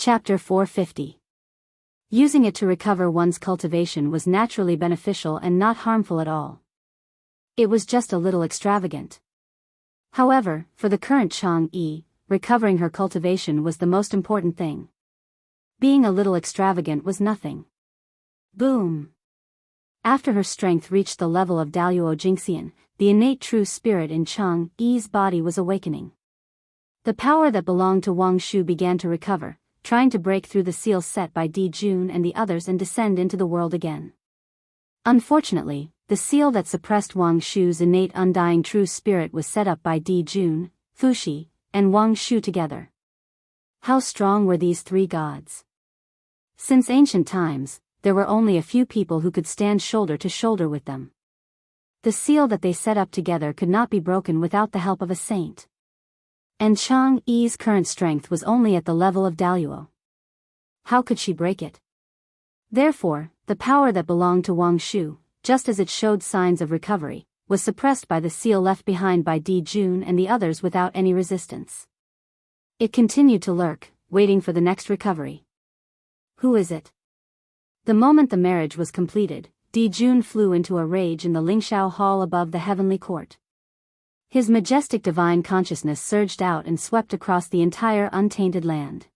Chapter 450. Using it to recover one's cultivation was naturally beneficial and not harmful at all. It was just a little extravagant. However, for the current Chang'e, recovering her cultivation was the most important thing. Being a little extravagant was nothing. Boom! After her strength reached the level of Daoist Jingxian, the innate true spirit in Chang'e's body was awakening. The power that belonged to Wang Shu began to recover, trying to break through the seal set by Di Jun and the others and descend into the world again. Unfortunately, the seal that suppressed Wang Shu's innate undying true spirit was set up by Di Jun, Fuxi, and Wang Shu together. How strong were these three gods? Since ancient times, there were only a few people who could stand shoulder to shoulder with them. The seal that they set up together could not be broken without the help of a saint. And Chang'e's current strength was only at the level of Daoist. How could she break it? Therefore, the power that belonged to Wang Shu, just as it showed signs of recovery, was suppressed by the seal left behind by Di Jun and the others without any resistance. It continued to lurk, waiting for the next recovery. Who is it? The moment the marriage was completed, Di Jun flew into a rage in the Lingshao Hall above the heavenly court. His majestic divine consciousness surged out and swept across the entire untainted land.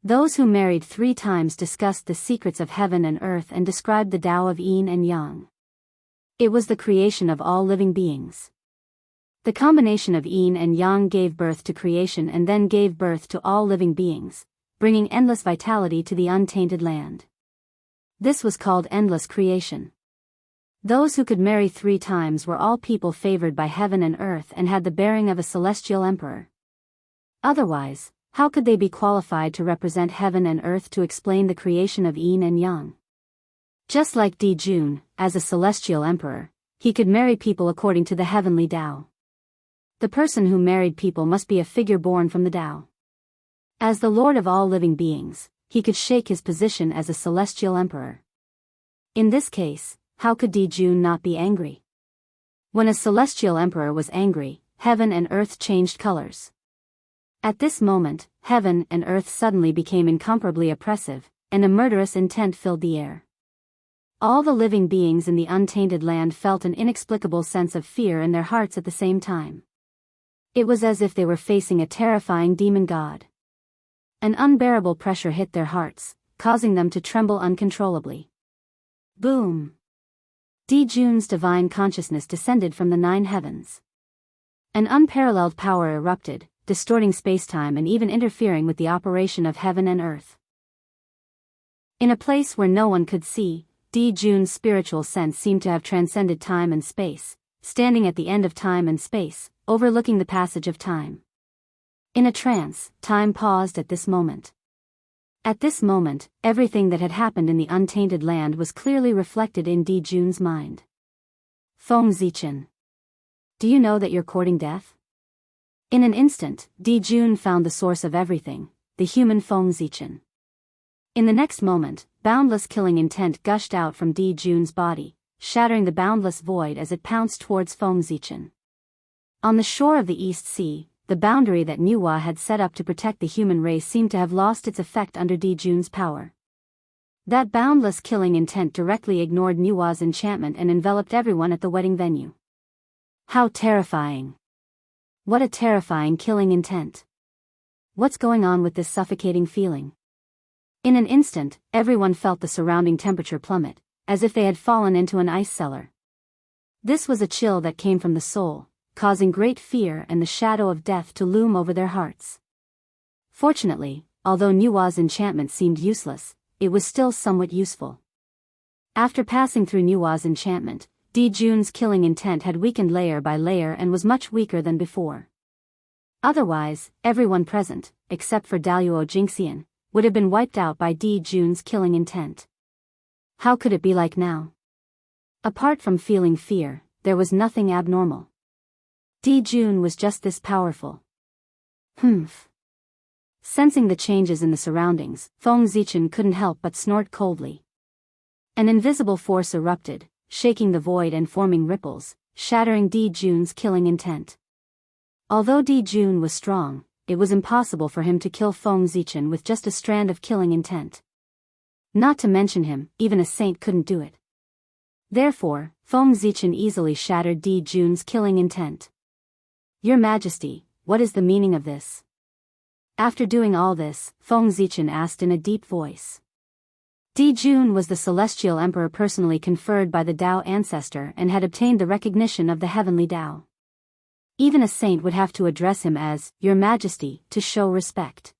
Those who married 3 times discussed the secrets of heaven and earth and described the Tao of Yin and Yang. It was the creation of all living beings. The combination of Yin and Yang gave birth to creation and then gave birth to all living beings, bringing endless vitality to the untainted land. This was called endless creation. Those who could marry 3 times were all people favored by heaven and earth and had the bearing of a celestial emperor. Otherwise, how could they be qualified to represent heaven and earth to explain the creation of Yin and Yang? Just like Di Jun, as a celestial emperor, he could marry people according to the heavenly Tao. The person who married people must be a figure born from the Tao. As the lord of all living beings, he could shake his position as a celestial emperor. In this case, how could Di Jun not be angry? When a celestial emperor was angry, heaven and earth changed colors. At this moment, heaven and earth suddenly became incomparably oppressive, and a murderous intent filled the air. All the living beings in the untainted land felt an inexplicable sense of fear in their hearts at the same time. It was as if they were facing a terrifying demon god. An unbearable pressure hit their hearts, causing them to tremble uncontrollably. Boom! Di Jun's divine consciousness descended from the 9 heavens. An unparalleled power erupted, distorting space-time and even interfering with the operation of heaven and earth. In a place where no one could see, Di Jun's spiritual sense seemed to have transcended time and space, standing at the end of time and space, overlooking the passage of time. In a trance, time paused at this moment. At this moment, everything that had happened in the untainted land was clearly reflected in Di Jun's mind. Feng Zichen. Do you know that you're courting death? In an instant, Di Jun found the source of everything, the human Feng Zichen. In the next moment, boundless killing intent gushed out from Di Jun's body, shattering the boundless void as it pounced towards Feng Zichen. On the shore of the East Sea, the boundary that Nuwa had set up to protect the human race seemed to have lost its effect under Di Jun's power. That boundless killing intent directly ignored Nuwa's enchantment and enveloped everyone at the wedding venue. How terrifying! What a terrifying killing intent! What's going on with this suffocating feeling? In an instant, everyone felt the surrounding temperature plummet, as if they had fallen into an ice cellar. This was a chill that came from the soul, causing great fear and the shadow of death to loom over their hearts. Fortunately, although Nuwa's enchantment seemed useless, it was still somewhat useful. After passing through Nuwa's enchantment, Di Jun's killing intent had weakened layer by layer and was much weaker than before. Otherwise, everyone present, except for Daoist Jingxian, would have been wiped out by Di Jun's killing intent. How could it be like now? Apart from feeling fear, there was nothing abnormal. Di Jun was just this powerful. Humph. Sensing the changes in the surroundings, Feng Zichen couldn't help but snort coldly. An invisible force erupted, shaking the void and forming ripples, shattering Di Jun's killing intent. Although Di Jun was strong, it was impossible for him to kill Feng Zichen with just a strand of killing intent. Not to mention him, even a saint couldn't do it. Therefore, Feng Zichen easily shattered Di Jun's killing intent. Your Majesty, what is the meaning of this? After doing all this, Feng Zichen asked in a deep voice. Di Jun was the celestial emperor personally conferred by the Dao ancestor and had obtained the recognition of the heavenly Dao. Even a saint would have to address him as, Your Majesty, to show respect.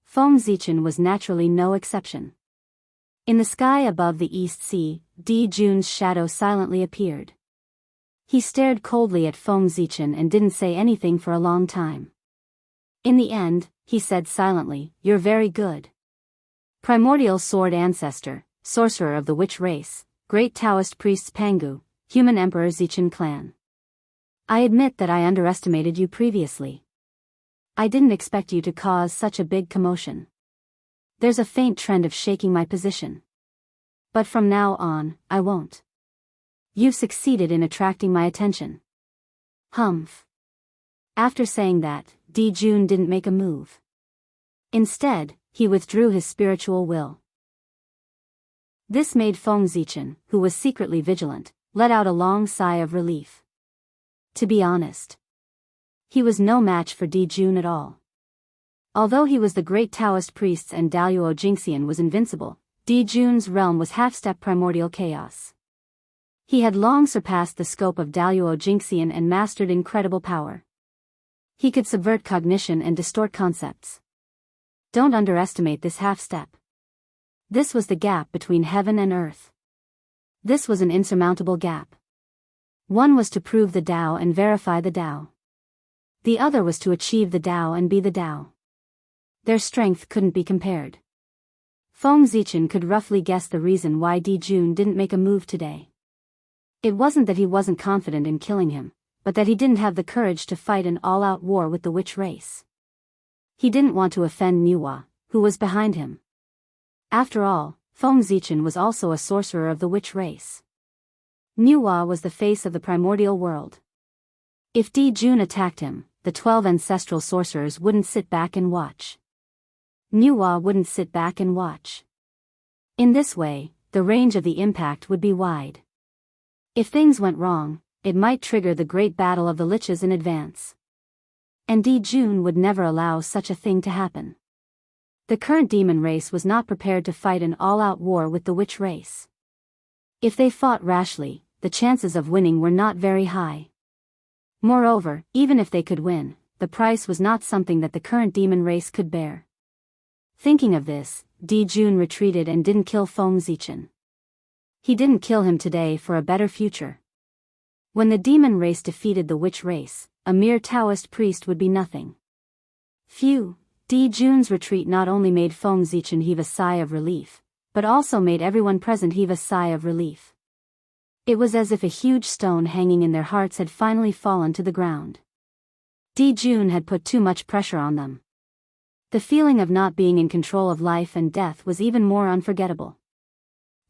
Feng Zichen was naturally no exception. In the sky above the East Sea, Di Jun's shadow silently appeared. He stared coldly at Feng Zichen and didn't say anything for a long time. In the end, he said silently, You're very good. Primordial sword ancestor, sorcerer of the witch race, great Taoist priests Pangu, human emperor Zichen clan. I admit that I underestimated you previously. I didn't expect you to cause such a big commotion. There's a faint trend of shaking my position. But from now on, I won't. You've succeeded in attracting my attention. Humph. After saying that, Di Jun didn't make a move. Instead, he withdrew his spiritual will. This made Feng Zichen, who was secretly vigilant, let out a long sigh of relief. To be honest, he was no match for Di Jun at all. Although he was the great Taoist priests and Daoist Jingxian was invincible, Di Jun's realm was half-step primordial chaos. He had long surpassed the scope of Daoist Jingxian and mastered incredible power. He could subvert cognition and distort concepts. Don't underestimate this half-step. This was the gap between heaven and earth. This was an insurmountable gap. One was to prove the Tao and verify the Tao. The other was to achieve the Tao and be the Tao. Their strength couldn't be compared. Feng Zichen could roughly guess the reason why Di Jun didn't make a move today. It wasn't that he wasn't confident in killing him, but that he didn't have the courage to fight an all-out war with the witch race. He didn't want to offend Niwa, who was behind him. After all, Feng Zichen was also a sorcerer of the witch race. Niwa was the face of the primordial world. If Di Jun attacked him, the 12 ancestral sorcerers wouldn't sit back and watch. Niwa wouldn't sit back and watch. In this way, the range of the impact would be wide. If things went wrong, it might trigger the great battle of the liches in advance. And Di Jun would never allow such a thing to happen. The current demon race was not prepared to fight an all-out war with the witch race. If they fought rashly, the chances of winning were not very high. Moreover, even if they could win, the price was not something that the current demon race could bear. Thinking of this, Di Jun retreated and didn't kill Feng Zichen. He didn't kill him today for a better future. When the demon race defeated the witch race, a mere Taoist priest would be nothing. Phew, Di Jun's retreat not only made Feng Zichen heave a sigh of relief, but also made everyone present heave a sigh of relief. It was as if a huge stone hanging in their hearts had finally fallen to the ground. Di Jun had put too much pressure on them. The feeling of not being in control of life and death was even more unforgettable.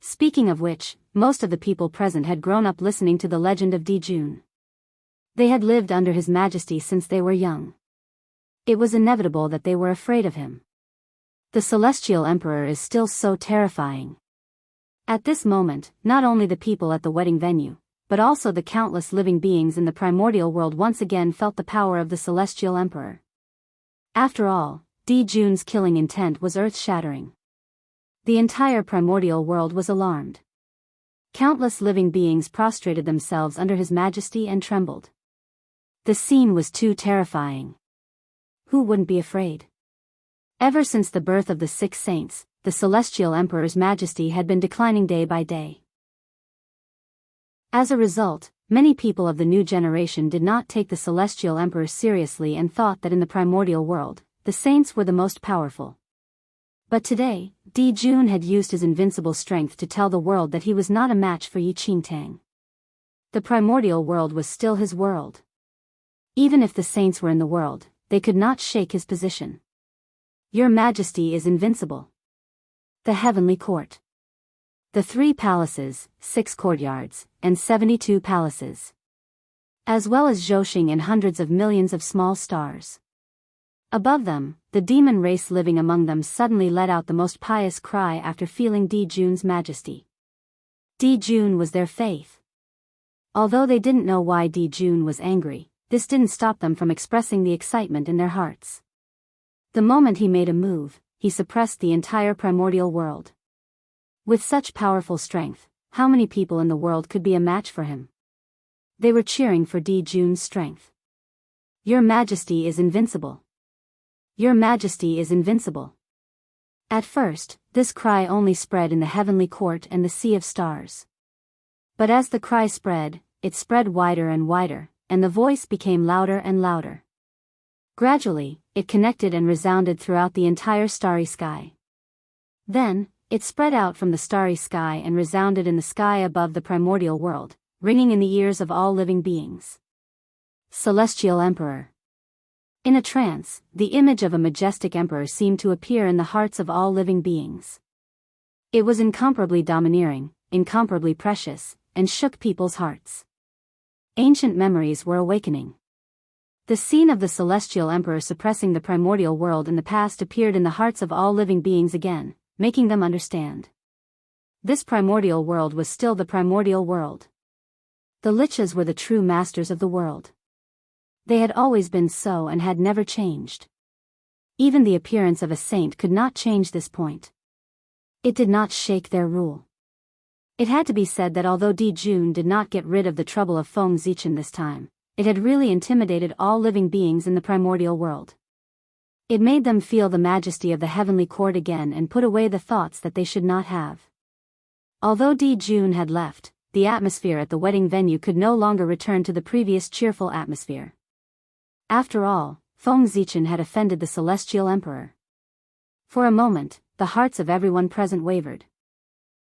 Speaking of which, most of the people present had grown up listening to the legend of Di Jun. They had lived under his majesty since they were young. It was inevitable that they were afraid of him. The celestial emperor is still so terrifying. At this moment, not only the people at the wedding venue, but also the countless living beings in the primordial world once again felt the power of the celestial emperor. After all, Di Jun's killing intent was earth-shattering. The entire primordial world was alarmed. Countless living beings prostrated themselves under his majesty and trembled. The scene was too terrifying. Who wouldn't be afraid? Ever since the birth of the 6 saints, the celestial emperor's majesty had been declining day by day. As a result, many people of the new generation did not take the celestial emperor seriously and thought that in the primordial world, the saints were the most powerful. But today, Di Jun had used his invincible strength to tell the world that he was not a match for Yi Qingtang. The primordial world was still his world. Even if the saints were in the world, they could not shake his position. Your Majesty is invincible. The heavenly court. The 3 palaces, 6 courtyards, and 72 palaces. As well as Zhouxing and hundreds of millions of small stars. Above them, the demon race living among them suddenly let out the most pious cry after feeling Di Jun's majesty. Di Jun was their faith. Although they didn't know why Di Jun was angry, this didn't stop them from expressing the excitement in their hearts. The moment he made a move, he suppressed the entire primordial world. With such powerful strength, how many people in the world could be a match for him? They were cheering for Di Jun's strength. Your Majesty is invincible. Your Majesty is invincible. At first, this cry only spread in the heavenly court and the sea of stars. But as the cry spread, it spread wider and wider, and the voice became louder and louder. Gradually, it connected and resounded throughout the entire starry sky. Then, it spread out from the starry sky and resounded in the sky above the primordial world, ringing in the ears of all living beings. Celestial Emperor. In a trance, the image of a majestic emperor seemed to appear in the hearts of all living beings. It was incomparably domineering, incomparably precious, and shook people's hearts. Ancient memories were awakening. The scene of the celestial emperor suppressing the primordial world in the past appeared in the hearts of all living beings again, making them understand. This primordial world was still the primordial world. The lichas were the true masters of the world. They had always been so and had never changed. Even the appearance of a saint could not change this point. It did not shake their rule. It had to be said that although Di Jun did not get rid of the trouble of Feng Zichen this time, it had really intimidated all living beings in the primordial world. It made them feel the majesty of the heavenly court again and put away the thoughts that they should not have. Although Di Jun had left, the atmosphere at the wedding venue could no longer return to the previous cheerful atmosphere. After all, Feng Zichen had offended the celestial emperor. For a moment, the hearts of everyone present wavered.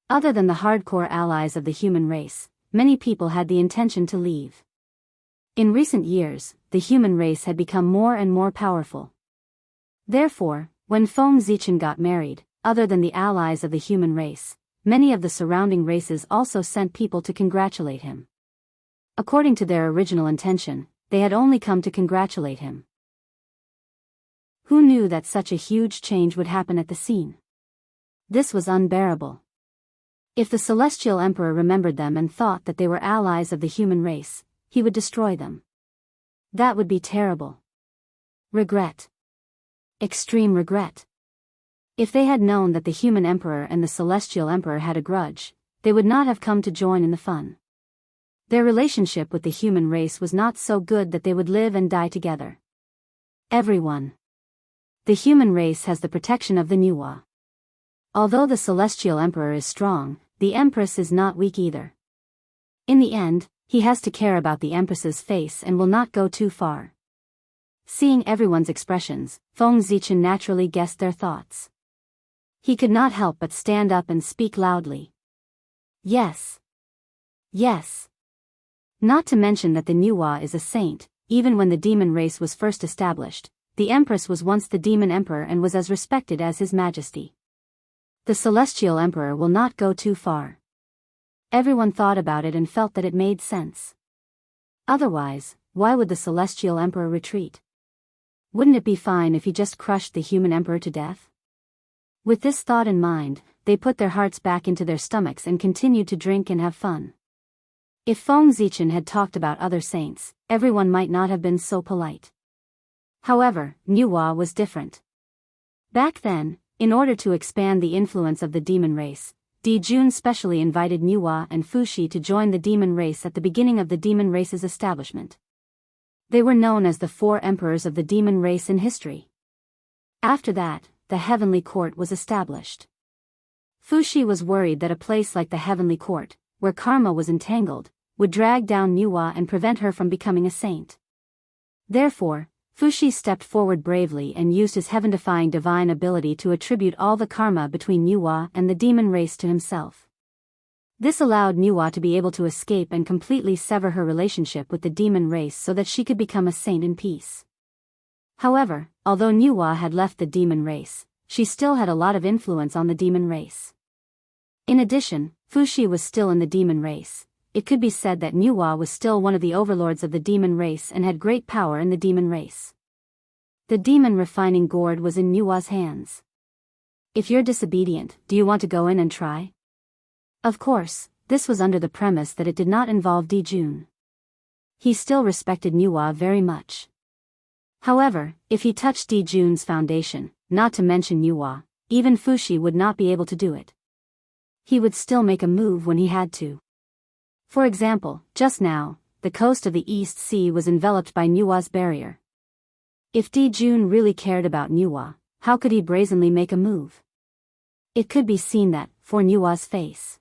Other than the hardcore allies of the human race, many people had the intention to leave. In recent years, the human race had become more and more powerful. Therefore, when Feng Zichen got married, other than the allies of the human race, many of the surrounding races also sent people to congratulate him. According to their original intention, they had only come to congratulate him. Who knew that such a huge change would happen at the scene? This was unbearable. If the celestial emperor remembered them and thought that they were allies of the human race, he would destroy them. That would be terrible. Regret. Extreme regret. If they had known that the human emperor and the celestial emperor had a grudge, they would not have come to join in the fun. Their relationship with the human race was not so good that they would live and die together. Everyone. The human race has the protection of the Nuwa. Although the celestial emperor is strong, the empress is not weak either. In the end, he has to care about the empress's face and will not go too far. Seeing everyone's expressions, Feng Zichen naturally guessed their thoughts. He could not help but stand up and speak loudly. Yes. Yes. Not to mention that the Nuwa is a saint. Even when the demon race was first established, the empress was once the demon emperor and was as respected as his majesty. The celestial emperor will not go too far. Everyone thought about it and felt that it made sense. Otherwise, why would the celestial emperor retreat? Wouldn't it be fine if he just crushed the human emperor to death? With this thought in mind, they put their hearts back into their stomachs and continued to drink and have fun. If Feng Zichen had talked about other saints, everyone might not have been so polite. However, Nuwa was different. Back then, in order to expand the influence of the demon race, Di Jun specially invited Nuwa and Fuxi to join the demon race at the beginning of the demon race's establishment. They were known as the 4 emperors of the demon race in history. After that, the heavenly court was established. Fuxi was worried that a place like the heavenly court, where karma was entangled, would drag down Nuwa and prevent her from becoming a saint. Therefore, Fuxi stepped forward bravely and used his heaven-defying divine ability to attribute all the karma between Nuwa and the demon race to himself. This allowed Nuwa to be able to escape and completely sever her relationship with the demon race so that she could become a saint in peace. However, although Nuwa had left the demon race, she still had a lot of influence on the demon race. In addition, Fuxi was still in the demon race. It could be said that Nuwa was still one of the overlords of the demon race and had great power in the demon race. The demon refining gourd was in Nua's hands. If you're disobedient, do you want to go in and try? Of course, this was under the premise that it did not involve Dijun. He still respected Nua very much. However, if he touched Dijun's foundation, not to mention Nua, even Fushi would not be able to do it. He would still make a move when he had to. For example, just now, the coast of the East Sea was enveloped by Nua's barrier. If Dijun really cared about Nua, how could he brazenly make a move? It could be seen that, for Nua's face,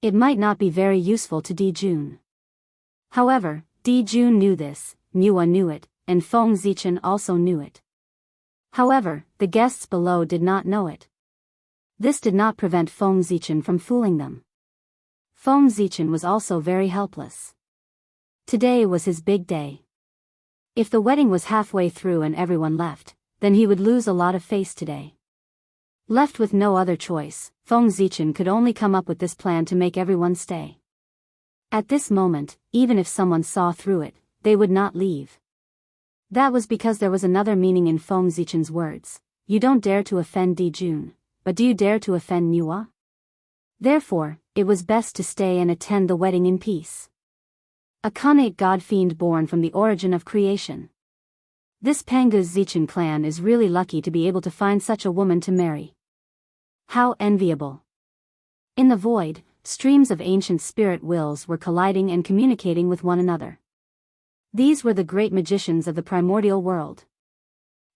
it might not be very useful to Dijun. However, Dijun knew this, Nua knew it, and Feng Zichen also knew it. However, the guests below did not know it. This did not prevent Feng Zichen from fooling them. Feng Zichen was also very helpless. Today was his big day. If the wedding was halfway through and everyone left, then he would lose a lot of face today. Left with no other choice, Feng Zichen could only come up with this plan to make everyone stay. At this moment, even if someone saw through it, they would not leave. That was because there was another meaning in Feng Zichen's words. You don't dare to offend Dijun, but do you dare to offend Nua? Therefore, it was best to stay and attend the wedding in peace. A Khanate god-fiend born from the origin of creation. This Pangu Zichen clan is really lucky to be able to find such a woman to marry. How enviable. In the void, streams of ancient spirit wills were colliding and communicating with one another. These were the great magicians of the primordial world.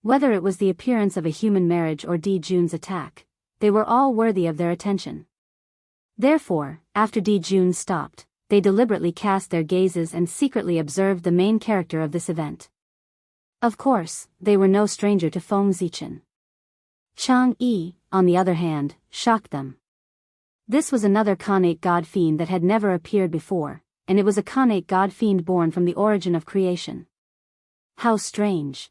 Whether it was the appearance of a human marriage or Dijun's attack, they were all worthy of their attention. Therefore, after Dijun stopped, they deliberately cast their gazes and secretly observed the main character of this event. Of course, they were no stranger to Feng Zichen. Chang Yi, on the other hand, shocked them. This was another Khanate god-fiend that had never appeared before, and it was a Khanate god-fiend born from the origin of creation. How strange.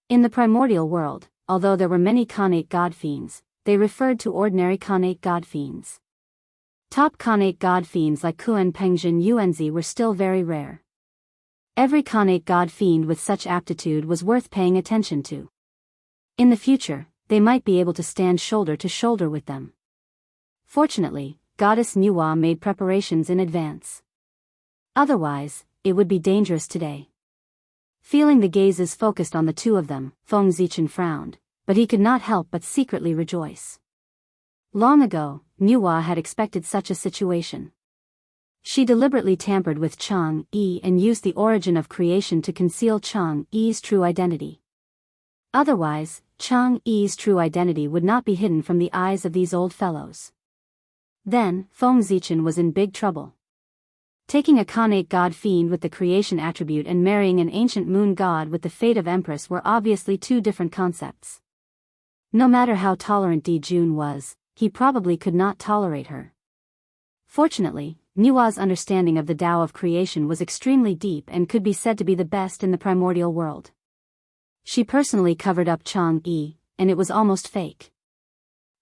In the primordial world, although there were many Khanate god-fiends, they referred to ordinary Khanate god-fiends. Top Khanate god-fiends like Kuan Pengjin Yuanzi were still very rare. Every Khanate god-fiend with such aptitude was worth paying attention to. In the future, they might be able to stand shoulder to shoulder with them. Fortunately, Goddess Nua made preparations in advance. Otherwise, it would be dangerous today. Feeling the gazes focused on the two of them, Feng Zichen frowned, but he could not help but secretly rejoice. Long ago, Nua had expected such a situation. She deliberately tampered with Chang Yi and used the origin of creation to conceal Chang Yi's true identity. Otherwise, Chang Yi's true identity would not be hidden from the eyes of these old fellows. Then, Feng Zichen was in big trouble. Taking a Khanate god-fiend with the creation attribute and marrying an ancient moon god with the fate of empress were obviously two different concepts. No matter how tolerant Dijun was, he probably could not tolerate her. Fortunately, Nua's understanding of the Tao of creation was extremely deep and could be said to be the best in the primordial world. She personally covered up Chang Yi, and it was almost fake.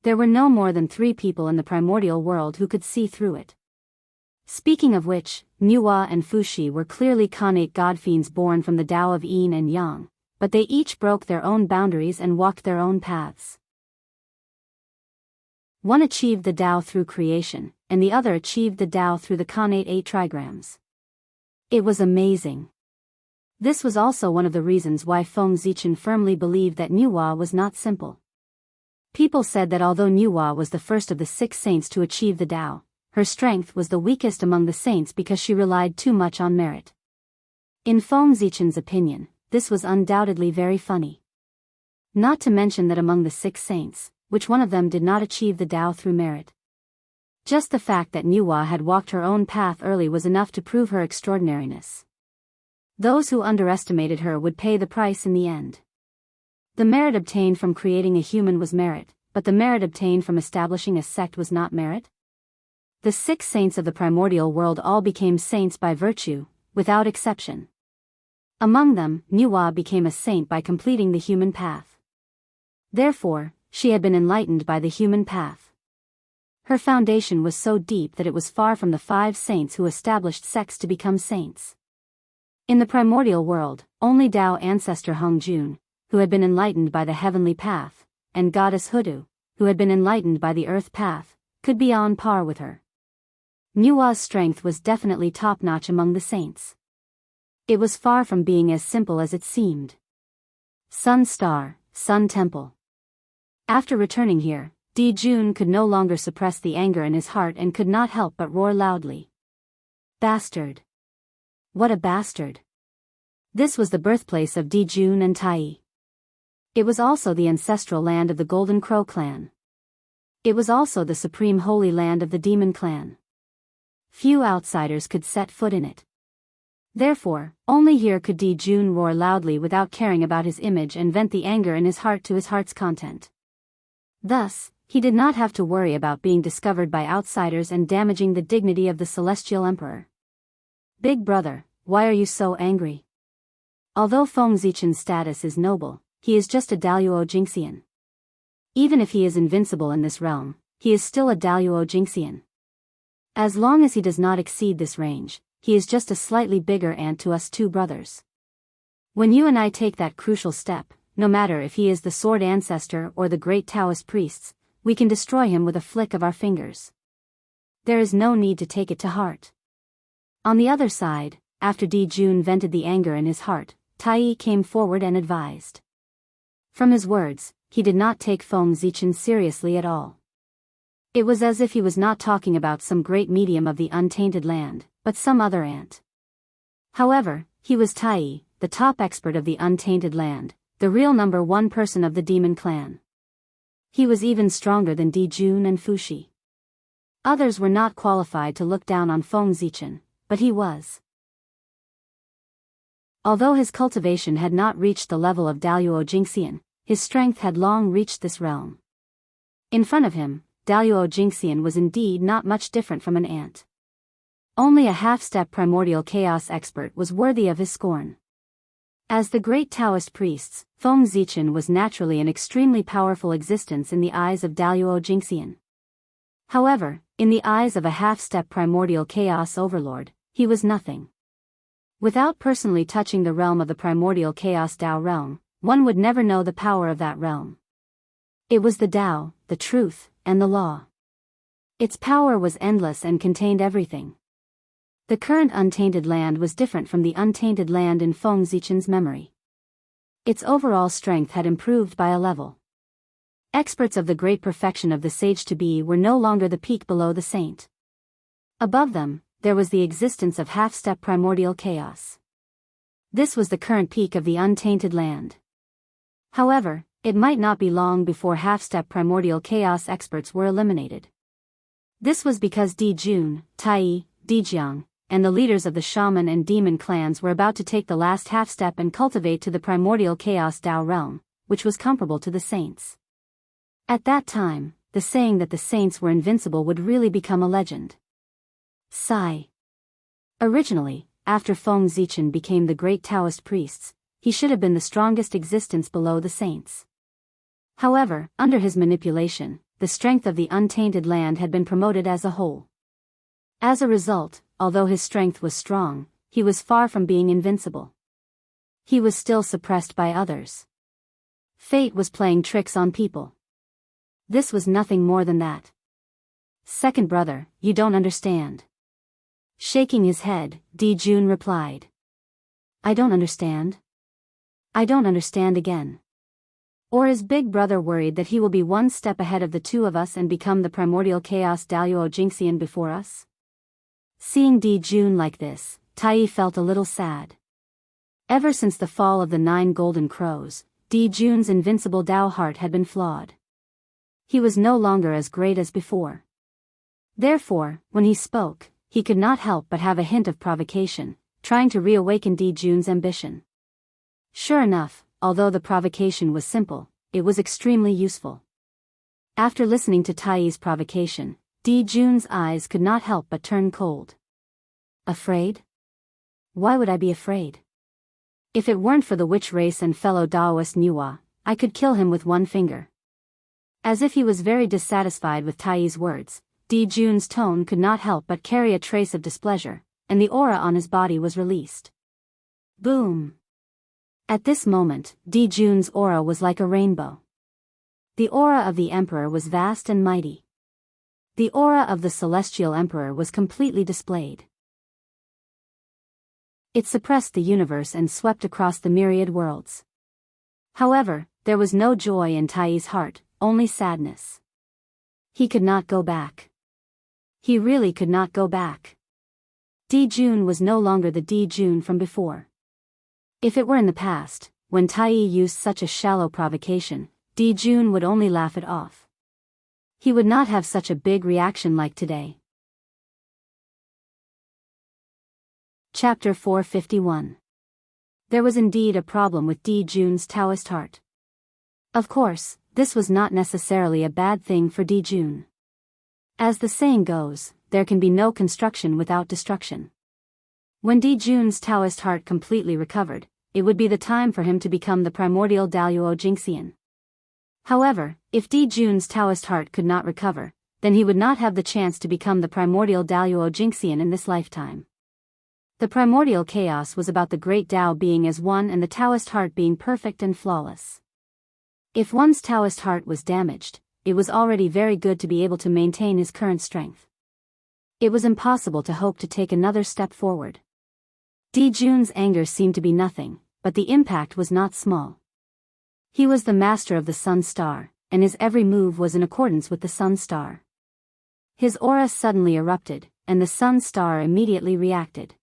There were no more than 3 people in the primordial world who could see through it. Speaking of which, Nua and Fushi were clearly Khanate god-fiends born from the Tao of Yin and Yang, but they each broke their own boundaries and walked their own paths. One achieved the Tao through creation, and the other achieved the Tao through the Khanate 8 trigrams. It was amazing. This was also one of the reasons why Feng Zichen firmly believed that Nua was not simple. People said that although Nua was the first of the 6 saints to achieve the Tao, her strength was the weakest among the saints because she relied too much on merit. In Feng Zichen's opinion, this was undoubtedly very funny. Not to mention that among the 6 saints, which one of them did not achieve the Tao through merit? Just the fact that Nua had walked her own path early was enough to prove her extraordinariness. Those who underestimated her would pay the price in the end. The merit obtained from creating a human was merit, but the merit obtained from establishing a sect was not merit? The 6 saints of the primordial world all became saints by virtue, without exception. Among them, Nua became a saint by completing the human path. Therefore, she had been enlightened by the human path. Her foundation was so deep that it was far from the 5 saints who established sects to become saints. In the primordial world, only Tao ancestor Hongjun, who had been enlightened by the heavenly path, and goddess Hudu, who had been enlightened by the earth path, could be on par with her. Nua's strength was definitely top-notch among the saints. It was far from being as simple as it seemed. Sun Star, Sun Temple. After returning here, Jun could no longer suppress the anger in his heart and could not help but roar loudly. Bastard! What a bastard! This was the birthplace of Jun and Tai. It was also the ancestral land of the Golden Crow clan. It was also the supreme holy land of the Demon clan. Few outsiders could set foot in it. Therefore, only here could Jun roar loudly without caring about his image and vent the anger in his heart to his heart's content. Thus, he did not have to worry about being discovered by outsiders and damaging the dignity of the Celestial Emperor. Big brother, why are you so angry? Although Feng Zichen's status is noble, he is just a Daoist Jinxian. Even if he is invincible in this realm, he is still a Daoist Jinxian. As long as he does not exceed this range, he is just a slightly bigger ant to us two brothers. When you and I take that crucial step, no matter if he is the sword ancestor or the great Taoist priests, we can destroy him with a flick of our fingers. There is no need to take it to heart. On the other side, after Jun vented the anger in his heart, Tai came forward and advised. From his words, he did not take Feng Zichen seriously at all. It was as if he was not talking about some great medium of the untainted land, but some other ant. However, he was Tai, the top expert of the untainted land, the real number one person of the Demon clan. He was even stronger than Jun and Fushi. Others were not qualified to look down on Feng Zichen, but he was. Although his cultivation had not reached the level of Daoist Jinxian, his strength had long reached this realm. In front of him, Daoist Jinxian was indeed not much different from an ant. Only a half-step primordial chaos expert was worthy of his scorn. As the great Taoist priests, Feng Zichen was naturally an extremely powerful existence in the eyes of Daoist Jinxian. However, in the eyes of a half-step primordial chaos overlord, he was nothing. Without personally touching the realm of the primordial chaos Dao realm, one would never know the power of that realm. It was the Dao, the truth, and the law. Its power was endless and contained everything. The current untainted land was different from the untainted land in Feng Zichen's memory. Its overall strength had improved by a level. Experts of the great perfection of the sage-to-be were no longer the peak below the saint. Above them, there was the existence of half-step primordial chaos. This was the current peak of the untainted land. However, it might not be long before half-step primordial chaos experts were eliminated. This was because Jun, Tai, Jianghu, and the leaders of the shaman and demon clans were about to take the last half-step and cultivate to the primordial chaos Dao realm, which was comparable to the saints. At that time, the saying that the saints were invincible would really become a legend. Sigh. Originally, after Feng Zichen became the great Taoist priests, he should have been the strongest existence below the saints. However, under his manipulation, the strength of the untainted land had been promoted as a whole. As a result, although his strength was strong, he was far from being invincible. He was still suppressed by others. Fate was playing tricks on people. This was nothing more than that. Second brother, you don't understand. Shaking his head, Jun replied. I don't understand. I don't understand again. Or is big brother worried that he will be one step ahead of the two of us and become the primordial chaos Daoist Jinxian before us? Seeing Jun like this, Tai felt a little sad. Ever since the fall of the 9 golden crows, Jun's invincible Dao heart had been flawed. He was no longer as great as before. Therefore, when he spoke, he could not help but have a hint of provocation, trying to reawaken Jun's ambition. Sure enough, although the provocation was simple, it was extremely useful. After listening to Tai's provocation, Jun's eyes could not help but turn cold. Afraid? Why would I be afraid? If it weren't for the witch race and fellow Daoist Nua, I could kill him with one finger. As if he was very dissatisfied with Tai's words, Jun's tone could not help but carry a trace of displeasure, and the aura on his body was released. Boom! At this moment, Di Jun's aura was like a rainbow. The aura of the Emperor was vast and mighty. The aura of the Celestial Emperor was completely displayed. It suppressed the universe and swept across the myriad worlds. However, there was no joy in Tai's heart, only sadness. He could not go back. He really could not go back. Di Jun was no longer the Di Jun from before. If it were in the past, when Tai used such a shallow provocation, Di Jun would only laugh it off. He would not have such a big reaction like today. Chapter 451. There was indeed a problem with Di Jun's Taoist heart. Of course, this was not necessarily a bad thing for Di Jun. As the saying goes, there can be no construction without destruction. When Di Jun's Taoist heart completely recovered, it would be the time for him to become the primordial Daoist Jingxian. However, if Di Jun's Taoist heart could not recover, then he would not have the chance to become the primordial Daoist Jingxian in this lifetime. The primordial chaos was about the great Tao being as one and the Taoist heart being perfect and flawless. If one's Taoist heart was damaged, it was already very good to be able to maintain his current strength. It was impossible to hope to take another step forward. Di Jun's anger seemed to be nothing, but the impact was not small. He was the master of the Sun Star, and his every move was in accordance with the Sun Star. His aura suddenly erupted, and the Sun Star immediately reacted.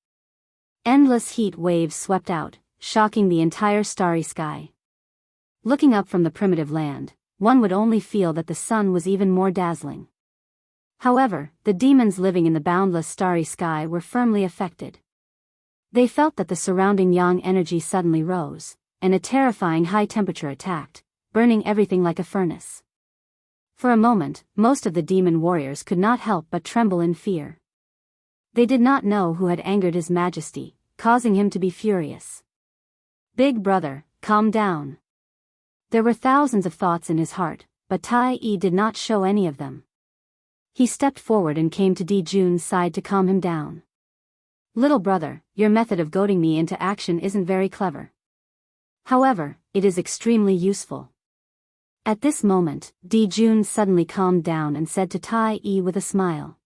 Endless heat waves swept out, shocking the entire starry sky. Looking up from the primitive land, one would only feel that the sun was even more dazzling. However, the demons living in the boundless starry sky were firmly affected. They felt that the surrounding yang energy suddenly rose, and a terrifying high temperature attacked, burning everything like a furnace. For a moment, most of the demon warriors could not help but tremble in fear. They did not know who had angered His Majesty, causing him to be furious. Big brother, calm down. There were thousands of thoughts in his heart, but Tai did not show any of them. He stepped forward and came to Di Jun's side to calm him down. Little brother, your method of goading me into action isn't very clever. However, it is extremely useful. At this moment, Di Jun suddenly calmed down and said to Tai with a smile.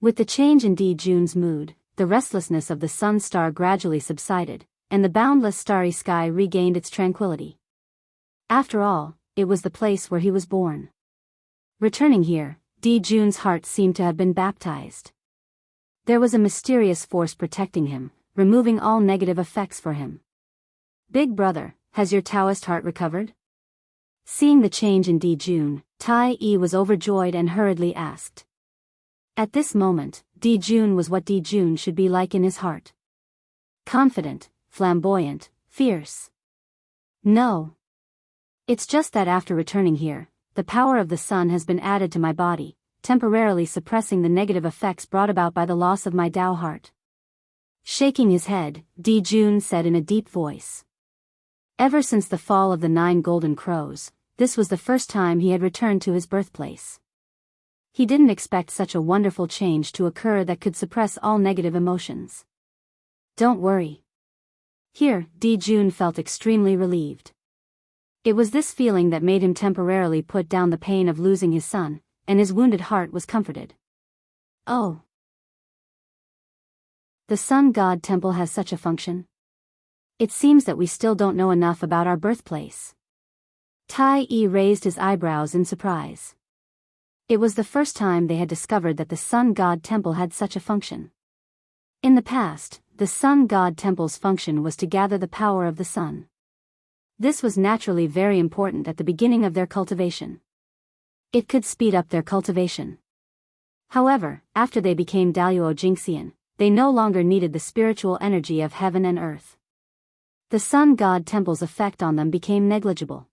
With the change in Di Jun's mood, the restlessness of the sun star gradually subsided, and the boundless starry sky regained its tranquility. After all, it was the place where he was born. Returning here, Di Jun's heart seemed to have been baptized. There was a mysterious force protecting him, removing all negative effects for him. Big brother, has your Taoist heart recovered? Seeing the change in Di Jun, Tai was overjoyed and hurriedly asked. At this moment, Di Jun was what Di Jun should be like in his heart. Confident, flamboyant, fierce. No. It's just that after returning here, the power of the sun has been added to my body, temporarily suppressing the negative effects brought about by the loss of my Tao heart. Shaking his head, Di Jun said in a deep voice. Ever since the fall of the 9 golden crows, this was the first time he had returned to his birthplace. He didn't expect such a wonderful change to occur that could suppress all negative emotions. Don't worry. Here, Di Jun felt extremely relieved. It was this feeling that made him temporarily put down the pain of losing his son, and his wounded heart was comforted. Oh. The Sun God Temple has such a function? It seems that we still don't know enough about our birthplace. Tai raised his eyebrows in surprise. It was the first time they had discovered that the Sun God Temple had such a function. In the past, the Sun God Temple's function was to gather the power of the sun. This was naturally very important at the beginning of their cultivation. It could speed up their cultivation. However, after they became Daoist Jingxian, they no longer needed the spiritual energy of heaven and earth. The Sun God Temple's effect on them became negligible.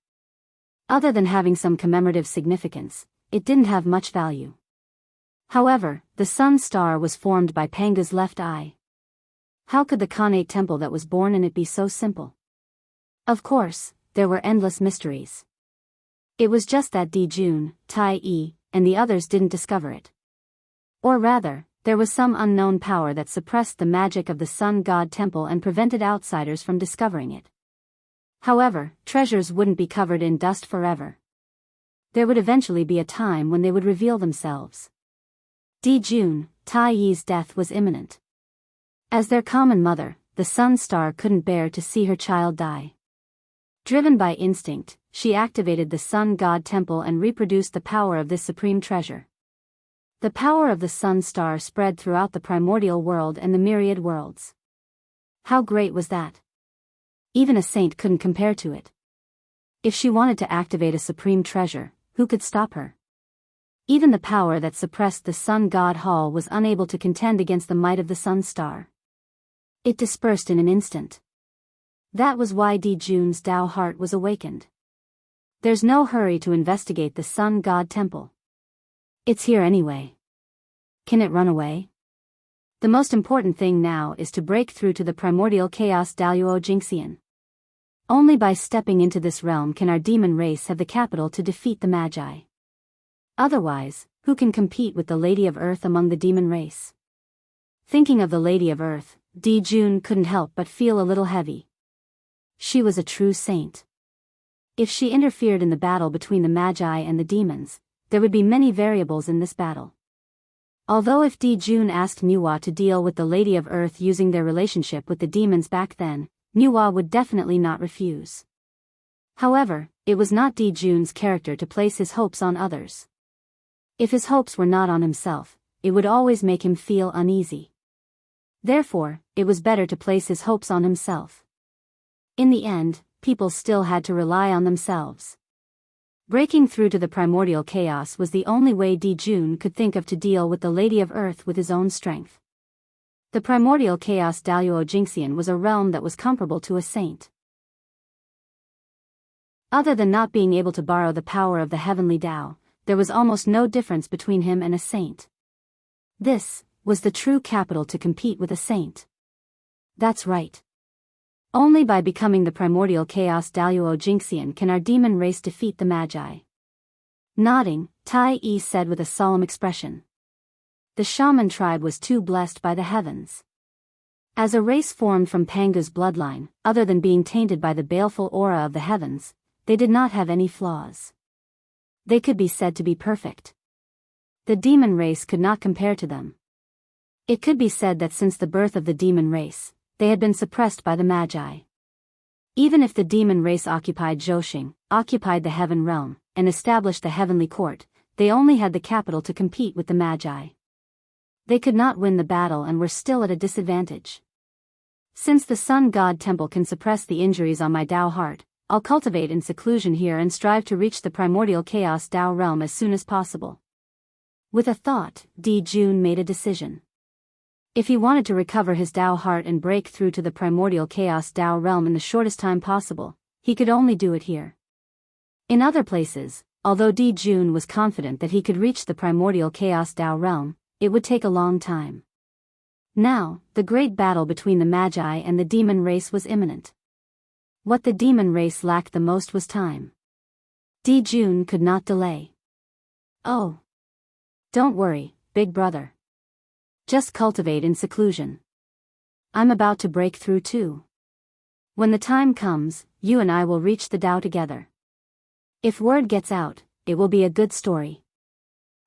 Other than having some commemorative significance, it didn't have much value. However, the sun star was formed by Panga's left eye. How could the Khanate temple that was born in it be so simple? Of course, there were endless mysteries. It was just that Di Jun, Tai and the others didn't discover it. Or rather, There was some unknown power that suppressed the magic of the Sun God Temple and prevented outsiders from discovering it. However, treasures wouldn't be covered in dust forever. There would eventually be a time when they would reveal themselves. Jun, Tai Yi's death was imminent. As their common mother, the Sun Star couldn't bear to see her child die. Driven by instinct, she activated the Sun God Temple and reproduced the power of this supreme treasure. The power of the Sun Star spread throughout the primordial world and the myriad worlds. How great was that? Even a saint couldn't compare to it. If she wanted to activate a supreme treasure, who could stop her? Even the power that suppressed the Sun God Hall was unable to contend against the might of the Sun Star. It dispersed in an instant. That was why Jun's Tao heart was awakened. There's no hurry to investigate the Sun God Temple. It's here anyway. Can it run away? The most important thing now is to break through to the primordial chaos Daoist Jingxian. Only by stepping into this realm can our demon race have the capital to defeat the Magi. Otherwise, who can compete with the Lady of Earth among the demon race? Thinking of the Lady of Earth, Jun couldn't help but feel a little heavy. She was a true saint. If she interfered in the battle between the Magi and the demons, there would be many variables in this battle. Although if Jun asked Nuwa to deal with the Lady of Earth using their relationship with the demons back then, Nuwa would definitely not refuse. However, it was not Jun's character to place his hopes on others. If his hopes were not on himself, it would always make him feel uneasy. Therefore, it was better to place his hopes on himself. In the end, people still had to rely on themselves. Breaking through to the primordial chaos was the only way Jun could think of to deal with the Lady of Earth with his own strength. The primordial chaos Daoist Jingxian was a realm that was comparable to a saint. Other than not being able to borrow the power of the heavenly Tao, there was almost no difference between him and a saint. This was the true capital to compete with a saint. That's right. Only by becoming the primordial chaos Daoist Jingxian can our demon race defeat the Magi. Nodding, Tai Yi said with a solemn expression. The shaman tribe was too blessed by the heavens. As a race formed from Pangu's bloodline, other than being tainted by the baleful aura of the heavens, they did not have any flaws. They could be said to be perfect. The demon race could not compare to them. It could be said that since the birth of the demon race, they had been suppressed by the Magi. Even if the demon race occupied Zhousing, occupied the heaven realm, and established the heavenly court, they only had the capital to compete with the Magi. They could not win the battle and were still at a disadvantage. Since the Sun God Temple can suppress the injuries on my Tao heart, I'll cultivate in seclusion here and strive to reach the primordial chaos Tao realm as soon as possible. With a thought, Jun made a decision. If he wanted to recover his Tao heart and break through to the primordial chaos Tao realm in the shortest time possible, he could only do it here. In other places, although Jun was confident that he could reach the primordial chaos Tao realm, it would take a long time. Now, the great battle between the Magi and the demon race was imminent. What the demon race lacked the most was time. Jun could not delay. Oh. Don't worry, big brother. Just cultivate in seclusion. I'm about to break through too. When the time comes, you and I will reach the Tao together. If word gets out, it will be a good story.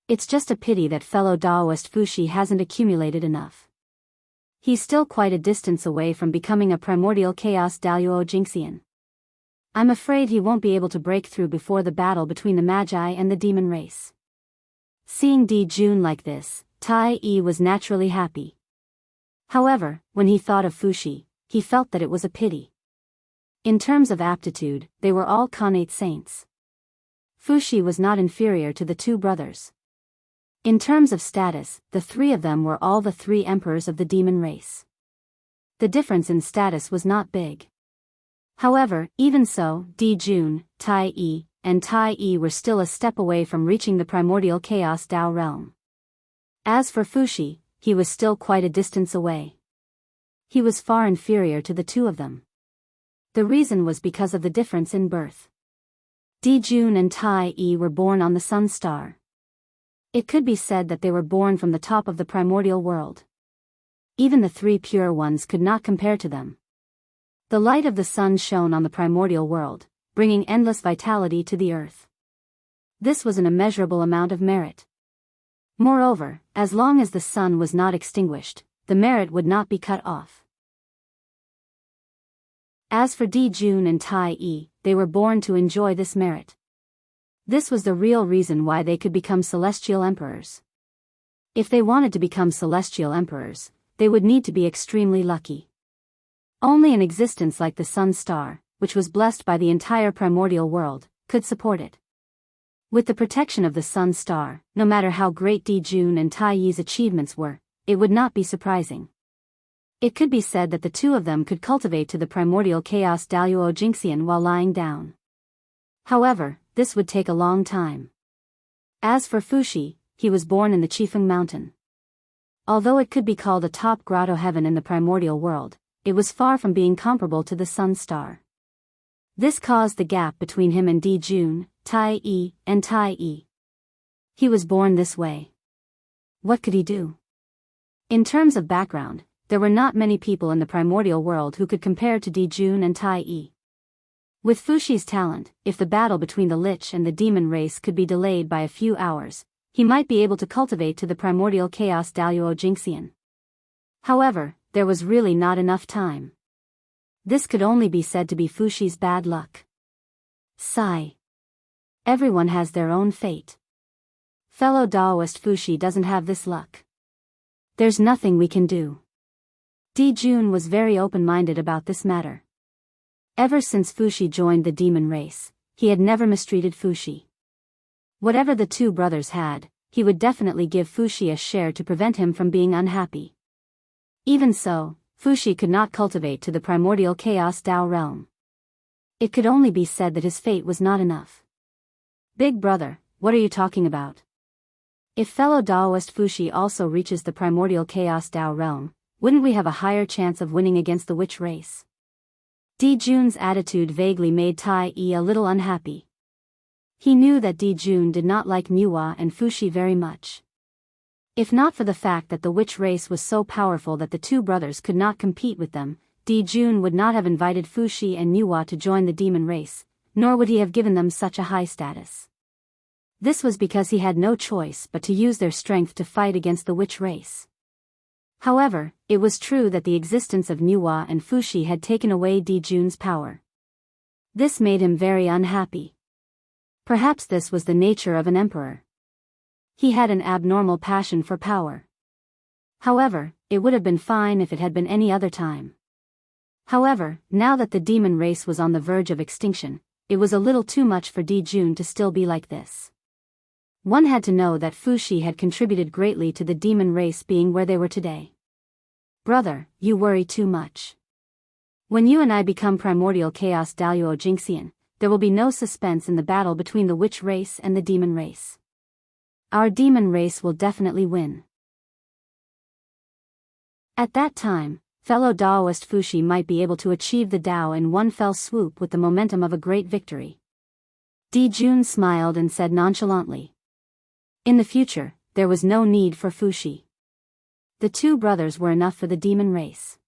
It's just a pity that fellow Daoist Fuxi hasn't accumulated enough. He's still quite a distance away from becoming a primordial chaos Daoist Jingxian. I'm afraid he won't be able to break through before the battle between the Magi and the demon race. Seeing Jun like this, Tai Yi was naturally happy. However, when he thought of Fuxi, he felt that it was a pity. In terms of aptitude, they were all connate saints. Fuxi was not inferior to the two brothers. In terms of status, the three of them were all the three emperors of the demon race. The difference in status was not big. However, even so, Jun, Tai Yi, and Tai Yi were still a step away from reaching the primordial chaos Tao realm. As for Fuxi, he was still quite a distance away. He was far inferior to the two of them. The reason was because of the difference in birth. Jun and Tai Yi were born on the Sun Star. It could be said that they were born from the top of the primordial world. Even the three pure ones could not compare to them. The light of the sun shone on the primordial world, bringing endless vitality to the earth. This was an immeasurable amount of merit. Moreover, as long as the sun was not extinguished, the merit would not be cut off. As for Di Jun and Tai Yi, they were born to enjoy this merit. This was the real reason why they could become celestial emperors. If they wanted to become celestial emperors, they would need to be extremely lucky. Only an existence like the sun star, which was blessed by the entire primordial world, could support it. With the protection of the sun star, no matter how great Di Jun and Tai Yi's achievements were, it would not be surprising. It could be said that the two of them could cultivate to the primordial chaos Daoist Jingxian while lying down. However, this would take a long time. As for Fuxi, he was born in the Qifeng mountain. Although it could be called a top grotto heaven in the primordial world, it was far from being comparable to the sun star. This caused the gap between him and Di Jun, Tai Yi, and Tai Yi. He was born this way. What could he do? In terms of background, there were not many people in the primordial world who could compare to Di Jun and Tai Yi. With Fuxi's talent, if the battle between the Lich and the demon race could be delayed by a few hours, he might be able to cultivate to the primordial chaos Daoist Jingxian. However, there was really not enough time. This could only be said to be Fuxi's bad luck. Sigh. Everyone has their own fate. Fellow Daoist Fuxi doesn't have this luck. There's nothing we can do. Di Jun was very open-minded about this matter. Ever since Fuxi joined the demon race, he had never mistreated Fuxi. Whatever the two brothers had, he would definitely give Fuxi a share to prevent him from being unhappy. Even so, Fuxi could not cultivate to the primordial chaos Dao realm. It could only be said that his fate was not enough. Big brother, what are you talking about? If fellow Daoist Fuxi also reaches the primordial chaos Dao realm, wouldn't we have a higher chance of winning against the witch race? Di Jun's attitude vaguely made Tai Yi a little unhappy. He knew that Di Jun did not like Nuwa and Fuxi very much. If not for the fact that the witch race was so powerful that the two brothers could not compete with them, Di Jun would not have invited Fuxi and Nuwa to join the demon race, nor would he have given them such a high status. This was because he had no choice but to use their strength to fight against the witch race. However, it was true that the existence of Nuwa and Fuxi had taken away Di Jun's power. This made him very unhappy. Perhaps this was the nature of an emperor. He had an abnormal passion for power. However, it would have been fine if it had been any other time. However, now that the demon race was on the verge of extinction, it was a little too much for Di Jun to still be like this. One had to know that Fuxi had contributed greatly to the demon race being where they were today. Brother, you worry too much. When you and I become primordial chaos Daoist Jingxian, there will be no suspense in the battle between the witch race and the demon race. Our demon race will definitely win. At that time, fellow Daoist Fuxi might be able to achieve the Dao in one fell swoop with the momentum of a great victory. Di Jun smiled and said nonchalantly. In the future, there was no need for Fuxi. The two brothers were enough for the demon race.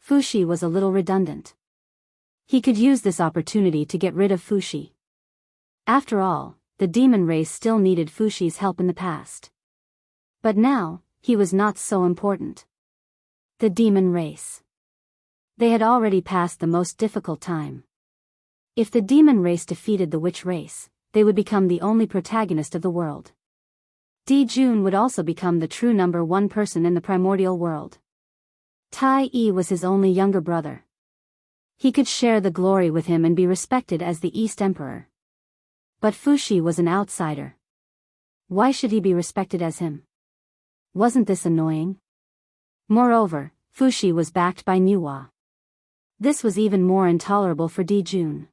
Fuxi was a little redundant. He could use this opportunity to get rid of Fuxi. After all, the demon race still needed Fuxi's help in the past. But now, he was not so important. The demon race. They had already passed the most difficult time. If the demon race defeated the witch race, they would become the only protagonist of the world. Di Jun would also become the true number one person in the primordial world. Tai Yi was his only younger brother. He could share the glory with him and be respected as the East Emperor. But Fuxi was an outsider. Why should he be respected as him? Wasn't this annoying? Moreover, Fuxi was backed by Nuwa. This was even more intolerable for Di Jun.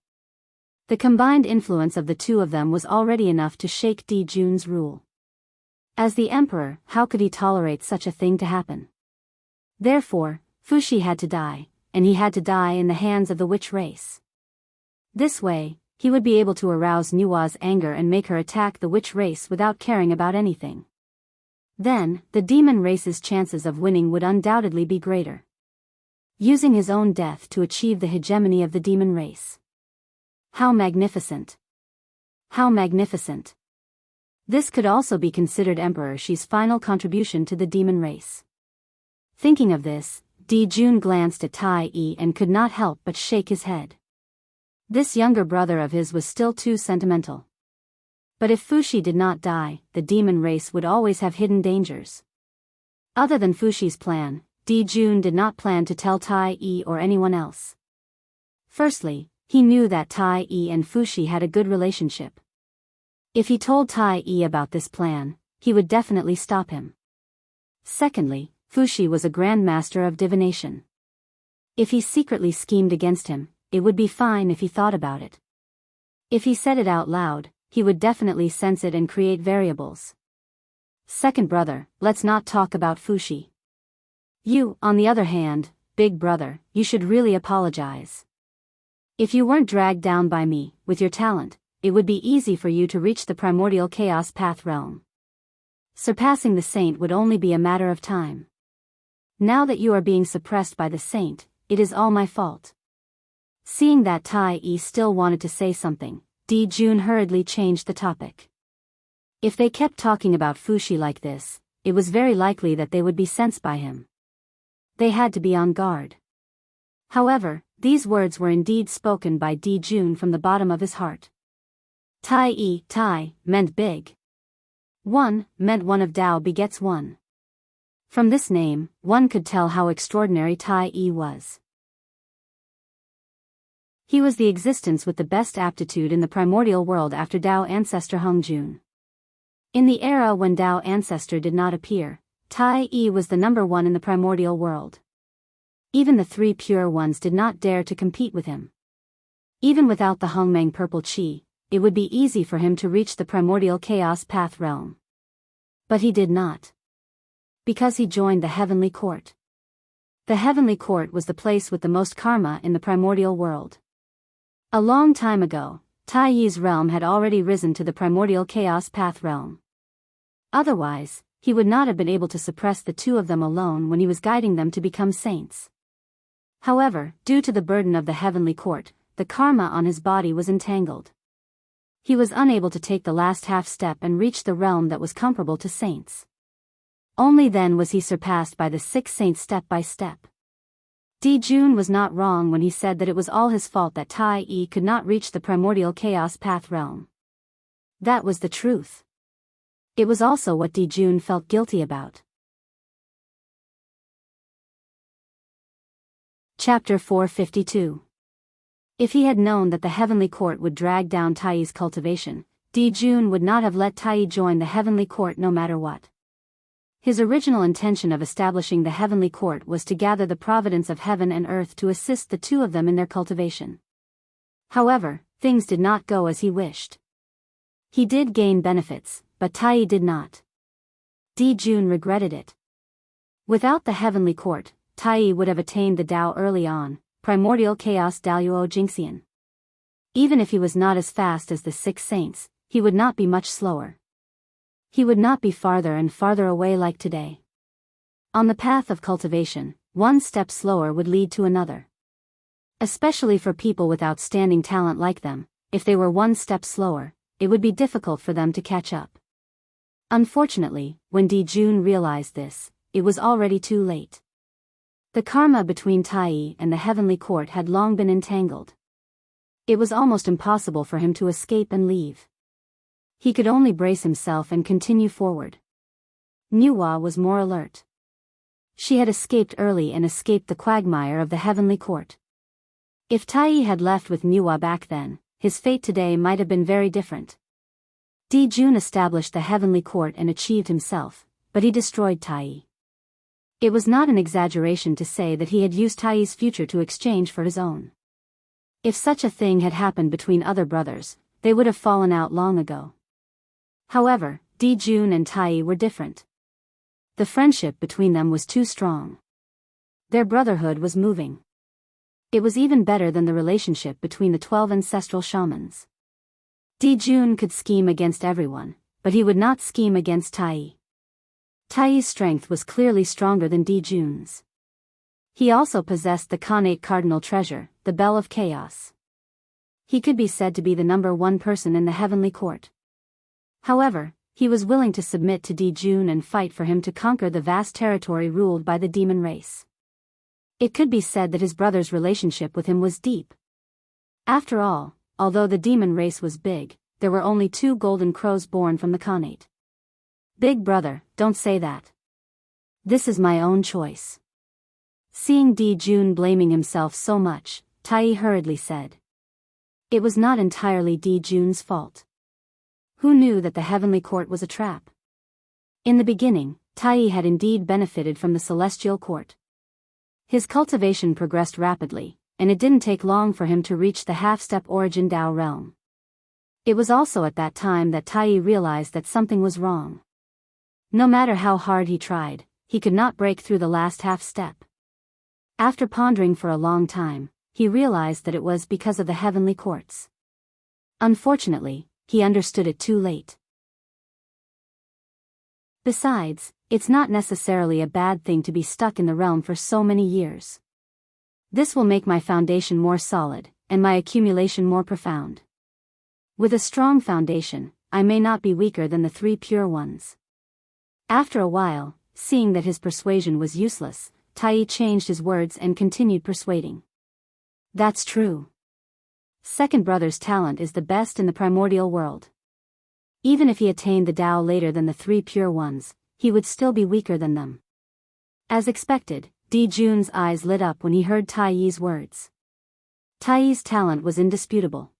The combined influence of the two of them was already enough to shake Di Jun's rule. As the emperor, how could he tolerate such a thing to happen? Therefore, Fuxi had to die, and he had to die in the hands of the witch race. This way, he would be able to arouse Nua's anger and make her attack the witch race without caring about anything. Then, the demon race's chances of winning would undoubtedly be greater. Using his own death to achieve the hegemony of the demon race. How magnificent! How magnificent! This could also be considered Emperor Shi's final contribution to the demon race. Thinking of this, Di Jun glanced at Tai Yi and could not help but shake his head. This younger brother of his was still too sentimental. But if Fushi did not die, the demon race would always have hidden dangers. Other than Fushi's plan, Di Jun did not plan to tell Tai Yi or anyone else. Firstly, he knew that Tai Yi and Fushi had a good relationship. If he told Tai Yi about this plan, he would definitely stop him. Secondly, Fushi was a grandmaster of divination. If he secretly schemed against him, it would be fine if he thought about it. If he said it out loud, he would definitely sense it and create variables. Second brother, let's not talk about Fushi. You, on the other hand, big brother, you should really apologize. If you weren't dragged down by me, with your talent, it would be easy for you to reach the primordial chaos path realm. Surpassing the saint would only be a matter of time. Now that you are being suppressed by the saint, it is all my fault. Seeing that Tai Yi still wanted to say something, Di Jun hurriedly changed the topic. If they kept talking about Fushi like this, it was very likely that they would be sensed by him. They had to be on guard. However, these words were indeed spoken by Di Jun from the bottom of his heart. Tai Yi, Tai, meant big. One, meant one of Dao begets one. From this name, one could tell how extraordinary Tai Yi was. He was the existence with the best aptitude in the primordial world after Dao ancestor Hung Jun. In the era when Dao ancestor did not appear, Tai Yi was the number one in the primordial world. Even the three pure ones did not dare to compete with him. Even without the Hongmeng purple chi, it would be easy for him to reach the primordial chaos path realm. But he did not. Because he joined the heavenly court. The heavenly court was the place with the most karma in the primordial world. A long time ago, Tai Yi's realm had already risen to the primordial chaos path realm. Otherwise, he would not have been able to suppress the two of them alone when he was guiding them to become saints. However, due to the burden of the heavenly court, the karma on his body was entangled. He was unable to take the last half step and reach the realm that was comparable to saints. Only then was he surpassed by the 6 saints step by step. Di Jun was not wrong when he said that it was all his fault that Tai Yi could not reach the primordial chaos path realm. That was the truth. It was also what Di Jun felt guilty about. Chapter 452. If he had known that the heavenly court would drag down Tai Yi's cultivation, Di Jun would not have let Tai Yi join the heavenly court no matter what. His original intention of establishing the heavenly court was to gather the providence of heaven and earth to assist the two of them in their cultivation. However, things did not go as he wished. He did gain benefits, but Tai Yi did not. Di Jun regretted it. Without the heavenly court, Tai Yi would have attained the Dao early on, primordial chaos Daoist Jingxian. Even if he was not as fast as the 6 saints, he would not be much slower. He would not be farther and farther away like today. On the path of cultivation, one step slower would lead to another. Especially for people with outstanding talent like them, if they were one step slower, it would be difficult for them to catch up. Unfortunately, when Di Jun realized this, it was already too late. The karma between Tai Yi and the heavenly court had long been entangled. It was almost impossible for him to escape and leave. He could only brace himself and continue forward. Nuwa was more alert. She had escaped early and escaped the quagmire of the heavenly court. If Tai Yi had left with Nuwa back then, his fate today might have been very different. Di Jun established the heavenly court and achieved himself, but he destroyed Tai Yi. It was not an exaggeration to say that he had used Tai Yi's future to exchange for his own. If such a thing had happened between other brothers, they would have fallen out long ago. However, Di Jun and Tai Yi were different. The friendship between them was too strong. Their brotherhood was moving. It was even better than the relationship between the 12 ancestral shamans. Jun could scheme against everyone, but he would not scheme against Tai. Tai's strength was clearly stronger than Jun's. He also possessed the Khanate cardinal treasure, the Bell of Chaos. He could be said to be the number one person in the heavenly court. However, he was willing to submit to Jun and fight for him to conquer the vast territory ruled by the demon race. It could be said that his brother's relationship with him was deep. After all, although the demon race was big, there were only 2 golden crows born from the Khanate. Big brother, don't say that. This is my own choice. Seeing Jun blaming himself so much, Tai hurriedly said. It was not entirely Jun's fault. Who knew that the heavenly court was a trap? In the beginning, Tai had indeed benefited from the celestial court. His cultivation progressed rapidly, and it didn't take long for him to reach the half-step origin Dao realm. It was also at that time that Tai realized that something was wrong. No matter how hard he tried, he could not break through the last half-step. After pondering for a long time, he realized that it was because of the heavenly courts. Unfortunately, he understood it too late. Besides, it's not necessarily a bad thing to be stuck in the realm for so many years. This will make my foundation more solid, and my accumulation more profound. With a strong foundation, I may not be weaker than the 3 pure ones. After a while, seeing that his persuasion was useless, Tai changed his words and continued persuading. That's true. Second brother's talent is the best in the primordial world. Even if he attained the Tao later than the 3 pure ones, he would still be weaker than them. As expected, Jun's eyes lit up when he heard Tai's words. Tai's talent was indisputable.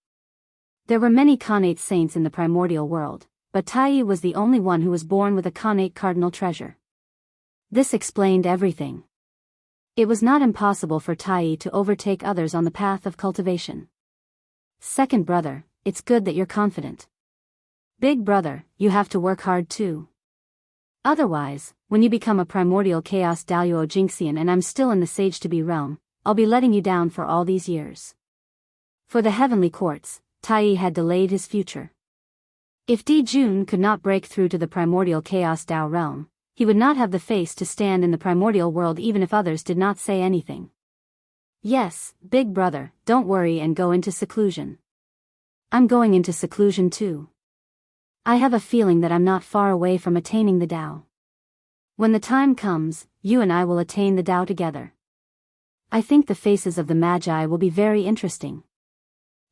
There were many Khanate saints in the primordial world, but Tai was the only one who was born with a Khanate cardinal treasure. This explained everything. It was not impossible for Tai to overtake others on the path of cultivation. Second brother, it's good that you're confident. Big brother, you have to work hard too. Otherwise, when you become a primordial chaos Daoist Jingxian and I'm still in the Sage-to-be realm, I'll be letting you down for all these years. For the heavenly courts, Tai had delayed his future. If Jun could not break through to the primordial chaos Dao realm, he would not have the face to stand in the primordial world even if others did not say anything. Yes, big brother, don't worry and go into seclusion. I'm going into seclusion too. I have a feeling that I'm not far away from attaining the Tao. When the time comes, you and I will attain the Tao together. I think the faces of the Magi will be very interesting.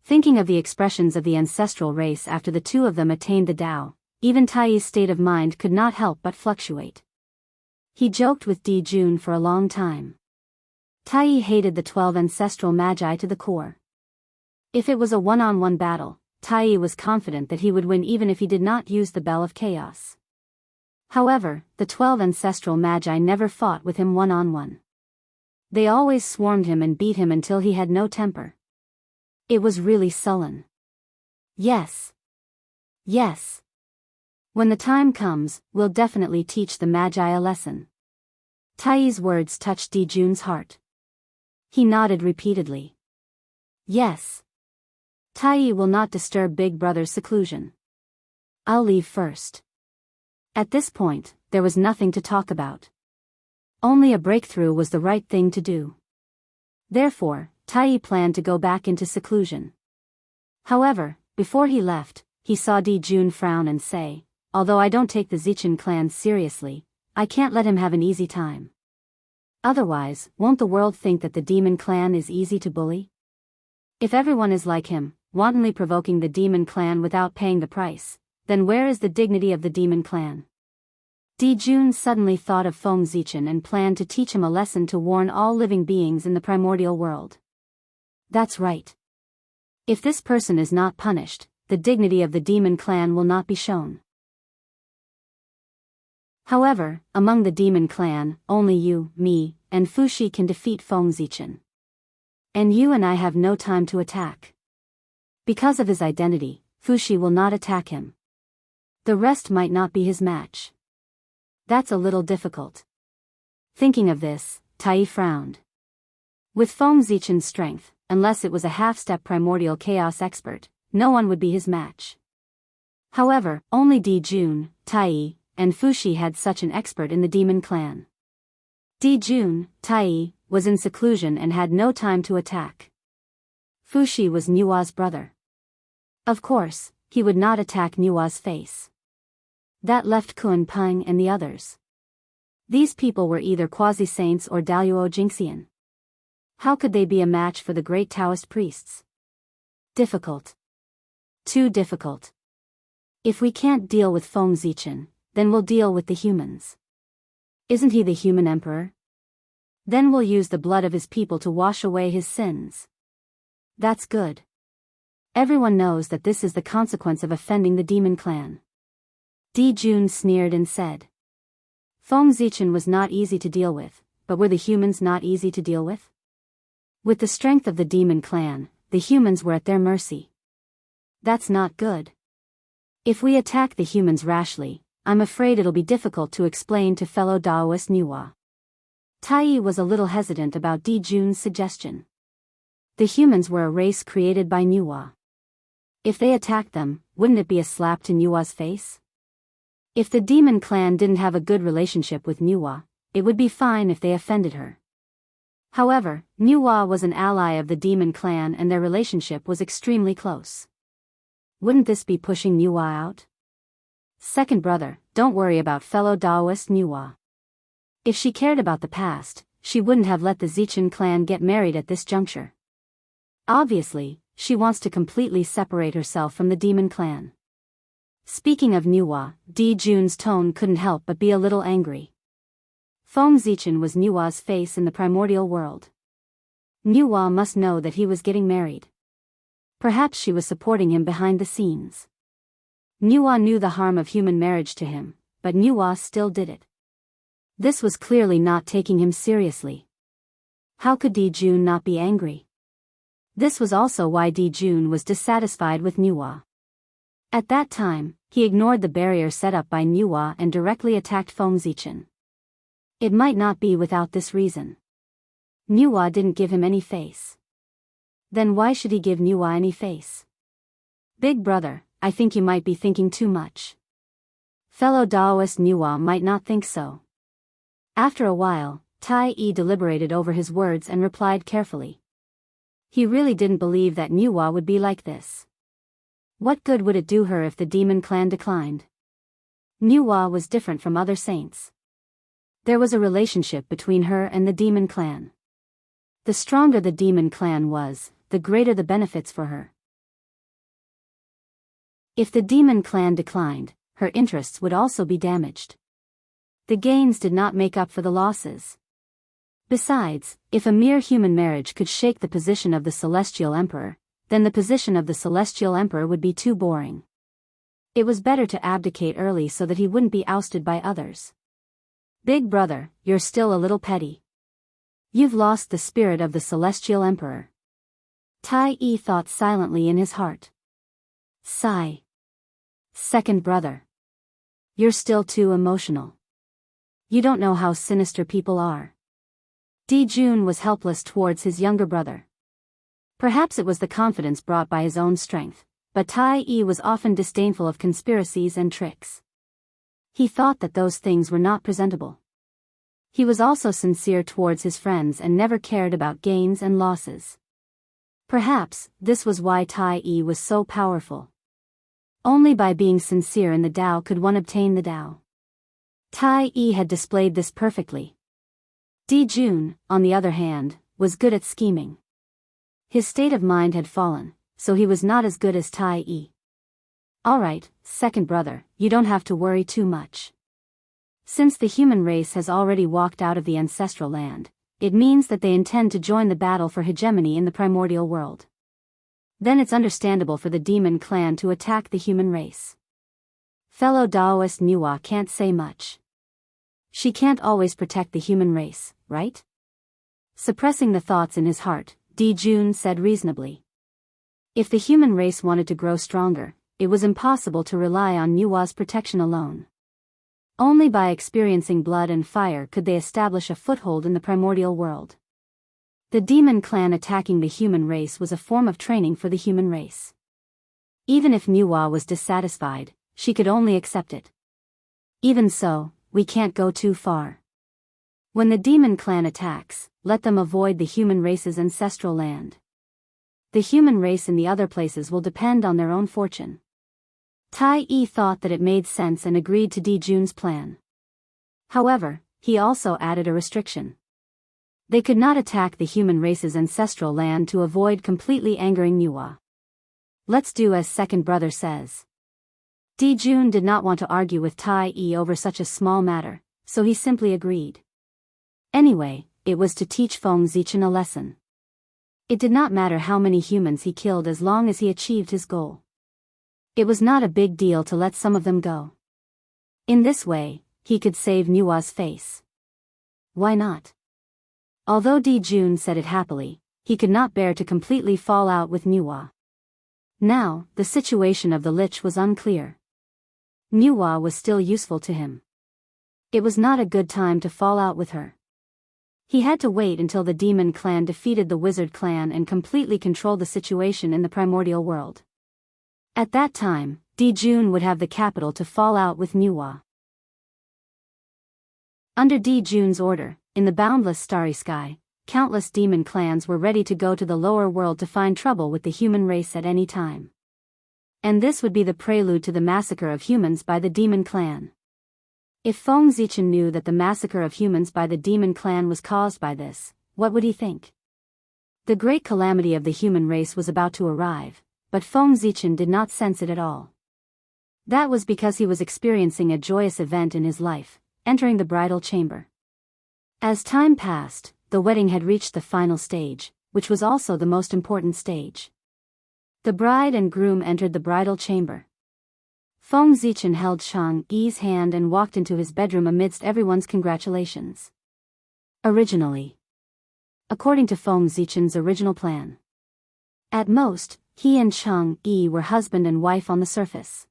Thinking of the expressions of the ancestral race after the 2 of them attained the Tao, even Tai's state of mind could not help but fluctuate. He joked with Jun for a long time. Tai hated the 12 ancestral Magi to the core. If it was a one-on-one battle, Tai was confident that he would win even if he did not use the Bell of Chaos. However, the 12 ancestral Magi never fought with him one-on-one. They always swarmed him and beat him until he had no temper. It was really sullen. Yes. Yes. When the time comes, we'll definitely teach the Magi a lesson. Tai's words touched Jun's heart. He nodded repeatedly. Yes. Tai will not disturb big brother's seclusion. I'll leave first. At this point, there was nothing to talk about. Only a breakthrough was the right thing to do. Therefore, Tai planned to go back into seclusion. However, before he left, he saw Jun frown and say, although I don't take the Zichen clan seriously, I can't let him have an easy time. Otherwise, won't the world think that the demon clan is easy to bully? If everyone is like him, wantonly provoking the demon clan without paying the price, then where is the dignity of the demon clan? Jun suddenly thought of Feng Zichen and planned to teach him a lesson to warn all living beings in the primordial world. That's right. If this person is not punished, the dignity of the demon clan will not be shown. However, among the demon clan, only you, me, and Fushi can defeat Feng Zichen. And you and I have no time to attack. Because of his identity, Fushi will not attack him. The rest might not be his match. That's a little difficult. Thinking of this, Tai frowned. With Feng Zichen's strength, unless it was a half-step primordial chaos expert, no one would be his match. However, only Dijun, Tai, and Fushi had such an expert in the demon clan. Dijun, Tai, was in seclusion and had no time to attack. Fushi was Nua's brother. Of course, he would not attack Nua's face. That left Kun Peng and the others. These people were either quasi-saints or Daoist Jingxian. How could they be a match for the great Taoist priests? Difficult. Too difficult. If we can't deal with Feng Zichen, then we'll deal with the humans. Isn't he the human emperor? Then we'll use the blood of his people to wash away his sins. That's good. Everyone knows that this is the consequence of offending the demon clan. Dijun sneered and said. Feng Zichen was not easy to deal with, but were the humans not easy to deal with? With the strength of the demon clan, the humans were at their mercy. That's not good. If we attack the humans rashly, I'm afraid it'll be difficult to explain to fellow Daoist Nua. Tai was a little hesitant about Dijun's suggestion. The humans were a race created by Nua. If they attacked them, wouldn't it be a slap to Nua's face? If the demon clan didn't have a good relationship with Nua, it would be fine if they offended her. However, Nua was an ally of the demon clan and their relationship was extremely close. Wouldn't this be pushing Nua out? Second brother, don't worry about fellow Daoist Nua. If she cared about the past, she wouldn't have let the Zichen clan get married at this juncture. Obviously, she wants to completely separate herself from the demon clan. Speaking of Nua, Dijun's tone couldn't help but be a little angry. Feng Zichen was Nua's face in the primordial world. Nua must know that he was getting married. Perhaps she was supporting him behind the scenes. Nua knew the harm of human marriage to him, but Nua still did it. This was clearly not taking him seriously. How could Dijun not be angry? This was also why Dijun was dissatisfied with Nua. At that time, he ignored the barrier set up by Nua and directly attacked Feng Zichen. It might not be without this reason. Nua didn't give him any face. Then why should he give Nua any face? Big brother, I think you might be thinking too much. Fellow Daoist Nua might not think so. After a while, Tai deliberated over his words and replied carefully. He really didn't believe that Nua would be like this. What good would it do her if the demon clan declined? Nua was different from other saints. There was a relationship between her and the demon clan. The stronger the demon clan was, the greater the benefits for her. If the demon clan declined, her interests would also be damaged. The gains did not make up for the losses. Besides, if a mere human marriage could shake the position of the Celestial Emperor, then the position of the Celestial Emperor would be too boring. It was better to abdicate early so that he wouldn't be ousted by others. Big brother, you're still a little petty. You've lost the spirit of the Celestial Emperor. Tai thought silently in his heart. Sigh. Second brother. You're still too emotional. You don't know how sinister people are. Dijun was helpless towards his younger brother. Perhaps it was the confidence brought by his own strength, but Tai was often disdainful of conspiracies and tricks. He thought that those things were not presentable. He was also sincere towards his friends and never cared about gains and losses. Perhaps this was why Tai was so powerful. Only by being sincere in the Tao could one obtain the Tao. Tai had displayed this perfectly. Dijun, on the other hand, was good at scheming. His state of mind had fallen, so he was not as good as Tai. Alright, second brother, you don't have to worry too much. Since the human race has already walked out of the ancestral land, it means that they intend to join the battle for hegemony in the primordial world. Then it's understandable for the demon clan to attack the human race. Fellow Daoist Nua can't say much. She can't always protect the human race, right? Suppressing the thoughts in his heart, Dijun said reasonably. If the human race wanted to grow stronger, it was impossible to rely on Nua's protection alone. Only by experiencing blood and fire could they establish a foothold in the primordial world. The demon clan attacking the human race was a form of training for the human race. Even if Nua was dissatisfied, she could only accept it. Even so, we can't go too far. When the demon clan attacks, let them avoid the human race's ancestral land. The human race in the other places will depend on their own fortune. Tai Yi thought that it made sense and agreed to Di Jun's plan. However, he also added a restriction. They could not attack the human race's ancestral land to avoid completely angering Nuwa. Let's do as second brother says. Di Jun did not want to argue with Tai Yi over such a small matter, so he simply agreed. Anyway, it was to teach Feng Zichen a lesson. It did not matter how many humans he killed as long as he achieved his goal. It was not a big deal to let some of them go. In this way, he could save Nuwa's face. Why not? Although Di Jun said it happily, he could not bear to completely fall out with Nuwa. Now, the situation of the Lich was unclear. Nuwa was still useful to him. It was not a good time to fall out with her. He had to wait until the demon clan defeated the wizard clan and completely controlled the situation in the primordial world. At that time, Di Jun would have the capital to fall out with Nuwa. Under Di Jun's order, in the boundless starry sky, countless demon clans were ready to go to the lower world to find trouble with the human race at any time. And this would be the prelude to the massacre of humans by the demon clan. If Feng Zichen knew that the massacre of humans by the demon clan was caused by this, what would he think? The great calamity of the human race was about to arrive, but Feng Zichen did not sense it at all. That was because he was experiencing a joyous event in his life, entering the bridal chamber. As time passed, the wedding had reached the final stage, which was also the most important stage. The bride and groom entered the bridal chamber. Feng Zichen held Chang Yi's hand and walked into his bedroom amidst everyone's congratulations. Originally. According to Feng Zichen's original plan. At most, he and Chang Yi were husband and wife on the surface.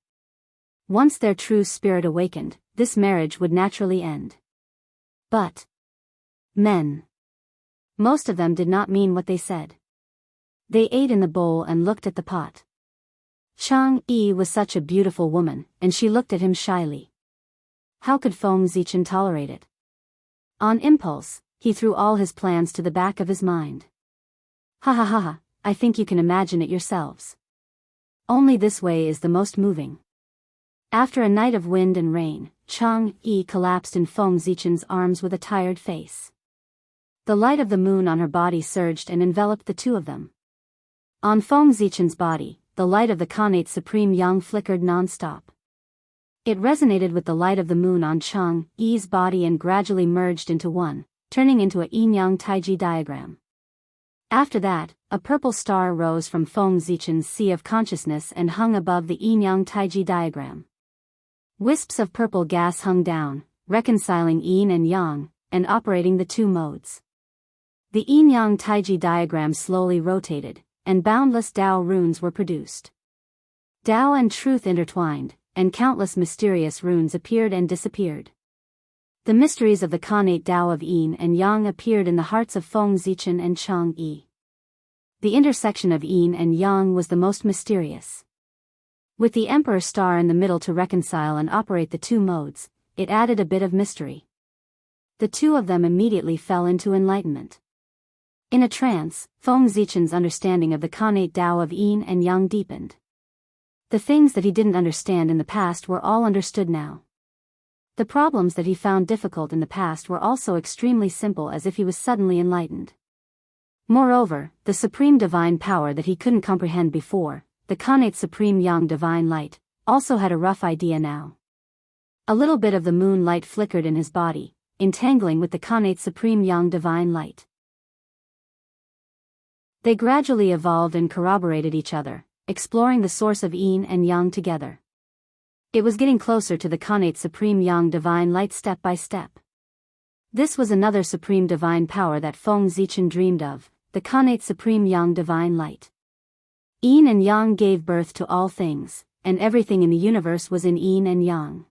Once their true spirit awakened, this marriage would naturally end. But men. Most of them did not mean what they said. They ate in the bowl and looked at the pot. Chang Yi was such a beautiful woman, and she looked at him shyly. How could Feng Zichen tolerate it? On impulse, he threw all his plans to the back of his mind. Ha ha ha ha, I think you can imagine it yourselves. Only this way is the most moving. After a night of wind and rain, Chang Yi collapsed in Feng Zichen's arms with a tired face. The light of the moon on her body surged and enveloped the two of them. On Feng Zichen's body, the light of the Khanate Supreme Yang flickered non-stop. It resonated with the light of the moon on Chang Yi's body and gradually merged into one, turning into a yin-yang taiji diagram. After that, a purple star rose from Feng Zichen's sea of consciousness and hung above the yin-yang taiji diagram. Wisps of purple gas hung down, reconciling yin and yang, and operating the two modes. The yin-yang taiji diagram slowly rotated, and boundless Dao runes were produced. Dao and truth intertwined, and countless mysterious runes appeared and disappeared. The mysteries of the Khanate Dao of Yin and Yang appeared in the hearts of Feng Zichen and Chang Yi. The intersection of Yin and Yang was the most mysterious. With the Emperor Star in the middle to reconcile and operate the two modes, it added a bit of mystery. The two of them immediately fell into enlightenment. In a trance, Feng Zichen's understanding of the Khanate Dao of Yin and Yang deepened. The things that he didn't understand in the past were all understood now. The problems that he found difficult in the past were also extremely simple, as if he was suddenly enlightened. Moreover, the supreme divine power that he couldn't comprehend before, the Khanate Supreme Yang Divine Light, also had a rough idea now. A little bit of the moon light flickered in his body, entangling with the Khanate Supreme Yang Divine Light. They gradually evolved and corroborated each other, exploring the source of Yin and Yang together. It was getting closer to the Khanate Supreme Yang Divine Light step by step. This was another supreme divine power that Feng Zichen dreamed of, the Khanate Supreme Yang Divine Light. Yin and Yang gave birth to all things, and everything in the universe was in Yin and Yang.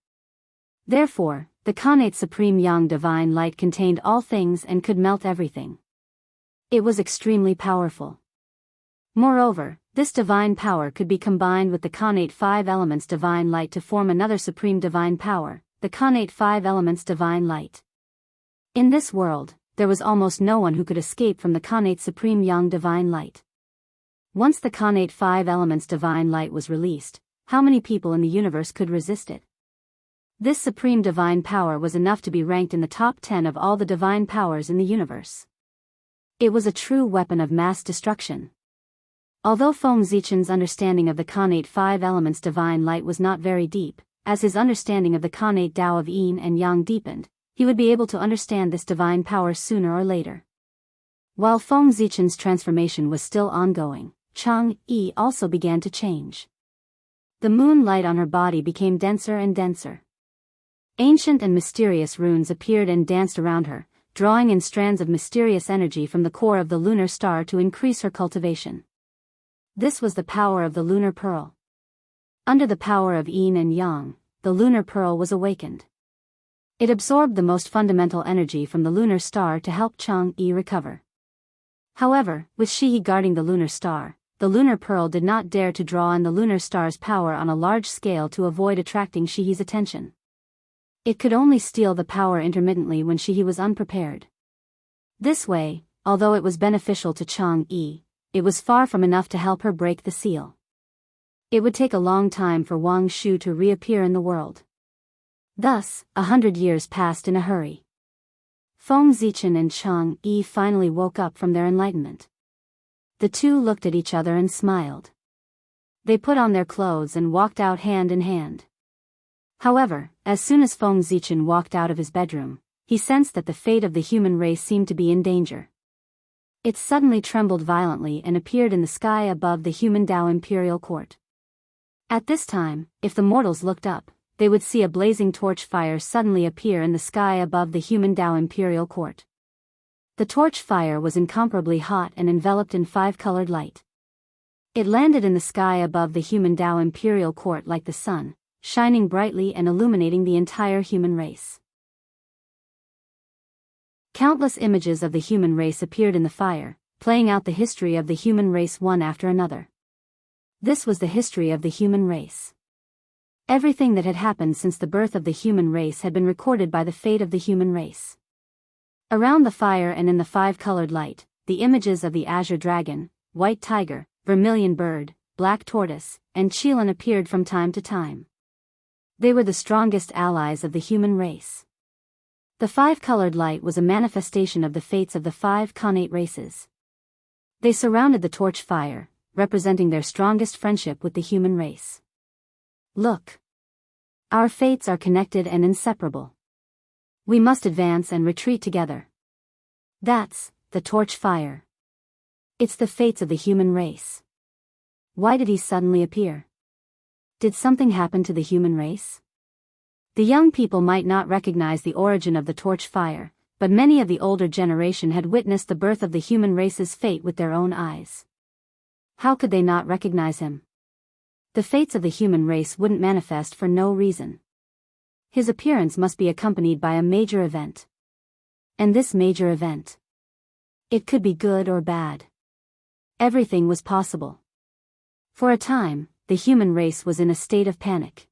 Therefore, the Khanate Supreme Yang Divine Light contained all things and could melt everything. It was extremely powerful. Moreover, This divine power could be combined with the connate 5 elements divine light to form another supreme divine power, the connate 5 elements divine light. In this world, there was almost no one who could escape from the connate supreme yang divine light. Once the connate 5 elements divine light was released, how many people in the universe could resist it? This supreme divine power was enough to be ranked in the top 10 of all the divine powers in the universe. It was a true weapon of mass destruction. Although Feng Zichen's understanding of the connate 5 elements divine light was not very deep, as his understanding of the connate Tao of Yin and Yang deepened, he would be able to understand this divine power sooner or later. While Feng Zichen's transformation was still ongoing, Chang Yi also began to change. The moonlight on her body became denser and denser. Ancient and mysterious runes appeared and danced around her, drawing in strands of mysterious energy from the core of the lunar star to increase her cultivation. This was the power of the lunar pearl. Under the power of Yin and Yang, the lunar pearl was awakened. It absorbed the most fundamental energy from the lunar star to help Chang Yi recover. However, with Shihi guarding the lunar star, the lunar pearl did not dare to draw in the lunar star's power on a large scale to avoid attracting Shihi's attention. It could only steal the power intermittently when Shihi was unprepared. This way, although it was beneficial to Chang Yi, it was far from enough to help her break the seal. It would take a long time for Wang Shu to reappear in the world. Thus, 100 years passed in a hurry. Feng Zichen and Chang Yi finally woke up from their enlightenment. The two looked at each other and smiled. They put on their clothes and walked out hand in hand. However, as soon as Feng Zichen walked out of his bedroom, he sensed that the fate of the human race seemed to be in danger. It suddenly trembled violently and appeared in the sky above the human Dao imperial court. At this time, if the mortals looked up, they would see a blazing torch fire suddenly appear in the sky above the human Dao imperial court. The torch fire was incomparably hot and enveloped in 5-colored light. It landed in the sky above the human Dao imperial court like the sun, shining brightly and illuminating the entire human race. Countless images of the human race appeared in the fire, playing out the history of the human race one after another. This was the history of the human race. Everything that had happened since the birth of the human race had been recorded by the fate of the human race. Around the fire and in the 5-colored light, the images of the azure dragon, white tiger, vermilion bird, black tortoise, and Qilin appeared from time to time. They were the strongest allies of the human race. The 5-colored light was a manifestation of the fates of the 5 connate races. They surrounded the torch fire, representing their strongest friendship with the human race. Look. Our fates are connected and inseparable. We must advance and retreat together. That's the torch fire. It's the fates of the human race. Why did he suddenly appear? Did something happen to the human race? The young people might not recognize the origin of the torch fire, but many of the older generation had witnessed the birth of the human race's fate with their own eyes. How could they not recognize him? The fates of the human race wouldn't manifest for no reason. His appearance must be accompanied by a major event. And this major event, it could be good or bad. Everything was possible. For a time, the human race was in a state of panic.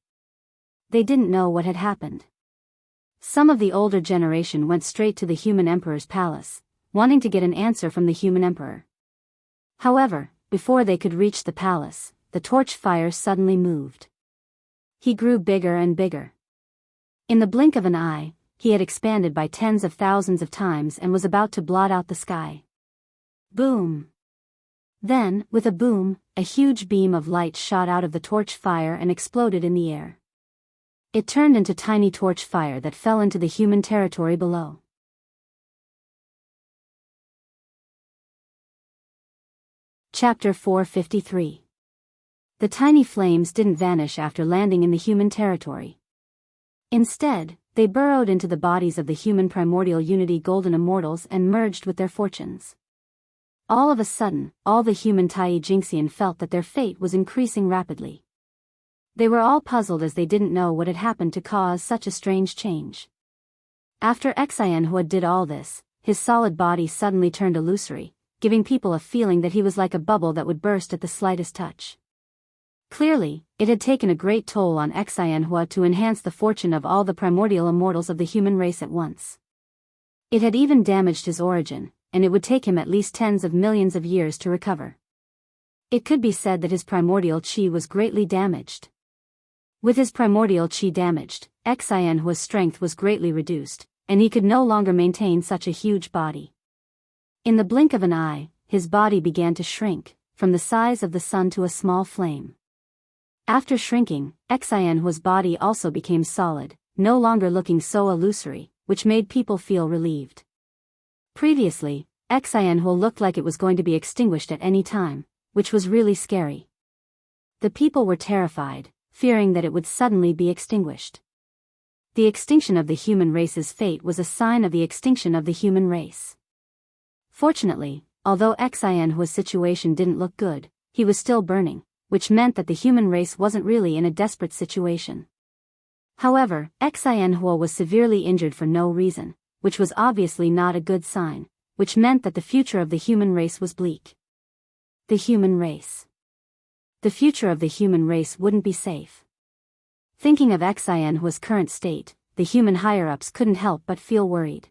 They didn't know what had happened. Some of the older generation went straight to the human emperor's palace, wanting to get an answer from the human emperor. However, before they could reach the palace, the torch fire suddenly moved. He grew bigger and bigger. In the blink of an eye, he had expanded by tens of thousands of times and was about to blot out the sky. Boom! Then, with a boom, a huge beam of light shot out of the torch fire and exploded in the air. It turned into tiny torch fire that fell into the human territory below. Chapter 453. The tiny flames didn't vanish after landing in the human territory. Instead, they burrowed into the bodies of the human primordial unity golden immortals and merged with their fortunes. All of a sudden, all the human Tai Jingxian felt that their fate was increasing rapidly. They were all puzzled as they didn't know what had happened to cause such a strange change. After Xianhua did all this, his solid body suddenly turned illusory, giving people a feeling that he was like a bubble that would burst at the slightest touch. Clearly, it had taken a great toll on Xianxia to enhance the fortune of all the primordial immortals of the human race at once. It had even damaged his origin, and it would take him at least tens of millions of years to recover. It could be said that his primordial qi was greatly damaged. With his primordial qi damaged, Xianhua's strength was greatly reduced, and he could no longer maintain such a huge body. In the blink of an eye, his body began to shrink, from the size of the sun to a small flame. After shrinking, Xianhua's body also became solid, no longer looking so illusory, which made people feel relieved. Previously, Xianhua looked like it was going to be extinguished at any time, which was really scary. The people were terrified, fearing that it would suddenly be extinguished. The extinction of the human race's fate was a sign of the extinction of the human race. Fortunately, although Xianhua's situation didn't look good, he was still burning, which meant that the human race wasn't really in a desperate situation. However, Xianhua was severely injured for no reason, which was obviously not a good sign, which meant that the future of the human race was bleak. The human race. The future of the human race wouldn't be safe. Thinking of Xianhua's current state, the human higher-ups couldn't help but feel worried.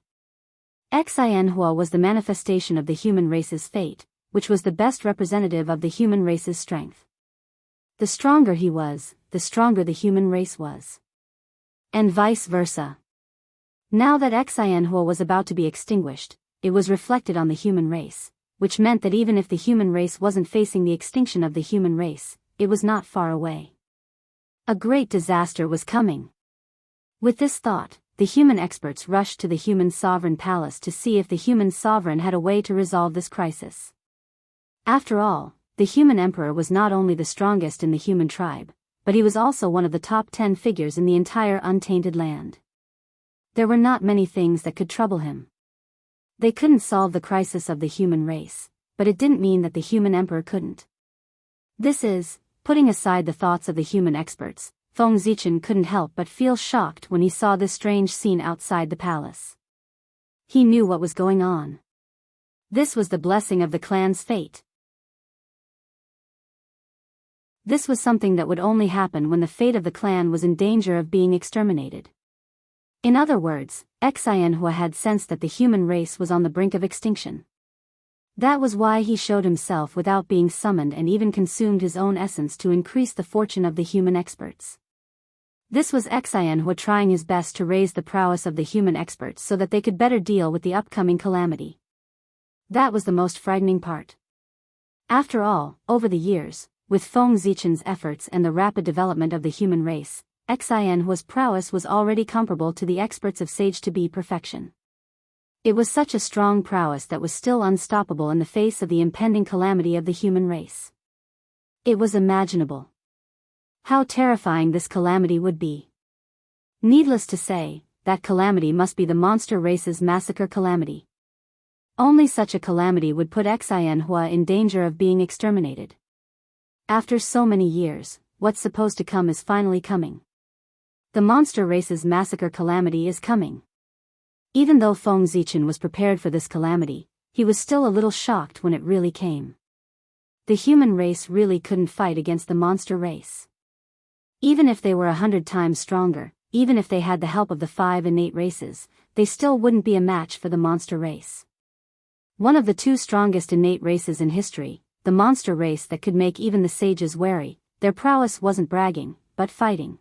Xianhua was the manifestation of the human race's fate, which was the best representative of the human race's strength. The stronger he was, the stronger the human race was. And vice versa. Now that Xianhua was about to be extinguished, it was reflected on the human race, which meant that even if the human race wasn't facing the extinction of the human race, it was not far away. A great disaster was coming. With this thought, the human experts rushed to the human sovereign palace to see if the human sovereign had a way to resolve this crisis. After all, the human emperor was not only the strongest in the human tribe, but he was also one of the top 10 figures in the entire untainted land. There were not many things that could trouble him. They couldn't solve the crisis of the human race, but it didn't mean that the human emperor couldn't. This is, putting aside the thoughts of the human experts, Feng Zichen couldn't help but feel shocked when he saw this strange scene outside the palace. He knew what was going on. This was the blessing of the clan's fate. This was something that would only happen when the fate of the clan was in danger of being exterminated. In other words, Xianhua had sensed that the human race was on the brink of extinction. That was why he showed himself without being summoned and even consumed his own essence to increase the fortune of the human experts. This was Xianhua trying his best to raise the prowess of the human experts so that they could better deal with the upcoming calamity. That was the most frightening part. After all, over the years, with Feng Zichen's efforts and the rapid development of the human race, Xianhua's prowess was already comparable to the experts of Sage-to-be perfection. It was such a strong prowess that was still unstoppable in the face of the impending calamity of the human race. It was imaginable. How terrifying this calamity would be. Needless to say, that calamity must be the monster race's massacre calamity. Only such a calamity would put Xianhua in danger of being exterminated. After so many years, what's supposed to come is finally coming. The monster race's massacre calamity is coming. Even though Feng Zichen was prepared for this calamity, he was still a little shocked when it really came. The human race really couldn't fight against the monster race. Even if they were 100 times stronger, even if they had the help of the 5 innate races, they still wouldn't be a match for the monster race. One of the 2 strongest innate races in history, the monster race that could make even the sages wary, their prowess wasn't bragging, but fighting.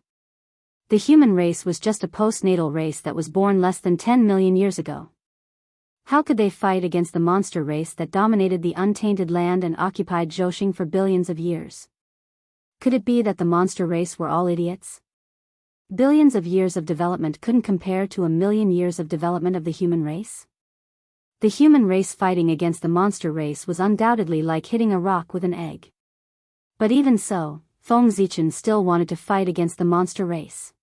The human race was just a postnatal race that was born less than 10 million years ago. How could they fight against the monster race that dominated the untainted land and occupied Zhousing for billions of years? Could it be that the monster race were all idiots? Billions of years of development couldn't compare to 1,000,000 years of development of the human race? The human race fighting against the monster race was undoubtedly like hitting a rock with an egg. But even so, Feng Zichen still wanted to fight against the monster race.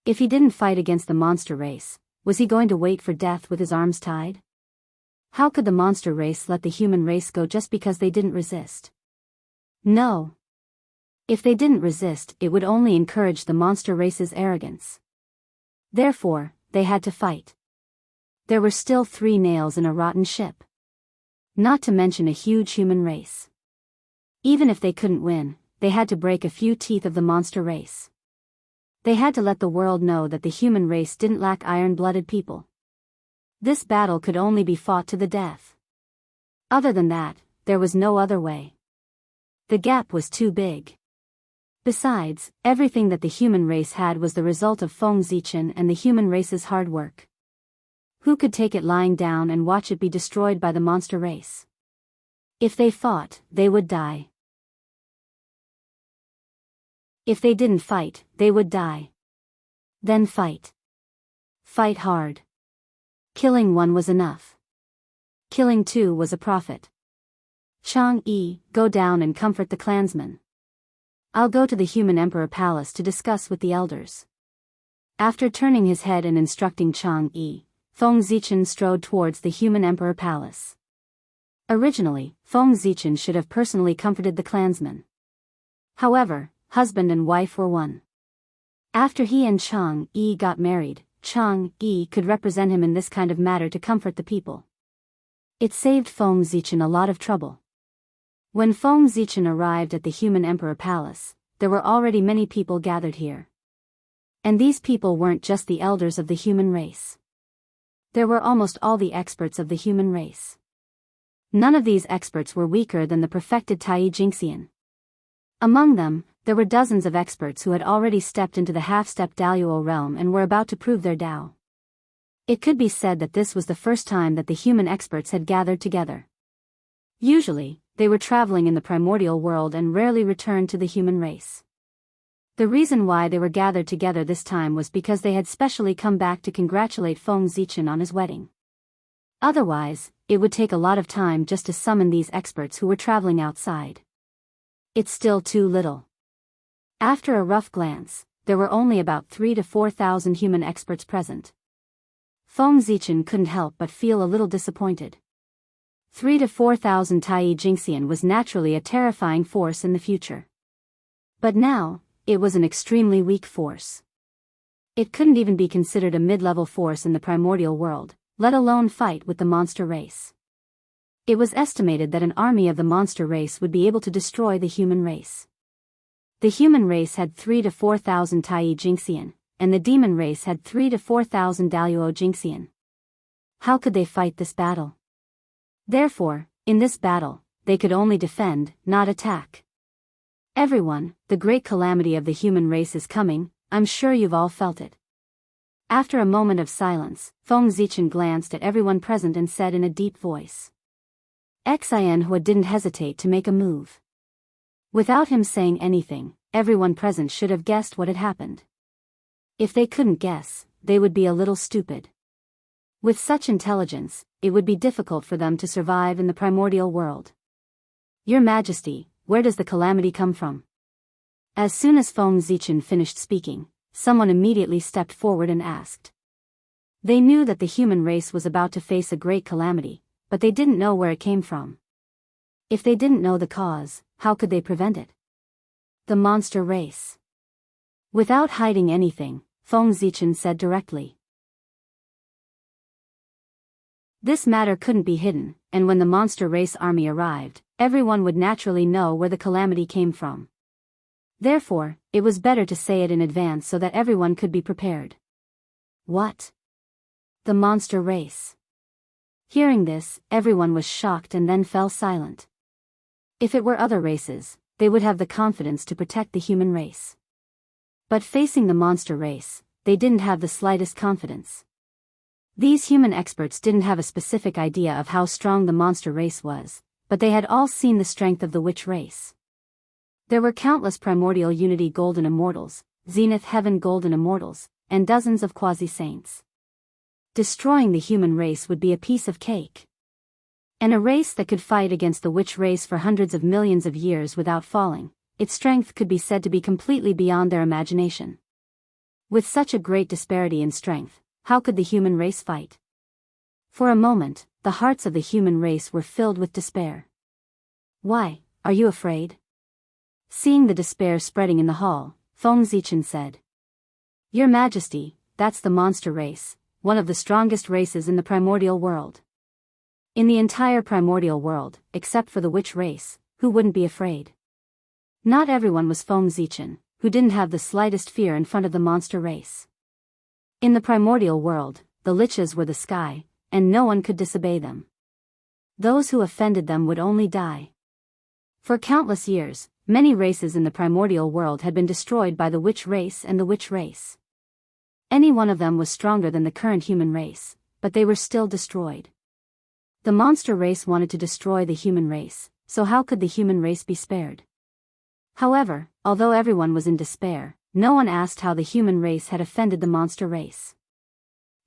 If he didn't fight against the monster race, was he going to wait for death with his arms tied? How could the monster race let the human race go just because they didn't resist? No. If they didn't resist, it would only encourage the monster race's arrogance. Therefore, they had to fight. There were still 3 nails in a rotten ship. Not to mention a huge human race. Even if they couldn't win, they had to break a few teeth of the monster race. They had to let the world know that the human race didn't lack iron-blooded people. This battle could only be fought to the death. Other than that, there was no other way. The gap was too big. Besides, everything that the human race had was the result of Feng Zichen and the human race's hard work. Who could take it lying down and watch it be destroyed by the monster race? If they fought, they would die. If they didn't fight, they would die. Then fight. Fight hard. Killing one was enough. Killing two was a profit. Chang'e, go down and comfort the clansmen. I'll go to the human emperor palace to discuss with the elders. After turning his head and instructing Chang'e, Feng Zichen strode towards the human emperor palace. Originally, Feng Zichen should have personally comforted the clansmen. However, husband and wife were one. After he and Chang'e got married, Chang'e could represent him in this kind of matter to comfort the people. It saved Feng Zichen a lot of trouble. When Feng Zichen arrived at the human emperor palace, there were already many people gathered here. And these people weren't just the elders of the human race. There were almost all the experts of the human race. None of these experts were weaker than the perfected Tai Jingxian. Among them, there were dozens of experts who had already stepped into the half-step Daoist realm and were about to prove their Dao. It could be said that this was the first time that the human experts had gathered together. Usually, they were traveling in the primordial world and rarely returned to the human race. The reason why they were gathered together this time was because they had specially come back to congratulate Feng Zichen on his wedding. Otherwise, it would take a lot of time just to summon these experts who were traveling outside. It's still too little. After a rough glance, there were only about 3,000 to 4,000 human experts present. Feng Zichen couldn't help but feel a little disappointed. 3,000 to 4,000 Tai Jingxian was naturally a terrifying force in the future. But now, it was an extremely weak force. It couldn't even be considered a mid-level force in the primordial world, let alone fight with the monster race. It was estimated that an army of the monster race would be able to destroy the human race. The human race had 3,000 to 4,000 Tai Jingxian, and the demon race had 3,000 to 4,000 Daoist Jingxian. How could they fight this battle? Therefore, in this battle, they could only defend, not attack. Everyone, the great calamity of the human race is coming, I'm sure you've all felt it. After a moment of silence, Feng Zichen glanced at everyone present and said in a deep voice. Xianhua didn't hesitate to make a move. Without him saying anything, everyone present should have guessed what had happened. If they couldn't guess, they would be a little stupid. With such intelligence, it would be difficult for them to survive in the primordial world. Your Majesty, where does the calamity come from? As soon as Feng Zichen finished speaking, someone immediately stepped forward and asked. They knew that the human race was about to face a great calamity, but they didn't know where it came from. If they didn't know the cause, how could they prevent it? The monster race. Without hiding anything, Feng Zichen said directly. This matter couldn't be hidden, and when the monster race army arrived, everyone would naturally know where the calamity came from. Therefore, it was better to say it in advance so that everyone could be prepared. What? The monster race. Hearing this, everyone was shocked and then fell silent. If it were other races, they would have the confidence to protect the human race. But facing the monster race, they didn't have the slightest confidence. These human experts didn't have a specific idea of how strong the monster race was, but they had all seen the strength of the witch race. There were countless primordial unity golden immortals, zenith heaven golden immortals, and dozens of quasi-saints. Destroying the human race would be a piece of cake. And a race that could fight against the witch race for hundreds of millions of years without falling, its strength could be said to be completely beyond their imagination. With such a great disparity in strength, how could the human race fight? For a moment, the hearts of the human race were filled with despair. Why, are you afraid? Seeing the despair spreading in the hall, Feng Zichen said. Your Majesty, that's the monster race, one of the strongest races in the primordial world. In the entire primordial world, except for the witch race, who wouldn't be afraid? Not everyone was Feng Zichen, who didn't have the slightest fear in front of the monster race. In the primordial world, the liches were the sky, and no one could disobey them. Those who offended them would only die. For countless years, many races in the primordial world had been destroyed by the witch race and the witch race. Any one of them was stronger than the current human race, but they were still destroyed. The monster race wanted to destroy the human race, so how could the human race be spared? However, although everyone was in despair, no one asked how the human race had offended the monster race.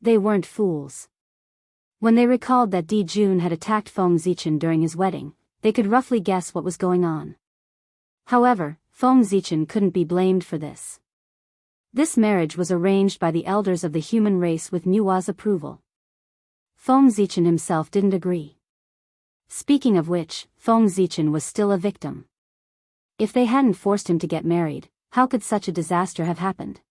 They weren't fools. When they recalled that Di Jun had attacked Feng Zichen during his wedding, they could roughly guess what was going on. However, Feng Zichen couldn't be blamed for this. This marriage was arranged by the elders of the human race with Nua's approval. Feng Zichen himself didn't agree. Speaking of which, Feng Zichen was still a victim. If they hadn't forced him to get married, how could such a disaster have happened?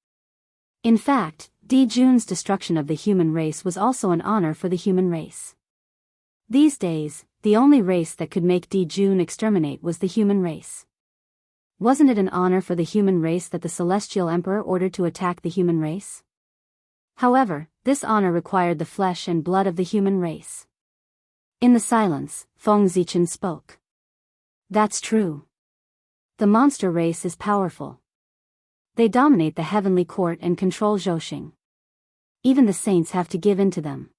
In fact, Di Jun's destruction of the human race was also an honor for the human race. These days, the only race that could make Di Jun exterminate was the human race. Wasn't it an honor for the human race that the Celestial Emperor ordered to attack the human race? However, this honor required the flesh and blood of the human race. In the silence, Feng Zichen spoke. That's true. The monster race is powerful. They dominate the heavenly court and control Zhousing. Even the saints have to give in to them.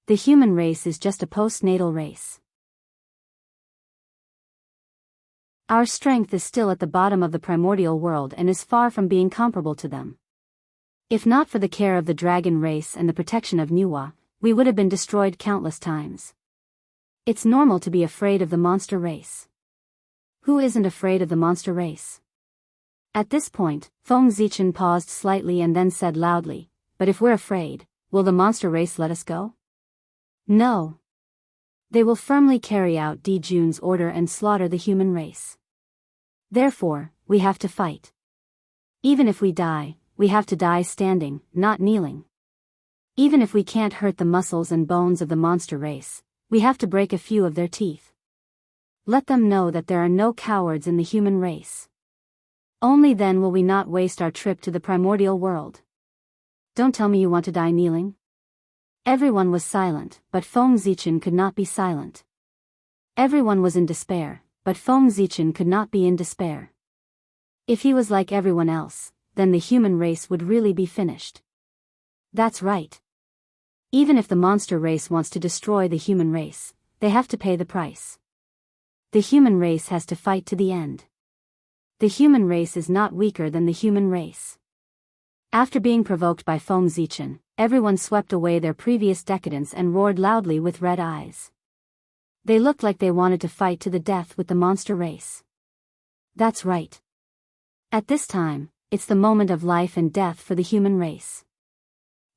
The human race is just a postnatal race. Our strength is still at the bottom of the primordial world and is far from being comparable to them. If not for the care of the dragon race and the protection of Nua, we would have been destroyed countless times. It's normal to be afraid of the monster race. Who isn't afraid of the monster race? At this point, Feng Zichen paused slightly and then said loudly, "But if we're afraid, will the monster race let us go?" No. They will firmly carry out Di Jun's order and slaughter the human race. Therefore, we have to fight. Even if we die, we have to die standing, not kneeling. Even if we can't hurt the muscles and bones of the monster race, we have to break a few of their teeth. Let them know that there are no cowards in the human race. Only then will we not waste our trip to the primordial world. Don't tell me you want to die kneeling. Everyone was silent, but Feng Zichen could not be silent. Everyone was in despair, but Feng Zichen could not be in despair. If he was like everyone else, then the human race would really be finished. That's right. Even if the monster race wants to destroy the human race, they have to pay the price. The human race has to fight to the end. The human race is not weaker than the human race. After being provoked by Feng Zichen, everyone swept away their previous decadence and roared loudly with red eyes. They looked like they wanted to fight to the death with the monster race. That's right. At this time, it's the moment of life and death for the human race.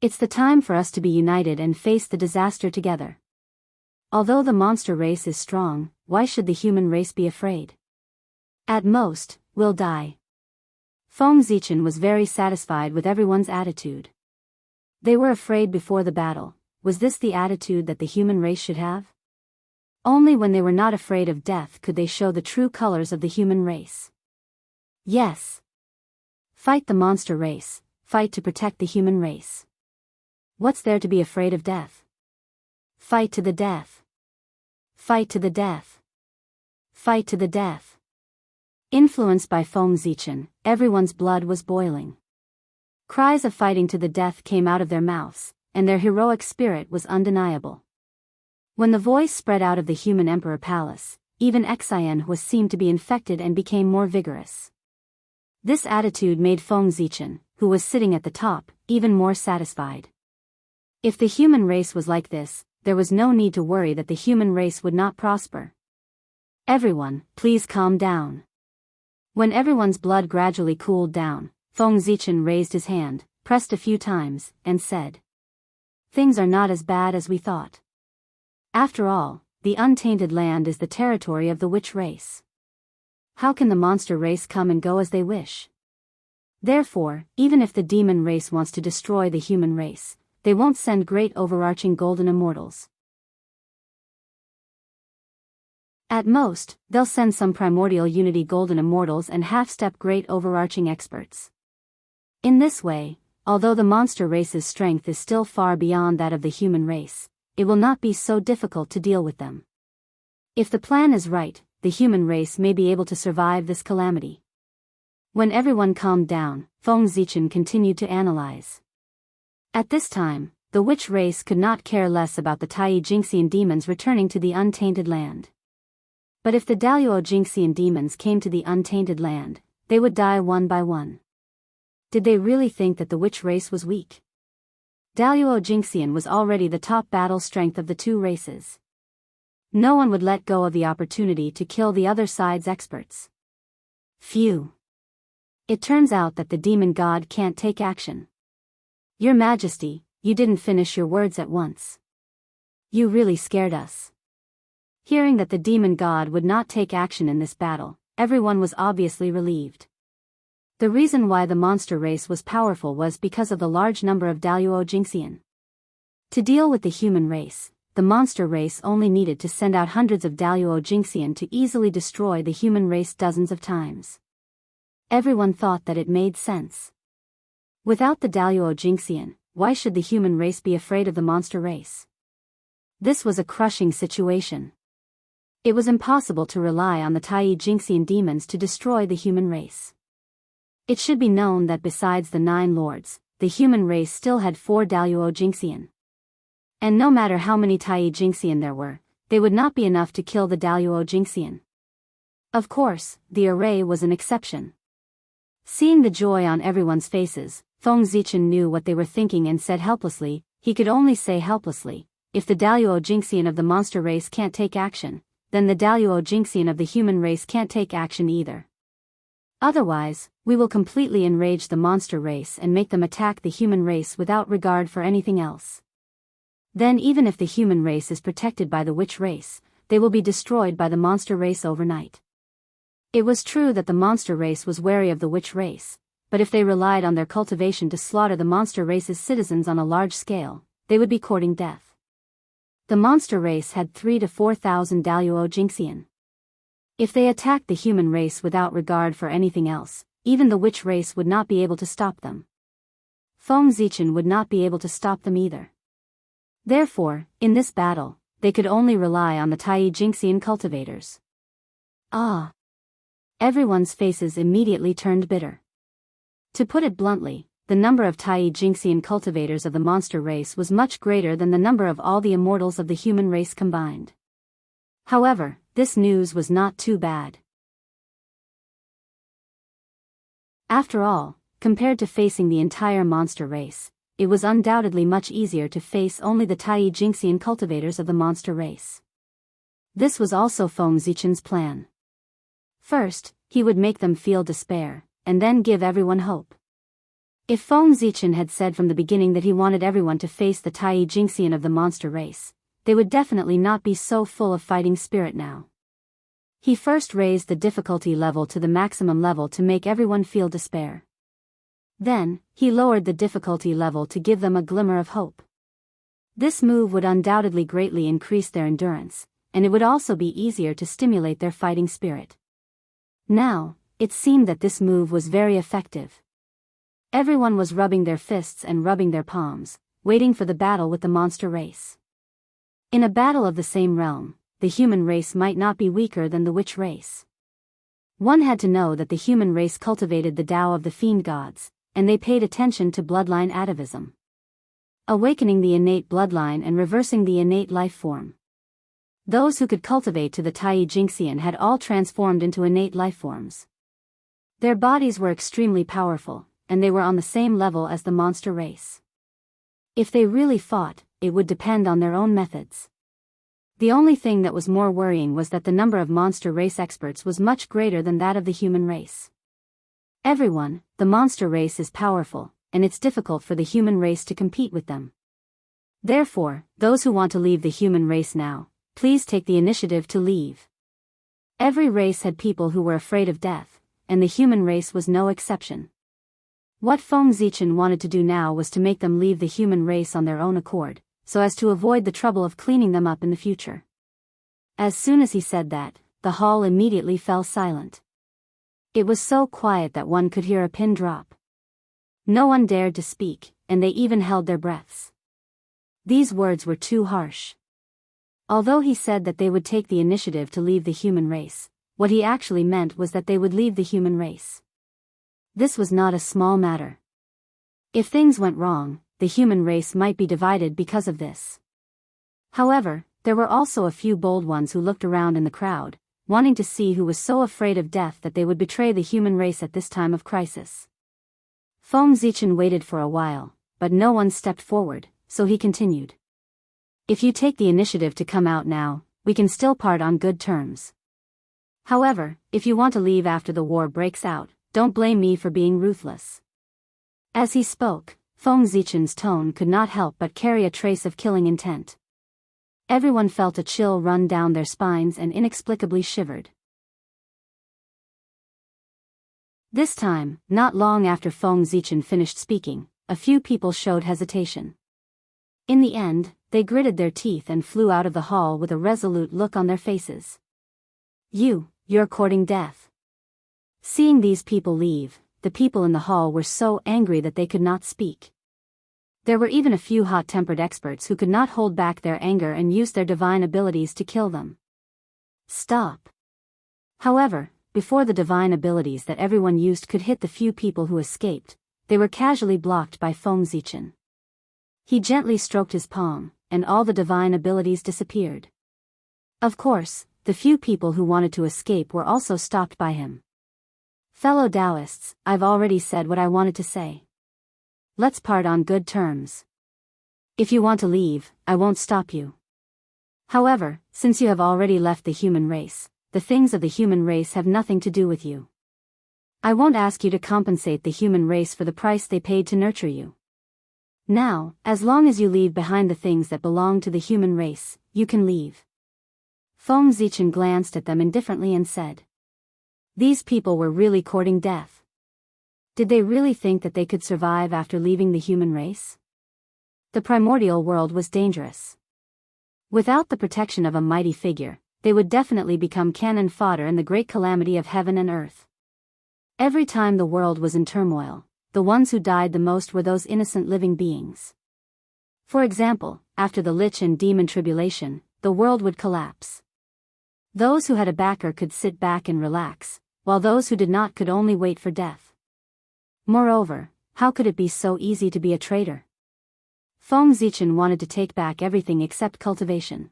It's the time for us to be united and face the disaster together. Although the monster race is strong, why should the human race be afraid? At most, we'll die. Feng Zichen was very satisfied with everyone's attitude. They were afraid before the battle. Was this the attitude that the human race should have? Only when they were not afraid of death could they show the true colors of the human race. Yes. Fight the monster race, fight to protect the human race. What's there to be afraid of death? Fight to the death. Fight to the death. Fight to the death. Influenced by Feng Zichen, everyone's blood was boiling. Cries of fighting to the death came out of their mouths, and their heroic spirit was undeniable. When the voice spread out of the human emperor palace, even Xian was seemed to be infected and became more vigorous. This attitude made Feng Zichen, who was sitting at the top, even more satisfied. If the human race was like this, there was no need to worry that the human race would not prosper. Everyone, please calm down. When everyone's blood gradually cooled down, Feng Zichen raised his hand, pressed a few times, and said, "Things are not as bad as we thought. After all, the untainted land is the territory of the witch race. How can the monster race come and go as they wish? Therefore, even if the demon race wants to destroy the human race, they won't send great overarching golden immortals. At most, they'll send some primordial unity golden immortals and half-step great overarching experts. In this way, although the monster race's strength is still far beyond that of the human race, it will not be so difficult to deal with them. If the plan is right, the human race may be able to survive this calamity. When everyone calmed down, Feng Zichen continued to analyze. At this time, the witch race could not care less about the Tai Jingxian demons returning to the untainted land. But if the Daoist Jingxian demons came to the untainted land, they would die one by one. Did they really think that the witch race was weak? Daoist Jingxian was already the top battle strength of the two races. No one would let go of the opportunity to kill the other side's experts. Phew. It turns out that the demon god can't take action. Your Majesty, you didn't finish your words at once. You really scared us. Hearing that the demon god would not take action in this battle, everyone was obviously relieved. The reason why the monster race was powerful was because of the large number of Daoist Jingxian. To deal with the human race, the monster race only needed to send out hundreds of Daoist Jingxian to easily destroy the human race dozens of times. Everyone thought that it made sense. Without the Daoist Jingxian, why should the human race be afraid of the monster race? This was a crushing situation. It was impossible to rely on the Tai Jingxian demons to destroy the human race. It should be known that besides the 9 lords, the human race still had 4 Daoist Jingxian. And no matter how many Tai Jingxian there were, they would not be enough to kill the Daoist Jingxian. Of course, the array was an exception. Seeing the joy on everyone's faces, Feng Zichen knew what they were thinking and said helplessly, he could only say helplessly, if the Daoist Jingxian of the monster race can't take action, then the Daoist Jingxian of the human race can't take action either. Otherwise, we will completely enrage the monster race and make them attack the human race without regard for anything else. Then even if the human race is protected by the witch race, they will be destroyed by the monster race overnight. It was true that the monster race was wary of the witch race, but if they relied on their cultivation to slaughter the monster race's citizens on a large scale, they would be courting death. The monster race had 3,000 to 4,000 Daoist Jingxian. If they attacked the human race without regard for anything else, even the witch race would not be able to stop them. Feng Zichen would not be able to stop them either. Therefore, in this battle, they could only rely on the Tai Jingxian cultivators. Ah! Everyone's faces immediately turned bitter. To put it bluntly, the number of Tai Jingxian cultivators of the monster race was much greater than the number of all the immortals of the human race combined. However, this news was not too bad. After all, compared to facing the entire monster race, it was undoubtedly much easier to face only the Tai Jingxian cultivators of the monster race. This was also Feng Zichen's plan. First, he would make them feel despair, and then give everyone hope. If Feng Zichen had said from the beginning that he wanted everyone to face the Tai Jingxian of the monster race, they would definitely not be so full of fighting spirit now. He first raised the difficulty level to the maximum level to make everyone feel despair. Then, he lowered the difficulty level to give them a glimmer of hope. This move would undoubtedly greatly increase their endurance, and it would also be easier to stimulate their fighting spirit. Now, it seemed that this move was very effective. Everyone was rubbing their fists and rubbing their palms, waiting for the battle with the monster race. In a battle of the same realm, the human race might not be weaker than the witch race. One had to know that the human race cultivated the Tao of the fiend gods, and they paid attention to bloodline atavism. Awakening the innate bloodline and reversing the innate life form. Those who could cultivate to the Tai Jingxian had all transformed into innate life forms. Their bodies were extremely powerful, and they were on the same level as the monster race. If they really fought, it would depend on their own methods. The only thing that was more worrying was that the number of monster race experts was much greater than that of the human race. The monster race is powerful, and it's difficult for the human race to compete with them. Therefore, those who want to leave the human race now, please take the initiative to leave. Every race had people who were afraid of death, and the human race was no exception. What Feng Zichen wanted to do now was to make them leave the human race on their own accord, so as to avoid the trouble of cleaning them up in the future. As soon as he said that, the hall immediately fell silent. It was so quiet that one could hear a pin drop. No one dared to speak, and they even held their breaths. These words were too harsh. Although he said that they would take the initiative to leave the human race, what he actually meant was that they would leave the human race. This was not a small matter. If things went wrong, the human race might be divided because of this. However, there were also a few bold ones who looked around in the crowd, wanting to see who was so afraid of death that they would betray the human race at this time of crisis. Feng Zichen waited for a while, but no one stepped forward, so he continued. If you take the initiative to come out now, we can still part on good terms. However, if you want to leave after the war breaks out, don't blame me for being ruthless. As he spoke, Feng Zichen's tone could not help but carry a trace of killing intent. Everyone felt a chill run down their spines and inexplicably shivered. This time, not long after Feng Zichen finished speaking, a few people showed hesitation. In the end, they gritted their teeth and flew out of the hall with a resolute look on their faces. You're courting death. Seeing these people leave, the people in the hall were so angry that they could not speak. There were even a few hot-tempered experts who could not hold back their anger and used their divine abilities to kill them. Stop. However, before the divine abilities that everyone used could hit the few people who escaped, they were casually blocked by Feng Zichen. He gently stroked his palm, and all the divine abilities disappeared. Of course, the few people who wanted to escape were also stopped by him. Fellow Daoists, I've already said what I wanted to say. Let's part on good terms. If you want to leave, I won't stop you. However, since you have already left the human race, the things of the human race have nothing to do with you. I won't ask you to compensate the human race for the price they paid to nurture you. Now, as long as you leave behind the things that belong to the human race, you can leave. Feng Zichen glanced at them indifferently and said. These people were really courting death. Did they really think that they could survive after leaving the human race? The primordial world was dangerous. Without the protection of a mighty figure, they would definitely become cannon fodder in the great calamity of heaven and earth. Every time the world was in turmoil, the ones who died the most were those innocent living beings. For example, after the Lich and Demon tribulation, the world would collapse. Those who had a backer could sit back and relax, while those who did not could only wait for death. Moreover, how could it be so easy to be a traitor? Feng Zichen wanted to take back everything except cultivation.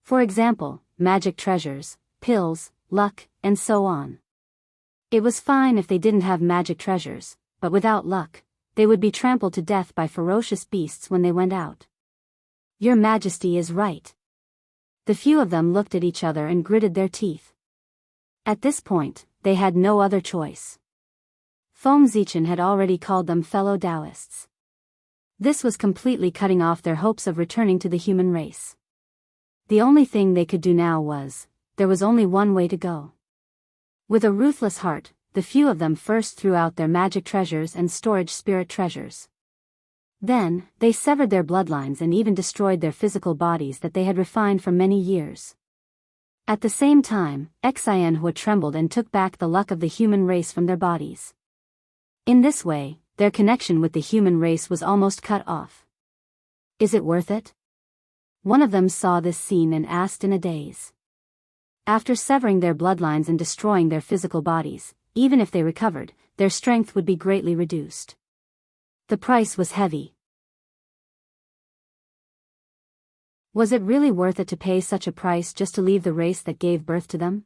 For example, magic treasures, pills, luck, and so on. It was fine if they didn't have magic treasures, but without luck, they would be trampled to death by ferocious beasts when they went out. Your Majesty is right. The few of them looked at each other and gritted their teeth. At this point, they had no other choice. Feng Zichen had already called them fellow Daoists. This was completely cutting off their hopes of returning to the human race. The only thing they could do now was, there was only one way to go. With a ruthless heart, the few of them first threw out their magic treasures and storage spirit treasures. Then, they severed their bloodlines and even destroyed their physical bodies that they had refined for many years. At the same time, Xianxia trembled and took back the luck of the human race from their bodies. In this way, their connection with the human race was almost cut off. Is it worth it? One of them saw this scene and asked in a daze. After severing their bloodlines and destroying their physical bodies, even if they recovered, their strength would be greatly reduced. The price was heavy. Was it really worth it to pay such a price just to leave the race that gave birth to them?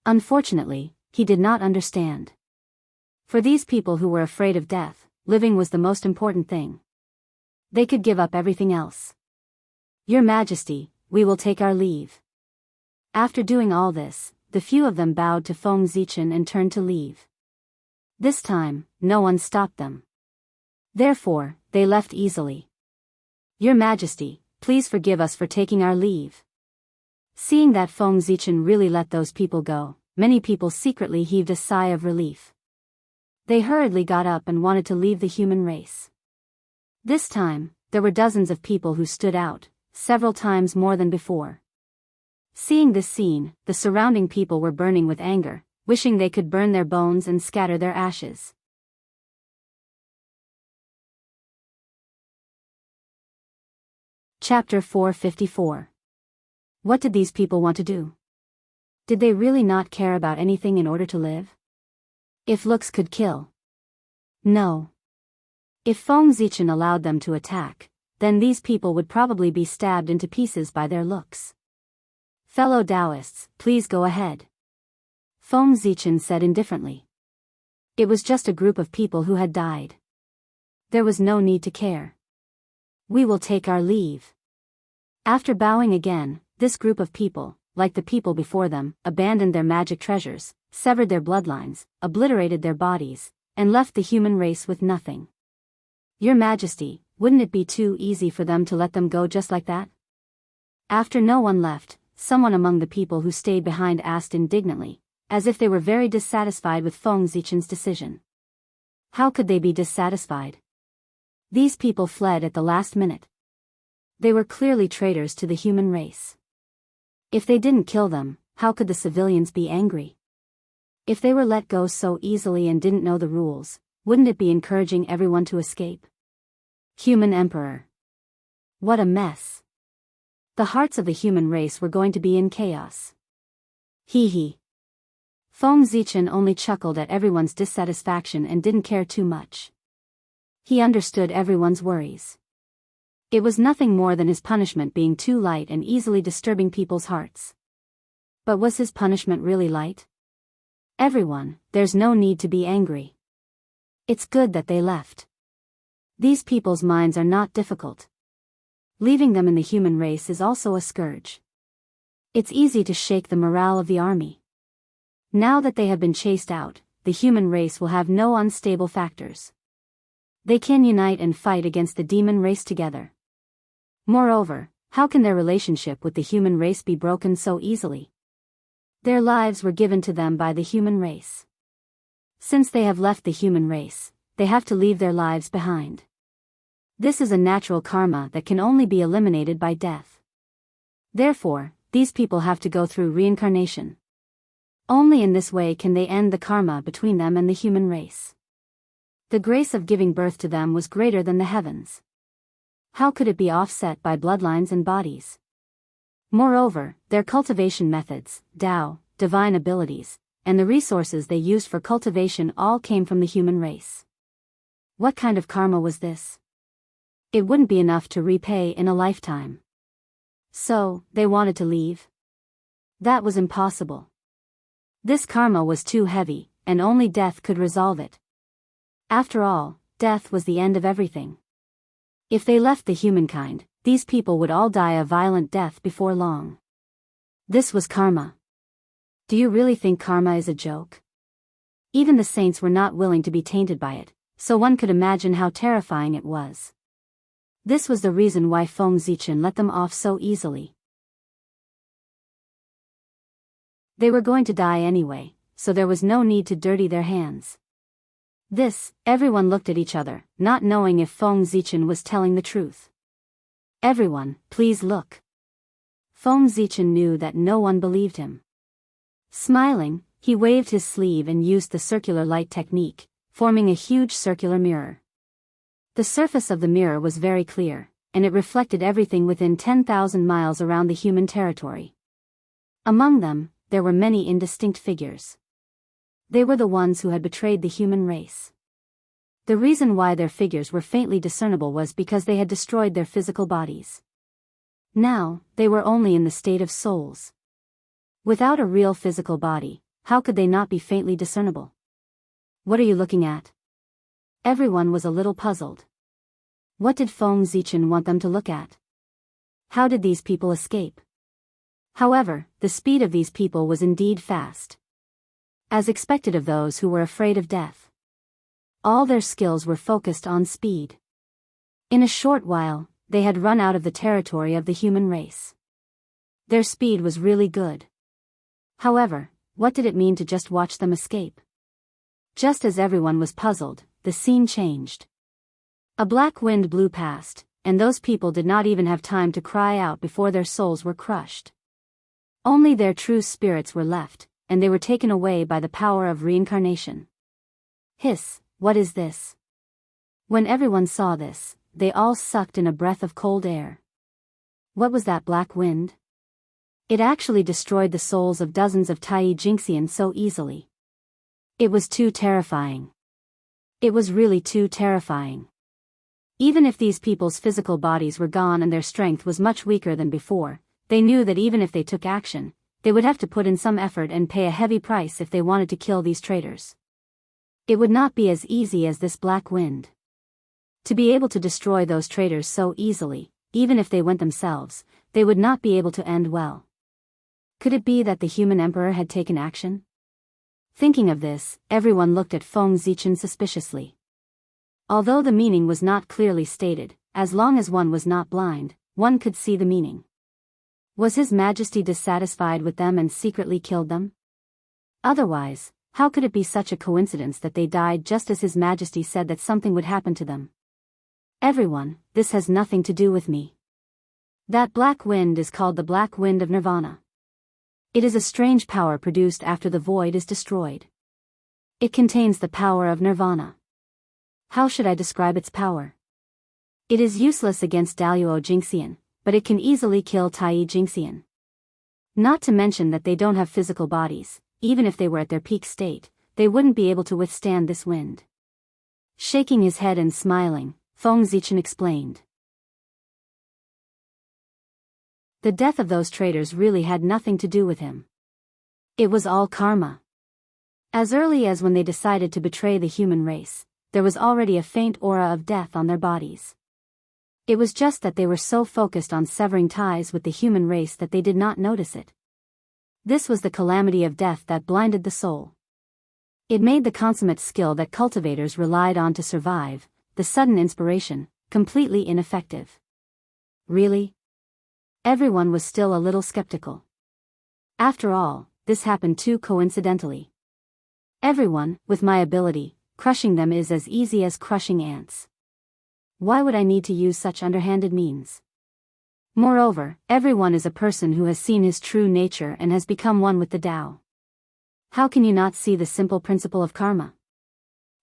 Unfortunately, he did not understand. For these people who were afraid of death, living was the most important thing. They could give up everything else. Your Majesty, we will take our leave. After doing all this, the few of them bowed to Feng Zichen and turned to leave. This time, no one stopped them. Therefore, they left easily. Your Majesty, please forgive us for taking our leave. Seeing that Feng Zichen really let those people go, many people secretly heaved a sigh of relief. They hurriedly got up and wanted to leave the human race. This time, there were dozens of people who stood out, several times more than before. Seeing this scene, the surrounding people were burning with anger, wishing they could burn their bones and scatter their ashes. Chapter 454. What did these people want to do? Did they really not care about anything in order to live? If looks could kill. No. If Feng Zichen allowed them to attack, then these people would probably be stabbed into pieces by their looks. Fellow Daoists, please go ahead. Feng Zichen said indifferently. It was just a group of people who had died. There was no need to care. We will take our leave. After bowing again, this group of people, like the people before them, abandoned their magic treasures, severed their bloodlines, obliterated their bodies, and left the human race with nothing. Your Majesty, wouldn't it be too easy for them to let them go just like that? After no one left, someone among the people who stayed behind asked indignantly, as if they were very dissatisfied with Feng Zichen's decision. How could they be dissatisfied? These people fled at the last minute. They were clearly traitors to the human race. If they didn't kill them, how could the civilians be angry? If they were let go so easily and didn't know the rules, wouldn't it be encouraging everyone to escape? Human Emperor. What a mess. The hearts of the human race were going to be in chaos. Hee hee. Feng Zichen only chuckled at everyone's dissatisfaction and didn't care too much. He understood everyone's worries. It was nothing more than his punishment being too light and easily disturbing people's hearts. But was his punishment really light? Everyone, there's no need to be angry. It's good that they left. These people's minds are not difficult. Leaving them in the human race is also a scourge. It's easy to shake the morale of the army. Now that they have been chased out, the human race will have no unstable factors. They can unite and fight against the demon race together. Moreover, how can their relationship with the human race be broken so easily? Their lives were given to them by the human race. Since they have left the human race, they have to leave their lives behind. This is a natural karma that can only be eliminated by death. Therefore, these people have to go through reincarnation. Only in this way can they end the karma between them and the human race. The grace of giving birth to them was greater than the heavens. How could it be offset by bloodlines and bodies? Moreover, their cultivation methods, Dao, divine abilities, and the resources they used for cultivation all came from the human race. What kind of karma was this? It wouldn't be enough to repay in a lifetime. So, they wanted to leave? That was impossible. This karma was too heavy, and only death could resolve it. After all, death was the end of everything. If they left the humankind, these people would all die a violent death before long. This was karma. Do you really think karma is a joke? Even the saints were not willing to be tainted by it, so one could imagine how terrifying it was. This was the reason why Feng Zichen let them off so easily. They were going to die anyway, so there was no need to dirty their hands. Everyone looked at each other, not knowing if Feng Zichen was telling the truth. Everyone, please look. Feng Zichen knew that no one believed him. Smiling, he waved his sleeve and used the circular light technique, forming a huge circular mirror. The surface of the mirror was very clear, and it reflected everything within 10,000 miles around the human territory. Among them, there were many indistinct figures. They were the ones who had betrayed the human race. The reason why their figures were faintly discernible was because they had destroyed their physical bodies. Now, they were only in the state of souls. Without a real physical body, how could they not be faintly discernible? What are you looking at? Everyone was a little puzzled. What did Feng Zichen want them to look at? How did these people escape? However, the speed of these people was indeed fast. As expected of those who were afraid of death. All their skills were focused on speed. In a short while, they had run out of the territory of the human race. Their speed was really good. However, what did it mean to just watch them escape? Just as everyone was puzzled, the scene changed. A black wind blew past, and those people did not even have time to cry out before their souls were crushed. Only their true spirits were left, and they were taken away by the power of reincarnation. Hiss, what is this? When everyone saw this, they all sucked in a breath of cold air. What was that black wind? It actually destroyed the souls of dozens of Tai Jingxian so easily. It was too terrifying. It was really too terrifying. Even if these people's physical bodies were gone and their strength was much weaker than before, they knew that even if they took action, they would have to put in some effort and pay a heavy price if they wanted to kill these traitors. It would not be as easy as this black wind. To be able to destroy those traitors so easily, even if they went themselves, they would not be able to end well. Could it be that the human emperor had taken action? Thinking of this, everyone looked at Feng Zichen suspiciously. Although the meaning was not clearly stated, as long as one was not blind, one could see the meaning. Was His Majesty dissatisfied with them and secretly killed them? Otherwise, how could it be such a coincidence that they died just as His Majesty said that something would happen to them? Everyone, this has nothing to do with me. That black wind is called the Black Wind of Nirvana. It is a strange power produced after the void is destroyed. It contains the power of Nirvana. How should I describe its power? It is useless against Daoist Jingxian, but it can easily kill Tai Jingxian. Not to mention that they don't have physical bodies, even if they were at their peak state, they wouldn't be able to withstand this wind. Shaking his head and smiling, Feng Zichen explained. The death of those traitors really had nothing to do with him. It was all karma. As early as when they decided to betray the human race, there was already a faint aura of death on their bodies. It was just that they were so focused on severing ties with the human race that they did not notice it. This was the calamity of death that blinded the soul. It made the consummate skill that cultivators relied on to survive, the sudden inspiration, completely ineffective. Really? Everyone was still a little skeptical. After all, this happened too coincidentally. Everyone, with my ability, crushing them is as easy as crushing ants. Why would I need to use such underhanded means? Moreover, everyone is a person who has seen his true nature and has become one with the Tao. How can you not see the simple principle of karma?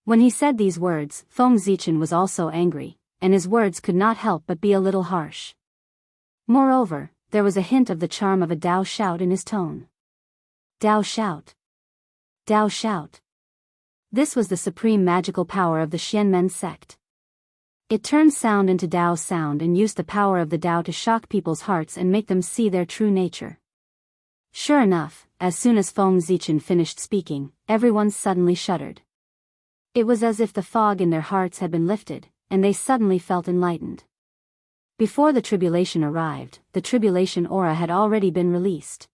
When he said these words, Feng Zichen was also angry, and his words could not help but be a little harsh. Moreover, there was a hint of the charm of a Tao shout in his tone. Tao shout. Tao shout. This was the supreme magical power of the Xianmen sect. It turned sound into Tao sound and used the power of the Tao to shock people's hearts and make them see their true nature. Sure enough, as soon as Feng Zichen finished speaking, everyone suddenly shuddered. It was as if the fog in their hearts had been lifted, and they suddenly felt enlightened. Before the tribulation arrived, the tribulation aura had already been released.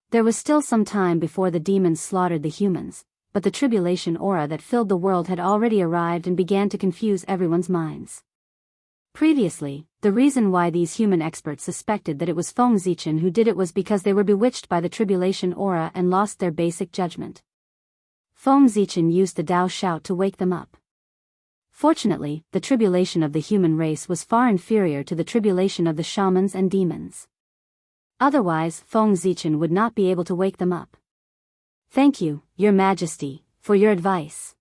There was still some time before the demons slaughtered the humans, but the tribulation aura that filled the world had already arrived and began to confuse everyone's minds. Previously, the reason why these human experts suspected that it was Feng Zichen who did it was because they were bewitched by the tribulation aura and lost their basic judgment. Feng Zichen used the Tao shout to wake them up. Fortunately, the tribulation of the human race was far inferior to the tribulation of the shamans and demons. Otherwise, Feng Zichen would not be able to wake them up. Thank you, Your Majesty, for your advice.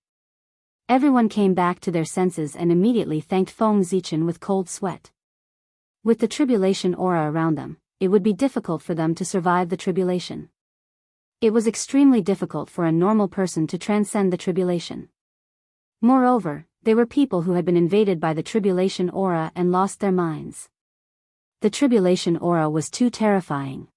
Everyone came back to their senses and immediately thanked Feng Zichen with cold sweat. With the tribulation aura around them, it would be difficult for them to survive the tribulation. It was extremely difficult for a normal person to transcend the tribulation. Moreover, they were people who had been invaded by the tribulation aura and lost their minds. The tribulation aura was too terrifying.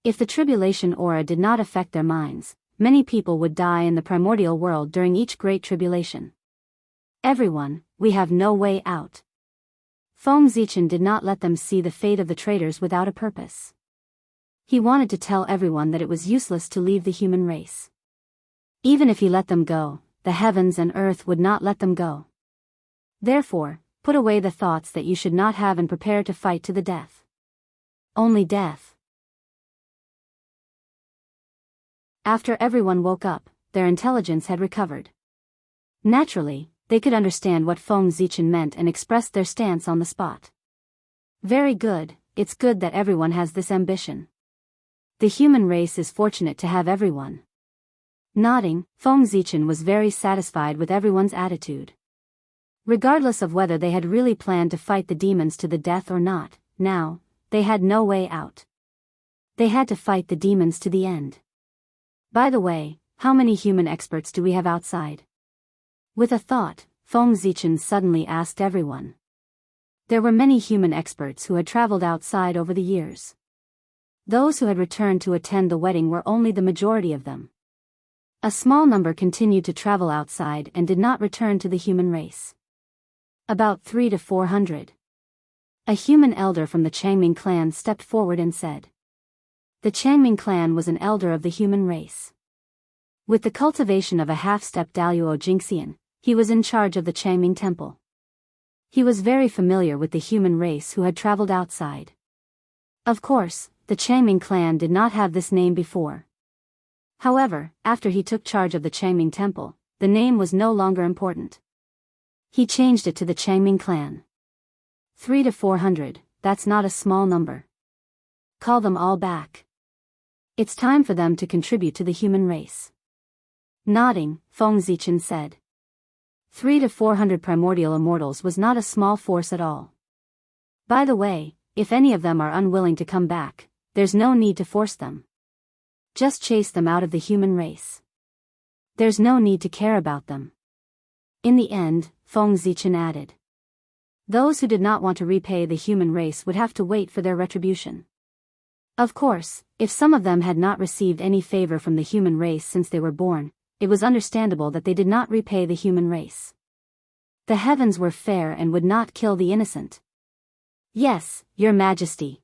If the tribulation aura did not affect their minds, many people would die in the primordial world during each great tribulation. Everyone, we have no way out. Feng Zichen did not let them see the fate of the traitors without a purpose. He wanted to tell everyone that it was useless to leave the human race. Even if he let them go, the heavens and earth would not let them go. Therefore, put away the thoughts that you should not have and prepare to fight to the death. Only death. After everyone woke up, their intelligence had recovered. Naturally, they could understand what Feng Zichen meant and expressed their stance on the spot. Very good, it's good that everyone has this ambition. The human race is fortunate to have everyone. Nodding, Feng Zichen was very satisfied with everyone's attitude. Regardless of whether they had really planned to fight the demons to the death or not, now, they had no way out. They had to fight the demons to the end. By the way, how many human experts do we have outside? With a thought, Feng Zichen suddenly asked everyone. There were many human experts who had traveled outside over the years. Those who had returned to attend the wedding were only the majority of them. A small number continued to travel outside and did not return to the human race. About 300 to 400. A human elder from the Changming clan stepped forward and said. The Changming clan was an elder of the human race. With the cultivation of a half-step Daoist Jingxian, he was in charge of the Changming temple. He was very familiar with the human race who had traveled outside. Of course, the Changming clan did not have this name before. However, after he took charge of the Changming temple, the name was no longer important. He changed it to the Changming clan. 300 to 400, that's not a small number. Call them all back. It's time for them to contribute to the human race. Nodding, Feng Zichen said. 300 to 400 primordial immortals was not a small force at all. By the way, if any of them are unwilling to come back, there's no need to force them. Just chase them out of the human race. There's no need to care about them. In the end, Feng Zichen added. Those who did not want to repay the human race would have to wait for their retribution. Of course, if some of them had not received any favor from the human race since they were born, it was understandable that they did not repay the human race. The heavens were fair and would not kill the innocent. Yes, Your Majesty.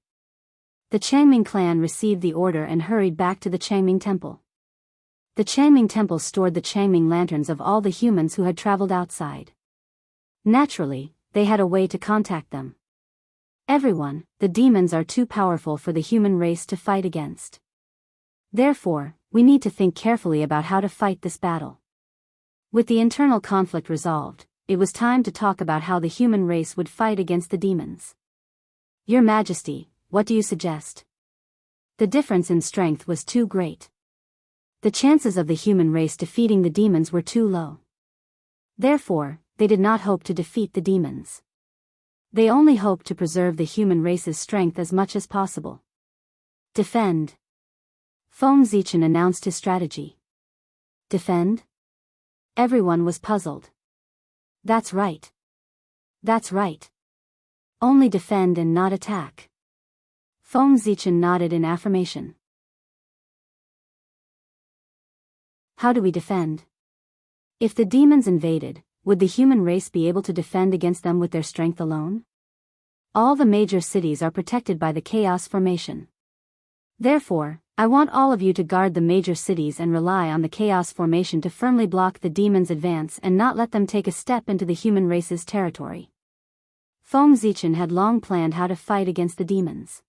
The Changming clan received the order and hurried back to the Changming temple. The Changming temple stored the Changming lanterns of all the humans who had traveled outside. Naturally, they had a way to contact them. Everyone, the demons are too powerful for the human race to fight against. Therefore, we need to think carefully about how to fight this battle. With the internal conflict resolved, it was time to talk about how the human race would fight against the demons. Your Majesty, what do you suggest? The difference in strength was too great. The chances of the human race defeating the demons were too low. Therefore, they did not hope to defeat the demons. They only hoped to preserve the human race's strength as much as possible. Defend. Feng Zichen announced his strategy. Defend? Everyone was puzzled. That's right. That's right. Only defend and not attack. Feng Zichen nodded in affirmation. How do we defend? If the demons invaded, would the human race be able to defend against them with their strength alone? All the major cities are protected by the chaos formation. Therefore, I want all of you to guard the major cities and rely on the chaos formation to firmly block the demons' advance and not let them take a step into the human race's territory. Feng Zichen had long planned how to fight against the demons.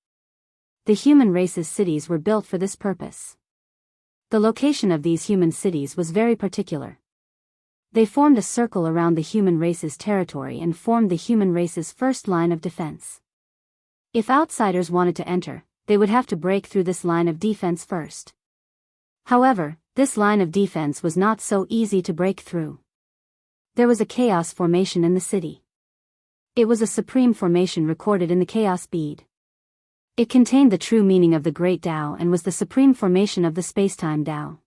The human race's cities were built for this purpose. The location of these human cities was very particular. They formed a circle around the human race's territory and formed the human race's first line of defense. If outsiders wanted to enter, they would have to break through this line of defense first. However, this line of defense was not so easy to break through. There was a chaos formation in the city. It was a supreme formation recorded in the chaos bead. It contained the true meaning of the Great Tao and was the supreme formation of the spacetime Tao.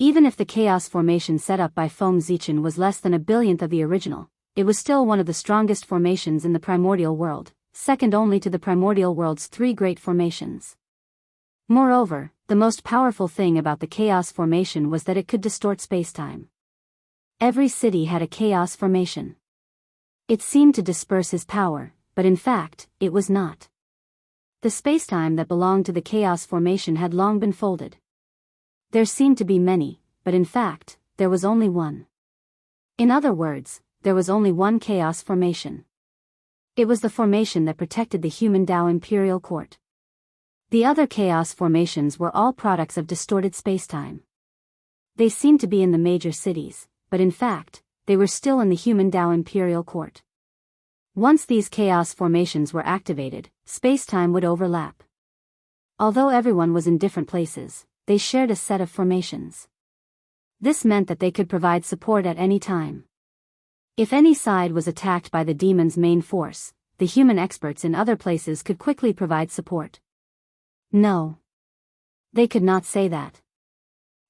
Even if the chaos formation set up by Feng Zichen was less than a billionth of the original, it was still one of the strongest formations in the primordial world, second only to the primordial world's three great formations. Moreover, the most powerful thing about the chaos formation was that it could distort spacetime. Every city had a chaos formation. It seemed to disperse his power, but in fact, it was not. The spacetime that belonged to the chaos formation had long been folded. There seemed to be many, but in fact, there was only one. In other words, there was only one chaos formation. It was the formation that protected the human Tao imperial court. The other chaos formations were all products of distorted spacetime. They seemed to be in the major cities, but in fact, they were still in the human Tao imperial court. Once these chaos formations were activated, spacetime would overlap. Although everyone was in different places, they shared a set of formations. This meant that they could provide support at any time. If any side was attacked by the demon's main force, the human experts in other places could quickly provide support. No. They could not say that.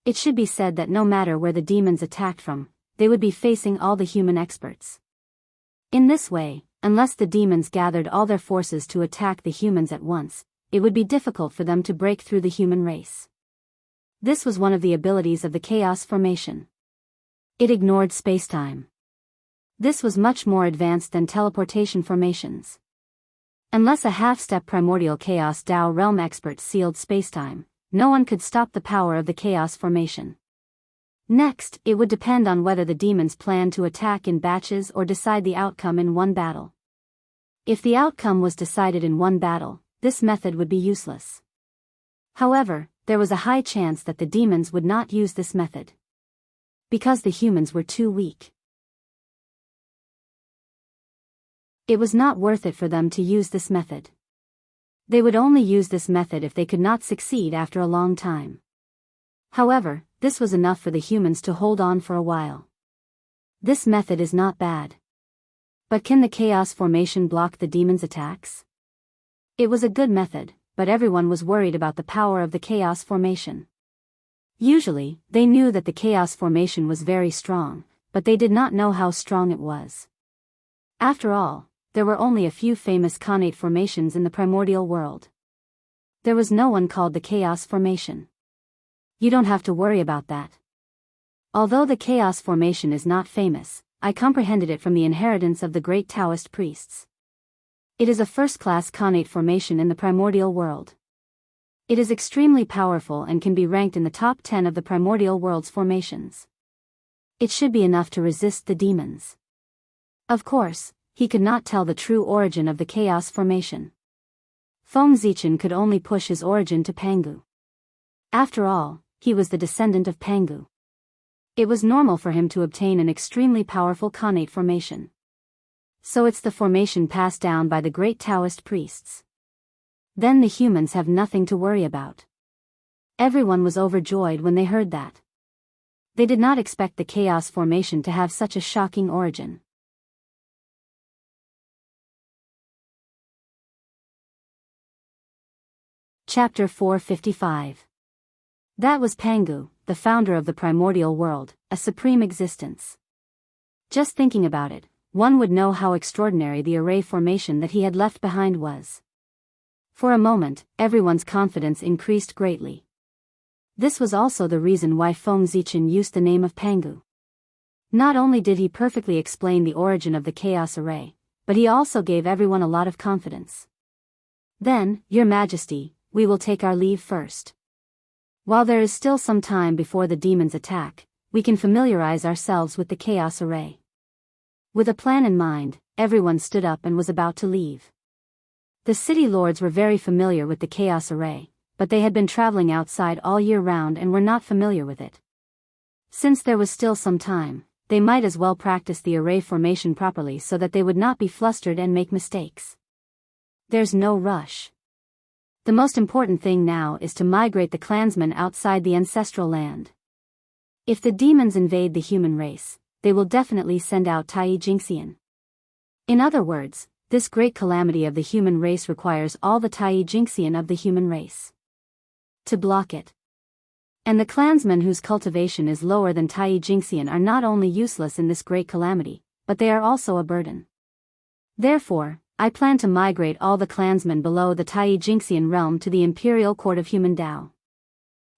It should be said that no matter where the demons attacked from, they would be facing all the human experts. In this way, unless the demons gathered all their forces to attack the humans at once, it would be difficult for them to break through the human race. This was one of the abilities of the Chaos Formation. It ignored spacetime. This was much more advanced than teleportation formations. Unless a half-step primordial Chaos Dao realm expert sealed spacetime, no one could stop the power of the Chaos Formation. Next, it would depend on whether the demons planned to attack in batches or decide the outcome in one battle. If the outcome was decided in one battle, this method would be useless. However, there was a high chance that the demons would not use this method, because the humans were too weak. It was not worth it for them to use this method. They would only use this method if they could not succeed after a long time. However, this was enough for the humans to hold on for a while. This method is not bad. But can the Chaos Formation block the demons' attacks? It was a good method, but everyone was worried about the power of the Chaos Formation. Usually, they knew that the Chaos Formation was very strong, but they did not know how strong it was. After all, there were only a few famous Khanate formations in the primordial world. There was no one called the Chaos Formation. You don't have to worry about that. Although the Chaos Formation is not famous, I comprehended it from the inheritance of the great Daoist priests. It is a first-class Khanate formation in the primordial world. It is extremely powerful and can be ranked in the top 10 of the primordial world's formations. It should be enough to resist the demons. Of course, he could not tell the true origin of the Chaos Formation. Feng Zichen could only push his origin to Pangu. After all, he was the descendant of Pangu. It was normal for him to obtain an extremely powerful Khanate formation. So it's the formation passed down by the great Taoist priests. Then the humans have nothing to worry about. Everyone was overjoyed when they heard that. They did not expect the Chaos Formation to have such a shocking origin. Chapter 455. That was Pangu, the founder of the primordial world, a supreme existence. Just thinking about it, one would know how extraordinary the array formation that he had left behind was. For a moment, everyone's confidence increased greatly. This was also the reason why Feng Zichen used the name of Pangu. Not only did he perfectly explain the origin of the chaos array, but he also gave everyone a lot of confidence. Then, Your Majesty, we will take our leave first. While there is still some time before the demons attack, we can familiarize ourselves with the chaos array. With a plan in mind, everyone stood up and was about to leave. The city lords were very familiar with the chaos array, but they had been traveling outside all year round and were not familiar with it. Since there was still some time, they might as well practice the array formation properly so that they would not be flustered and make mistakes. There's no rush. The most important thing now is to migrate the clansmen outside the ancestral land. If the demons invade the human race, they will definitely send out Tai Jingxian. In other words, this great calamity of the human race requires all the Tai Jingxian of the human race to block it. And the clansmen whose cultivation is lower than Tai Jingxian are not only useless in this great calamity, but they are also a burden. Therefore, I plan to migrate all the clansmen below the Tai Jingxian realm to the Imperial Court of Human Dao.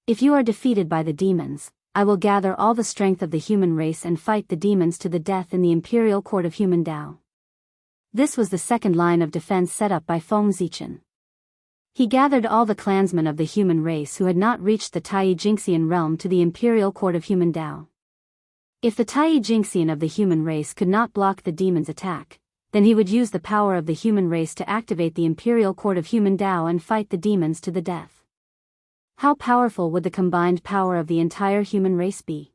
If you are defeated by the demons, I will gather all the strength of the human race and fight the demons to the death in the Imperial Court of Human Dao. This was the second line of defense set up by Feng Zichen. He gathered all the clansmen of the human race who had not reached the Tai Jingxian realm to the Imperial Court of Human Dao. If the Tai Jingxian of the human race could not block the demons' attack, then he would use the power of the human race to activate the Imperial Court of Human Dao and fight the demons to the death. How powerful would the combined power of the entire human race be?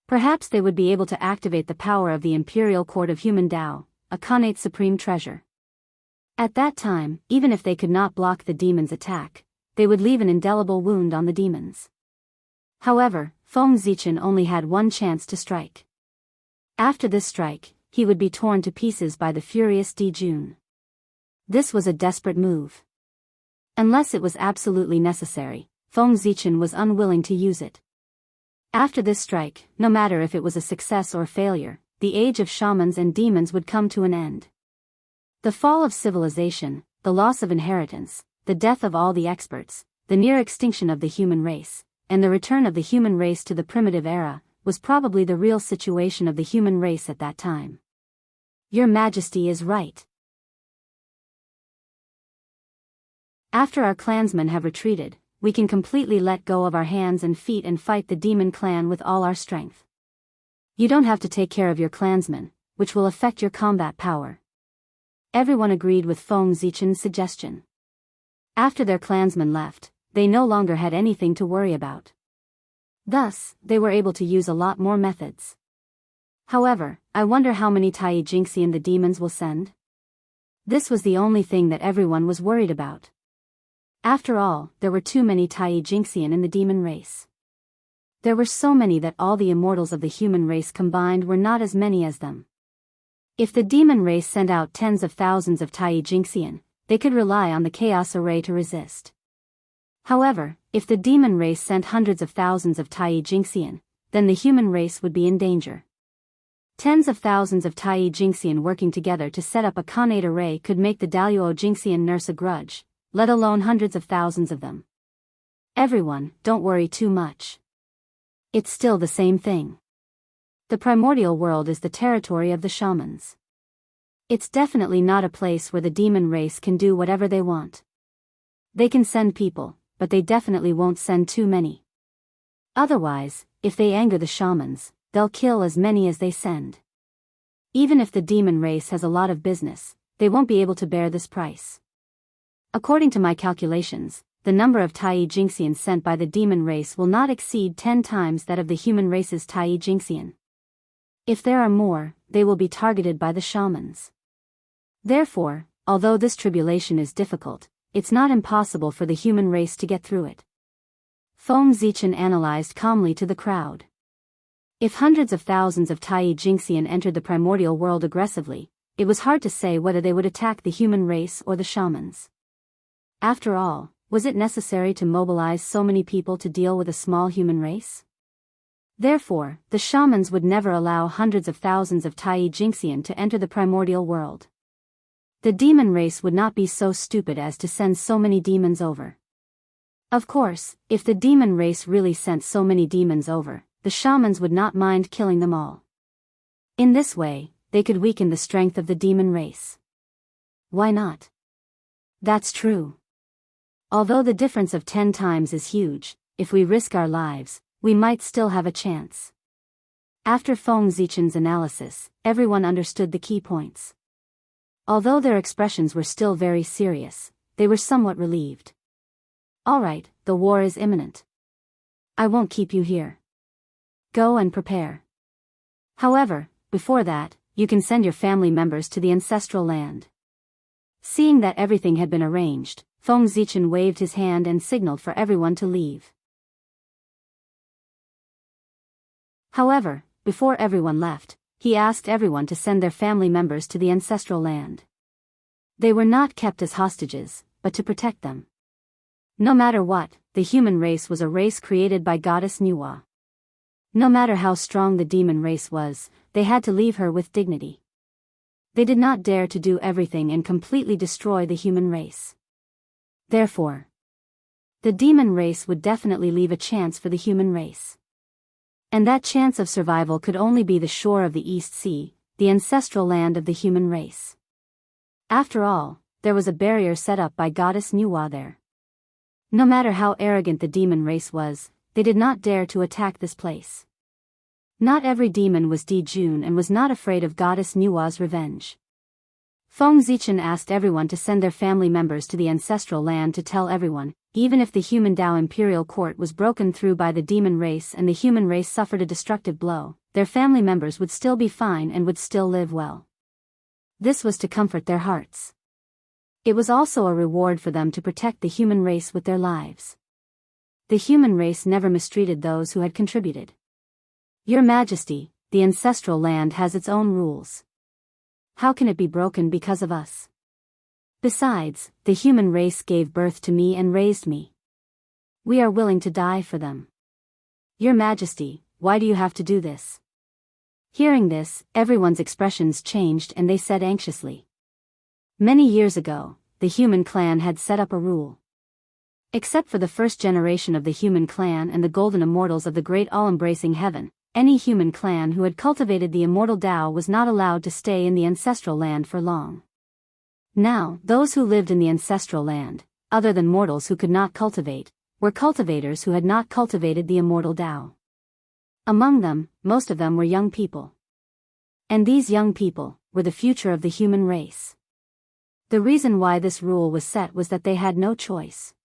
Perhaps they would be able to activate the power of the Imperial Court of Human Dao, a Khanate supreme treasure. At that time, even if they could not block the demons' attack, they would leave an indelible wound on the demons. However, Feng Zichen only had one chance to strike. After this strike, he would be torn to pieces by the furious Di Jun. This was a desperate move. Unless it was absolutely necessary, Feng Zichen was unwilling to use it. After this strike, no matter if it was a success or failure, the age of shamans and demons would come to an end. The fall of civilization, the loss of inheritance, the death of all the experts, the near extinction of the human race, and the return of the human race to the primitive era, was probably the real situation of the human race at that time. Your Majesty is right. After our clansmen have retreated, we can completely let go of our hands and feet and fight the demon clan with all our strength. You don't have to take care of your clansmen, which will affect your combat power. Everyone agreed with Feng Zichen's suggestion. After their clansmen left, they no longer had anything to worry about. Thus, they were able to use a lot more methods. However, I wonder how many Tai Jingxian the demons will send? This was the only thing that everyone was worried about. After all, there were too many Tai Jingxian in the demon race. There were so many that all the immortals of the human race combined were not as many as them. If the demon race sent out tens of thousands of Tai Jingxian, they could rely on the chaos array to resist. However, if the demon race sent hundreds of thousands of Tai Jingxian, then the human race would be in danger. Tens of thousands of Tai Jingxian working together to set up a Khanate array could make the Daoist Jingxian nurse a grudge, let alone hundreds of thousands of them. Everyone, don't worry too much. It's still the same thing. The primordial world is the territory of the shamans. It's definitely not a place where the demon race can do whatever they want. They can send people, but they definitely won't send too many. Otherwise, if they anger the shamans, they'll kill as many as they send. Even if the demon race has a lot of business, they won't be able to bear this price. According to my calculations, the number of Tai Jingxian sent by the demon race will not exceed 10 times that of the human race's Tai Jingxian. If there are more, they will be targeted by the shamans. Therefore, although this tribulation is difficult, it's not impossible for the human race to get through it. Feng Zichen analyzed calmly to the crowd. If hundreds of thousands of Tai Jingxian entered the primordial world aggressively, it was hard to say whether they would attack the human race or the shamans. After all, was it necessary to mobilize so many people to deal with a small human race? Therefore, the shamans would never allow hundreds of thousands of Tai Jingxian to enter the primordial world. The demon race would not be so stupid as to send so many demons over. Of course, if the demon race really sent so many demons over, the shamans would not mind killing them all. In this way, they could weaken the strength of the demon race. Why not? That's true. Although the difference of 10 times is huge, if we risk our lives, we might still have a chance. After Feng Zichen's analysis, everyone understood the key points. Although their expressions were still very serious, they were somewhat relieved. Alright, the war is imminent. I won't keep you here. Go and prepare. However, before that, you can send your family members to the ancestral land. Seeing that everything had been arranged, Feng Zichen waved his hand and signaled for everyone to leave. However, before everyone left, he asked everyone to send their family members to the ancestral land. They were not kept as hostages, but to protect them. No matter what, the human race was a race created by goddess Nuwa. No matter how strong the demon race was, they had to leave her with dignity. They did not dare to do everything and completely destroy the human race. Therefore, the demon race would definitely leave a chance for the human race. And that chance of survival could only be the shore of the East Sea, the ancestral land of the human race. After all, there was a barrier set up by goddess Nuwa there. No matter how arrogant the demon race was, they did not dare to attack this place. Not every demon was Di Jun and was not afraid of goddess Nuwa's revenge. Feng Zichen asked everyone to send their family members to the ancestral land to tell everyone, even if the human Dao imperial court was broken through by the demon race and the human race suffered a destructive blow, their family members would still be fine and would still live well. This was to comfort their hearts. It was also a reward for them to protect the human race with their lives. The human race never mistreated those who had contributed. Your Majesty, the ancestral land has its own rules. How can it be broken because of us? Besides, the human race gave birth to me and raised me. We are willing to die for them. Your Majesty, why do you have to do this? Hearing this, everyone's expressions changed and they said anxiously. Many years ago, the human clan had set up a rule. Except for the first generation of the human clan and the golden immortals of the great all-embracing heaven, any human clan who had cultivated the immortal Tao was not allowed to stay in the ancestral land for long. Now, those who lived in the ancestral land, other than mortals who could not cultivate, were cultivators who had not cultivated the immortal Tao. Among them, most of them were young people. And these young people were the future of the human race. The reason why this rule was set was that they had no choice.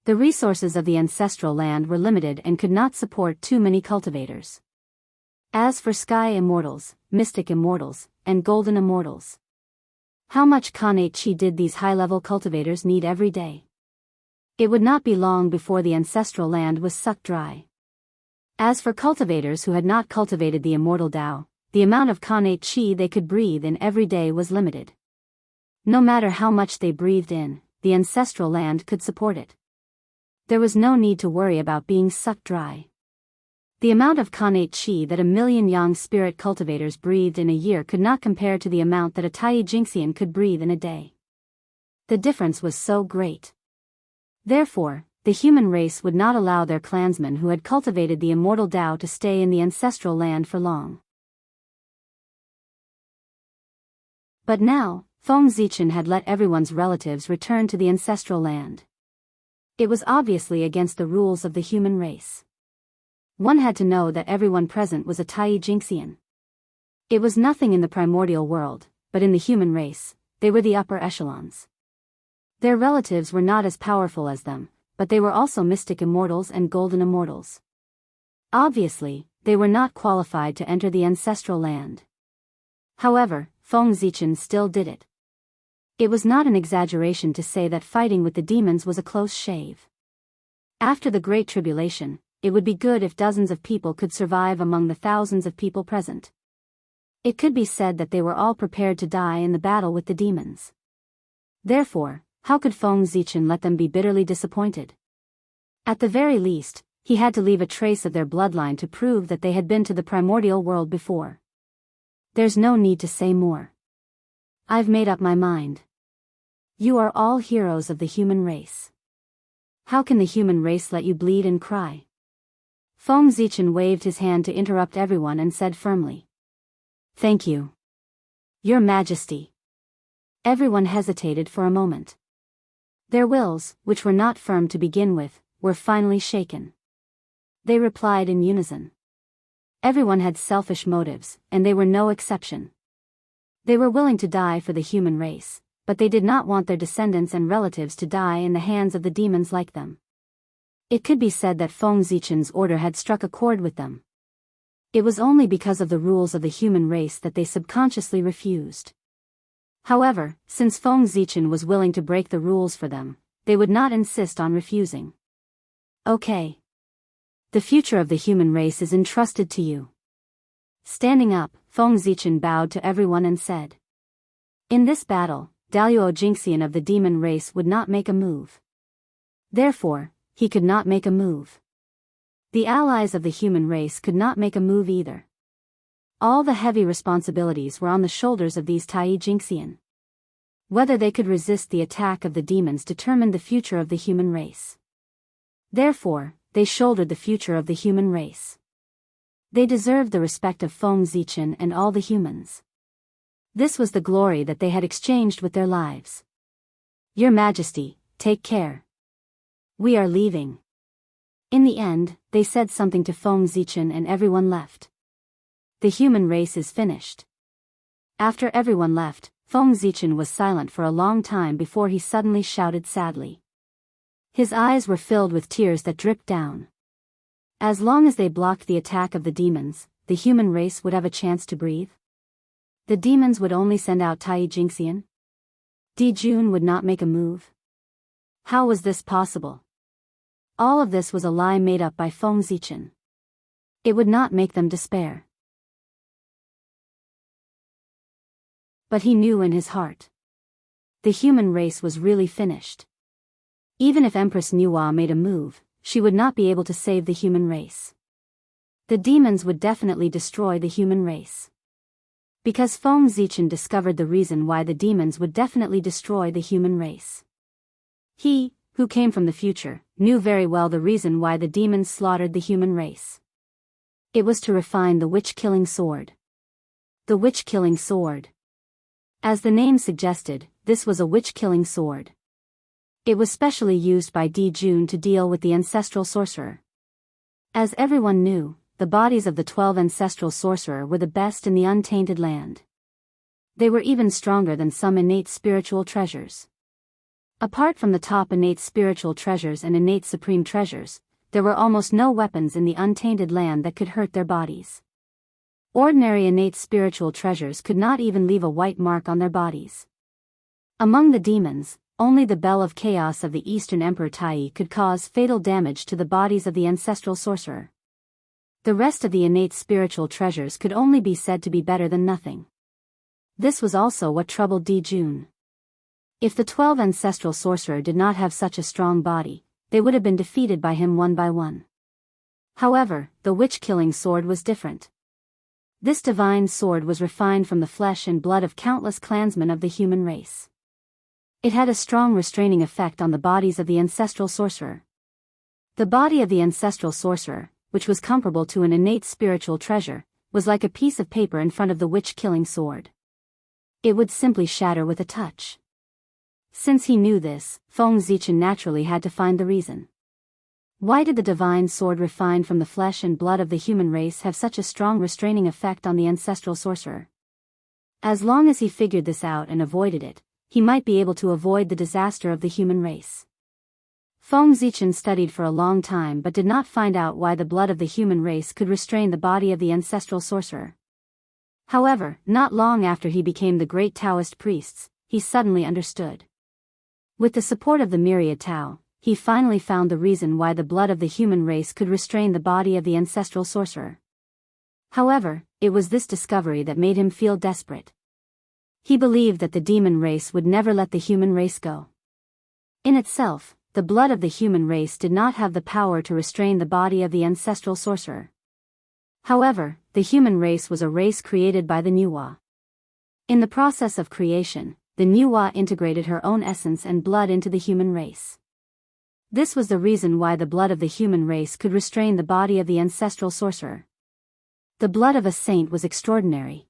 The resources of the ancestral land were limited and could not support too many cultivators. As for sky immortals, mystic immortals, and golden immortals, how much Khanate Chi did these high-level cultivators need every day? It would not be long before the ancestral land was sucked dry. As for cultivators who had not cultivated the immortal Tao, the amount of Khanate Chi they could breathe in every day was limited. No matter how much they breathed in, the ancestral land could support it. There was no need to worry about being sucked dry. The amount of Khanate Chi that 1,000,000 Yang spirit cultivators breathed in a year could not compare to the amount that a Tai Jingxian could breathe in a day. The difference was so great. Therefore, the human race would not allow their clansmen who had cultivated the immortal Tao to stay in the ancestral land for long. But now, Feng Zichen had let everyone's relatives return to the ancestral land. It was obviously against the rules of the human race. One had to know that everyone present was a Tai Jingxian. It was nothing in the primordial world, but in the human race, they were the upper echelons. Their relatives were not as powerful as them, but they were also mystic immortals and golden immortals. Obviously, they were not qualified to enter the ancestral land. However, Feng Zichen still did it. It was not an exaggeration to say that fighting with the demons was a close shave. After the Great Tribulation, it would be good if dozens of people could survive among the thousands of people present. It could be said that they were all prepared to die in the battle with the demons. Therefore, how could Feng Zichen let them be bitterly disappointed? At the very least, he had to leave a trace of their bloodline to prove that they had been to the primordial world before. There's no need to say more. I've made up my mind. You are all heroes of the human race. How can the human race let you bleed and cry? Feng Zichen waved his hand to interrupt everyone and said firmly. Thank you. Your Majesty. Everyone hesitated for a moment. Their wills, which were not firm to begin with, were finally shaken. They replied in unison. Everyone had selfish motives, and they were no exception. They were willing to die for the human race, but they did not want their descendants and relatives to die in the hands of the demons like them. It could be said that Feng Zichen's order had struck a chord with them. It was only because of the rules of the human race that they subconsciously refused. However, since Feng Zichen was willing to break the rules for them, they would not insist on refusing. Okay. The future of the human race is entrusted to you. Standing up, Feng Zichen bowed to everyone and said. In this battle, Daoist Jingxian of the demon race would not make a move. Therefore, he could not make a move. The allies of the human race could not make a move either. All the heavy responsibilities were on the shoulders of these Tai Jingxian. Whether they could resist the attack of the demons determined the future of the human race. Therefore, they shouldered the future of the human race. They deserved the respect of Feng Zichen and all the humans. This was the glory that they had exchanged with their lives. Your Majesty, take care. We are leaving. In the end, they said something to Feng Zichen and everyone left. The human race is finished. After everyone left, Feng Zichen was silent for a long time before he suddenly shouted sadly. His eyes were filled with tears that dripped down. As long as they blocked the attack of the demons, the human race would have a chance to breathe. The demons would only send out Tai Jingxian. Jun would not make a move. How was this possible? All of this was a lie made up by Feng Zichen. It would not make them despair. But he knew in his heart. The human race was really finished. Even if Empress Nuwa made a move, she would not be able to save the human race. The demons would definitely destroy the human race. Because Feng Zichen discovered the reason why the demons would definitely destroy the human race. He, who came from the future, knew very well the reason why the demons slaughtered the human race. It was to refine the witch-killing sword. The witch-killing sword. As the name suggested, this was a witch-killing sword. It was specially used by Jun to deal with the ancestral sorcerer. As everyone knew, the bodies of the 12 ancestral sorcerer were the best in the untainted land. They were even stronger than some innate spiritual treasures. Apart from the top innate spiritual treasures and innate supreme treasures, there were almost no weapons in the untainted land that could hurt their bodies. Ordinary innate spiritual treasures could not even leave a white mark on their bodies. Among the demons, only the Bell of Chaos of the Eastern Emperor Tai could cause fatal damage to the bodies of the ancestral sorcerer. The rest of the innate spiritual treasures could only be said to be better than nothing. This was also what troubled Jun. If the 12 ancestral sorcerer did not have such a strong body, they would have been defeated by him one by one. However, the witch-killing sword was different. This divine sword was refined from the flesh and blood of countless clansmen of the human race. It had a strong restraining effect on the bodies of the ancestral sorcerer. The body of the ancestral sorcerer, which was comparable to an innate spiritual treasure, was like a piece of paper in front of the witch-killing sword. It would simply shatter with a touch. Since he knew this, Feng Zichen naturally had to find the reason. Why did the divine sword refined from the flesh and blood of the human race have such a strong restraining effect on the ancestral sorcerer? As long as he figured this out and avoided it, he might be able to avoid the disaster of the human race. Feng Zichen studied for a long time but did not find out why the blood of the human race could restrain the body of the ancestral sorcerer. However, not long after he became the great Taoist priests, he suddenly understood. With the support of the myriad Tao, he finally found the reason why the blood of the human race could restrain the body of the ancestral sorcerer. However, it was this discovery that made him feel desperate. He believed that the demon race would never let the human race go. In itself, the blood of the human race did not have the power to restrain the body of the ancestral sorcerer. However, the human race was a race created by the Nuwa. In the process of creation, the Nuwa integrated her own essence and blood into the human race. This was the reason why the blood of the human race could restrain the body of the ancestral sorcerer. The blood of a saint was extraordinary.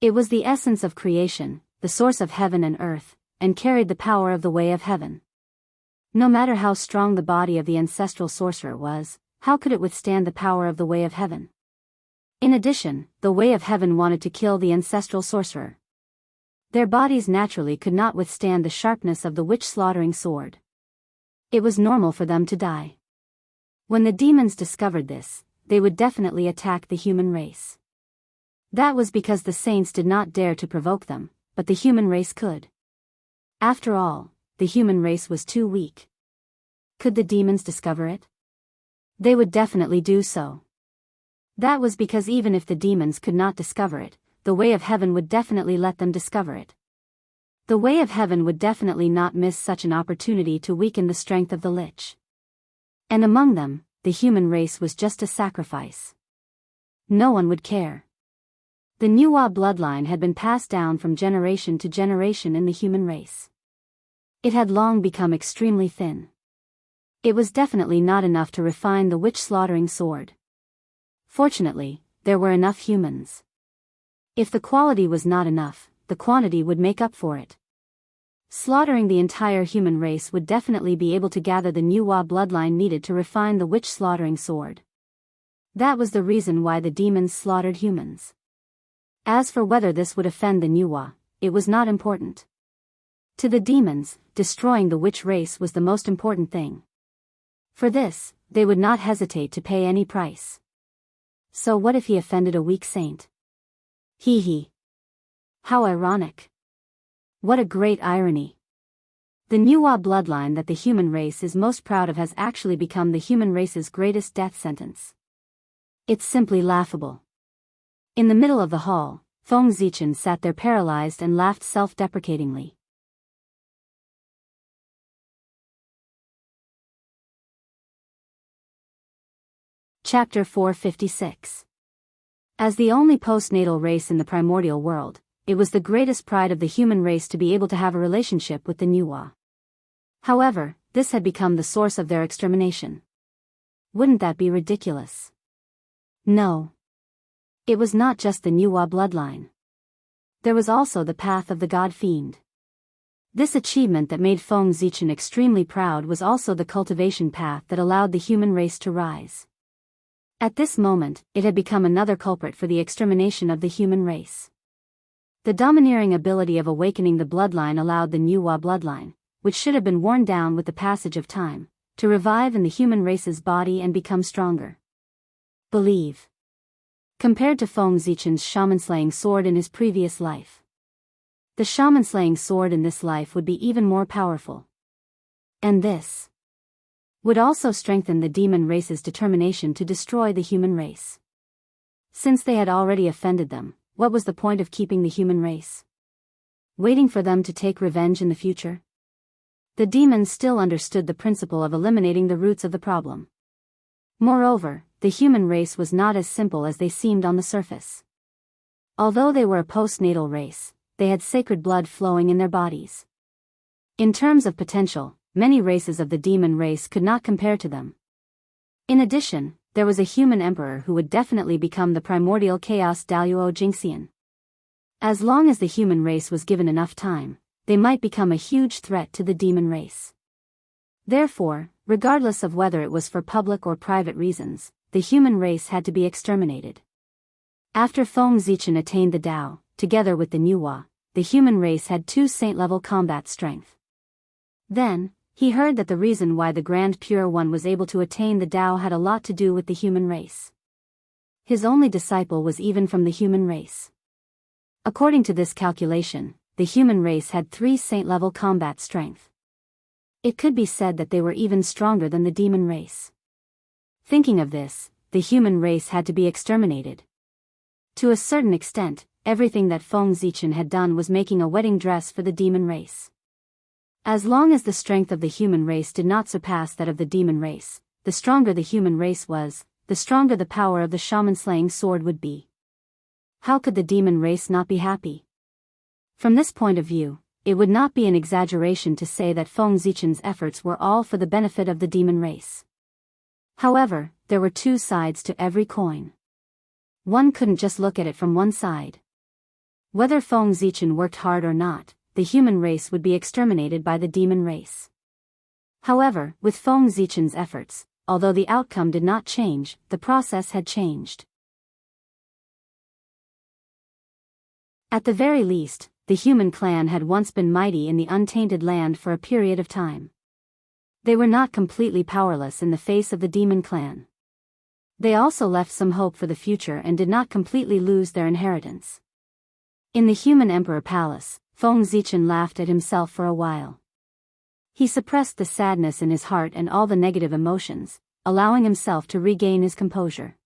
It was the essence of creation, the source of heaven and earth, and carried the power of the way of heaven. No matter how strong the body of the ancestral sorcerer was, how could it withstand the power of the way of heaven? In addition, the way of heaven wanted to kill the ancestral sorcerer. Their bodies naturally could not withstand the sharpness of the witch-slaughtering sword. It was normal for them to die. When the demons discovered this, they would definitely attack the human race. That was because the saints did not dare to provoke them, but the human race could. After all, the human race was too weak. Could the demons discover it? They would definitely do so. That was because even if the demons could not discover it, the way of heaven would definitely let them discover it. The way of heaven would definitely not miss such an opportunity to weaken the strength of the lich. And among them, the human race was just a sacrifice. No one would care. The Nuwa bloodline had been passed down from generation to generation in the human race. It had long become extremely thin. It was definitely not enough to refine the witch-slaughtering sword. Fortunately, there were enough humans. If the quality was not enough, the quantity would make up for it. Slaughtering the entire human race would definitely be able to gather the Nuwa bloodline needed to refine the witch-slaughtering sword. That was the reason why the demons slaughtered humans. As for whether this would offend the Nuwa, it was not important. To the demons, destroying the witch race was the most important thing. For this, they would not hesitate to pay any price. So what if he offended a weak saint? Hee hee. How ironic. What a great irony. The Nuwa bloodline that the human race is most proud of has actually become the human race's greatest death sentence. It's simply laughable. In the middle of the hall, Feng Zichen sat there paralyzed and laughed self-deprecatingly. Chapter 456. As the only postnatal race in the primordial world, it was the greatest pride of the human race to be able to have a relationship with the Nuwa. However, this had become the source of their extermination. Wouldn't that be ridiculous? No. It was not just the Nuwa bloodline. There was also the path of the god fiend. This achievement that made Feng Zichen extremely proud was also the cultivation path that allowed the human race to rise. At this moment, it had become another culprit for the extermination of the human race. The domineering ability of awakening the bloodline allowed the Nuwa bloodline, which should have been worn down with the passage of time, to revive in the human race's body and become stronger. Believe. Compared to Feng Zichen's shaman-slaying sword in his previous life, the shaman-slaying sword in this life would be even more powerful. And this would also strengthen the demon race's determination to destroy the human race. Since they had already offended them, what was the point of keeping the human race? Waiting for them to take revenge in the future? The demons still understood the principle of eliminating the roots of the problem. Moreover, the human race was not as simple as they seemed on the surface. Although they were a postnatal race, they had sacred blood flowing in their bodies. In terms of potential, many races of the demon race could not compare to them. In addition, there was a human emperor who would definitely become the primordial chaos Daoist Jingxian. As long as the human race was given enough time, they might become a huge threat to the demon race. Therefore, regardless of whether it was for public or private reasons, the human race had to be exterminated. After Feng Zichen attained the Dao, together with the Nuwa, the human race had 2 saint-level combat strength. Then, he heard that the reason why the Grand Pure One was able to attain the Dao had a lot to do with the human race. His only disciple was even from the human race. According to this calculation, the human race had 3 saint-level combat strength. It could be said that they were even stronger than the demon race. Thinking of this, the human race had to be exterminated. To a certain extent, everything that Feng Zichen had done was making a wedding dress for the demon race. As long as the strength of the human race did not surpass that of the demon race, the stronger the human race was, the stronger the power of the shaman-slaying sword would be. How could the demon race not be happy? From this point of view, it would not be an exaggeration to say that Feng Zichen's efforts were all for the benefit of the demon race. However, there were 2 sides to every coin. One couldn't just look at it from one side. Whether Feng Zichen worked hard or not, the human race would be exterminated by the demon race. However, with Feng Zichen's efforts, although the outcome did not change, the process had changed. At the very least, the human clan had once been mighty in the untainted land for a period of time. They were not completely powerless in the face of the demon clan. They also left some hope for the future and did not completely lose their inheritance. In the human emperor palace, Feng Zichen laughed at himself for a while. He suppressed the sadness in his heart and all the negative emotions, allowing himself to regain his composure.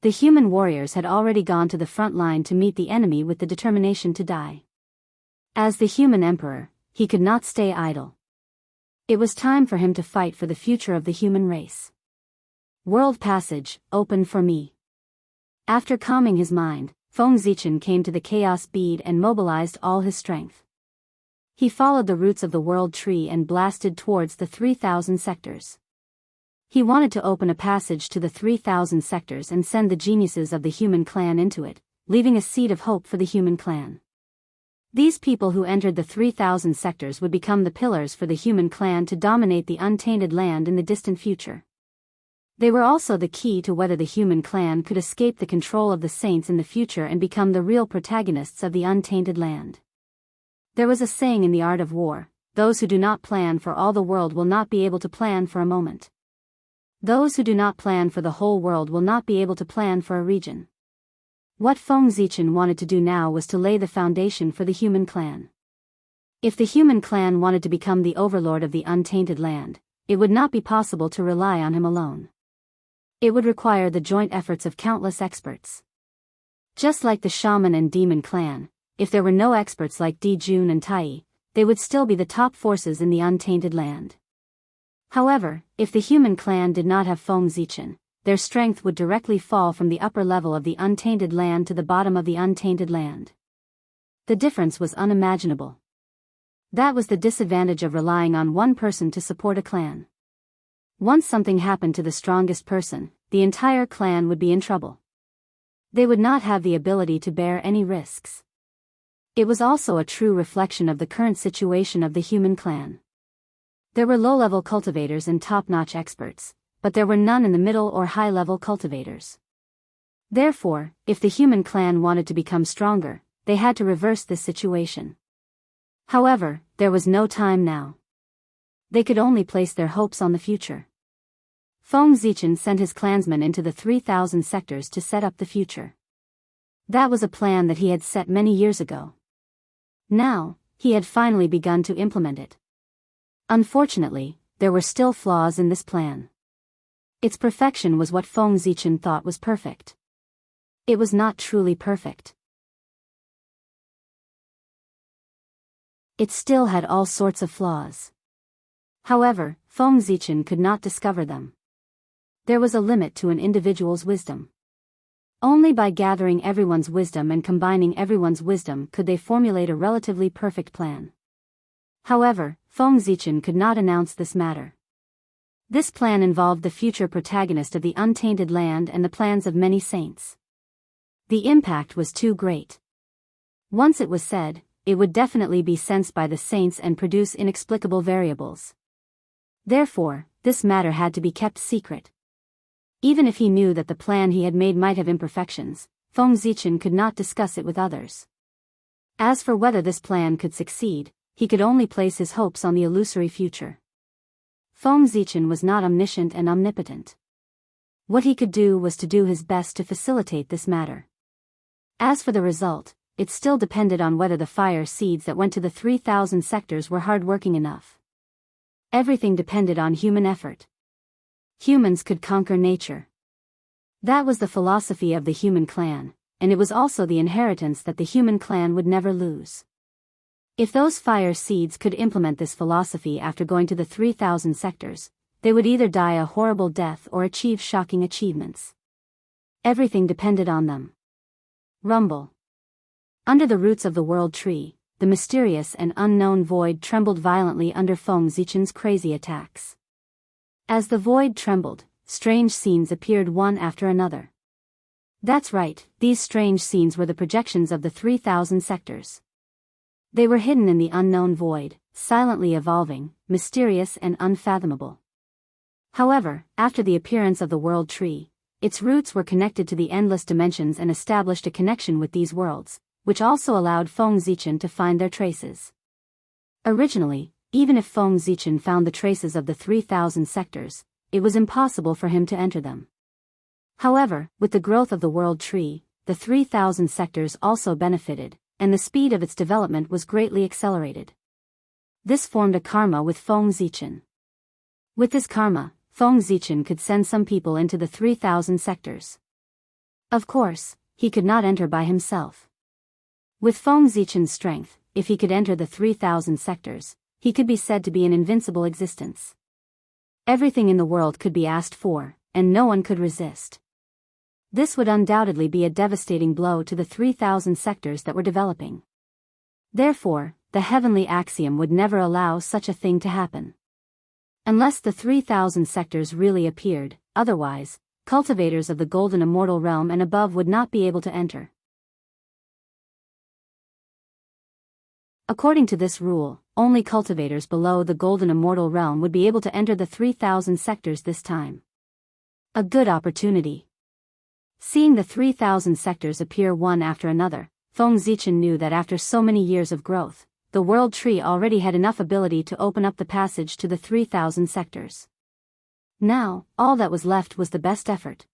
The human warriors had already gone to the front line to meet the enemy with the determination to die. As the human emperor, he could not stay idle. It was time for him to fight for the future of the human race. World passage, open for me. After calming his mind, Feng Zichen came to the chaos bead and mobilized all his strength. He followed the roots of the world tree and blasted towards the 3,000 sectors. He wanted to open a passage to the 3,000 sectors and send the geniuses of the human clan into it, leaving a seed of hope for the human clan. These people who entered the 3,000 sectors would become the pillars for the human clan to dominate the untainted land in the distant future. They were also the key to whether the human clan could escape the control of the saints in the future and become the real protagonists of the untainted land. There was a saying in the art of war, those who do not plan for all the world will not be able to plan for a moment. Those who do not plan for the whole world will not be able to plan for a region. What Feng Zichen wanted to do now was to lay the foundation for the human clan. If the human clan wanted to become the overlord of the untainted land, it would not be possible to rely on him alone. It would require the joint efforts of countless experts. Just like the shaman and demon clan, if there were no experts like Di Jun and Tai, they would still be the top forces in the untainted land. However, if the human clan did not have Feng Zichen, their strength would directly fall from the upper level of the untainted land to the bottom of the untainted land. The difference was unimaginable. That was the disadvantage of relying on one person to support a clan. Once something happened to the strongest person, the entire clan would be in trouble. They would not have the ability to bear any risks. It was also a true reflection of the current situation of the human clan. There were low-level cultivators and top-notch experts, but there were none in the middle or high-level cultivators. Therefore, if the human clan wanted to become stronger, they had to reverse this situation. However, there was no time now. They could only place their hopes on the future. Feng Zichen sent his clansmen into the 3,000 sectors to set up the future. That was a plan that he had set many years ago. Now, he had finally begun to implement it. Unfortunately, there were still flaws in this plan. Its perfection was what Feng Zichen thought was perfect. It was not truly perfect. It still had all sorts of flaws. However, Feng Zichen could not discover them. There was a limit to an individual's wisdom. Only by gathering everyone's wisdom and combining everyone's wisdom could they formulate a relatively perfect plan. However, Feng Zichen could not announce this matter. This plan involved the future protagonist of the untainted land and the plans of many saints. The impact was too great. Once it was said, it would definitely be sensed by the saints and produce inexplicable variables. Therefore, this matter had to be kept secret. Even if he knew that the plan he had made might have imperfections, Feng Zichen could not discuss it with others. As for whether this plan could succeed, he could only place his hopes on the illusory future. Feng Zichen was not omniscient and omnipotent. What he could do was to do his best to facilitate this matter. As for the result, it still depended on whether the fire seeds that went to the 3,000 sectors were hardworking enough. Everything depended on human effort. Humans could conquer nature. That was the philosophy of the human clan, and it was also the inheritance that the human clan would never lose. If those fire seeds could implement this philosophy after going to the 3,000 sectors, they would either die a horrible death or achieve shocking achievements. Everything depended on them. Rumble. Under the roots of the world tree, the mysterious and unknown void trembled violently under Feng Zichen's crazy attacks. As the void trembled, strange scenes appeared one after another. That's right, these strange scenes were the projections of the 3,000 sectors. They were hidden in the unknown void, silently evolving, mysterious and unfathomable. However, after the appearance of the world tree, its roots were connected to the endless dimensions and established a connection with these worlds, which also allowed Feng Zichen to find their traces. Originally, even if Feng Zichen found the traces of the 3,000 sectors, it was impossible for him to enter them. However, with the growth of the world tree, the 3,000 sectors also benefited, and the speed of its development was greatly accelerated. This formed a karma with Feng Zichen. With this karma, Feng Zichen could send some people into the 3,000 sectors. Of course, he could not enter by himself. With Feng Zichen's strength, if he could enter the 3,000 sectors, he could be said to be an invincible existence. Everything in the world could be asked for, and no one could resist. This would undoubtedly be a devastating blow to the 3,000 sectors that were developing. Therefore, the heavenly axiom would never allow such a thing to happen. Unless the 3,000 sectors really appeared, otherwise, cultivators of the golden immortal realm and above would not be able to enter. According to this rule, only cultivators below the golden immortal realm would be able to enter the 3,000 sectors this time. A good opportunity. Seeing the 3,000 sectors appear one after another, Feng Zichen knew that after so many years of growth, the world tree already had enough ability to open up the passage to the 3,000 sectors. Now, all that was left was the best effort.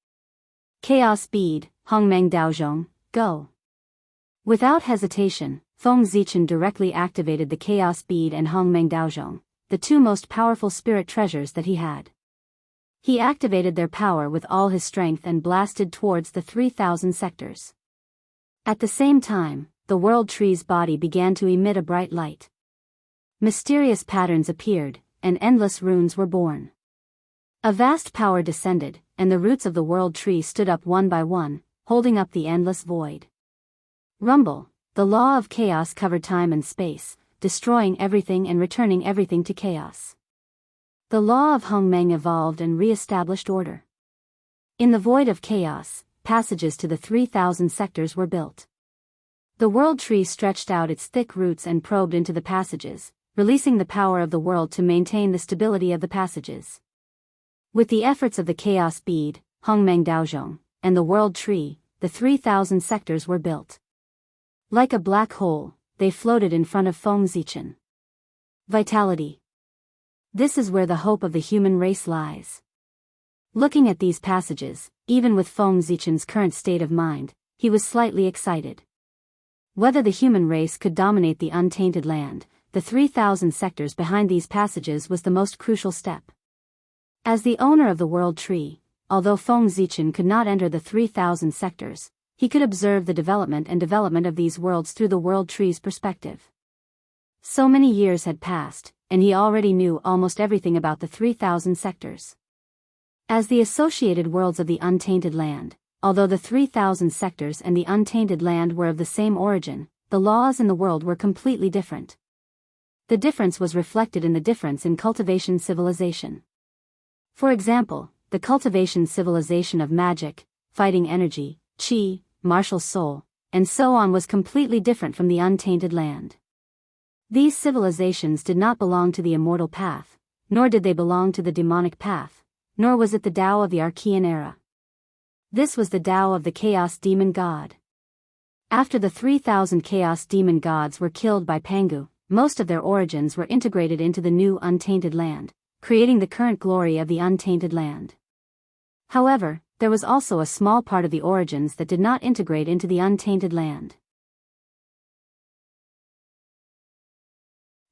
Chaos Bead, Hongmeng Daozhong, Go. Without hesitation, Feng Zichen directly activated the Chaos Bead and Hongmeng Daozhong, the two most powerful spirit treasures that he had. He activated their power with all his strength and blasted towards the 3,000 sectors. At the same time, the world tree's body began to emit a bright light. Mysterious patterns appeared, and endless runes were born. A vast power descended, and the roots of the world tree stood up one by one, holding up the endless void. Rumble, the law of chaos covered time and space, destroying everything and returning everything to chaos. The law of Hongmeng evolved and re-established order. In the void of chaos, passages to the 3,000 sectors were built. The world tree stretched out its thick roots and probed into the passages, releasing the power of the world to maintain the stability of the passages. With the efforts of the Chaos Bead, Hongmeng Daozhong, and the world tree, the 3,000 sectors were built. Like a black hole, they floated in front of Feng Zichen. Vitality. This is where the hope of the human race lies. Looking at these passages, even with Feng Zichen's current state of mind, he was slightly excited. Whether the human race could dominate the untainted land, the 3,000 sectors behind these passages was the most crucial step. As the owner of the world tree, although Feng Zichen could not enter the 3,000 sectors, he could observe the development of these worlds through the world tree's perspective. So many years had passed, and he already knew almost everything about the 3,000 sectors. As the associated worlds of the untainted land, although the 3,000 sectors and the untainted land were of the same origin, the laws in the world were completely different. The difference was reflected in the difference in cultivation civilization. For example, the cultivation civilization of magic, fighting energy, qi, martial soul, and so on was completely different from the untainted land. These civilizations did not belong to the immortal path, nor did they belong to the demonic path, nor was it the Tao of the Archean era. This was the Tao of the Chaos Demon God. After the 3,000 Chaos Demon Gods were killed by Pangu, most of their origins were integrated into the new untainted land, creating the current glory of the untainted land. However, there was also a small part of the origins that did not integrate into the untainted land.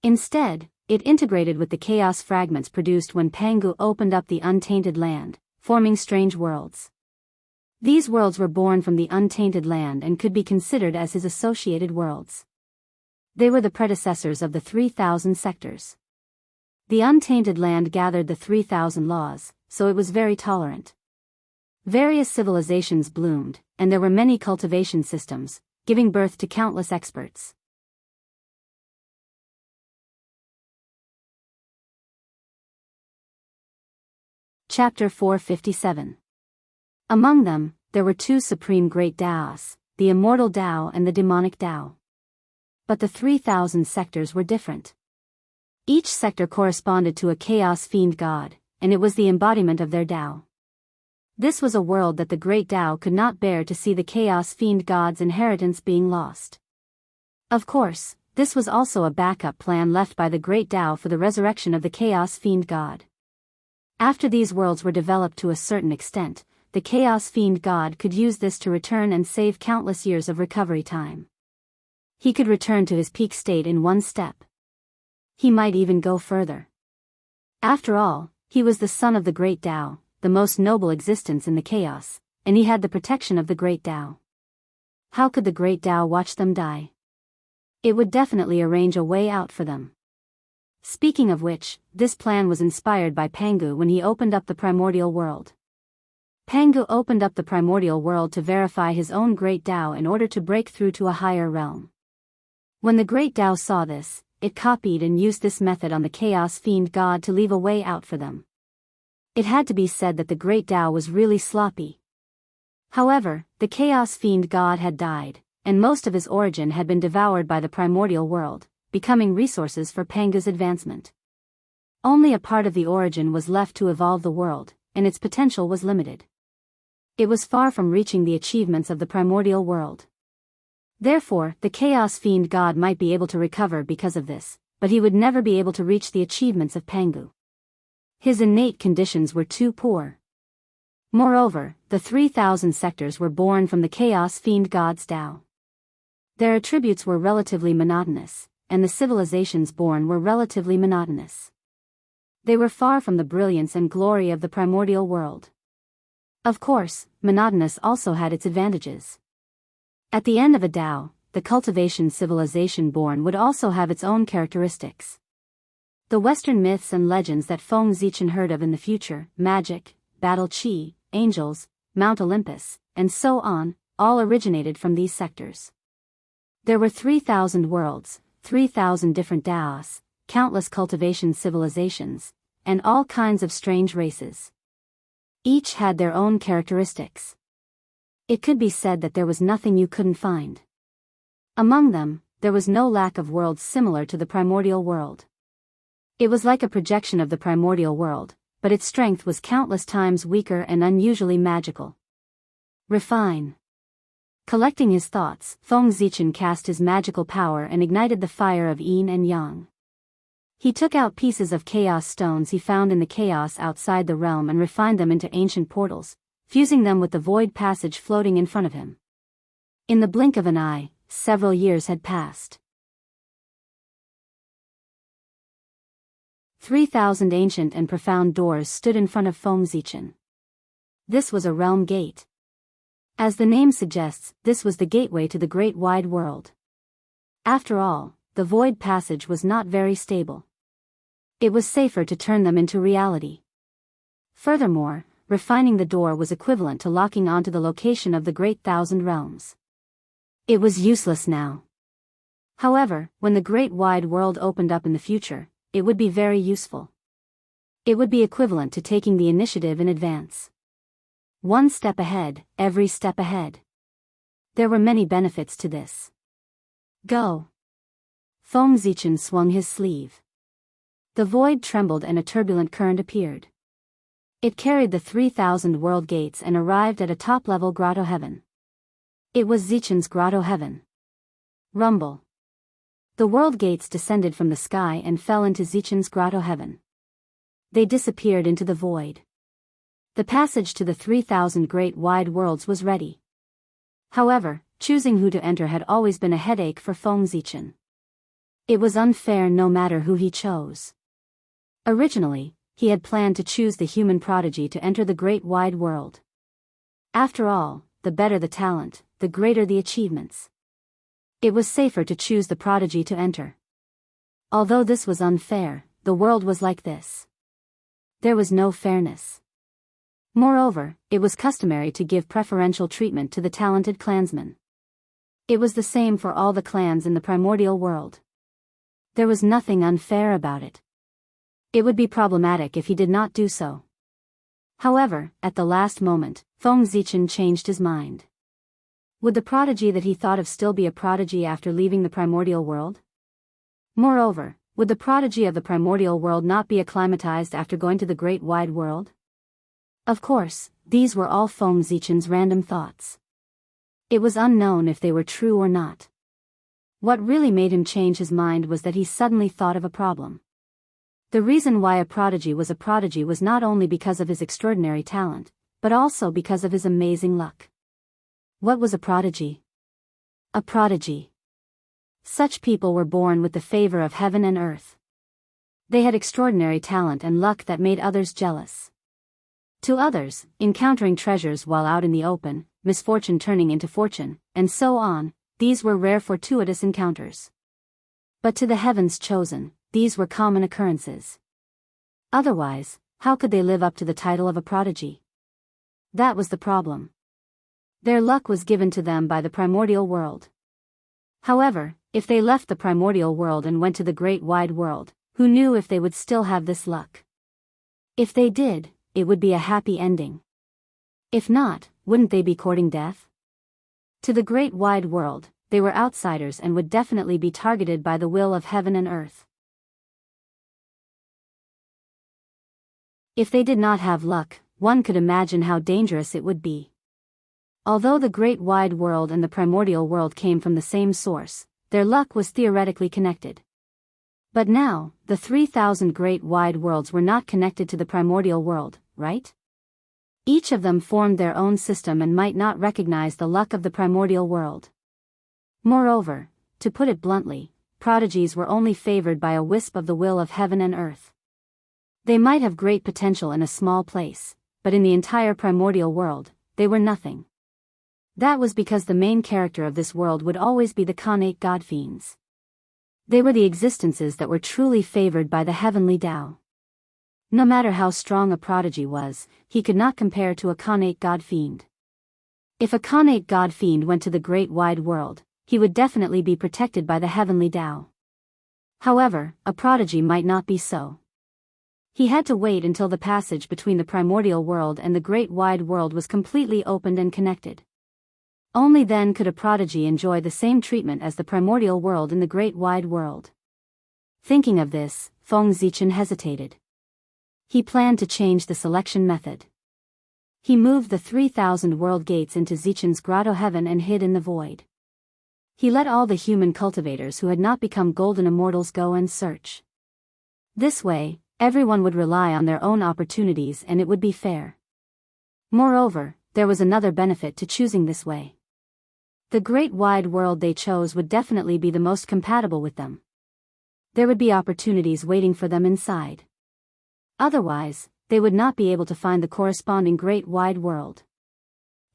Instead, it integrated with the chaos fragments produced when Pangu opened up the untainted land, forming strange worlds. These worlds were born from the untainted land and could be considered as his associated worlds. They were the predecessors of the 3,000 sectors. The untainted land gathered the 3,000 laws, so it was very tolerant. Various civilizations bloomed, and there were many cultivation systems, giving birth to countless experts. Chapter 457. Among them, there were two supreme great Daos, the immortal Tao and the demonic Tao. But the 3,000 sectors were different. Each sector corresponded to a chaos fiend god, and it was the embodiment of their Tao. This was a world that the great Tao could not bear to see the chaos fiend god's inheritance being lost. Of course, this was also a backup plan left by the great Tao for the resurrection of the chaos fiend god. After these worlds were developed to a certain extent, the chaos fiend god could use this to return and save countless years of recovery time. He could return to his peak state in one step. He might even go further. After all, he was the son of the great Tao, the most noble existence in the chaos, and he had the protection of the great Tao. How could the great Tao watch them die? It would definitely arrange a way out for them. Speaking of which, this plan was inspired by Pangu when he opened up the primordial world. Pangu opened up the primordial world to verify his own great Tao in order to break through to a higher realm. When the great Tao saw this, it copied and used this method on the chaos fiend god to leave a way out for them. It had to be said that the great Tao was really sloppy. However, the chaos fiend god had died, and most of his origin had been devoured by the primordial world, becoming resources for Pangu's advancement. Only a part of the origin was left to evolve the world, and its potential was limited. It was far from reaching the achievements of the primordial world. Therefore, the chaos fiend god might be able to recover because of this, but he would never be able to reach the achievements of Pangu. His innate conditions were too poor. Moreover, the 3,000 sectors were born from the chaos fiend god's Dao. Their attributes were relatively monotonous, and the civilizations born were relatively monotonous. They were far from the brilliance and glory of the primordial world. Of course, monotonous also had its advantages. At the end of a Dao, the cultivation civilization born would also have its own characteristics. The Western myths and legends that Feng Zichen heard of in the future, magic, battle qi, angels, Mount Olympus, and so on, all originated from these sectors. There were 3,000 worlds, 3,000 different Daos, countless cultivation civilizations, and all kinds of strange races. Each had their own characteristics. It could be said that there was nothing you couldn't find. Among them, there was no lack of worlds similar to the primordial world. It was like a projection of the primordial world, but its strength was countless times weaker and unusually magical. Refine. Collecting his thoughts, Feng Zichen cast his magical power and ignited the fire of yin and yang. He took out pieces of chaos stones he found in the chaos outside the realm and refined them into ancient portals, fusing them with the void passage floating in front of him. In the blink of an eye, several years had passed. 3,000 ancient and profound doors stood in front of Feng Zichen. This was a realm gate. As the name suggests, this was the gateway to the great wide world. After all, the void passage was not very stable. It was safer to turn them into reality. Furthermore, refining the door was equivalent to locking onto the location of the great thousand realms. It was useless now. However, when the great wide world opened up in the future, it would be very useful. It would be equivalent to taking the initiative in advance. One step ahead, every step ahead. There were many benefits to this. Go. Feng Zichen swung his sleeve. The void trembled and a turbulent current appeared. It carried the 3,000 world gates and arrived at a top-level grotto heaven. It was Zichen's grotto heaven. Rumble. The world gates descended from the sky and fell into Zichen's grotto heaven. They disappeared into the void. The passage to the 3,000 great wide worlds was ready. However, choosing who to enter had always been a headache for Feng Zichen. It was unfair no matter who he chose. Originally, he had planned to choose the human prodigy to enter the great wide world. After all, the better the talent, the greater the achievements. It was safer to choose the prodigy to enter. Although this was unfair, the world was like this. There was no fairness. Moreover, it was customary to give preferential treatment to the talented clansmen. It was the same for all the clans in the primordial world. There was nothing unfair about it. It would be problematic if he did not do so. However, at the last moment, Feng Zichen changed his mind. Would the prodigy that he thought of still be a prodigy after leaving the primordial world? Moreover, would the prodigy of the primordial world not be acclimatized after going to the great wide world? Of course, these were all Feng Zichen's random thoughts. It was unknown if they were true or not. What really made him change his mind was that he suddenly thought of a problem. The reason why a prodigy was not only because of his extraordinary talent, but also because of his amazing luck. What was a prodigy? A prodigy. Such people were born with the favor of heaven and earth. They had extraordinary talent and luck that made others jealous. To others, encountering treasures while out in the open, misfortune turning into fortune, and so on, these were rare fortuitous encounters. But to the heavens chosen, these were common occurrences. Otherwise, how could they live up to the title of a prodigy? That was the problem. Their luck was given to them by the primordial world. However, if they left the primordial world and went to the great wide world, who knew if they would still have this luck? If they did, it would be a happy ending. If not, wouldn't they be courting death? To the great wide world, they were outsiders and would definitely be targeted by the will of heaven and earth. If they did not have luck, one could imagine how dangerous it would be. Although the great wide world and the primordial world came from the same source, their luck was theoretically connected. But now, the 3,000 great wide worlds were not connected to the primordial world, right? Each of them formed their own system and might not recognize the luck of the primordial world. Moreover, to put it bluntly, prodigies were only favored by a wisp of the will of heaven and earth. They might have great potential in a small place, but in the entire primordial world, they were nothing. That was because the main character of this world would always be the Khanate god-fiends. They were the existences that were truly favored by the heavenly Tao. No matter how strong a prodigy was, he could not compare to a Khanate god-fiend. If a Khanate god-fiend went to the great wide world, he would definitely be protected by the heavenly Tao. However, a prodigy might not be so. He had to wait until the passage between the primordial world and the great wide world was completely opened and connected. Only then could a prodigy enjoy the same treatment as the primordial world in the great wide world. Thinking of this, Feng Zichen hesitated. He planned to change the selection method. He moved the 3,000 world gates into Zichen's grotto heaven and hid in the void. He let all the human cultivators who had not become golden immortals go and search. This way, everyone would rely on their own opportunities and it would be fair. Moreover, there was another benefit to choosing this way. The great wide world they chose would definitely be the most compatible with them. There would be opportunities waiting for them inside. Otherwise, they would not be able to find the corresponding great wide world.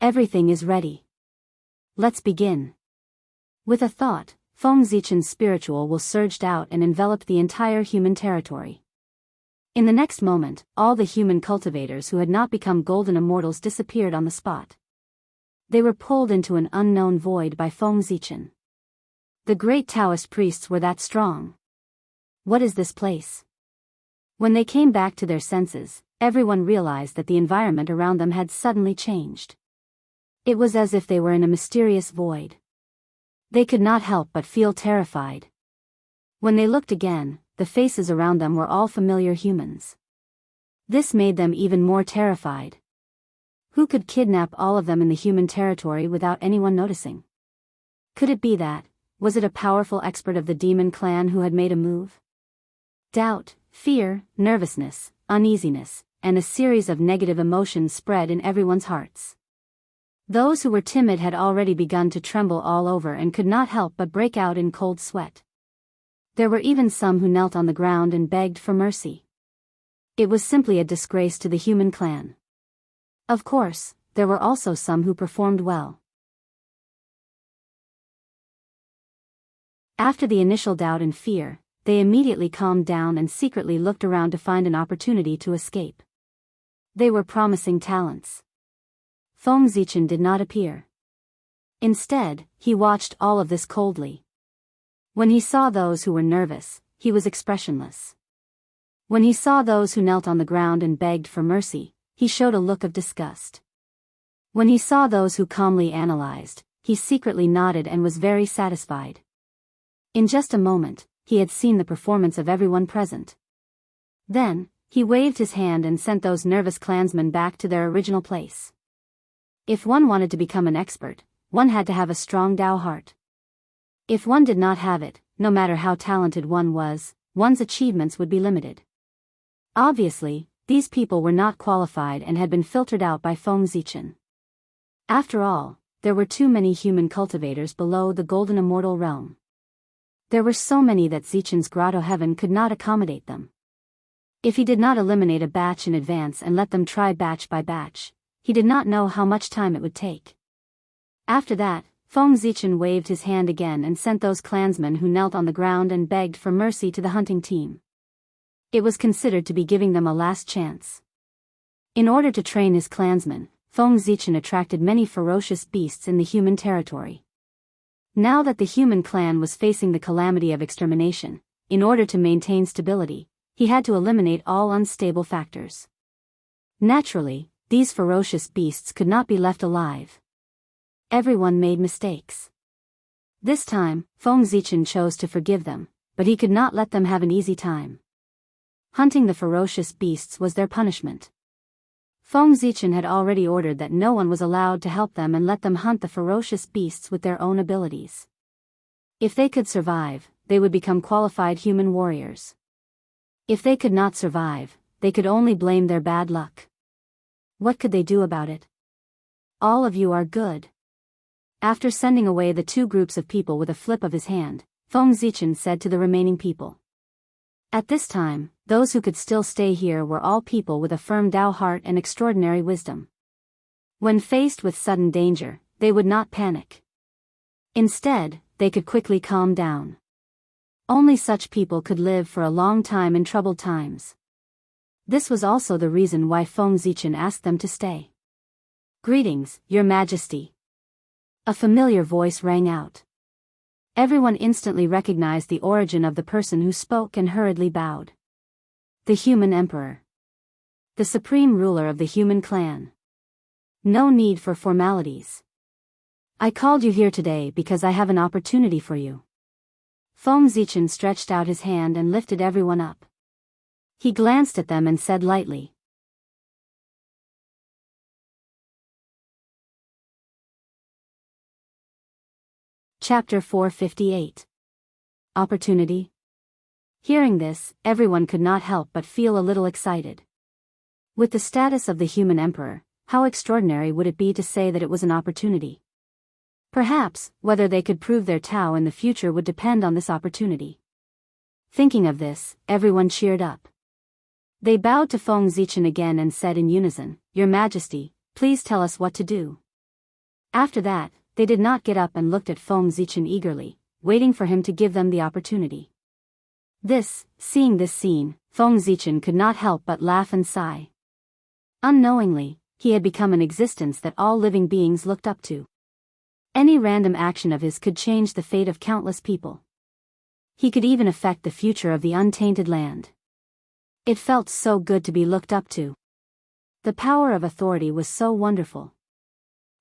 Everything is ready. Let's begin. With a thought, Feng Zichen's spiritual will surged out and enveloped the entire human territory. In the next moment, all the human cultivators who had not become golden immortals disappeared on the spot. They were pulled into an unknown void by Feng Zichen. The great Taoist priests were that strong. What is this place? When they came back to their senses, everyone realized that the environment around them had suddenly changed. It was as if they were in a mysterious void. They could not help but feel terrified. When they looked again, the faces around them were all familiar humans. This made them even more terrified. Who could kidnap all of them in the human territory without anyone noticing? Could it be that, was it a powerful expert of the demon clan who had made a move? Doubt, fear, nervousness, uneasiness, and a series of negative emotions spread in everyone's hearts. Those who were timid had already begun to tremble all over and could not help but break out in cold sweat. There were even some who knelt on the ground and begged for mercy. It was simply a disgrace to the human clan. Of course, there were also some who performed well. After the initial doubt and fear, they immediately calmed down and secretly looked around to find an opportunity to escape. They were promising talents. Feng Zichen did not appear. Instead, he watched all of this coldly. When he saw those who were nervous, he was expressionless. When he saw those who knelt on the ground and begged for mercy, he showed a look of disgust. When he saw those who calmly analyzed, he secretly nodded and was very satisfied. In just a moment, he had seen the performance of everyone present. Then, he waved his hand and sent those nervous clansmen back to their original place. If one wanted to become an expert, one had to have a strong Tao heart. If one did not have it, no matter how talented one was, one's achievements would be limited. Obviously, these people were not qualified and had been filtered out by Feng Zichen. After all, there were too many human cultivators below the golden immortal realm. There were so many that Zichen's grotto heaven could not accommodate them. If he did not eliminate a batch in advance and let them try batch by batch, he did not know how much time it would take. After that, Feng Zichen waved his hand again and sent those clansmen who knelt on the ground and begged for mercy to the hunting team. It was considered to be giving them a last chance. In order to train his clansmen, Feng Zichen attracted many ferocious beasts in the human territory. Now that the human clan was facing the calamity of extermination, in order to maintain stability, he had to eliminate all unstable factors. Naturally, these ferocious beasts could not be left alive. Everyone made mistakes. This time, Feng Zichen chose to forgive them, but he could not let them have an easy time. Hunting the ferocious beasts was their punishment. Feng Zichen had already ordered that no one was allowed to help them and let them hunt the ferocious beasts with their own abilities. If they could survive, they would become qualified human warriors. If they could not survive, they could only blame their bad luck. What could they do about it? All of you are good. After sending away the two groups of people with a flip of his hand, Feng Zichen said to the remaining people. At this time, those who could still stay here were all people with a firm Dao heart and extraordinary wisdom. When faced with sudden danger, they would not panic. Instead, they could quickly calm down. Only such people could live for a long time in troubled times. This was also the reason why Feng Zichen asked them to stay. Greetings, Your Majesty. A familiar voice rang out. Everyone instantly recognized the origin of the person who spoke and hurriedly bowed. The human emperor. The supreme ruler of the human clan. No need for formalities. I called you here today because I have an opportunity for you. Feng Zichen stretched out his hand and lifted everyone up. He glanced at them and said lightly. Chapter 458. Opportunity. Hearing this, everyone could not help but feel a little excited. With the status of the human emperor, how extraordinary would it be to say that it was an opportunity? Perhaps, whether they could prove their Tao in the future would depend on this opportunity. Thinking of this, everyone cheered up. They bowed to Feng Zichen again and said in unison, Your Majesty, please tell us what to do. After that, they did not get up and looked at Feng Zichen eagerly, waiting for him to give them the opportunity. Seeing this scene, Feng Zichen could not help but laugh and sigh. Unknowingly, he had become an existence that all living beings looked up to. Any random action of his could change the fate of countless people. He could even affect the future of the untainted land. It felt so good to be looked up to. The power of authority was so wonderful.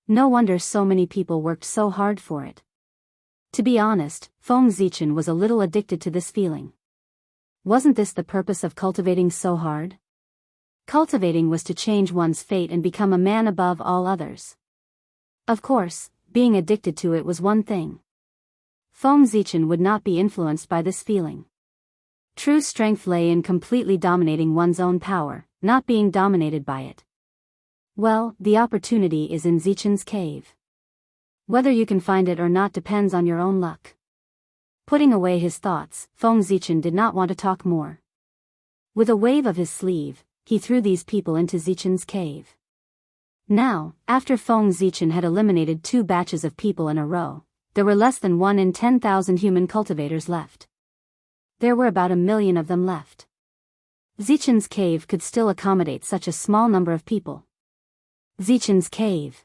No wonder so many people worked so hard for it. To be honest, Feng Zichen was a little addicted to this feeling. Wasn't this the purpose of cultivating so hard? Cultivating was to change one's fate and become a man above all others. Of course, being addicted to it was one thing. Feng Zichen would not be influenced by this feeling. True strength lay in completely dominating one's own power, not being dominated by it. Well, the opportunity is in Zichen's cave. Whether you can find it or not depends on your own luck. Putting away his thoughts, Feng Zichen did not want to talk more. With a wave of his sleeve, he threw these people into Zichen's cave. Now, after Feng Zichen had eliminated 2 batches of people in a row, there were less than 1 in 10,000 human cultivators left. There were about 1 million of them left. Zichen's cave could still accommodate such a small number of people. Zichen's cave.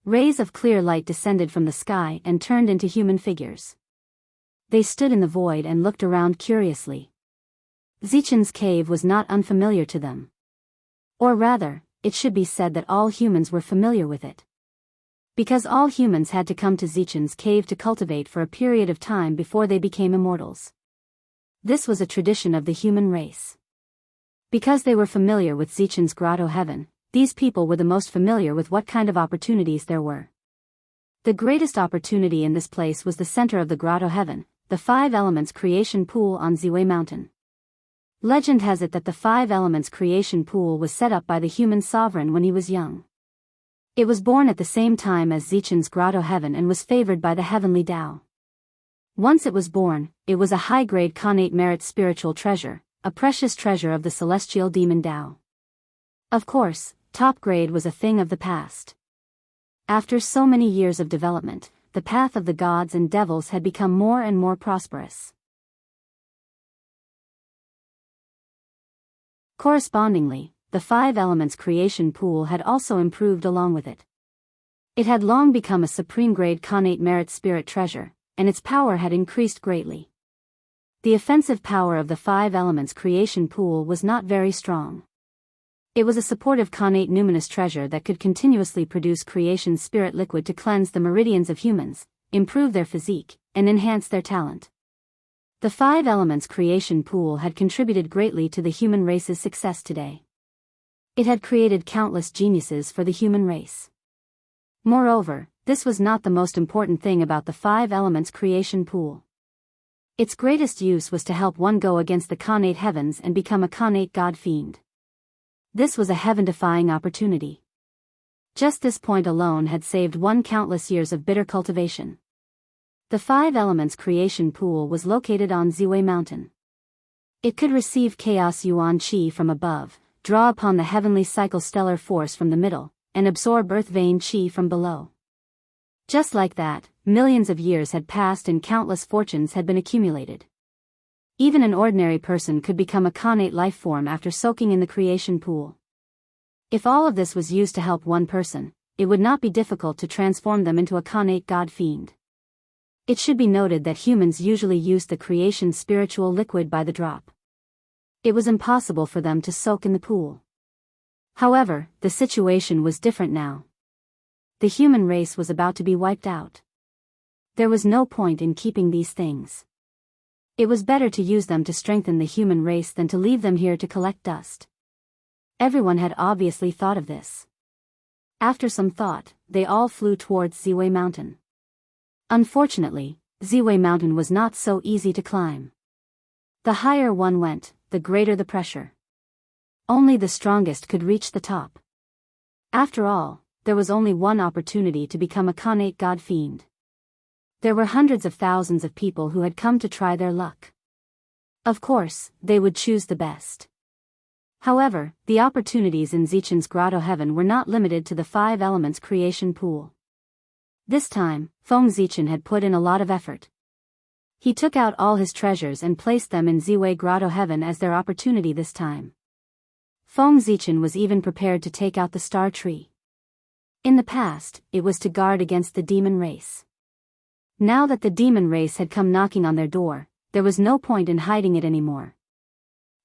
Rays of clear light descended from the sky and turned into human figures. They stood in the void and looked around curiously. Zichen's cave was not unfamiliar to them. Or rather, it should be said that all humans were familiar with it. Because all humans had to come to Zichen's cave to cultivate for a period of time before they became immortals. This was a tradition of the human race. Because they were familiar with Zichen's grotto heaven, these people were the most familiar with what kind of opportunities there were. The greatest opportunity in this place was the center of the grotto heaven, the 5 elements creation pool on Ziwei Mountain. Legend has it that the 5 elements creation pool was set up by the human sovereign when he was young. It was born at the same time as Zichen's grotto heaven and was favored by the heavenly Tao. Once it was born, it was a high-grade connate merit spiritual treasure, a precious treasure of the celestial demon Tao. Of course, top grade was a thing of the past. After so many years of development, the path of the gods and devils had become more and more prosperous. Correspondingly, the 5 elements creation pool had also improved along with it. It had long become a supreme grade connate merit spirit treasure, and its power had increased greatly. The offensive power of the 5 elements creation pool was not very strong. It was a supportive connate numinous treasure that could continuously produce creation spirit liquid to cleanse the meridians of humans, improve their physique, and enhance their talent. The 5 elements creation pool had contributed greatly to the human race's success today. It had created countless geniuses for the human race. Moreover, this was not the most important thing about the 5 elements creation pool. Its greatest use was to help one go against the connate heavens and become a connate god fiend. This was a heaven-defying opportunity. Just this point alone had saved one countless years of bitter cultivation. The Five Elements creation pool was located on Ziwei Mountain. It could receive chaos yuan qi from above, draw upon the heavenly cycle stellar force from the middle, and absorb earth vein qi from below. Just like that, millions of years had passed and countless fortunes had been accumulated. Even an ordinary person could become a connate life form after soaking in the creation pool. If all of this was used to help one person, it would not be difficult to transform them into a connate god fiend. It should be noted that humans usually used the creation spiritual liquid by the drop. It was impossible for them to soak in the pool. However, the situation was different now. The human race was about to be wiped out. There was no point in keeping these things. It was better to use them to strengthen the human race than to leave them here to collect dust. Everyone had obviously thought of this. After some thought, they all flew towards Ziwei Mountain. Unfortunately, Ziwei Mountain was not so easy to climb. The higher one went, the greater the pressure. Only the strongest could reach the top. After all, there was only one opportunity to become a connate god fiend. There were hundreds of thousands of people who had come to try their luck. Of course, they would choose the best. However, the opportunities in Zichen's grotto heaven were not limited to the Five Elements creation pool. This time, Feng Zichen had put in a lot of effort. He took out all his treasures and placed them in Ziwei grotto heaven as their opportunity this time. Feng Zichen was even prepared to take out the star tree. In the past, it was to guard against the demon race. Now that the demon race had come knocking on their door, there was no point in hiding it anymore.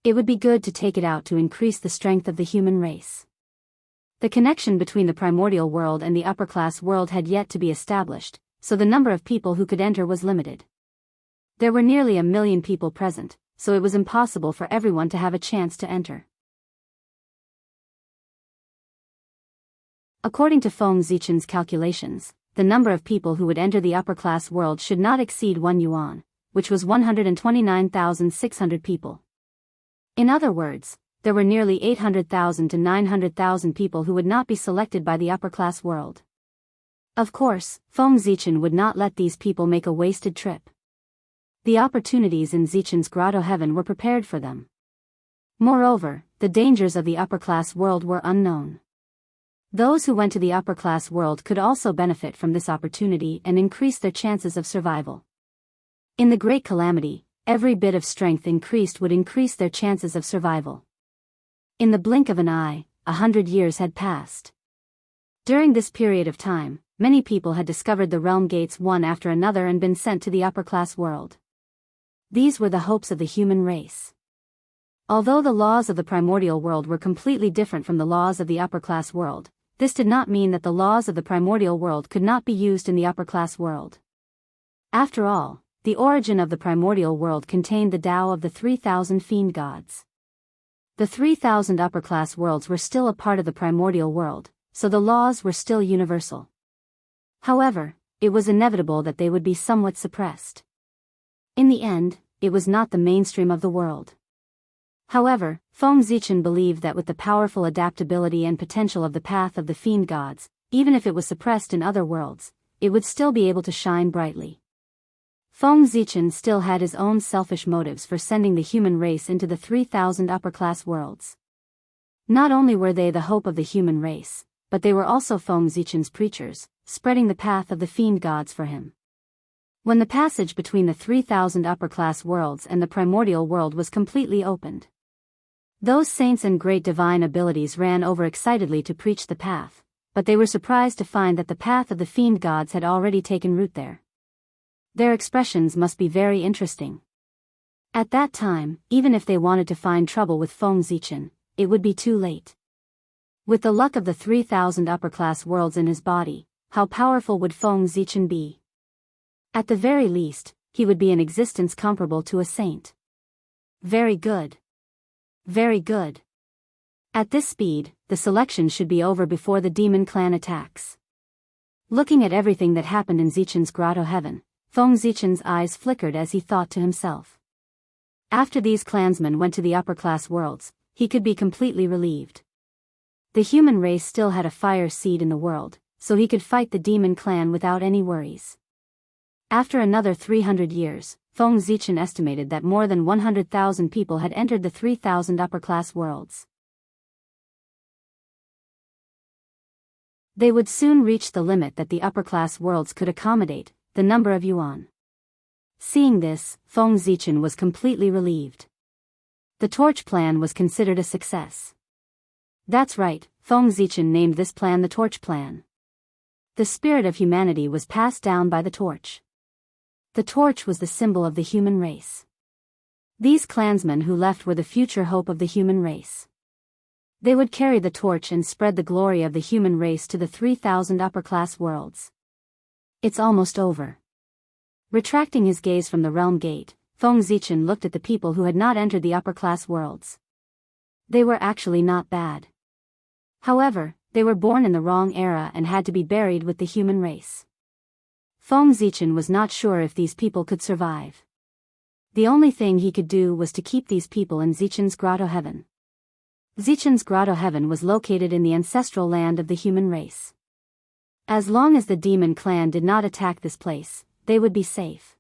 It would be good to take it out to increase the strength of the human race. The connection between the primordial world and the upper-class world had yet to be established, so the number of people who could enter was limited. There were nearly 1 million people present, so it was impossible for everyone to have a chance to enter. According to Feng Zichen's calculations, the number of people who would enter the upper-class world should not exceed 1 yuan, which was 129,600 people. In other words, there were nearly 800,000 to 900,000 people who would not be selected by the upper-class world. Of course, Feng Zichen would not let these people make a wasted trip. The opportunities in Zichen's grotto heaven were prepared for them. Moreover, the dangers of the upper-class world were unknown. Those who went to the upper-class world could also benefit from this opportunity and increase their chances of survival. In the Great Calamity, every bit of strength increased would increase their chances of survival. In the blink of an eye, 100 years had passed. During this period of time, many people had discovered the realm gates one after another and been sent to the upper-class world. These were the hopes of the human race. Although the laws of the primordial world were completely different from the laws of the upper-class world, this did not mean that the laws of the primordial world could not be used in the upper-class world. After all, the origin of the primordial world contained the Tao of the 3,000 fiend gods. The 3,000 upper-class worlds were still a part of the primordial world, so the laws were still universal. However, it was inevitable that they would be somewhat suppressed. In the end, it was not the mainstream of the world. However, Feng Zichen believed that with the powerful adaptability and potential of the path of the fiend gods, even if it was suppressed in other worlds, it would still be able to shine brightly. Feng Zichen still had his own selfish motives for sending the human race into the 3,000 upper-class worlds. Not only were they the hope of the human race, but they were also Feng Zichen's preachers, spreading the path of the fiend gods for him. When the passage between the 3,000 upper-class worlds and the primordial world was completely opened, those saints and great divine abilities ran over excitedly to preach the path, but they were surprised to find that the path of the fiend gods had already taken root there. Their expressions must be very interesting. At that time, even if they wanted to find trouble with Feng Zichen, it would be too late. With the luck of the 3,000 upper-class worlds in his body, how powerful would Feng Zichen be? At the very least, he would be in existence comparable to a saint. Very good. Very good. At this speed, the selection should be over before the demon clan attacks. Looking at everything that happened in Zichen's grotto heaven, Feng Zichen's eyes flickered as he thought to himself. After these clansmen went to the upper-class worlds, he could be completely relieved. The human race still had a fire seed in the world, so he could fight the demon clan without any worries. After another 300 years, Feng Zichen estimated that more than 100,000 people had entered the 3,000 upper-class worlds. They would soon reach the limit that the upper-class worlds could accommodate, the number of yuan. Seeing this, Feng Zichen was completely relieved. The torch plan was considered a success. That's right, Feng Zichen named this plan the torch plan. The spirit of humanity was passed down by the torch. The torch was the symbol of the human race. These clansmen who left were the future hope of the human race. They would carry the torch and spread the glory of the human race to the 3,000 upper-class worlds. It's almost over. Retracting his gaze from the realm gate, Feng Zichen looked at the people who had not entered the upper-class worlds. They were actually not bad. However, they were born in the wrong era and had to be buried with the human race. Feng Zichen was not sure if these people could survive. The only thing he could do was to keep these people in Zichen's Grotto Heaven. Zichen's Grotto Heaven was located in the ancestral land of the human race. As long as the demon clan did not attack this place, they would be safe.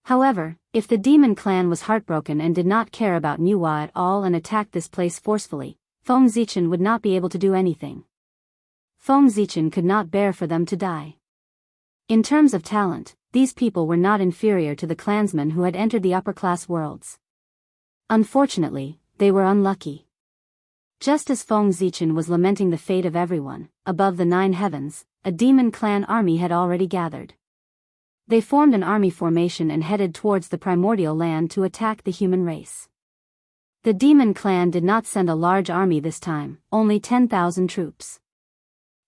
However, if the demon clan was heartbroken and did not care about Nuwa at all and attacked this place forcefully, Feng Zichen would not be able to do anything. Feng Zichen could not bear for them to die. In terms of talent, these people were not inferior to the clansmen who had entered the upper-class worlds. Unfortunately, they were unlucky. Just as Feng Zichen was lamenting the fate of everyone, above the 9 heavens, a demon clan army had already gathered. They formed an army formation and headed towards the primordial land to attack the human race. The demon clan did not send a large army this time, only 10,000 troops.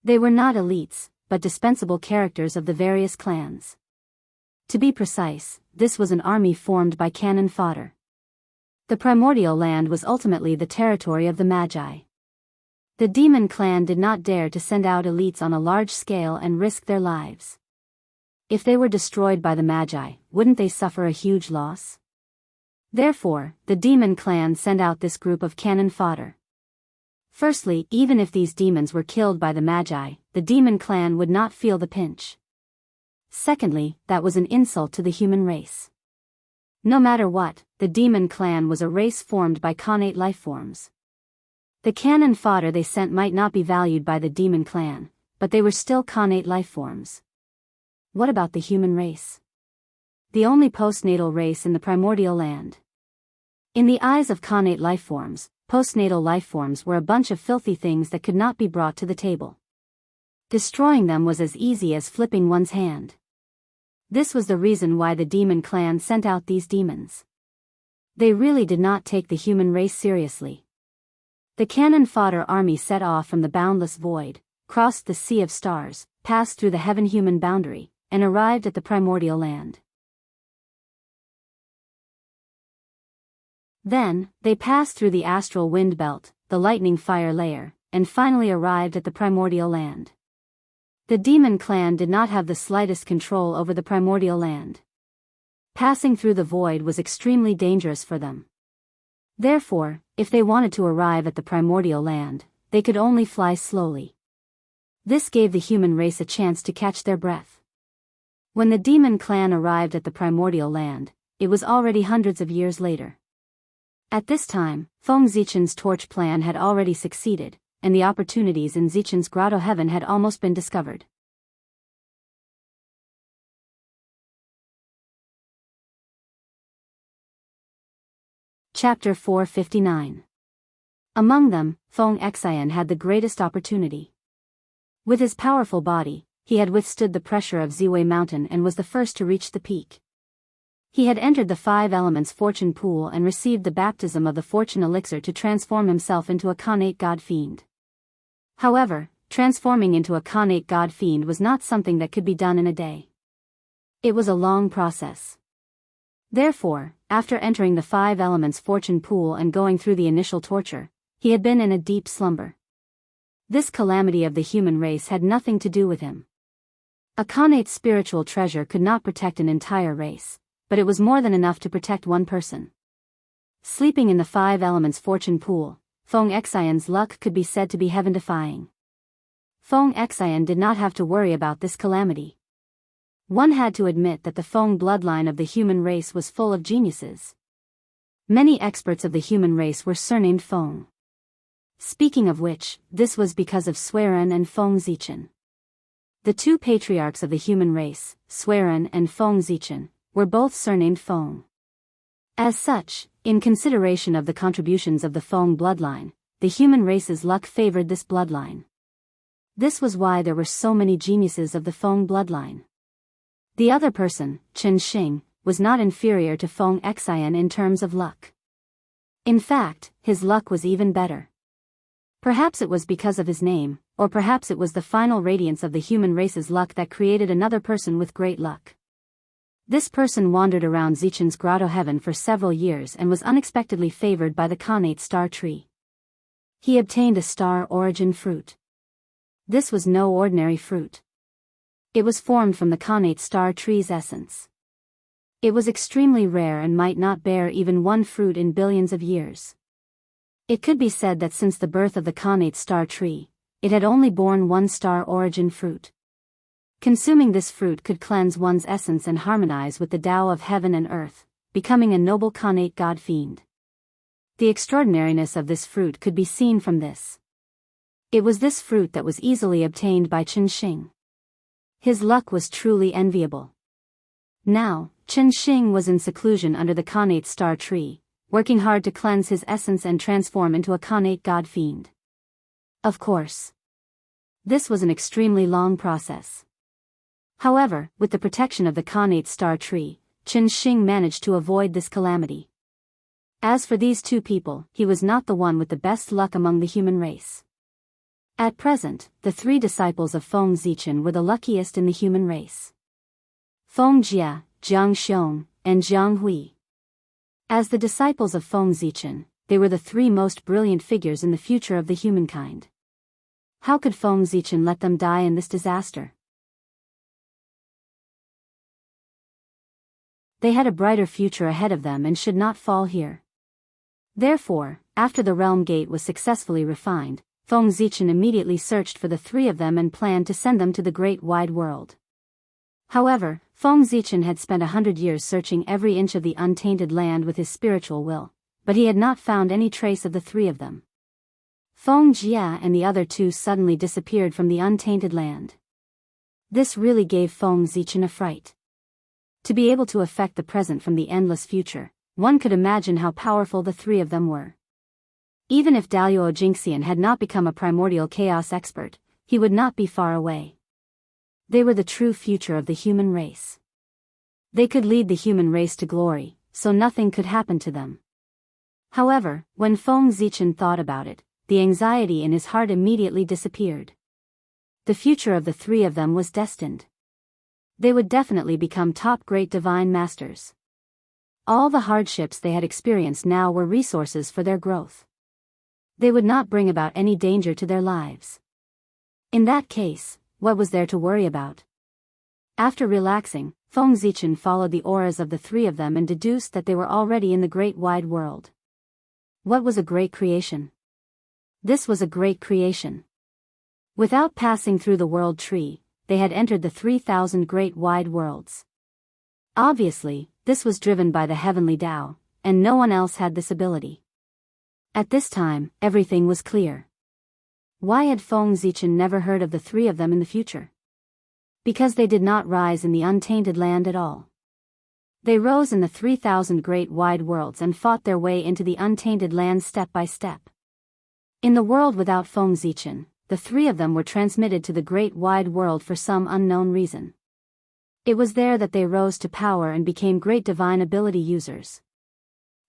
They were not elites, but dispensable characters of the various clans. To be precise, this was an army formed by cannon fodder. The primordial land was ultimately the territory of the Magi. The demon clan did not dare to send out elites on a large scale and risk their lives. If they were destroyed by the Magi, wouldn't they suffer a huge loss? Therefore, the demon clan sent out this group of cannon fodder. Firstly, even if these demons were killed by the Magi, the demon clan would not feel the pinch. Secondly, that was an insult to the human race. No matter what, the demon clan was a race formed by connate lifeforms. The cannon fodder they sent might not be valued by the demon clan, but they were still connate lifeforms. What about the human race? The only postnatal race in the primordial land. In the eyes of connate lifeforms, postnatal lifeforms were a bunch of filthy things that could not be brought to the table. Destroying them was as easy as flipping one's hand. This was the reason why the demon clan sent out these demons. They really did not take the human race seriously. The cannon fodder army set off from the boundless void, crossed the sea of stars, passed through the heaven-human boundary, and arrived at the primordial land. Then, they passed through the astral wind belt, the lightning fire layer, and finally arrived at the primordial land. The demon clan did not have the slightest control over the primordial land. Passing through the void was extremely dangerous for them. Therefore, if they wanted to arrive at the primordial land, they could only fly slowly. This gave the human race a chance to catch their breath. When the demon clan arrived at the primordial land, it was already hundreds of years later. At this time, Feng Zichen's torch plan had already succeeded, and the opportunities in Zichen's Grotto Heaven had almost been discovered. Chapter 459. Among them, Feng Xian had the greatest opportunity. With his powerful body, he had withstood the pressure of Ziwei Mountain and was the first to reach the peak. He had entered the 5 elements fortune pool and received the baptism of the fortune elixir to transform himself into a connate god fiend. However, transforming into a connate god fiend was not something that could be done in a day. It was a long process. Therefore, after entering the 5 elements fortune pool and going through the initial torture, he had been in a deep slumber. This calamity of the human race had nothing to do with him. A connate's spiritual treasure could not protect an entire race, but it was more than enough to protect one person. Sleeping in the 5 elements fortune pool, Feng Xian's luck could be said to be heaven-defying. Feng Xian did not have to worry about this calamity. One had to admit that the Feng bloodline of the human race was full of geniuses. Many experts of the human race were surnamed Feng. Speaking of which, this was because of Suiren and Feng Zichen. The two patriarchs of the human race, Suiren and Feng Zichen, were both surnamed Feng. As such, in consideration of the contributions of the Feng bloodline, the human race's luck favored this bloodline. This was why there were so many geniuses of the Feng bloodline. The other person, Chen Xing, was not inferior to Feng Xian in terms of luck. In fact, his luck was even better. Perhaps it was because of his name, or perhaps it was the final radiance of the human race's luck that created another person with great luck. This person wandered around Zichen's grotto heaven for several years and was unexpectedly favored by the Khanate star tree. He obtained a star origin fruit. This was no ordinary fruit. It was formed from the Khanate star tree's essence. It was extremely rare and might not bear even one fruit in billions of years. It could be said that since the birth of the Khanate star tree, it had only borne one star origin fruit. Consuming this fruit could cleanse one's essence and harmonize with the Tao of heaven and earth, becoming a noble Khanate god-fiend. The extraordinariness of this fruit could be seen from this. It was this fruit that was easily obtained by Chen Xing. His luck was truly enviable. Now, Chen Xing was in seclusion under the Khanate star tree, working hard to cleanse his essence and transform into a Khanate god-fiend. Of course, this was an extremely long process. However, with the protection of the Khanate star tree, Chen Xing managed to avoid this calamity. As for these two people, he was not the one with the best luck among the human race. At present, the three disciples of Feng Zichen were the luckiest in the human race. Feng Jia, Jianghu, and Jianghu. As the disciples of Feng Zichen, they were the three most brilliant figures in the future of the humankind. How could Feng Zichen let them die in this disaster? They had a brighter future ahead of them and should not fall here. Therefore, after the realm gate was successfully refined, Feng Zichen immediately searched for the three of them and planned to send them to the great wide world. However, Feng Zichen had spent 100 years searching every inch of the untainted land with his spiritual will, but he had not found any trace of the three of them. Feng Jia and the other two suddenly disappeared from the untainted land. This really gave Feng Zichen a fright. To be able to affect the present from the endless future, one could imagine how powerful the three of them were. Even if Daoist Jingxian had not become a primordial chaos expert, he would not be far away. They were the true future of the human race. They could lead the human race to glory, so nothing could happen to them. However, when Feng Zichen thought about it, the anxiety in his heart immediately disappeared. The future of the three of them was destined. They would definitely become top great divine masters. All the hardships they had experienced now were resources for their growth. They would not bring about any danger to their lives. In that case, what was there to worry about? After relaxing, Feng Zichen followed the auras of the three of them and deduced that they were already in the great wide world. What was a great creation? This was a great creation. Without passing through the world tree, they had entered the 3,000 great wide worlds. Obviously, this was driven by the heavenly Tao, and no one else had this ability. At this time, everything was clear. Why had Feng Zichen never heard of the three of them in the future? Because they did not rise in the untainted land at all. They rose in the 3,000 great wide worlds and fought their way into the untainted land step by step. In the world without Feng Zichen, the three of them were transmitted to the great wide world for some unknown reason. It was there that they rose to power and became great divine ability users.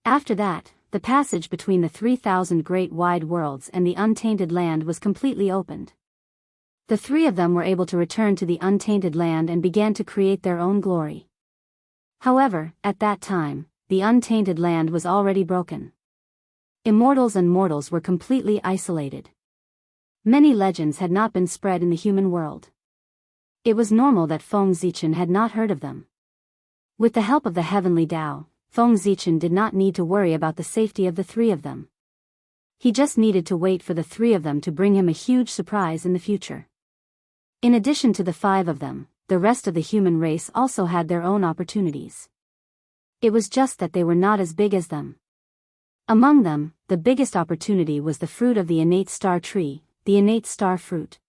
After that, the passage between the 3,000 great wide worlds and the untainted land was completely opened. The three of them were able to return to the untainted land and began to create their own glory. However, at that time, the untainted land was already broken. Immortals and mortals were completely isolated. Many legends had not been spread in the human world. It was normal that Feng Zichen had not heard of them. With the help of the heavenly Tao, Feng Zichen did not need to worry about the safety of the three of them. He just needed to wait for the 3 of them to bring him a huge surprise in the future. In addition to the 5 of them, the rest of the human race also had their own opportunities. It was just that they were not as big as them. Among them, the biggest opportunity was the fruit of the innate star tree, the innate star fruit.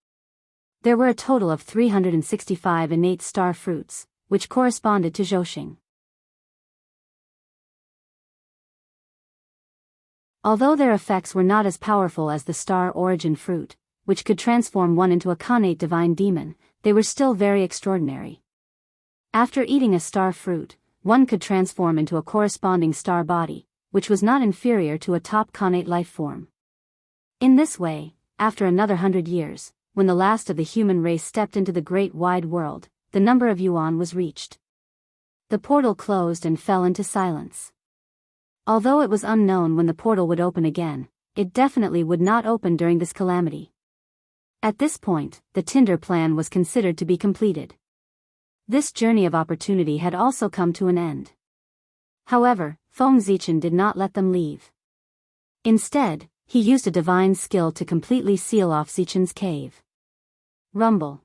There were a total of 365 innate star fruits, which corresponded to Zhouxing. Although their effects were not as powerful as the star origin fruit, which could transform one into a connate divine demon, they were still very extraordinary. After eating a star fruit, one could transform into a corresponding star body, which was not inferior to a top connate life form. In this way, after another 100 years, when the last of the human race stepped into the great wide world, the number of yuan was reached. The portal closed and fell into silence. Although it was unknown when the portal would open again, it definitely would not open during this calamity. At this point, the Tinder plan was considered to be completed. This journey of opportunity had also come to an end. However, Feng Zichen did not let them leave. Instead, he used a divine skill to completely seal off Zichen's cave. Rumble.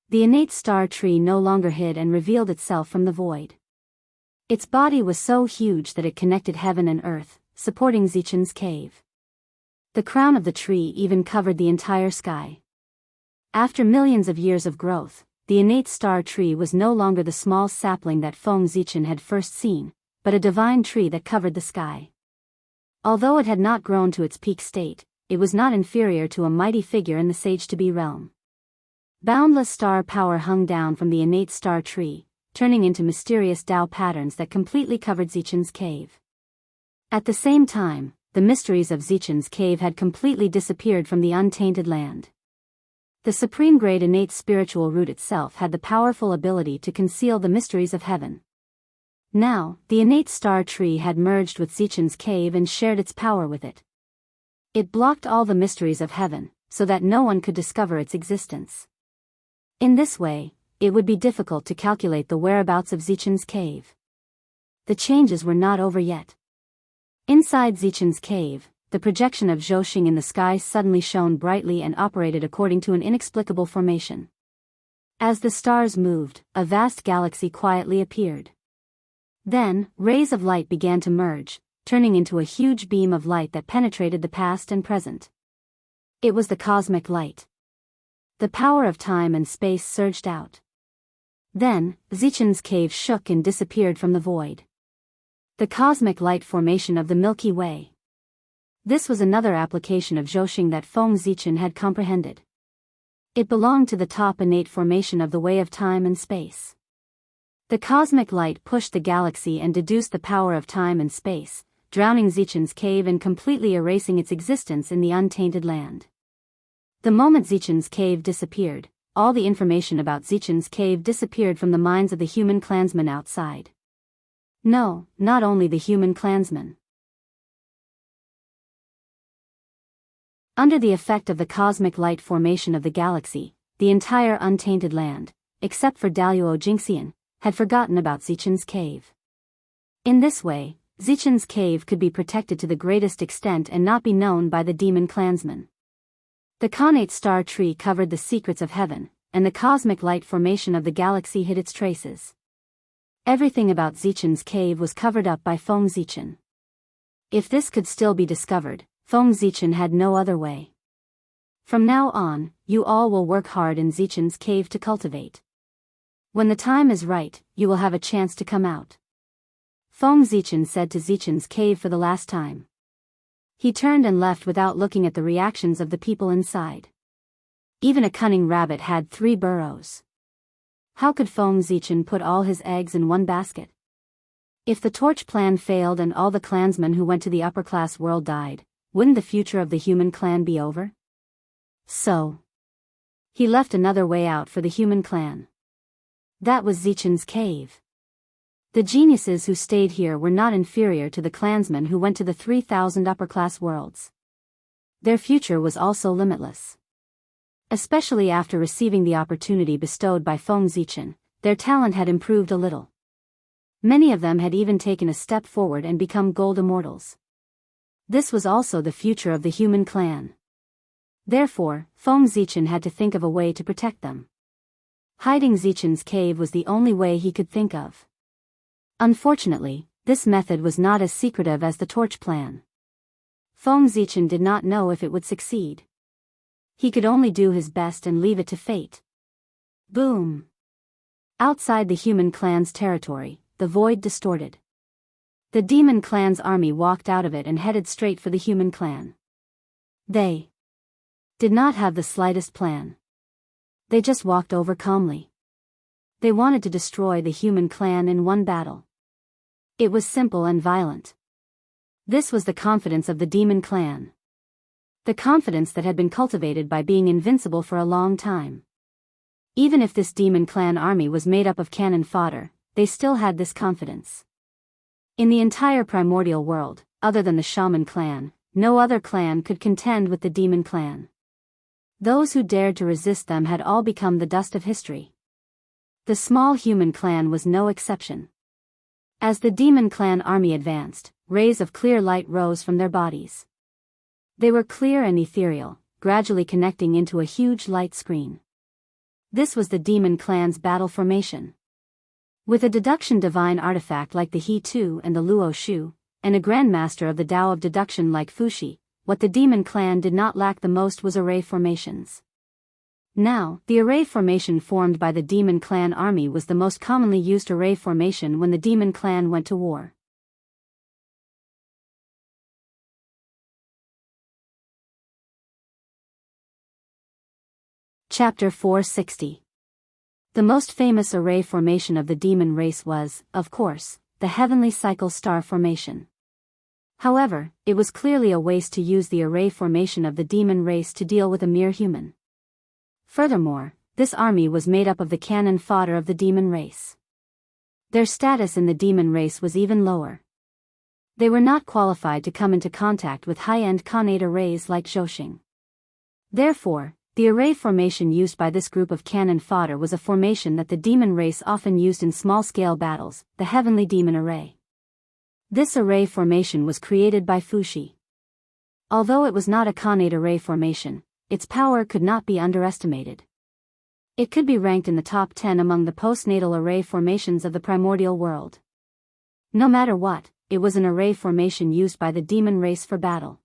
The innate star tree no longer hid and revealed itself from the void. Its body was so huge that it connected heaven and earth, supporting Zichen's cave. The crown of the tree even covered the entire sky. After millions of years of growth, the innate star tree was no longer the small sapling that Feng Zichen had first seen, but a divine tree that covered the sky. Although it had not grown to its peak state, it was not inferior to a mighty figure in the Sage-to-Be realm. Boundless star power hung down from the innate star tree, turning into mysterious Tao patterns that completely covered Zichen's cave. At the same time, the mysteries of Zichen's cave had completely disappeared from the untainted land. The supreme grade innate spiritual root itself had the powerful ability to conceal the mysteries of heaven. Now, the innate star tree had merged with Zichen's cave and shared its power with it. It blocked all the mysteries of heaven, so that no one could discover its existence. In this way, it would be difficult to calculate the whereabouts of Zichen's cave. The changes were not over yet. Inside Zichen's cave, the projection of Zhouxing in the sky suddenly shone brightly and operated according to an inexplicable formation. As the stars moved, a vast galaxy quietly appeared. Then, rays of light began to merge, turning into a huge beam of light that penetrated the past and present. It was the cosmic light. The power of time and space surged out. Then, Zichen's cave shook and disappeared from the void. The cosmic light formation of the Milky Way. This was another application of Zhouxing that Feng Zichen had comprehended. It belonged to the top innate formation of the way of time and space. The cosmic light pushed the galaxy and deduced the power of time and space, drowning Zichen's cave and completely erasing its existence in the untainted land. The moment Zichen's cave disappeared, all the information about Zichen's cave disappeared from the minds of the human clansmen outside. No, not only the human clansmen. Under the effect of the cosmic light formation of the galaxy, the entire untainted land, except for Daoist Jingxian, had forgotten about Zichen's cave. In this way, Zichen's cave could be protected to the greatest extent and not be known by the demon clansmen. The connate star tree covered the secrets of heaven, and the cosmic light formation of the galaxy hid its traces. Everything about Zichen's cave was covered up by Feng Zichen. If this could still be discovered, Feng Zichen had no other way. From now on, you all will work hard in Zichen's cave to cultivate. When the time is right, you will have a chance to come out. Feng Zichen said to Zichen's cave for the last time. He turned and left without looking at the reactions of the people inside. Even a cunning rabbit had 3 burrows. How could Feng Zichen put all his eggs in one basket? If the torch plan failed and all the clansmen who went to the upper-class world died, wouldn't the future of the human clan be over? So, he left another way out for the human clan. That was Zichen's cave. The geniuses who stayed here were not inferior to the clansmen who went to the 3,000 upper-class worlds. Their future was also limitless. Especially after receiving the opportunity bestowed by Feng Zichen, their talent had improved a little. Many of them had even taken a step forward and become gold immortals. This was also the future of the human clan. Therefore, Feng Zichen had to think of a way to protect them. Hiding Zichen's cave was the only way he could think of. Unfortunately, this method was not as secretive as the torch plan. Feng Zichen did not know if it would succeed. He could only do his best and leave it to fate. Boom! Outside the human clan's territory, the void distorted. The demon clan's army walked out of it and headed straight for the human clan. They did not have the slightest plan. They just walked over calmly. They wanted to destroy the human clan in one battle. It was simple and violent. This was the confidence of the demon clan. The confidence that had been cultivated by being invincible for a long time. Even if this demon clan army was made up of cannon fodder, they still had this confidence. In the entire primordial world, other than the shaman clan, no other clan could contend with the demon clan. Those who dared to resist them had all become the dust of history. The small human clan was no exception. As the demon clan army advanced, rays of clear light rose from their bodies. They were clear and ethereal, gradually connecting into a huge light screen. This was the demon clan's battle formation. With a deduction divine artifact like the He Tu and the Luo Shu, and a grandmaster of the Tao of deduction like Fuxi, what the demon clan did not lack the most was array formations. Now, the array formation formed by the demon clan army was the most commonly used array formation when the demon clan went to war. Chapter 460. The most famous array formation of the demon race was, of course, the heavenly cycle star formation. However, it was clearly a waste to use the array formation of the demon race to deal with a mere human. Furthermore, this army was made up of the cannon fodder of the demon race. Their status in the demon race was even lower. They were not qualified to come into contact with high-end Khanate arrays like Zhouxing. Therefore, the array formation used by this group of cannon fodder was a formation that the demon race often used in small-scale battles, the heavenly demon array. This array formation was created by Fuxi. Although it was not a Khanate array formation, its power could not be underestimated. It could be ranked in the top 10 among the postnatal array formations of the primordial world. No matter what, it was an array formation used by the demon race for battle.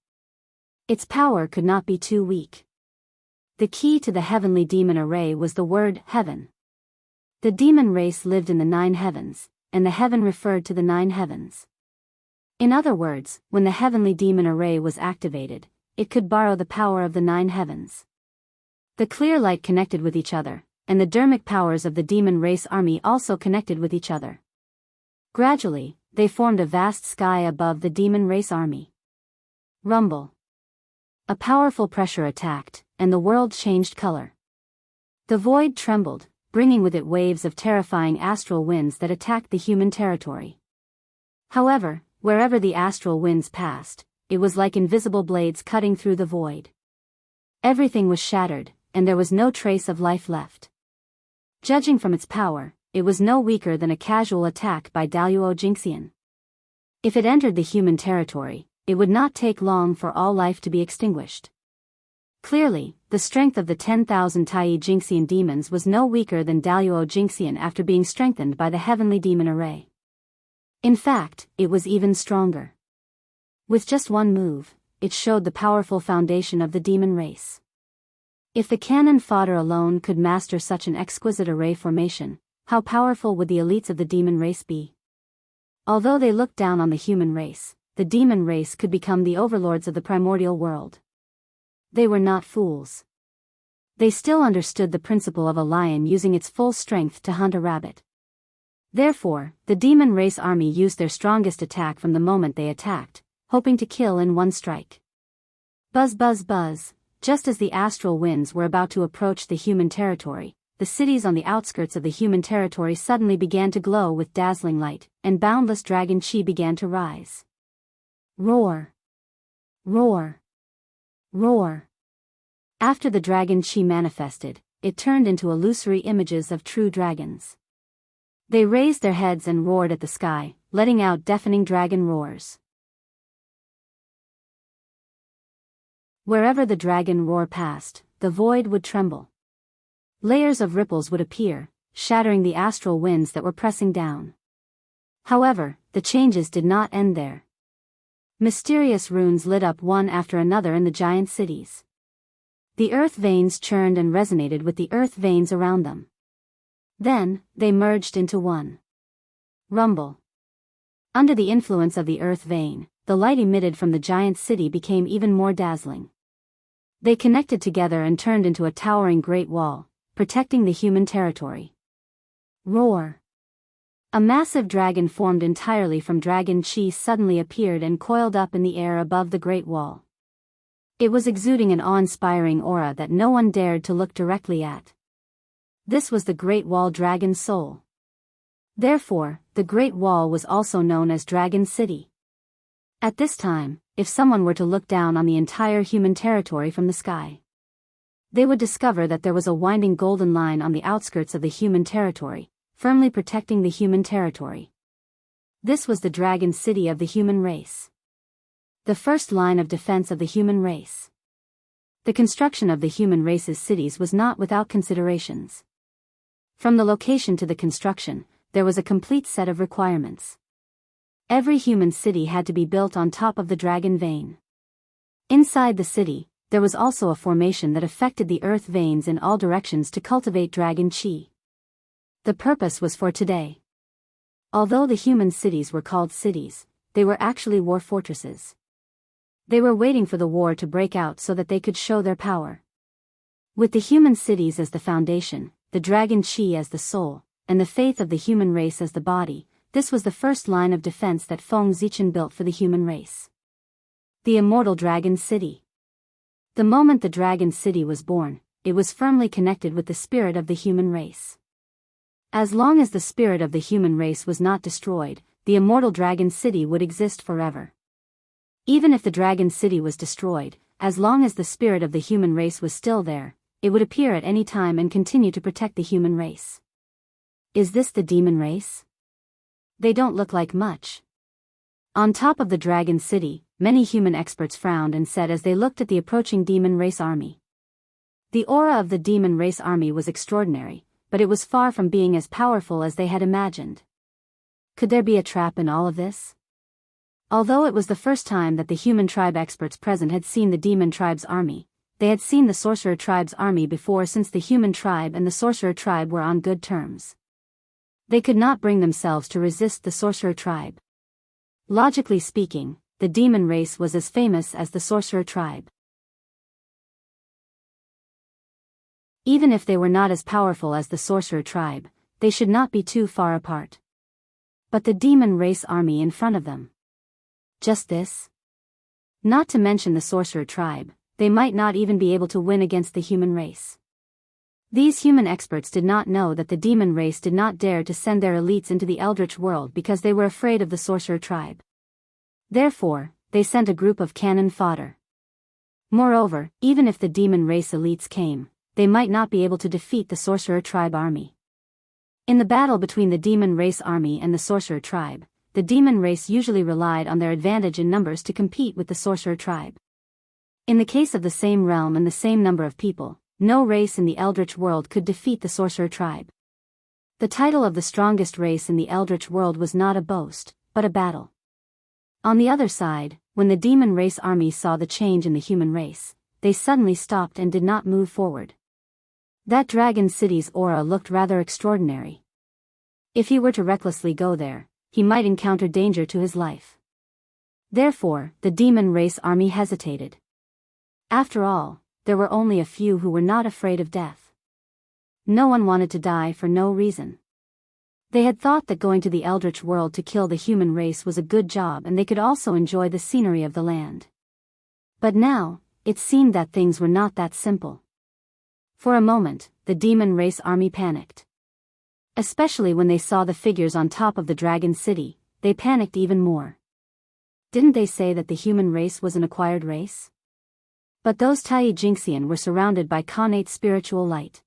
Its power could not be too weak. The key to the heavenly demon array was the word heaven. The demon race lived in the 9 heavens, and the heaven referred to the 9 heavens. In other words, when the heavenly demon array was activated, it could borrow the power of the 9 heavens. The clear light connected with each other, and the dermic powers of the demon race army also connected with each other. Gradually, they formed a vast sky above the demon race army. Rumble. A powerful pressure attacked, and the world changed color. The void trembled, bringing with it waves of terrifying astral winds that attacked the human territory. However, wherever the astral winds passed, it was like invisible blades cutting through the void. Everything was shattered, and there was no trace of life left. Judging from its power, it was no weaker than a casual attack by Daoist Jingxian. If it entered the human territory, it would not take long for all life to be extinguished. Clearly, the strength of the 10,000 Tai Jingxian demons was no weaker than Daoist Jingxian after being strengthened by the heavenly demon array. In fact, it was even stronger. With just one move, it showed the powerful foundation of the demon race. If the cannon fodder alone could master such an exquisite array formation, how powerful would the elites of the demon race be? Although they looked down on the human race, the demon race could become the overlords of the primordial world. They were not fools. They still understood the principle of a lion using its full strength to hunt a rabbit. Therefore, the demon race army used their strongest attack from the moment they attacked, hoping to kill in one strike. Buzz buzz buzz, just as the astral winds were about to approach the human territory, the cities on the outskirts of the human territory suddenly began to glow with dazzling light, and boundless dragon chi began to rise. Roar! Roar! Roar! After the dragon chi manifested, it turned into illusory images of true dragons. They raised their heads and roared at the sky, letting out deafening dragon roars. Wherever the dragon roar passed, the void would tremble. Layers of ripples would appear, shattering the astral winds that were pressing down. However, the changes did not end there. Mysterious runes lit up one after another in the giant cities. The earth veins churned and resonated with the earth veins around them. Then, they merged into one. Rumble. Under the influence of the earth vein, the light emitted from the giant city became even more dazzling. They connected together and turned into a towering great wall, protecting the human territory. Roar. A massive dragon formed entirely from dragon chi suddenly appeared and coiled up in the air above the great wall. It was exuding an awe-inspiring aura that no one dared to look directly at. This was the Great Wall Dragon's soul. Therefore, the Great Wall was also known as Dragon City. At this time, if someone were to look down on the entire human territory from the sky, they would discover that there was a winding golden line on the outskirts of the human territory, firmly protecting the human territory. This was the Dragon City of the human race. The first line of defense of the human race. The construction of the human race's cities was not without considerations. From the location to the construction, there was a complete set of requirements. Every human city had to be built on top of the dragon vein. Inside the city, there was also a formation that affected the earth veins in all directions to cultivate dragon chi. The purpose was for today. Although the human cities were called cities, they were actually war fortresses. They were waiting for the war to break out so that they could show their power. With the human cities as the foundation, the dragon chi as the soul, and the faith of the human race as the body, this was the first line of defense that Feng Zichen built for the human race. The immortal Dragon City. The moment the Dragon City was born, it was firmly connected with the spirit of the human race. As long as the spirit of the human race was not destroyed, the immortal Dragon City would exist forever. Even if the Dragon City was destroyed, as long as the spirit of the human race was still there, it would appear at any time and continue to protect the human race. Is this the demon race? They don't look like much. On top of the Dragon City, many human experts frowned and said as they looked at the approaching demon race army. The aura of the demon race army was extraordinary, but it was far from being as powerful as they had imagined. Could there be a trap in all of this? Although it was the first time that the human tribe experts present had seen the demon tribe's army, they had seen the sorcerer tribe's army before since the human tribe and the sorcerer tribe were on good terms. They could not bring themselves to resist the sorcerer tribe. Logically speaking, the demon race was as famous as the sorcerer tribe. Even if they were not as powerful as the sorcerer tribe, they should not be too far apart. But the demon race army in front of them. Just this? Not to mention the sorcerer tribe, they might not even be able to win against the human race. These human experts did not know that the demon race did not dare to send their elites into the eldritch world because they were afraid of the sorcerer tribe. Therefore, they sent a group of cannon fodder. Moreover, even if the demon race elites came, they might not be able to defeat the sorcerer tribe army. In the battle between the demon race army and the sorcerer tribe, the demon race usually relied on their advantage in numbers to compete with the sorcerer tribe. In the case of the same realm and the same number of people, no race in the eldritch world could defeat the sorcerer tribe. The title of the strongest race in the eldritch world was not a boast, but a battle. On the other side, when the demon race army saw the change in the human race, they suddenly stopped and did not move forward. That dragon city's aura looked rather extraordinary. If he were to recklessly go there, he might encounter danger to his life. Therefore, the demon race army hesitated. After all, there were only a few who were not afraid of death. No one wanted to die for no reason. They had thought that going to the eldritch world to kill the human race was a good job and they could also enjoy the scenery of the land. But now, it seemed that things were not that simple. For a moment, the demon race army panicked. Especially when they saw the figures on top of the dragon city, they panicked even more. Didn't they say that the human race was an acquired race? But those Tai Jingxian were surrounded by connate spiritual light.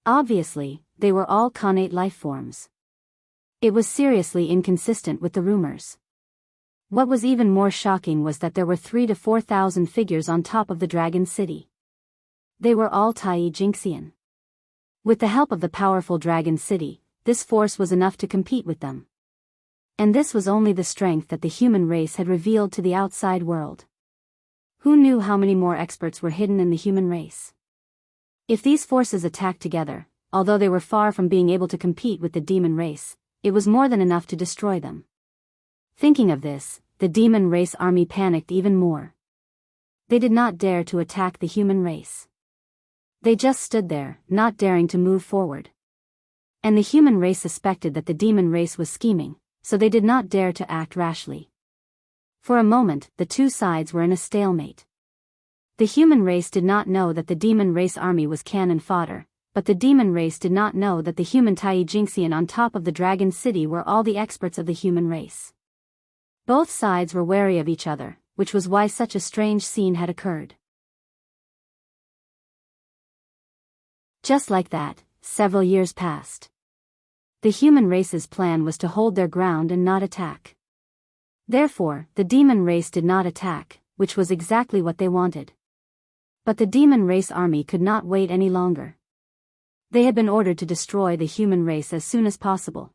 Obviously, they were all connate life forms. It was seriously inconsistent with the rumors. What was even more shocking was that there were 3,000 to 4,000 figures on top of the dragon city. They were all Tai Jingxian. With the help of the powerful dragon city, this force was enough to compete with them. And this was only the strength that the human race had revealed to the outside world. Who knew how many more experts were hidden in the human race? If these forces attacked together, although they were far from being able to compete with the demon race, it was more than enough to destroy them. Thinking of this, the demon race army panicked even more. They did not dare to attack the human race. They just stood there, not daring to move forward. And the human race suspected that the demon race was scheming, so they did not dare to act rashly. For a moment, the two sides were in a stalemate. The human race did not know that the demon race army was cannon fodder, but the demon race did not know that the human Tai Jingxian on top of the dragon city were all the experts of the human race. Both sides were wary of each other, which was why such a strange scene had occurred. Just like that, several years passed. The human race's plan was to hold their ground and not attack. Therefore, the demon race did not attack, which was exactly what they wanted. But the demon race army could not wait any longer. They had been ordered to destroy the human race as soon as possible.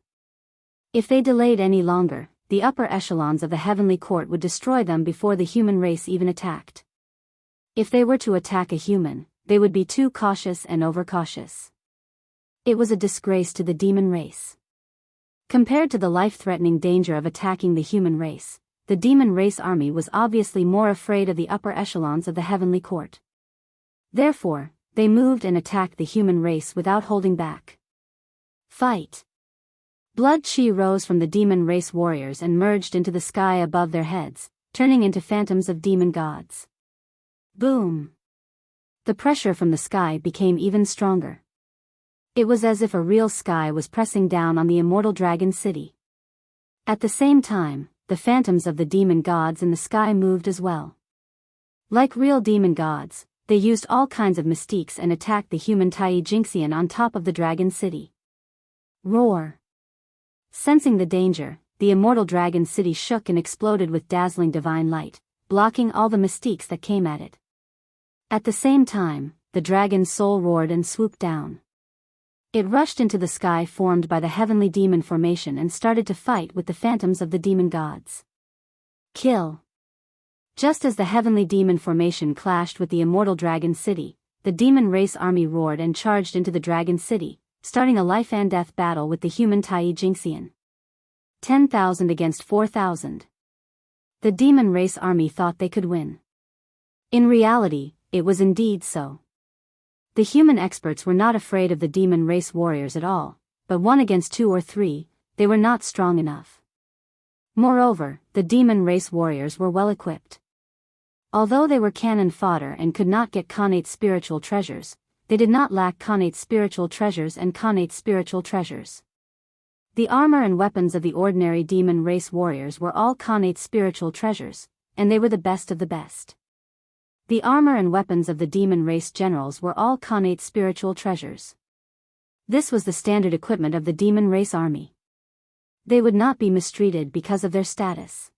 If they delayed any longer, the upper echelons of the heavenly court would destroy them before the human race even attacked. If they were to attack a human, they would be too cautious and overcautious. It was a disgrace to the demon race. Compared to the life-threatening danger of attacking the human race, the demon race army was obviously more afraid of the upper echelons of the heavenly court. Therefore, they moved and attacked the human race without holding back. Fight! Blood chi rose from the demon race warriors and merged into the sky above their heads, turning into phantoms of demon gods. Boom! The pressure from the sky became even stronger. It was as if a real sky was pressing down on the immortal dragon city. At the same time, the phantoms of the demon gods in the sky moved as well. Like real demon gods, they used all kinds of mystiques and attacked the human Tai Jingxian on top of the dragon city. Roar! Sensing the danger, the immortal dragon city shook and exploded with dazzling divine light, blocking all the mystiques that came at it. At the same time, the dragon's soul roared and swooped down. It rushed into the sky formed by the heavenly demon formation and started to fight with the phantoms of the demon gods. Kill! Just as the heavenly demon formation clashed with the immortal dragon city, the demon race army roared and charged into the dragon city, starting a life and death battle with the human Tai Jingxian. 10,000 against 4,000. The demon race army thought they could win. In reality, it was indeed so. The human experts were not afraid of the demon race warriors at all, but 1 against 2 or 3, they were not strong enough. Moreover, the demon race warriors were well equipped. Although they were cannon fodder and could not get connate spiritual treasures, they did not lack connate spiritual treasures and connate spiritual treasures. The armor and weapons of the ordinary demon race warriors were all connate spiritual treasures, and they were the best of the best. The armor and weapons of the demon race generals were all connate spiritual treasures. This was the standard equipment of the demon race army. They would not be mistreated because of their status.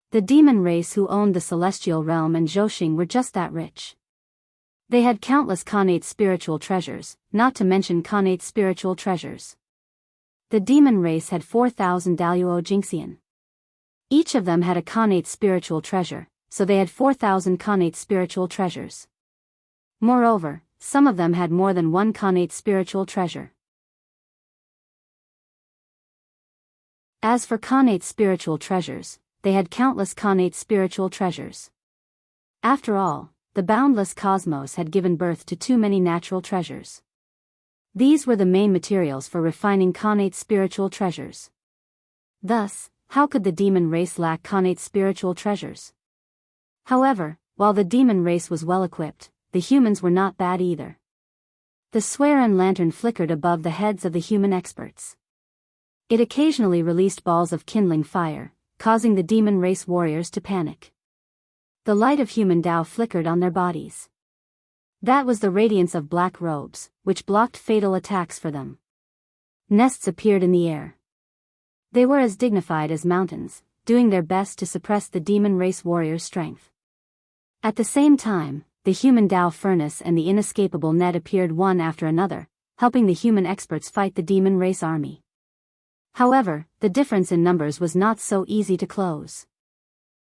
The demon race who owned the celestial realm and Zhoxing were just that rich. They had countless connate spiritual treasures, not to mention connate spiritual treasures. The demon race had 4,000 Daoist Jingxian. Each of them had a connate spiritual treasure, so they had 4,000 connate spiritual treasures. Moreover, some of them had more than one connate spiritual treasure. As for connate spiritual treasures, they had countless connate spiritual treasures. After all, the boundless cosmos had given birth to too many natural treasures. These were the main materials for refining connate spiritual treasures. Thus, how could the demon race lack connate spiritual treasures? However, while the demon race was well equipped, the humans were not bad either. The swear-in lantern flickered above the heads of the human experts. It occasionally released balls of kindling fire, causing the demon race warriors to panic. The light of human Tao flickered on their bodies. That was the radiance of black robes, which blocked fatal attacks for them. Nests appeared in the air. They were as dignified as mountains, doing their best to suppress the demon race warrior's strength. At the same time, the human Dao furnace and the inescapable net appeared one after another, helping the human experts fight the demon race army. However, the difference in numbers was not so easy to close.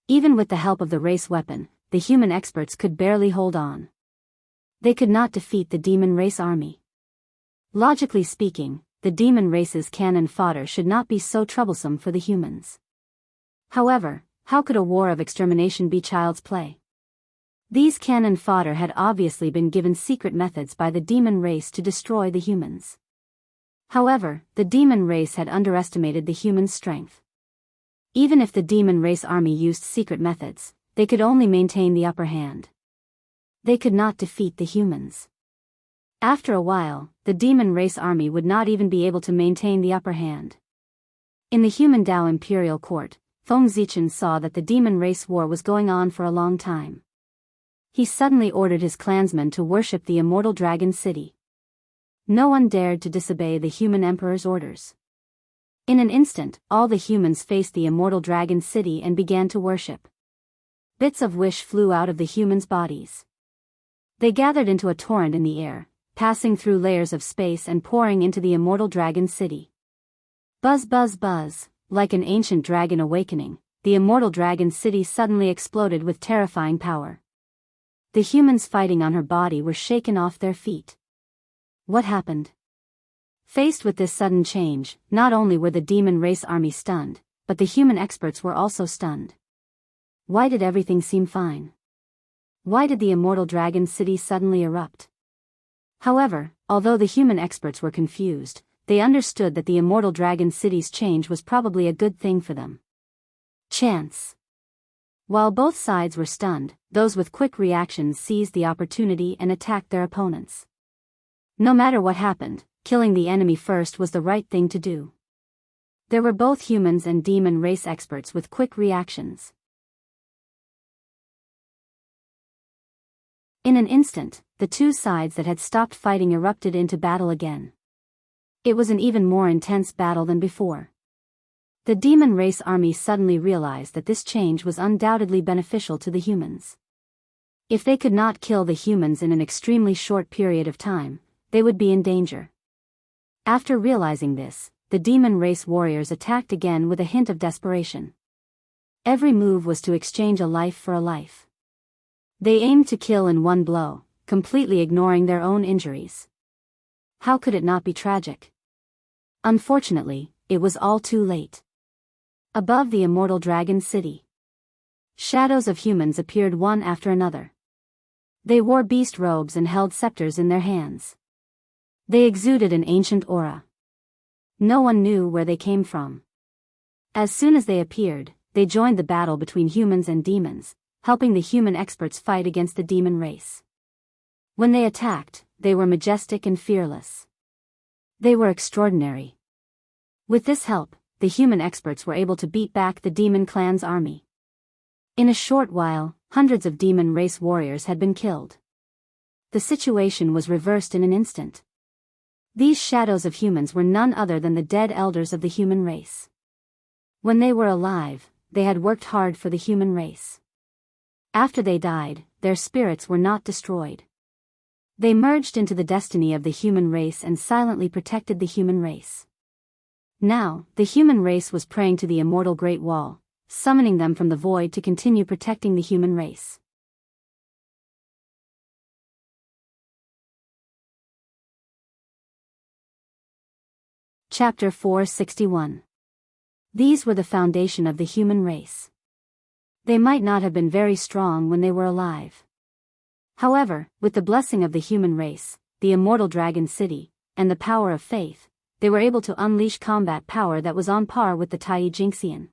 Even with the help of the race weapon, the human experts could barely hold on. They could not defeat the demon race army. Logically speaking, the demon race's cannon fodder should not be so troublesome for the humans. However, how could a war of extermination be child's play? These cannon fodder had obviously been given secret methods by the demon race to destroy the humans. However, the demon race had underestimated the humans' strength. Even if the demon race army used secret methods, they could only maintain the upper hand. They could not defeat the humans. After a while, the demon race army would not even be able to maintain the upper hand. In the human Dao imperial court, Feng Zichen saw that the demon race war was going on for a long time. He suddenly ordered his clansmen to worship the immortal dragon city. No one dared to disobey the human emperor's orders. In an instant, all the humans faced the immortal dragon city and began to worship. Bits of wish flew out of the humans' bodies. They gathered into a torrent in the air, passing through layers of space and pouring into the immortal dragon city. Buzz buzz buzz, like an ancient dragon awakening, the immortal dragon city suddenly exploded with terrifying power. The humans fighting on her body were shaken off their feet. What happened? Faced with this sudden change, not only were the demon race army stunned, but the human experts were also stunned. Why did everything seem fine? Why did the immortal dragon city suddenly erupt? However, although the human experts were confused, they understood that the immortal dragon city's change was probably a good thing for them. Chance. While both sides were stunned, those with quick reactions seized the opportunity and attacked their opponents. No matter what happened, killing the enemy first was the right thing to do. There were both humans and demon race experts with quick reactions. In an instant, the two sides that had stopped fighting erupted into battle again. It was an even more intense battle than before. The demon race army suddenly realized that this change was undoubtedly beneficial to the humans. If they could not kill the humans in an extremely short period of time, they would be in danger. After realizing this, the demon race warriors attacked again with a hint of desperation. Every move was to exchange a life for a life. They aimed to kill in one blow, completely ignoring their own injuries. How could it not be tragic? Unfortunately, it was all too late. Above the immortal dragon city, shadows of humans appeared one after another. They wore beast robes and held scepters in their hands. They exuded an ancient aura. No one knew where they came from. As soon as they appeared, they joined the battle between humans and demons, helping the human experts fight against the demon race. When they attacked, they were majestic and fearless. They were extraordinary. With this help, the human experts were able to beat back the demon clan's army. In a short while, hundreds of demon race warriors had been killed. The situation was reversed in an instant. These shadows of humans were none other than the dead elders of the human race. When they were alive, they had worked hard for the human race. After they died, their spirits were not destroyed. They merged into the destiny of the human race and silently protected the human race. Now, the human race was praying to the immortal Great Wall, summoning them from the void to continue protecting the human race. Chapter 461. These were the foundation of the human race. They might not have been very strong when they were alive. However, with the blessing of the human race, the immortal dragon city, and the power of faith, they were able to unleash combat power that was on par with the Tai Jingxian.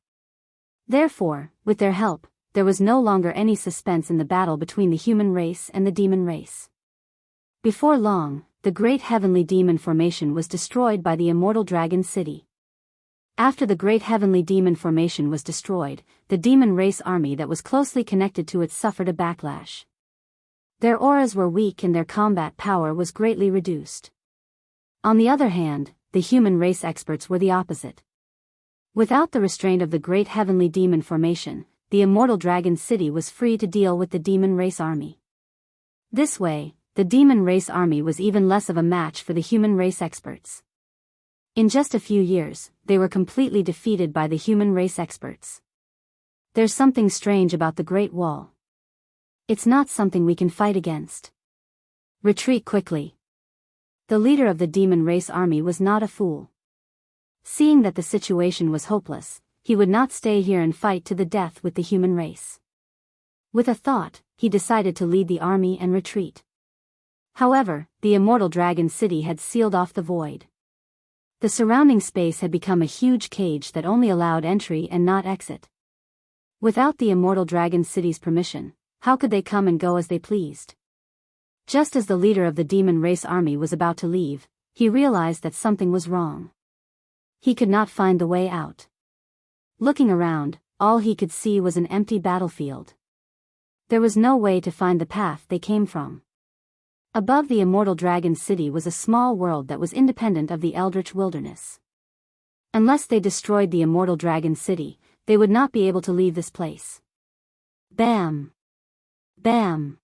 Therefore, with their help, there was no longer any suspense in the battle between the human race and the demon race. Before long, the great heavenly demon formation was destroyed by the immortal dragon city. After the great heavenly demon formation was destroyed, the demon race army that was closely connected to it suffered a backlash. Their auras were weak and their combat power was greatly reduced. On the other hand, the human race experts were the opposite. Without the restraint of the great heavenly demon formation, the immortal dragon city was free to deal with the demon race army. This way, the demon race army was even less of a match for the human race experts. In just a few years, they were completely defeated by the human race experts. There's something strange about the Great Wall. It's not something we can fight against. Retreat quickly. The leader of the demon race army was not a fool. Seeing that the situation was hopeless, he would not stay here and fight to the death with the human race. With a thought, he decided to lead the army and retreat. However, the immortal dragon city had sealed off the void. The surrounding space had become a huge cage that only allowed entry and not exit. Without the immortal dragon city's permission, how could they come and go as they pleased? Just as the leader of the demon race army was about to leave, he realized that something was wrong. He could not find the way out. Looking around, all he could see was an empty battlefield. There was no way to find the path they came from. Above the immortal dragon city was a small world that was independent of the eldritch wilderness. Unless they destroyed the immortal dragon city, they would not be able to leave this place. Bam! Bam!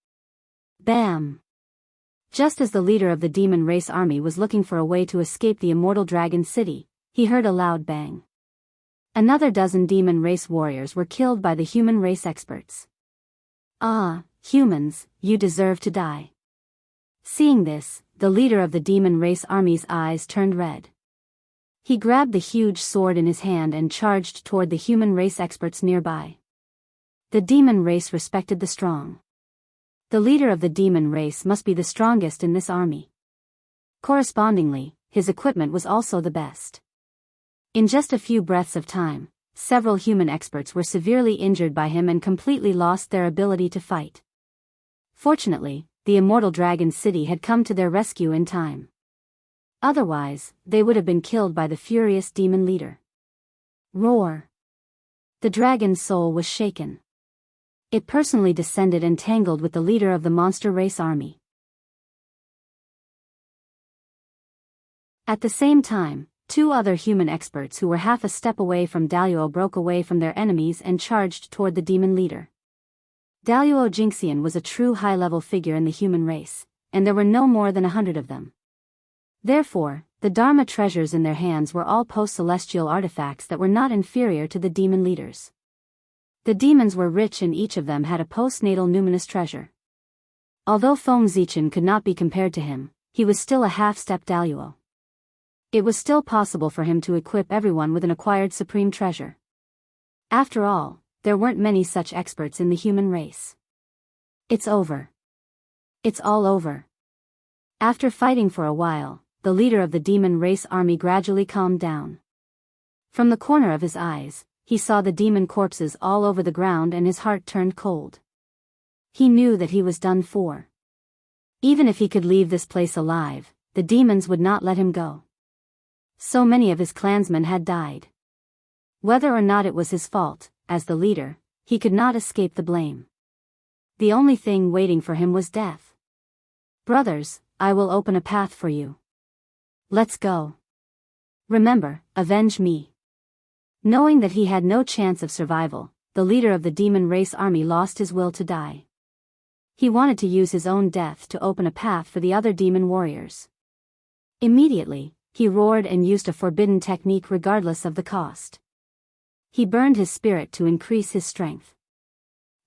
Bam! Just as the leader of the demon race army was looking for a way to escape the immortal dragon city, he heard a loud bang. Another dozen demon race warriors were killed by the human race experts. Ah, humans, you deserve to die. Seeing this, the leader of the demon race army's eyes turned red. He grabbed the huge sword in his hand and charged toward the human race experts nearby. The demon race respected the strong. The leader of the demon race must be the strongest in this army. Correspondingly, his equipment was also the best. In just a few breaths of time, several human experts were severely injured by him and completely lost their ability to fight. Fortunately, the immortal dragon city had come to their rescue in time. Otherwise, they would have been killed by the furious demon leader. Roar! The dragon's soul was shaken. It personally descended and tangled with the leader of the monster race army. At the same time, two other human experts who were half a step away from Daoist broke away from their enemies and charged toward the demon leader. Wuxia Xianxia was a true high-level figure in the human race, and there were no more than 100 of them. Therefore, the Dharma treasures in their hands were all post-celestial artifacts that were not inferior to the demon leaders. The demons were rich and each of them had a postnatal numinous treasure. Although Feng Zichen could not be compared to him, he was still a half-step Daoist. It was still possible for him to equip everyone with an acquired supreme treasure. After all, there weren't many such experts in the human race. It's over. It's all over. After fighting for a while, the leader of the demon race army gradually calmed down. From the corner of his eyes, he saw the demon corpses all over the ground and his heart turned cold. He knew that he was done for. Even if he could leave this place alive, the demons would not let him go. So many of his clansmen had died. Whether or not it was his fault, as the leader, he could not escape the blame. The only thing waiting for him was death. Brothers, I will open a path for you. Let's go. Remember, avenge me. Knowing that he had no chance of survival, the leader of the demon race army lost his will to die. He wanted to use his own death to open a path for the other demon warriors. Immediately, he roared and used a forbidden technique regardless of the cost. He burned his spirit to increase his strength.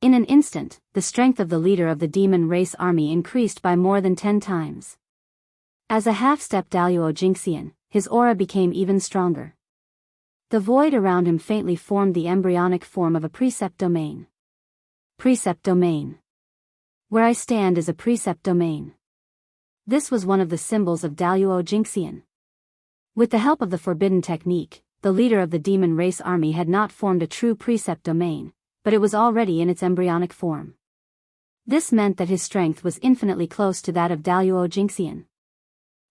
In an instant, the strength of the leader of the demon race army increased by more than 10 times. As a half-step Wuxia Xianxia, his aura became even stronger. The void around him faintly formed the embryonic form of a precept domain. Precept domain. Where I stand is a precept domain. This was one of the symbols of Wuxia Xianxia. With the help of the forbidden technique, the leader of the demon race army had not formed a true precept domain, but it was already in its embryonic form. This meant that his strength was infinitely close to that of Wuxia Xianxia.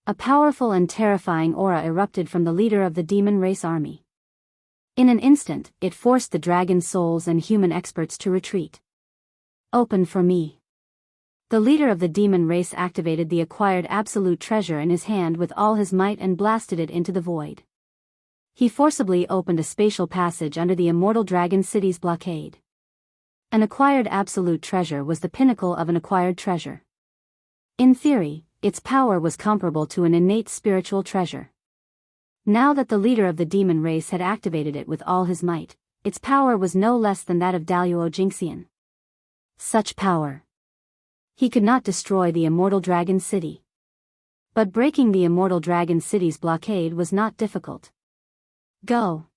A powerful and terrifying aura erupted from the leader of the demon race army. In an instant, it forced the dragon souls and human experts to retreat. Open for me. The leader of the demon race activated the acquired absolute treasure in his hand with all his might and blasted it into the void. He forcibly opened a spatial passage under the immortal dragon city's blockade. An acquired absolute treasure was the pinnacle of an acquired treasure. In theory, its power was comparable to an innate spiritual treasure. Now that the leader of the demon race had activated it with all his might, its power was no less than that of Daoist Jingxian. Such power! He could not destroy the immortal dragon city. But breaking the immortal dragon city's blockade was not difficult. Go!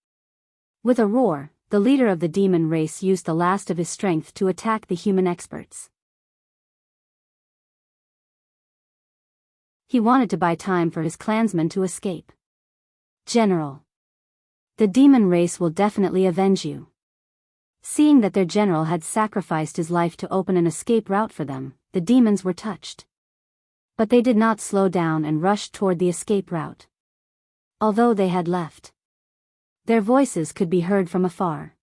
With a roar, the leader of the demon race used the last of his strength to attack the human experts. He wanted to buy time for his clansmen to escape. General! The demon race will definitely avenge you. Seeing that their general had sacrificed his life to open an escape route for them, the demons were touched. But they did not slow down and rushed toward the escape route. Although they had left, their voices could be heard from afar.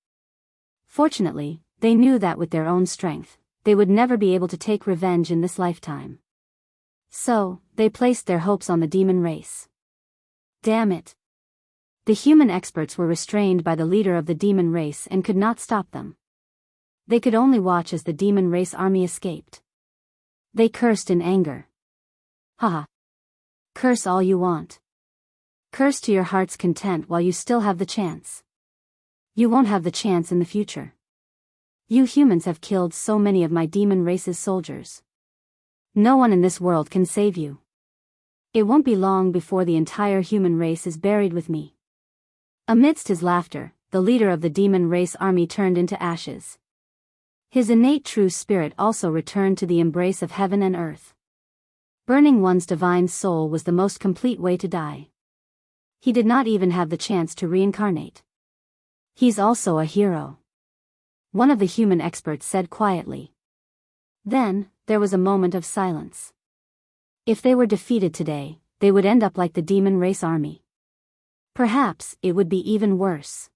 Fortunately, they knew that with their own strength, they would never be able to take revenge in this lifetime. So, they placed their hopes on the demon race. Damn it! The human experts were restrained by the leader of the demon race and could not stop them. They could only watch as the demon race army escaped. They cursed in anger. Haha! Curse all you want. Curse to your heart's content while you still have the chance. You won't have the chance in the future. You humans have killed so many of my demon race's soldiers. No one in this world can save you. It won't be long before the entire human race is buried with me. Amidst his laughter, the leader of the demon race army turned into ashes. His innate true spirit also returned to the embrace of heaven and earth. Burning one's divine soul was the most complete way to die. He did not even have the chance to reincarnate. He's also a hero. One of the human experts said quietly. Then, there was a moment of silence. If they were defeated today, they would end up like the demon race army. Perhaps it would be even worse.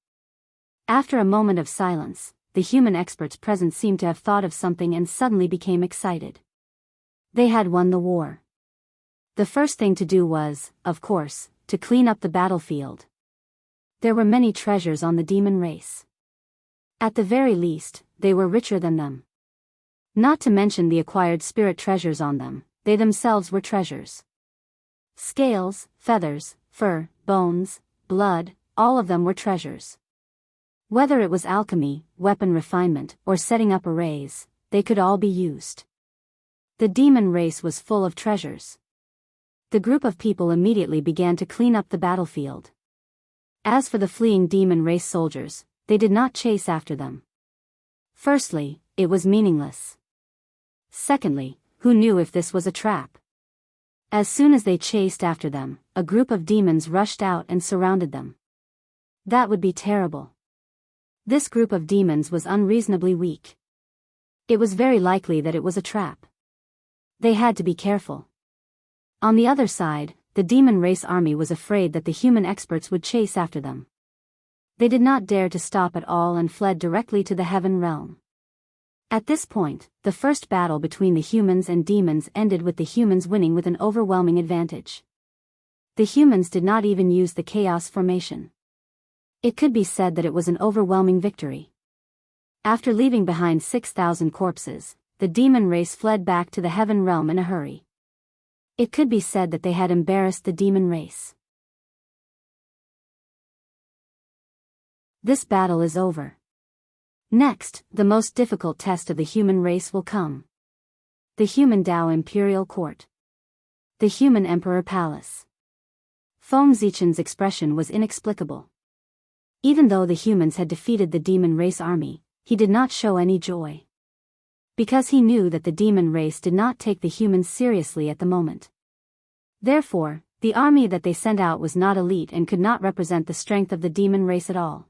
After a moment of silence, the human experts present seemed to have thought of something and suddenly became excited. They had won the war. The first thing to do was, of course, to clean up the battlefield. There were many treasures on the demon race. At the very least, they were richer than them. Not to mention the acquired spirit treasures on them, they themselves were treasures. Scales, feathers, fur, bones, blood, all of them were treasures. Whether it was alchemy, weapon refinement, or setting up arrays, they could all be used. The demon race was full of treasures. The group of people immediately began to clean up the battlefield. As for the fleeing demon race soldiers, they did not chase after them. Firstly, it was meaningless. Secondly, who knew if this was a trap? As soon as they chased after them, a group of demons rushed out and surrounded them. That would be terrible. This group of demons was unreasonably weak. It was very likely that it was a trap. They had to be careful. On the other side, the demon race army was afraid that the human experts would chase after them. They did not dare to stop at all and fled directly to the heaven realm. At this point, the first battle between the humans and demons ended with the humans winning with an overwhelming advantage. The humans did not even use the chaos formation. It could be said that it was an overwhelming victory. After leaving behind 6,000 corpses, the demon race fled back to the heaven realm in a hurry. It could be said that they had embarrassed the demon race. This battle is over. Next, the most difficult test of the human race will come. The human Dao Imperial Court. The human Emperor Palace. Feng Zichen's expression was inexplicable. Even though the humans had defeated the demon race army, he did not show any joy. Because he knew that the demon race did not take the humans seriously at the moment. Therefore, the army that they sent out was not elite and could not represent the strength of the demon race at all.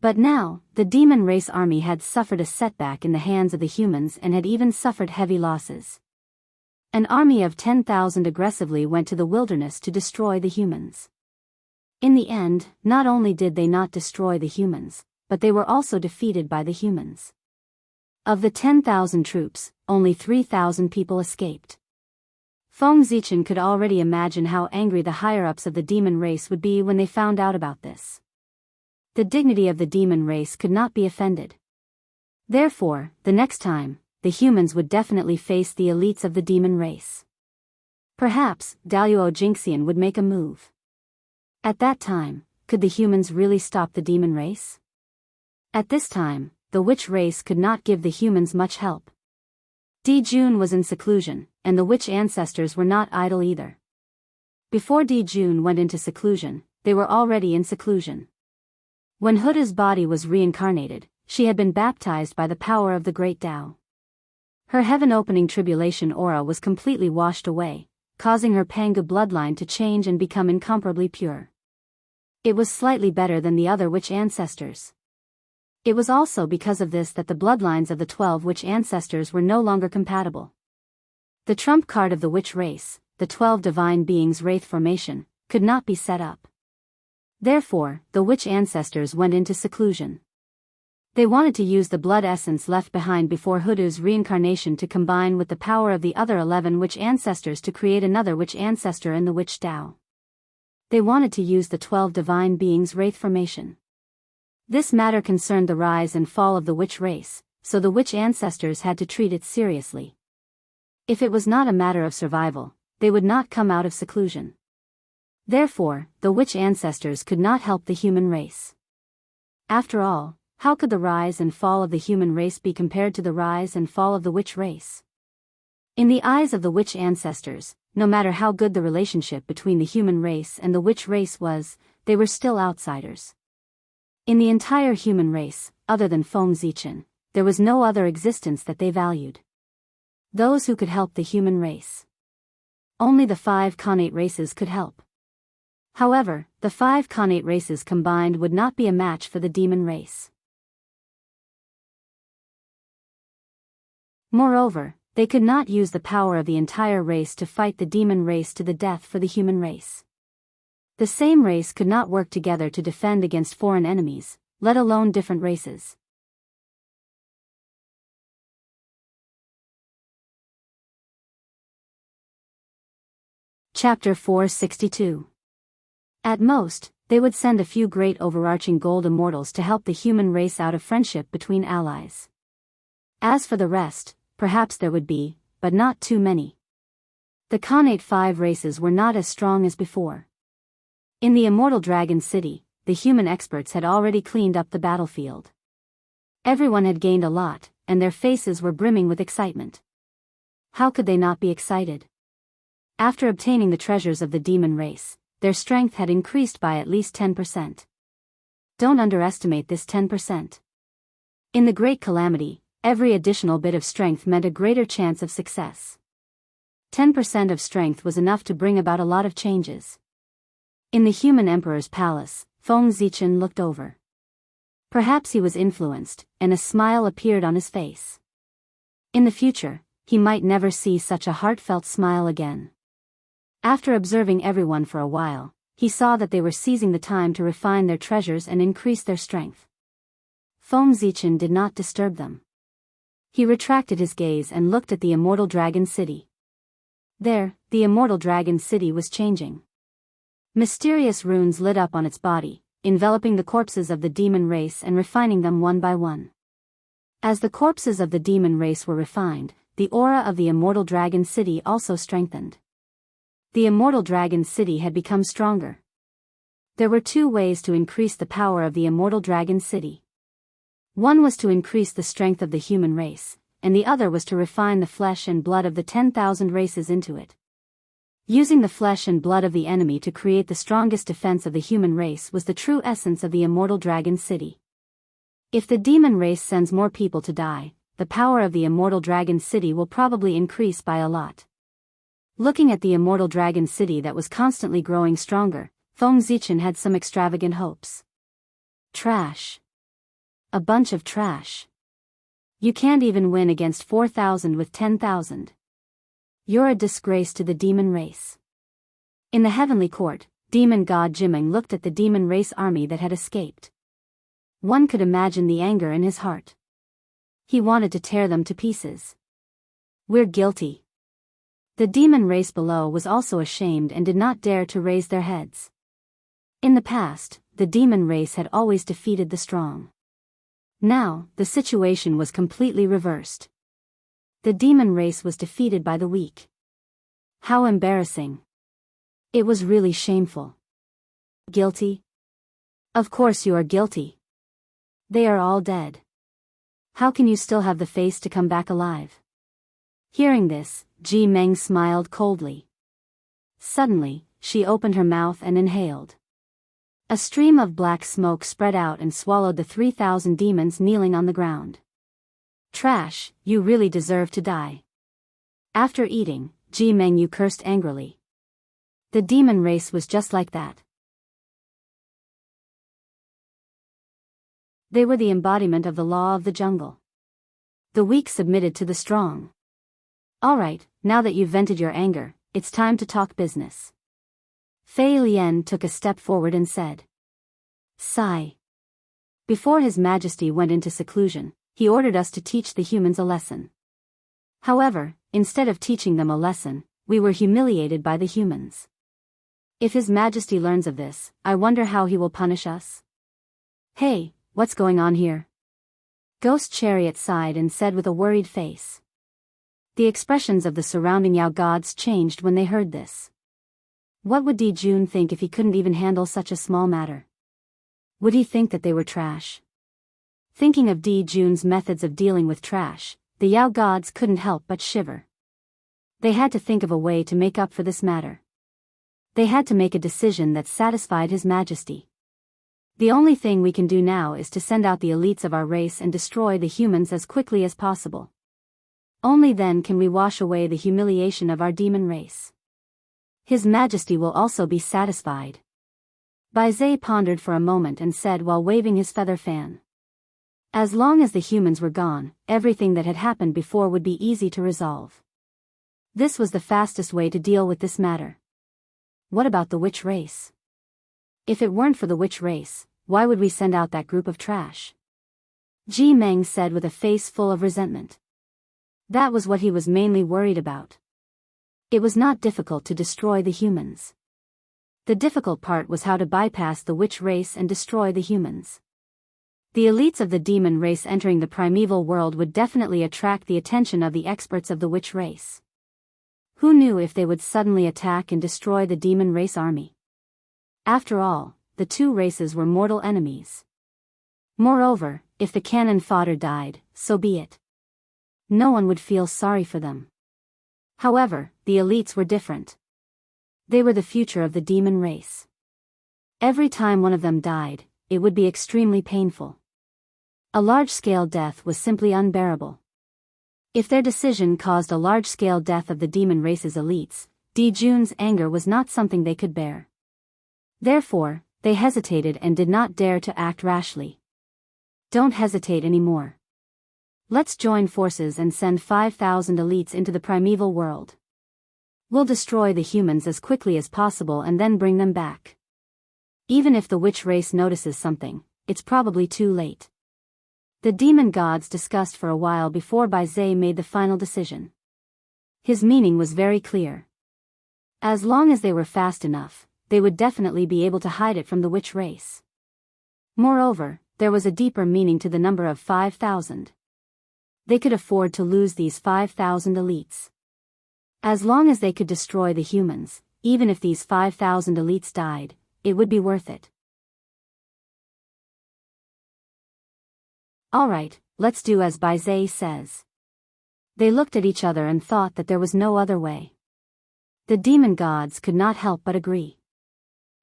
But now, the demon race army had suffered a setback in the hands of the humans and had even suffered heavy losses. An army of 10,000 aggressively went to the wilderness to destroy the humans. In the end, not only did they not destroy the humans, but they were also defeated by the humans. Of the 10,000 troops, only 3,000 people escaped. Feng Zichen could already imagine how angry the higher-ups of the demon race would be when they found out about this. The dignity of the demon race could not be offended. Therefore, the next time, the humans would definitely face the elites of the demon race. Perhaps, Daoist Jingxian would make a move. At that time, could the humans really stop the demon race? At this time, the witch race could not give the humans much help. Di Jun was in seclusion, and the witch ancestors were not idle either. Before Di Jun went into seclusion, they were already in seclusion. When Huda's body was reincarnated, she had been baptized by the power of the great Tao. Her heaven-opening tribulation aura was completely washed away, causing her Pangu bloodline to change and become incomparably pure. It was slightly better than the other witch ancestors. It was also because of this that the bloodlines of the 12 witch ancestors were no longer compatible. The trump card of the witch race, the 12 divine beings' wraith formation, could not be set up. Therefore, the witch ancestors went into seclusion. They wanted to use the blood essence left behind before Hudu's reincarnation to combine with the power of the other 11 witch ancestors to create another witch ancestor in the witch Tao. They wanted to use the 12 divine beings' wraith formation. This matter concerned the rise and fall of the witch race, so the witch ancestors had to treat it seriously. If it was not a matter of survival, they would not come out of seclusion. Therefore, the witch ancestors could not help the human race. After all, how could the rise and fall of the human race be compared to the rise and fall of the witch race? In the eyes of the witch ancestors, no matter how good the relationship between the human race and the witch race was, they were still outsiders. In the entire human race, other than Feng Zichen, there was no other existence that they valued. Those who could help the human race. Only the 5 Khanate races could help. However, the 5 Khanate races combined would not be a match for the demon race. Moreover, they could not use the power of the entire race to fight the demon race to the death for the human race. The same race could not work together to defend against foreign enemies, let alone different races. Chapter 462. At most, they would send a few great overarching gold immortals to help the human race out of friendship between allies. As for the rest, perhaps there would be, but not too many. The Khanate 5 races were not as strong as before. In the Immortal Dragon City, the human experts had already cleaned up the battlefield. Everyone had gained a lot, and their faces were brimming with excitement. How could they not be excited? After obtaining the treasures of the demon race, their strength had increased by at least 10%. Don't underestimate this 10%. In the Great Calamity, every additional bit of strength meant a greater chance of success. 10% of strength was enough to bring about a lot of changes. In the human emperor's palace, Feng Zichen looked over. Perhaps he was influenced, and a smile appeared on his face. In the future, he might never see such a heartfelt smile again. After observing everyone for a while, he saw that they were seizing the time to refine their treasures and increase their strength. Feng Zichen did not disturb them. He retracted his gaze and looked at the Immortal Dragon City. There, the Immortal Dragon City was changing. Mysterious runes lit up on its body, enveloping the corpses of the demon race and refining them one by one. As the corpses of the demon race were refined, the aura of the Immortal Dragon City also strengthened. The Immortal Dragon City had become stronger. There were 2 ways to increase the power of the Immortal Dragon City. One was to increase the strength of the human race, and the other was to refine the flesh and blood of the 10,000 races into it. Using the flesh and blood of the enemy to create the strongest defense of the human race was the true essence of the Immortal Dragon City. If the demon race sends more people to die, the power of the Immortal Dragon City will probably increase by a lot. Looking at the Immortal Dragon City that was constantly growing stronger, Feng Zichen had some extravagant hopes. Trash. A bunch of trash. You can't even win against 4,000 with 10,000. You're a disgrace to the demon race. In the heavenly court, demon god Jimeng looked at the demon race army that had escaped. One could imagine the anger in his heart. He wanted to tear them to pieces. We're guilty. The demon race below was also ashamed and did not dare to raise their heads. In the past, the demon race had always defeated the strong. Now, the situation was completely reversed. The demon race was defeated by the weak. How embarrassing. It was really shameful. Guilty? Of course you are guilty. They are all dead. How can you still have the face to come back alive? Hearing this, Ji Meng smiled coldly. Suddenly, she opened her mouth and inhaled. A stream of black smoke spread out and swallowed the 3,000 demons kneeling on the ground. Trash, you really deserve to die. After eating, Ji Mengyu cursed angrily. The demon race was just like that. They were the embodiment of the law of the jungle. The weak submitted to the strong. Alright, now that you've vented your anger, it's time to talk business. Fei Lian took a step forward and said. Sigh. Before His Majesty went into seclusion, he ordered us to teach the humans a lesson. However, instead of teaching them a lesson, we were humiliated by the humans. If His Majesty learns of this, I wonder how he will punish us. Hey, what's going on here? Ghost Chariot sighed and said with a worried face. The expressions of the surrounding Yao gods changed when they heard this. What would Di Jun think if he couldn't even handle such a small matter? Would he think that they were trash? Thinking of Di Jun's methods of dealing with trash, the Yao gods couldn't help but shiver. They had to think of a way to make up for this matter. They had to make a decision that satisfied His Majesty. The only thing we can do now is to send out the elites of our race and destroy the humans as quickly as possible. Only then can we wash away the humiliation of our demon race. His Majesty will also be satisfied. Bai Zhe pondered for a moment and said while waving his feather fan. As long as the humans were gone, everything that had happened before would be easy to resolve. This was the fastest way to deal with this matter. What about the witch race? If it weren't for the witch race, why would we send out that group of trash? Ji Meng said with a face full of resentment. That was what he was mainly worried about. It was not difficult to destroy the humans. The difficult part was how to bypass the witch race and destroy the humans. The elites of the demon race entering the primeval world would definitely attract the attention of the experts of the witch race. Who knew if they would suddenly attack and destroy the demon race army? After all, the two races were mortal enemies. Moreover, if the cannon fodder died, so be it. No one would feel sorry for them. However, the elites were different. They were the future of the demon race. Every time one of them died, it would be extremely painful. A large-scale death was simply unbearable. If their decision caused a large-scale death of the demon race's elites, Di Jun's anger was not something they could bear. Therefore, they hesitated and did not dare to act rashly. Don't hesitate anymore. Let's join forces and send 5,000 elites into the primeval world. We'll destroy the humans as quickly as possible and then bring them back. Even if the witch race notices something, it's probably too late. The demon gods discussed for a while before Bai Zhe made the final decision. His meaning was very clear. As long as they were fast enough, they would definitely be able to hide it from the witch race. Moreover, there was a deeper meaning to the number of 5,000. They could afford to lose these 5,000 elites. As long as they could destroy the humans, even if these 5,000 elites died, it would be worth it. Alright, let's do as Bai Zhe says. They looked at each other and thought that there was no other way. The demon gods could not help but agree.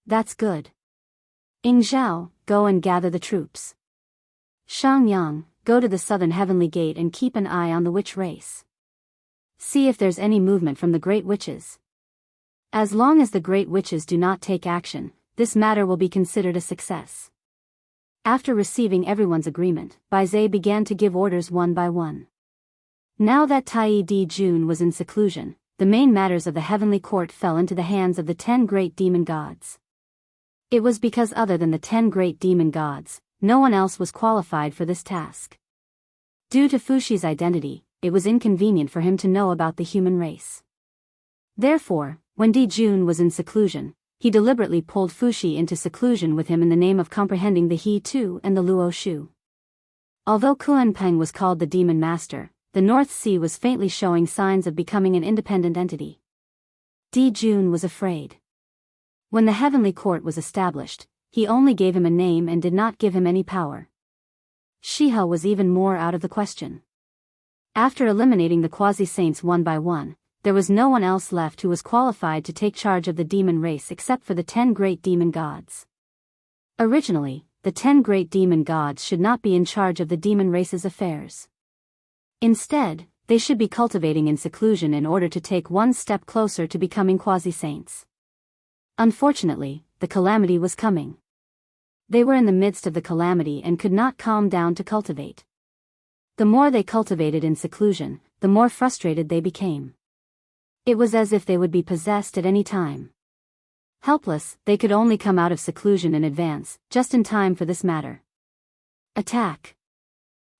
That's good. Ing Zhao, go and gather the troops. Shang Yang, go to the southern heavenly gate and keep an eye on the witch race. See if there's any movement from the great witches. As long as the great witches do not take action, this matter will be considered a success. After receiving everyone's agreement, Bai Zhe began to give orders one by one. Now that Tai Di Jun was in seclusion, the main matters of the heavenly court fell into the hands of the 10 great demon gods. It was because other than the 10 great demon gods, no one else was qualified for this task. Due to Fushi's identity, it was inconvenient for him to know about the human race. Therefore, when Di Jun was in seclusion, he deliberately pulled Fuxi into seclusion with him in the name of comprehending the He Tu and the Luo Shu. Although Kuan-Peng was called the Demon Master, the North Sea was faintly showing signs of becoming an independent entity. Di Jun was afraid. When the heavenly court was established, he only gave him a name and did not give him any power. Shihe was even more out of the question. After eliminating the quasi-saints one by one, there was no one else left who was qualified to take charge of the demon race except for the 10 great demon gods. Originally, the 10 great demon gods should not be in charge of the demon race's affairs. Instead, they should be cultivating in seclusion in order to take one step closer to becoming quasi-saints. Unfortunately, the calamity was coming. They were in the midst of the calamity and could not calm down to cultivate. The more they cultivated in seclusion, the more frustrated they became. It was as if they would be possessed at any time. Helpless, they could only come out of seclusion in advance, just in time for this matter. Attack!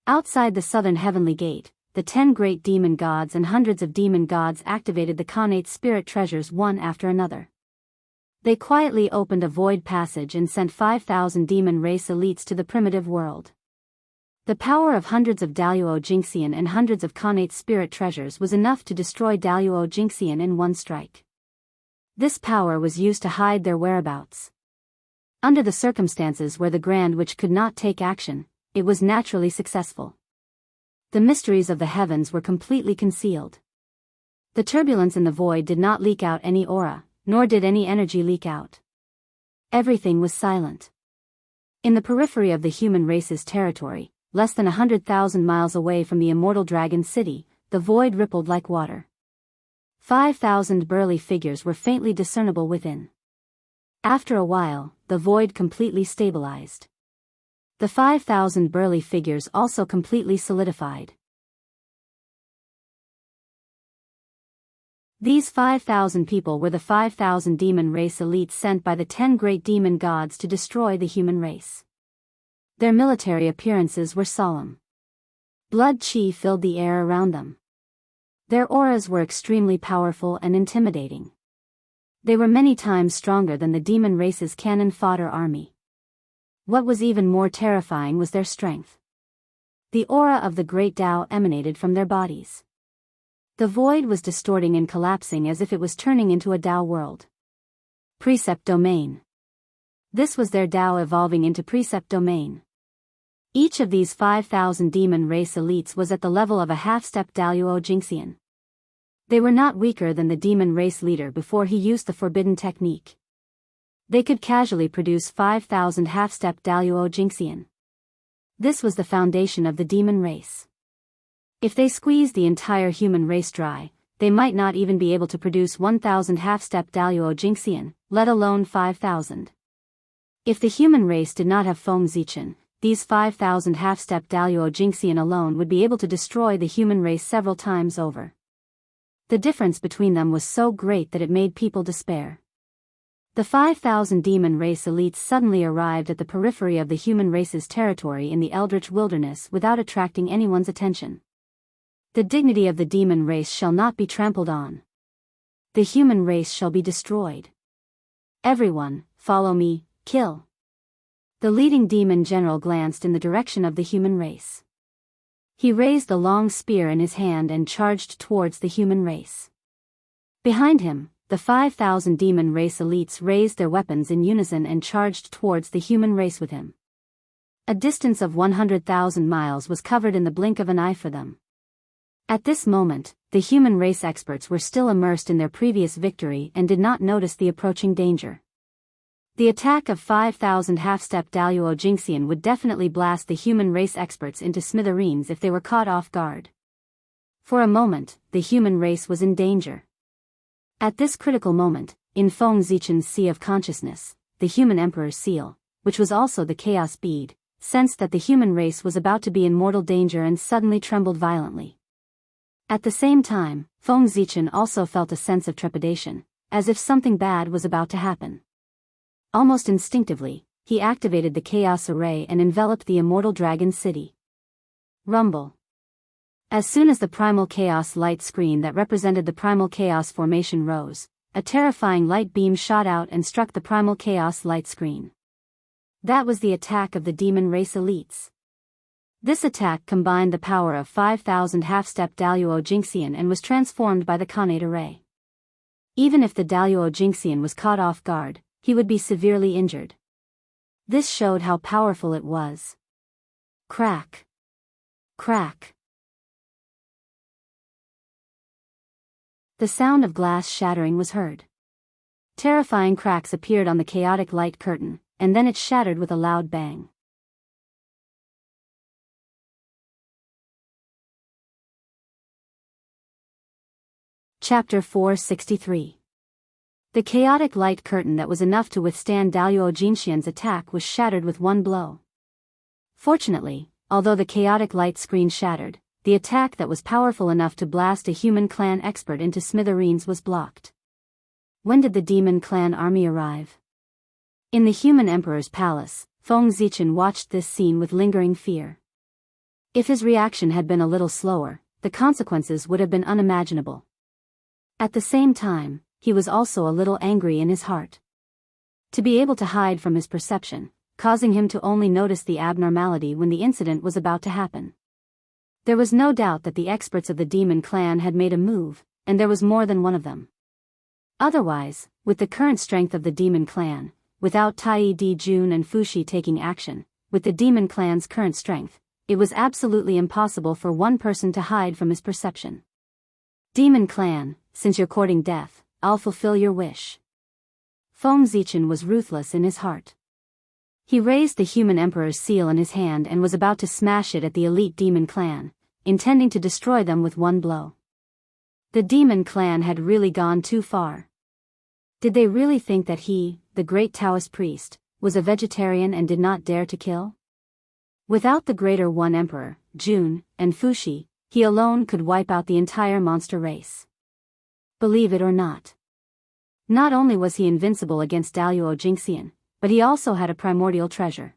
Outside the southern heavenly gate, the 10 great demon gods and hundreds of demon gods activated the Khanate spirit treasures one after another. They quietly opened a void passage and sent 5,000 demon race elites to the primitive world. The power of hundreds of Daoist Jingxian and hundreds of Khanate spirit treasures was enough to destroy Daoist Jingxian in one strike. This power was used to hide their whereabouts. Under the circumstances where the Grand Witch could not take action, it was naturally successful. The mysteries of the heavens were completely concealed. The turbulence in the void did not leak out any aura, nor did any energy leak out. Everything was silent. In the periphery of the human race's territory, less than 100,000 miles away from the immortal dragon city, the void rippled like water. 5,000 burly figures were faintly discernible within. After a while, the void completely stabilized. The 5,000 burly figures also completely solidified. These 5,000 people were the 5,000 demon race elites sent by the 10 great demon gods to destroy the human race. Their military appearances were solemn. Blood qi filled the air around them. Their auras were extremely powerful and intimidating. They were many times stronger than the demon race's cannon fodder army. What was even more terrifying was their strength. The aura of the great Tao emanated from their bodies. The void was distorting and collapsing as if it was turning into a Tao world. Precept domain. This was their Tao evolving into precept domain. Each of these 5,000 demon race elites was at the level of a half-step Daoist Jingxian. They were not weaker than the demon race leader before he used the forbidden technique. They could casually produce 5,000 half-step Daoist Jingxian. This was the foundation of the demon race. If they squeezed the entire human race dry, they might not even be able to produce 1,000 half-step Daoist Jingxian, let alone 5,000. If the human race did not have Feng Zichen, these 5,000 half-step Daoist Jingxian alone would be able to destroy the human race several times over. The difference between them was so great that it made people despair. The 5,000 demon race elites suddenly arrived at the periphery of the human race's territory in the Eldritch Wilderness without attracting anyone's attention. The dignity of the demon race shall not be trampled on. The human race shall be destroyed. Everyone, follow me, kill. The leading demon general glanced in the direction of the human race. He raised the long spear in his hand and charged towards the human race. Behind him, the 5,000 demon race elites raised their weapons in unison and charged towards the human race with him. A distance of 100,000 miles was covered in the blink of an eye for them. At this moment, the human race experts were still immersed in their previous victory and did not notice the approaching danger. The attack of 5,000 half-step Daoist Jingxian would definitely blast the human race experts into smithereens if they were caught off guard. For a moment, the human race was in danger. At this critical moment, in Feng Zichen's Sea of Consciousness, the human emperor's seal, which was also the chaos bead, sensed that the human race was about to be in mortal danger and suddenly trembled violently. At the same time, Feng Zichen also felt a sense of trepidation, as if something bad was about to happen. Almost instinctively, he activated the Chaos Array and enveloped the immortal dragon city. Rumble. As soon as the primal chaos light screen that represented the primal chaos formation rose, a terrifying light beam shot out and struck the primal chaos light screen. That was the attack of the demon race elites. This attack combined the power of 5,000 half-step Daoist Jingxian and was transformed by the Khanate array. Even if the Daoist Jingxian was caught off guard, he would be severely injured. This showed how powerful it was. Crack. Crack. The sound of glass shattering was heard. Terrifying cracks appeared on the chaotic light curtain, and then it shattered with a loud bang. Chapter 463. The chaotic light curtain that was enough to withstand Daoist Jingxian's attack was shattered with one blow. Fortunately, although the chaotic light screen shattered, the attack that was powerful enough to blast a human clan expert into smithereens was blocked. When did the demon clan army arrive? In the human emperor's palace, Feng Zichen watched this scene with lingering fear. If his reaction had been a little slower, the consequences would have been unimaginable. At the same time, he was also a little angry in his heart. To be able to hide from his perception, causing him to only notice the abnormality when the incident was about to happen. There was no doubt that the experts of the demon clan had made a move, and there was more than one of them. Otherwise, with the current strength of the demon clan, without Tai Di Jun and Fushi taking action, with the demon clan's current strength, it was absolutely impossible for one person to hide from his perception. Demon clan, since you're courting death, I'll fulfill your wish. Feng Zichen was ruthless in his heart. He raised the human emperor's seal in his hand and was about to smash it at the elite demon clan, intending to destroy them with one blow. The demon clan had really gone too far. Did they really think that he, the great Taoist priest, was a vegetarian and did not dare to kill? Without the greater one emperor, Jun, and Fushi, he alone could wipe out the entire monster race. Believe it or not. Not only was he invincible against Daoist Jingxian, but he also had a primordial treasure.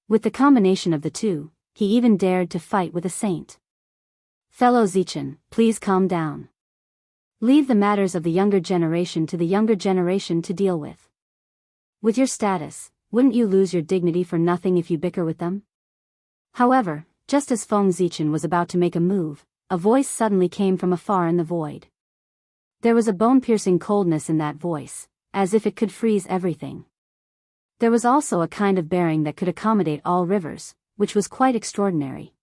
With the combination of the two, he even dared to fight with a saint. Fellow Zichen, please calm down. Leave the matters of the younger generation to the younger generation to deal with. With your status, wouldn't you lose your dignity for nothing if you bicker with them? However, just as Feng Zichen was about to make a move, a voice suddenly came from afar in the void. There was a bone-piercing coldness in that voice, as if it could freeze everything. There was also a kind of bearing that could accommodate all rivers, which was quite extraordinary.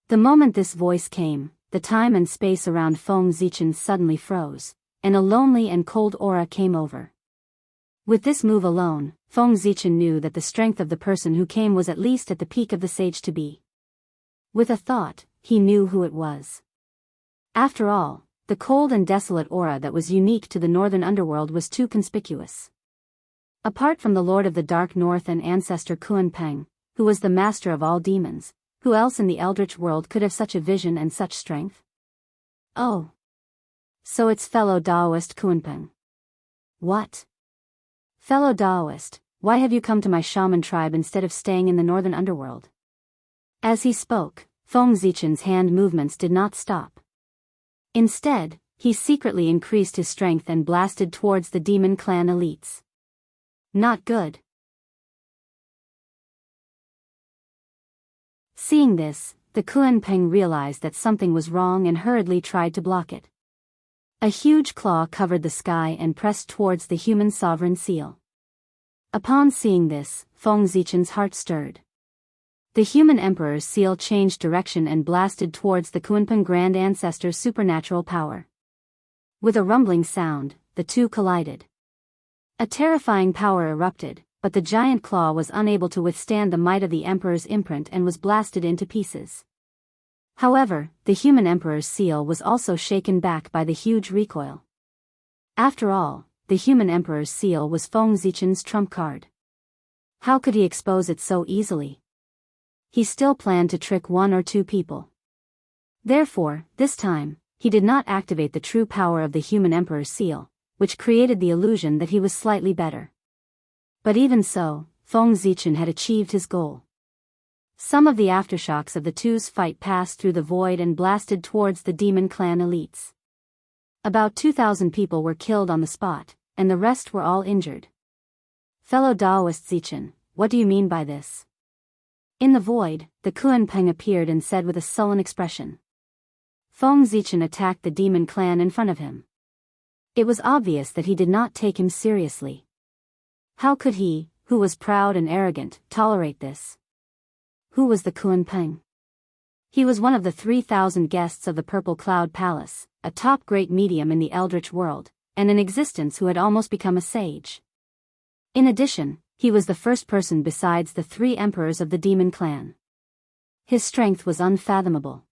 The moment this voice came, the time and space around Feng Zichen suddenly froze, and a lonely and cold aura came over. With this move alone, Feng Zichen knew that the strength of the person who came was at least at the peak of the sage-to-be. With a thought, he knew who it was. After all, the cold and desolate aura that was unique to the northern underworld was too conspicuous. Apart from the Lord of the Dark North and ancestor Kunpeng, who was the master of all demons, who else in the eldritch world could have such a vision and such strength? Oh. So it's fellow Daoist Kunpeng. What? Fellow Daoist, why have you come to my shaman tribe instead of staying in the northern underworld? As he spoke, Feng Zichen's hand movements did not stop. Instead, he secretly increased his strength and blasted towards the demon clan elites. Not good. Seeing this, the Kunpeng realized that something was wrong and hurriedly tried to block it. A huge claw covered the sky and pressed towards the human sovereign seal. Upon seeing this, Feng Zichen's heart stirred. The human emperor's seal changed direction and blasted towards the Kunpeng Grand Ancestor's supernatural power. With a rumbling sound, the two collided. A terrifying power erupted, but the giant claw was unable to withstand the might of the emperor's imprint and was blasted into pieces. However, the human emperor's seal was also shaken back by the huge recoil. After all, the human emperor's seal was Feng Zichen's trump card. How could he expose it so easily? He still planned to trick one or two people. Therefore, this time, he did not activate the true power of the human emperor's seal, which created the illusion that he was slightly better. But even so, Feng Zichen had achieved his goal. Some of the aftershocks of the two's fight passed through the void and blasted towards the demon clan elites. About 2,000 people were killed on the spot, and the rest were all injured. Fellow Daoist Zichen, what do you mean by this? In the void, the Kunpeng appeared and said with a sullen expression. Feng Zichen attacked the demon clan in front of him. It was obvious that he did not take him seriously. How could he, who was proud and arrogant, tolerate this? Who was the Kunpeng? He was one of the 3,000 guests of the Purple Cloud Palace, a top great medium in the Eldritch world, and in existence who had almost become a sage. In addition, he was the first person besides the 3 emperors of the demon clan. His strength was unfathomable.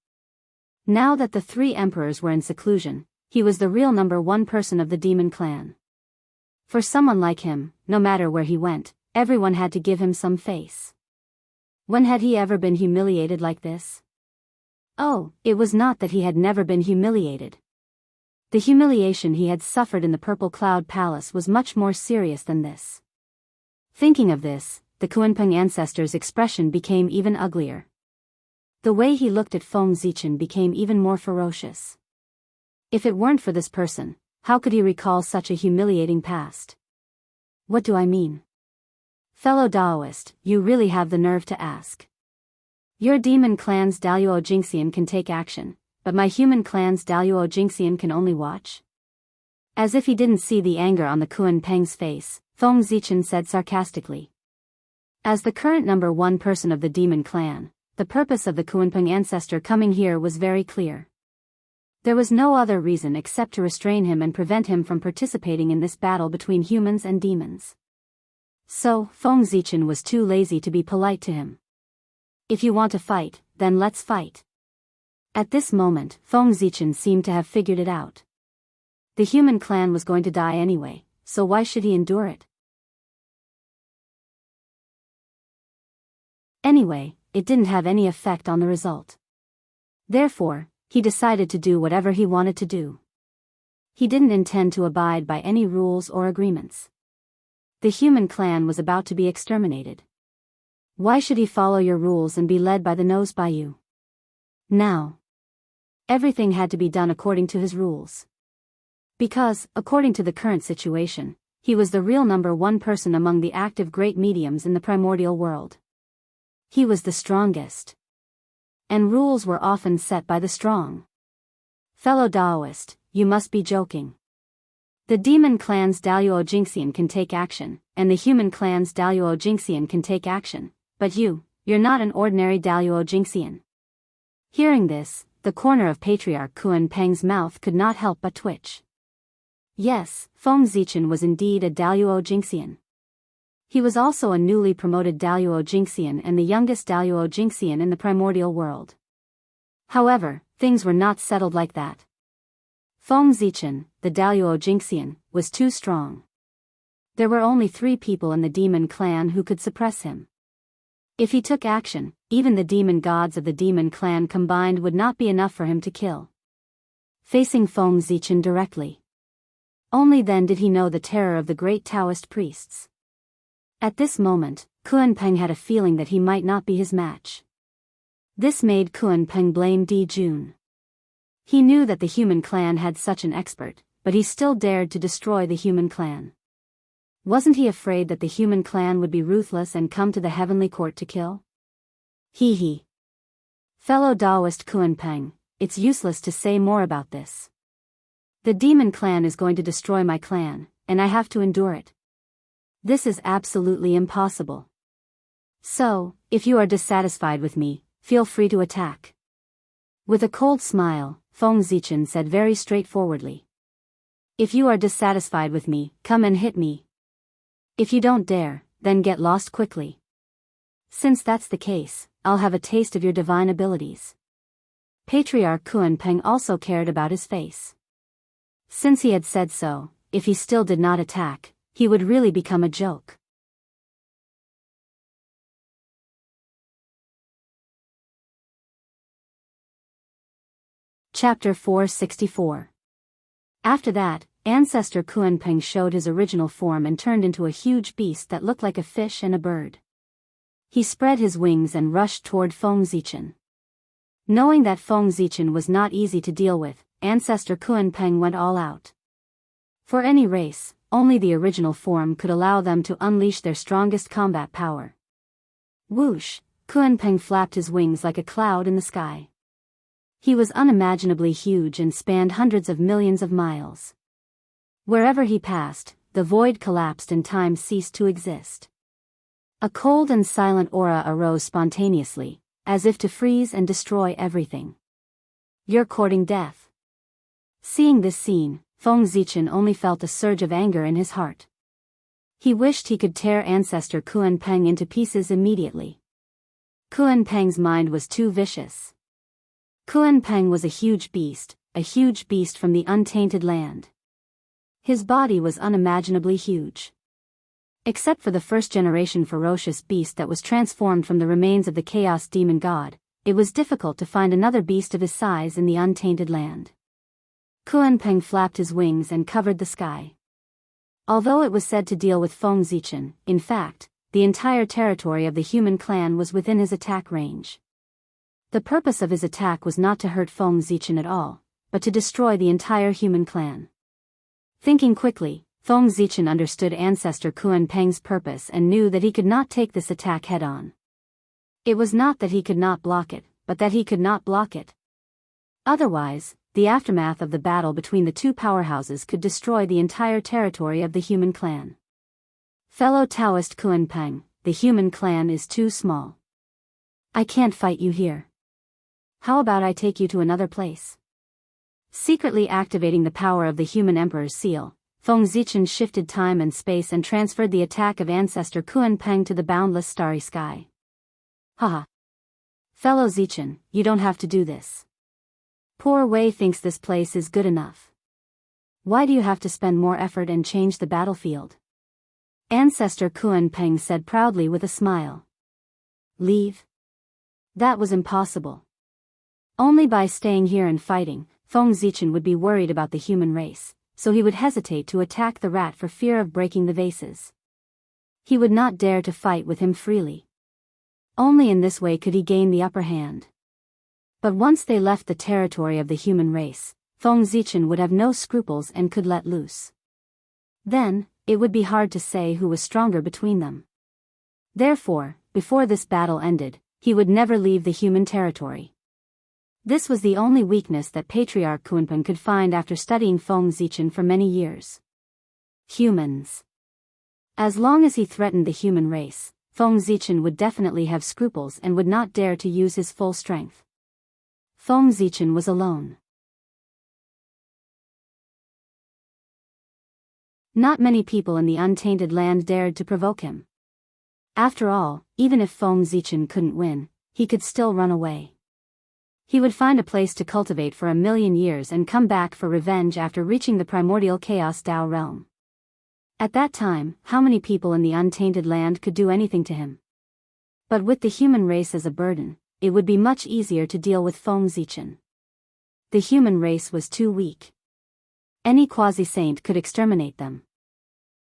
Now that the 3 emperors were in seclusion, he was the real number 1 person of the demon clan. For someone like him, no matter where he went, everyone had to give him some face. When had he ever been humiliated like this? Oh, it was not that he had never been humiliated. The humiliation he had suffered in the Purple Cloud Palace was much more serious than this. Thinking of this, the Kunpeng ancestor's expression became even uglier. The way he looked at Feng Zichen became even more ferocious. If it weren't for this person, how could he recall such a humiliating past? What do I mean? Fellow Daoist, you really have the nerve to ask. Your demon clan's Daoist Jingxian can take action, but my human clan's Daoist Jingxian can only watch? As if he didn't see the anger on the Kunpeng's face, Feng Zichen said sarcastically. As the current number 1 person of the demon clan, the purpose of the Kunpeng ancestor coming here was very clear. There was no other reason except to restrain him and prevent him from participating in this battle between humans and demons. So, Feng Zichen was too lazy to be polite to him. If you want to fight, then let's fight. At this moment, Feng Zichen seemed to have figured it out. The human clan was going to die anyway, so why should he endure it? Anyway, it didn't have any effect on the result. Therefore, he decided to do whatever he wanted to do. He didn't intend to abide by any rules or agreements. The human clan was about to be exterminated. Why should he follow your rules and be led by the nose by you? Now, everything had to be done according to his rules. Because, according to the current situation, he was the real number 1 person among the active great mediums in the primordial world. He was the strongest. And rules were often set by the strong. Fellow Daoist, you must be joking. The demon clan's Daoist Jingxian can take action, and the human clan's Daoist Jingxian can take action, but you're not an ordinary Daoist Jingxian. Hearing this, the corner of Patriarch Kunpeng's mouth could not help but twitch. Yes, Feng Zichen was indeed a Daoist Jingxian. He was also a newly promoted Daoist Jingxian and the youngest Daoist Jingxian in the primordial world. However, things were not settled like that. Feng Zichen, the Daoist Jingxian, was too strong. There were only 3 people in the demon clan who could suppress him. If he took action, even the demon gods of the demon clan combined would not be enough for him to kill. Facing Feng Zichen directly. Only then did he know the terror of the great Taoist priests. At this moment, Kunpeng had a feeling that he might not be his match. This made Kunpeng blame Di Jun. He knew that the human clan had such an expert, but he still dared to destroy the human clan. Wasn't he afraid that the human clan would be ruthless and come to the heavenly court to kill? He. Fellow Daoist Kunpeng, it's useless to say more about this. The demon clan is going to destroy my clan, and I have to endure it. This is absolutely impossible. So, if you are dissatisfied with me, feel free to attack. With a cold smile, Feng Zichen said very straightforwardly. If you are dissatisfied with me, come and hit me. If you don't dare, then get lost quickly. Since that's the case, I'll have a taste of your divine abilities. Patriarch Kunpeng also cared about his face. Since he had said so, if he still did not attack, he would really become a joke. Chapter 464. After that, Ancestor Kunpeng showed his original form and turned into a huge beast that looked like a fish and a bird. He spread his wings and rushed toward Feng Zichen. Knowing that Feng Zichen was not easy to deal with, Ancestor Kunpeng went all out. For any race, only the original form could allow them to unleash their strongest combat power. Whoosh, Kunpeng flapped his wings like a cloud in the sky. He was unimaginably huge and spanned hundreds of millions of miles. Wherever he passed, the void collapsed and time ceased to exist. A cold and silent aura arose spontaneously, as if to freeze and destroy everything. You're courting death. Seeing this scene, Feng Zichen only felt a surge of anger in his heart. He wished he could tear Ancestor Kunpeng into pieces immediately. Kunpeng's mind was too vicious. Kunpeng was a huge beast from the untainted land. His body was unimaginably huge. Except for the first-generation ferocious beast that was transformed from the remains of the Chaos Demon God, it was difficult to find another beast of his size in the untainted land. Kunpeng flapped his wings and covered the sky. Although it was said to deal with Feng Zichen, in fact, the entire territory of the human clan was within his attack range. The purpose of his attack was not to hurt Feng Zichen at all, but to destroy the entire human clan. Thinking quickly, Feng Zichen understood Ancestor Kunpeng's purpose and knew that he could not take this attack head-on. It was not that he could not block it, but that he could not block it. Otherwise, the aftermath of the battle between the two powerhouses could destroy the entire territory of the human clan. Fellow Daoist Kunpeng, the human clan is too small. I can't fight you here. How about I take you to another place? Secretly activating the power of the human emperor's seal, Feng Zichen shifted time and space and transferred the attack of Ancestor Kunpeng to the boundless starry sky. Haha. Fellow Zichen, you don't have to do this. Poor Wei thinks this place is good enough. Why do you have to spend more effort and change the battlefield? Ancestor Kunpeng said proudly with a smile. Leave? That was impossible. Only by staying here and fighting, Feng Zichen would be worried about the human race, so he would hesitate to attack the rat for fear of breaking the vases. He would not dare to fight with him freely. Only in this way could he gain the upper hand. But once they left the territory of the human race, Feng Zichen would have no scruples and could let loose. Then, it would be hard to say who was stronger between them. Therefore, before this battle ended, he would never leave the human territory. This was the only weakness that Patriarch Kunpeng could find after studying Feng Zichen for many years. Humans. As long as he threatened the human race, Feng Zichen would definitely have scruples and would not dare to use his full strength. Feng Zichen was alone. Not many people in the untainted land dared to provoke him. After all, even if Feng Zichen couldn't win, he could still run away. He would find a place to cultivate for 1,000,000 years and come back for revenge after reaching the primordial Chaos Dao realm. At that time, how many people in the untainted land could do anything to him? But with the human race as a burden, it would be much easier to deal with Feng Zichen. The human race was too weak. Any quasi-saint could exterminate them.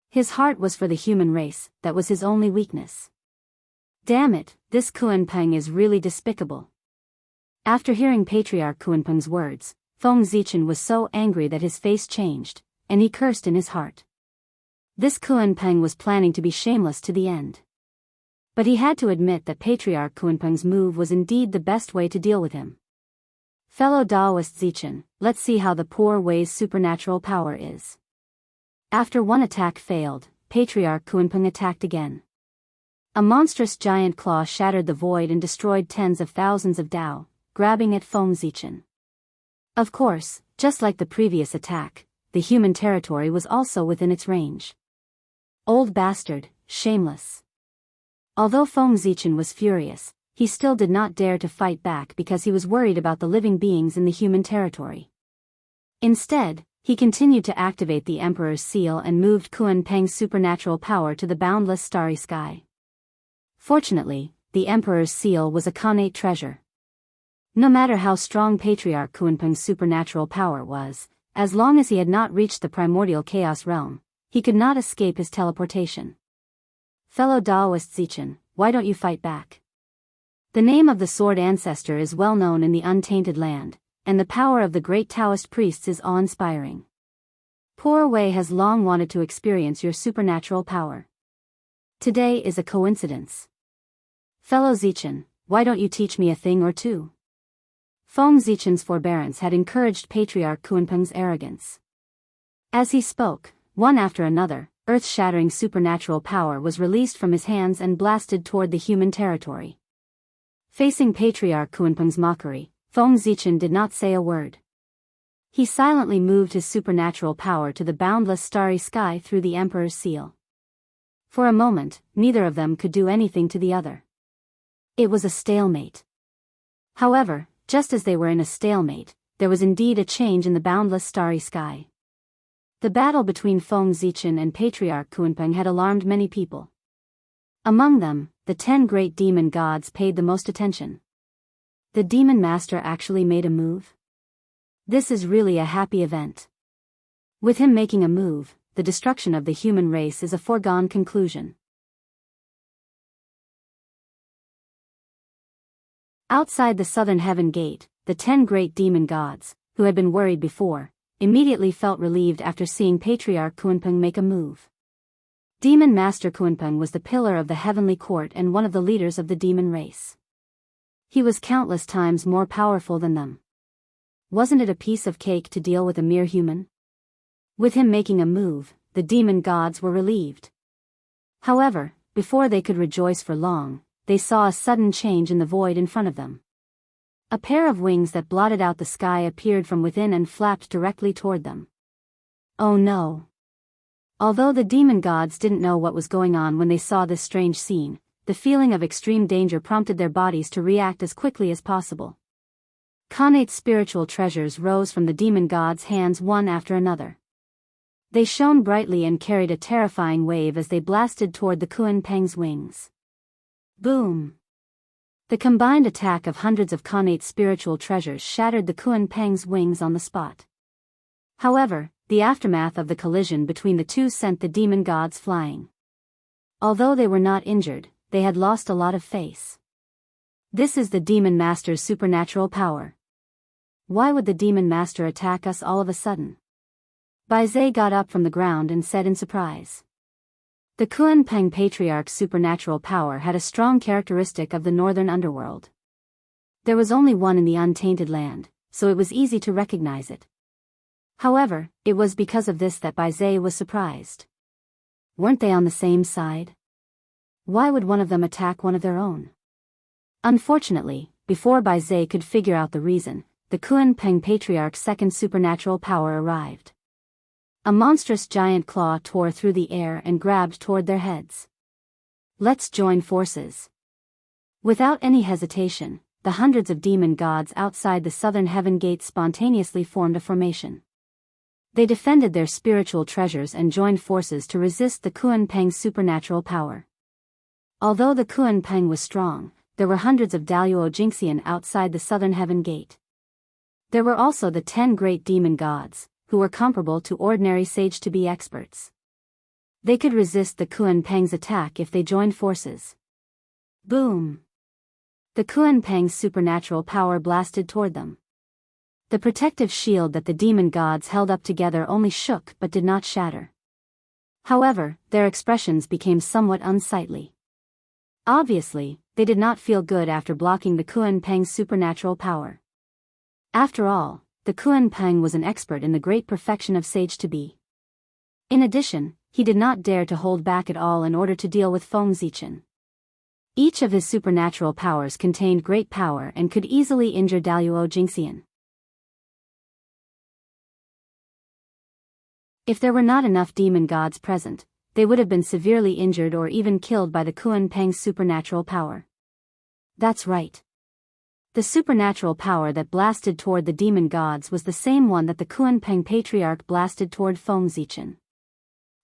His heart was for the human race, that was his only weakness. Damn it, this Kunpeng is really despicable. After hearing Patriarch Kunpeng's words, Feng Zichen was so angry that his face changed, and he cursed in his heart. This Kunpeng was planning to be shameless to the end. But he had to admit that Patriarch Kunpeng's move was indeed the best way to deal with him. Fellow Daoist Zichen, let's see how the poor Wei's supernatural power is. After one attack failed, Patriarch Kunpeng attacked again. A monstrous giant claw shattered the void and destroyed tens of thousands of Dao, grabbing at Feng Zichen. Of course, just like the previous attack, the human territory was also within its range. Old bastard, shameless. Although Feng Zichen was furious, he still did not dare to fight back because he was worried about the living beings in the human territory. Instead, he continued to activate the Emperor's seal and moved Kunpeng's supernatural power to the boundless starry sky. Fortunately, the Emperor's seal was a connate treasure. No matter how strong Patriarch Kunpeng's supernatural power was, as long as he had not reached the primordial chaos realm, he could not escape his teleportation. Fellow Daoist Zichen, why don't you fight back? The name of the sword ancestor is well known in the untainted land, and the power of the great Taoist priests is awe-inspiring. Poor Wei has long wanted to experience your supernatural power. Today is a coincidence. Fellow Zichen, why don't you teach me a thing or two? Feng Zichen's forbearance had encouraged Patriarch Kunpeng's arrogance. As he spoke, one after another, earth-shattering supernatural power was released from his hands and blasted toward the human territory. Facing Patriarch Kunpeng's mockery, Feng Zichen did not say a word. He silently moved his supernatural power to the boundless starry sky through the Emperor's seal. For a moment, neither of them could do anything to the other. It was a stalemate. However, just as they were in a stalemate, there was indeed a change in the boundless starry sky. The battle between Feng Zichen and Patriarch Kunpeng had alarmed many people. Among them, the 10 great demon gods paid the most attention. The demon master actually made a move? This is really a happy event. With him making a move, the destruction of the human race is a foregone conclusion. Outside the southern heaven gate, the 10 great demon gods, who had been worried before, immediately felt relieved after seeing Patriarch Kunpeng make a move. Demon Master Kunpeng was the pillar of the heavenly court and one of the leaders of the demon race. He was countless times more powerful than them. Wasn't it a piece of cake to deal with a mere human? With him making a move, the demon gods were relieved. However, before they could rejoice for long, they saw a sudden change in the void in front of them. A pair of wings that blotted out the sky appeared from within and flapped directly toward them. Oh no! Although the demon gods didn't know what was going on when they saw this strange scene, the feeling of extreme danger prompted their bodies to react as quickly as possible. Connate spiritual treasures rose from the demon gods' hands one after another. They shone brightly and carried a terrifying wave as they blasted toward the Kunpeng's wings. Boom! The combined attack of hundreds of Connate spiritual treasures shattered the Kunpeng's wings on the spot. However, the aftermath of the collision between the two sent the demon gods flying. Although they were not injured, they had lost a lot of face. This is the demon master's supernatural power. Why would the demon master attack us all of a sudden? Bai Zhe got up from the ground and said in surprise. The Kunpeng Patriarch's supernatural power had a strong characteristic of the northern underworld. There was only one in the untainted land, so it was easy to recognize it. However, it was because of this that Bai Zhe was surprised. Weren't they on the same side? Why would one of them attack one of their own? Unfortunately, before Bai Zhe could figure out the reason, the Kunpeng Patriarch's second supernatural power arrived. A monstrous giant claw tore through the air and grabbed toward their heads. Let's join forces. Without any hesitation, the hundreds of demon gods outside the southern heaven gate spontaneously formed a formation. They defended their spiritual treasures and joined forces to resist the Kunpeng's supernatural power. Although the Kunpeng was strong, there were hundreds of Daoist Jingxian outside the southern heaven gate. There were also the 10 great demon gods, who were comparable to ordinary sage-to-be experts. They could resist the Kunpeng's attack if they joined forces. Boom! The Kunpeng's supernatural power blasted toward them. The protective shield that the demon gods held up together only shook but did not shatter. However, their expressions became somewhat unsightly. Obviously, they did not feel good after blocking the Kunpeng's supernatural power. After all, the Kunpeng was an expert in the great perfection of sage-to-be. In addition, he did not dare to hold back at all in order to deal with Feng Zichen. Each of his supernatural powers contained great power and could easily injure Daoist Jingxian. If there were not enough demon gods present, they would have been severely injured or even killed by the Kunpeng's supernatural power. That's right. The supernatural power that blasted toward the demon gods was the same one that the Kunpeng Patriarch blasted toward Feng Zichen.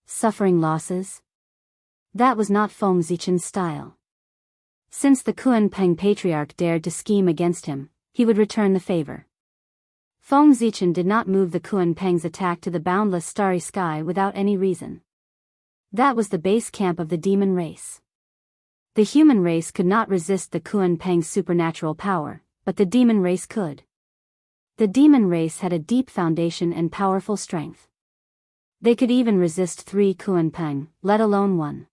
Suffering losses? That was not Feng Zichen's style. Since the Kunpeng Patriarch dared to scheme against him, he would return the favor. Feng Zichen did not move the Kunpeng's attack to the boundless starry sky without any reason. That was the base camp of the demon race. The human race could not resist the Kuan Peng's supernatural power, but the demon race could. The demon race had a deep foundation and powerful strength. They could even resist 3 Kuan Peng, let alone 1.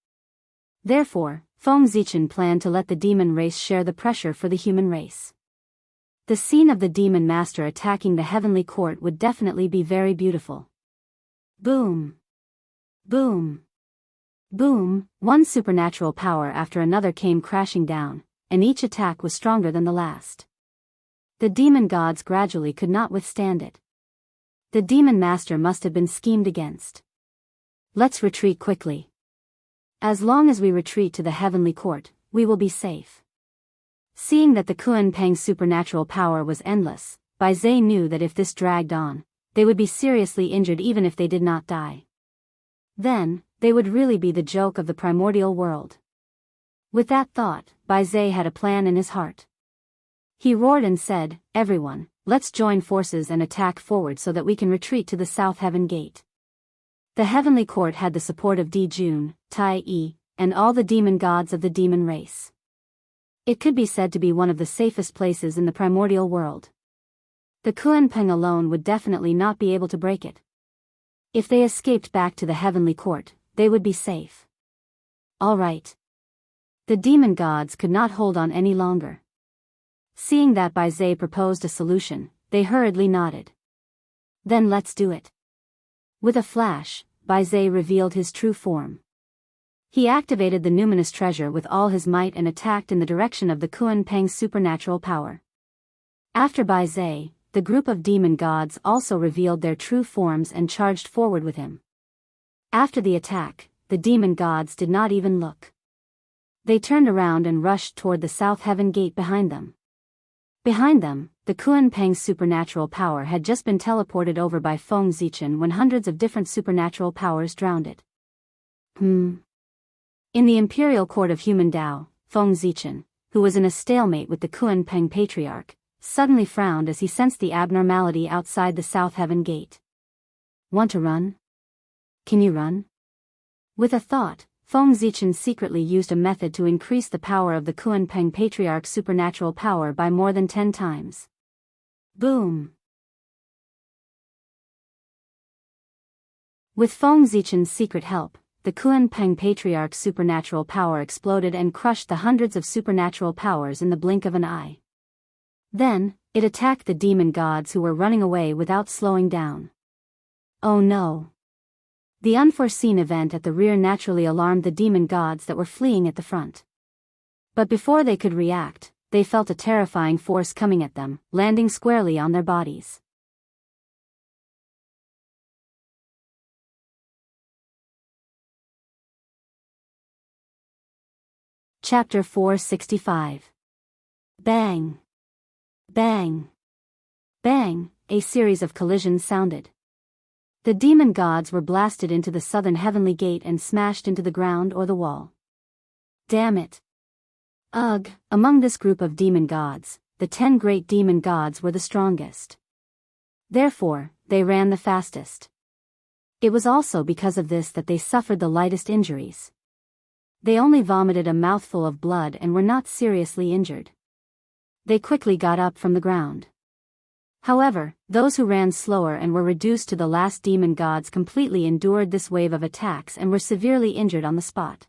Therefore, Feng Zichen planned to let the demon race share the pressure for the human race. The scene of the demon master attacking the heavenly court would definitely be very beautiful. Boom! Boom! Boom! One supernatural power after another came crashing down, and each attack was stronger than the last. The demon gods gradually could not withstand it. The demon master must have been schemed against. Let's retreat quickly. As long as we retreat to the heavenly court, we will be safe. Seeing that the Kuan Peng's supernatural power was endless, Bai Zhe knew that if this dragged on, they would be seriously injured even if they did not die. Then, they would really be the joke of the primordial world. With that thought, Bai Zhe had a plan in his heart. He roared and said, "Everyone, let's join forces and attack forward so that we can retreat to the South Heaven Gate." The heavenly court had the support of Di Jun, Tai Yi, and all the demon gods of the demon race. It could be said to be one of the safest places in the primordial world. The Kuan Peng alone would definitely not be able to break it. If they escaped back to the heavenly court, they would be safe. All right. The demon gods could not hold on any longer. Seeing that Bai Zhe proposed a solution, they hurriedly nodded. Then let's do it. With a flash, Bai Zhe revealed his true form. He activated the numinous treasure with all his might and attacked in the direction of the Kuan Peng's supernatural power. After Bai Zhe, the group of demon gods also revealed their true forms and charged forward with him. After the attack, the demon gods did not even look. They turned around and rushed toward the South Heaven Gate behind them. Behind them, the Kuan Peng's supernatural power had just been teleported over by Feng Zichen when hundreds of different supernatural powers drowned it. In the imperial court of human Dao, Feng Zichen, who was in a stalemate with the Kuan Peng patriarch, suddenly frowned as he sensed the abnormality outside the South Heaven Gate. Want to run? Can you run? With a thought, Feng Zichen secretly used a method to increase the power of the Kuan Peng patriarch's supernatural power by more than 10 times. Boom! With Feng Zichen's secret help, the Kuan Peng patriarch's supernatural power exploded and crushed the hundreds of supernatural powers in the blink of an eye. Then, it attacked the demon gods who were running away without slowing down. Oh no! The unforeseen event at the rear naturally alarmed the demon gods that were fleeing at the front. But before they could react, they felt a terrifying force coming at them, landing squarely on their bodies. Chapter 465. Bang! Bang! Bang! A series of collisions sounded. The demon gods were blasted into the southern heavenly gate and smashed into the ground or the wall. Damn it! Ugh! Among this group of demon gods, the 10 great demon gods were the strongest. Therefore, they ran the fastest. It was also because of this that they suffered the lightest injuries. They only vomited a mouthful of blood and were not seriously injured. They quickly got up from the ground. However, those who ran slower and were reduced to the last demon gods completely endured this wave of attacks and were severely injured on the spot.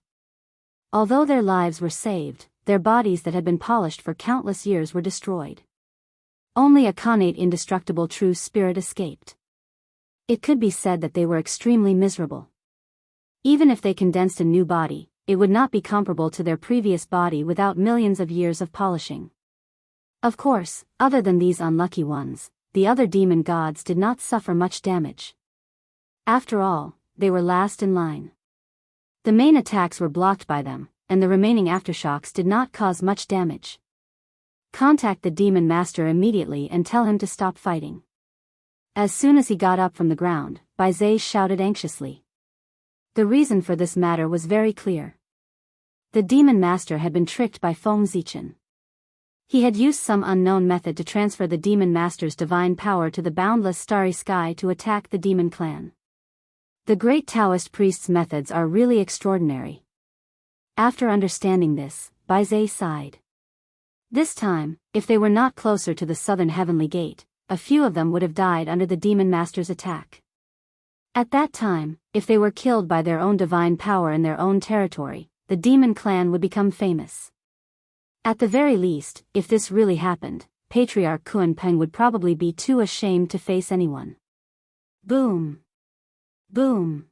Although their lives were saved, their bodies that had been polished for countless years were destroyed. Only a connate indestructible true spirit escaped. It could be said that they were extremely miserable. Even if they condensed a new body, it would not be comparable to their previous body without millions of years of polishing. Of course, other than these unlucky ones, the other demon gods did not suffer much damage. After all, they were last in line. The main attacks were blocked by them, and the remaining aftershocks did not cause much damage. Contact the demon master immediately and tell him to stop fighting. As soon as he got up from the ground, Bai Zhe shouted anxiously. The reason for this matter was very clear. The demon master had been tricked by Feng Zichen. He had used some unknown method to transfer the demon master's divine power to the boundless starry sky to attack the demon clan. The great Daoist priest's methods are really extraordinary. After understanding this, Baizé sighed. This time, if they were not closer to the southern heavenly gate, a few of them would have died under the demon master's attack. At that time, if they were killed by their own divine power in their own territory, the demon clan would become famous. At the very least, if this really happened, Patriarch Kunpeng would probably be too ashamed to face anyone. Boom! Boom!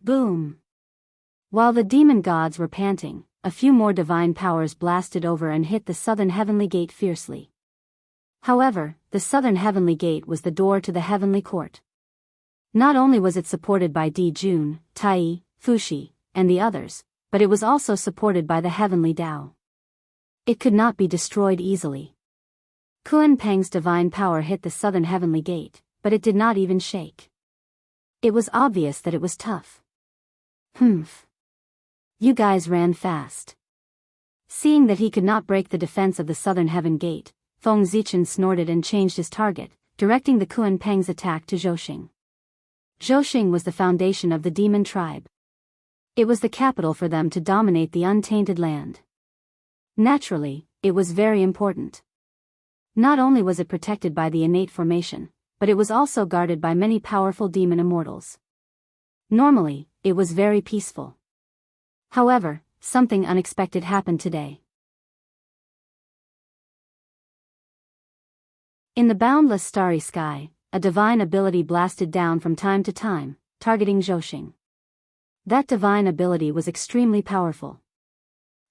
Boom! While the demon gods were panting, a few more divine powers blasted over and hit the southern heavenly gate fiercely. However, the southern heavenly gate was the door to the heavenly court. Not only was it supported by Di Jun, Tai, Fushi, and the others, but it was also supported by the heavenly Tao. It could not be destroyed easily. Kunpeng's divine power hit the southern heavenly gate, but it did not even shake. It was obvious that it was tough. Humph. You guys ran fast. Seeing that he could not break the defense of the southern heaven gate, Feng Zichen snorted and changed his target, directing the Kunpeng's attack to Zhouxing. Zhouxing was the foundation of the demon tribe. It was the capital for them to dominate the untainted land. Naturally, it was very important. Not only was it protected by the innate formation, but it was also guarded by many powerful demon immortals. Normally, it was very peaceful. However, something unexpected happened today. In the boundless starry sky, a divine ability blasted down from time to time, targeting Zhouxing. That divine ability was extremely powerful.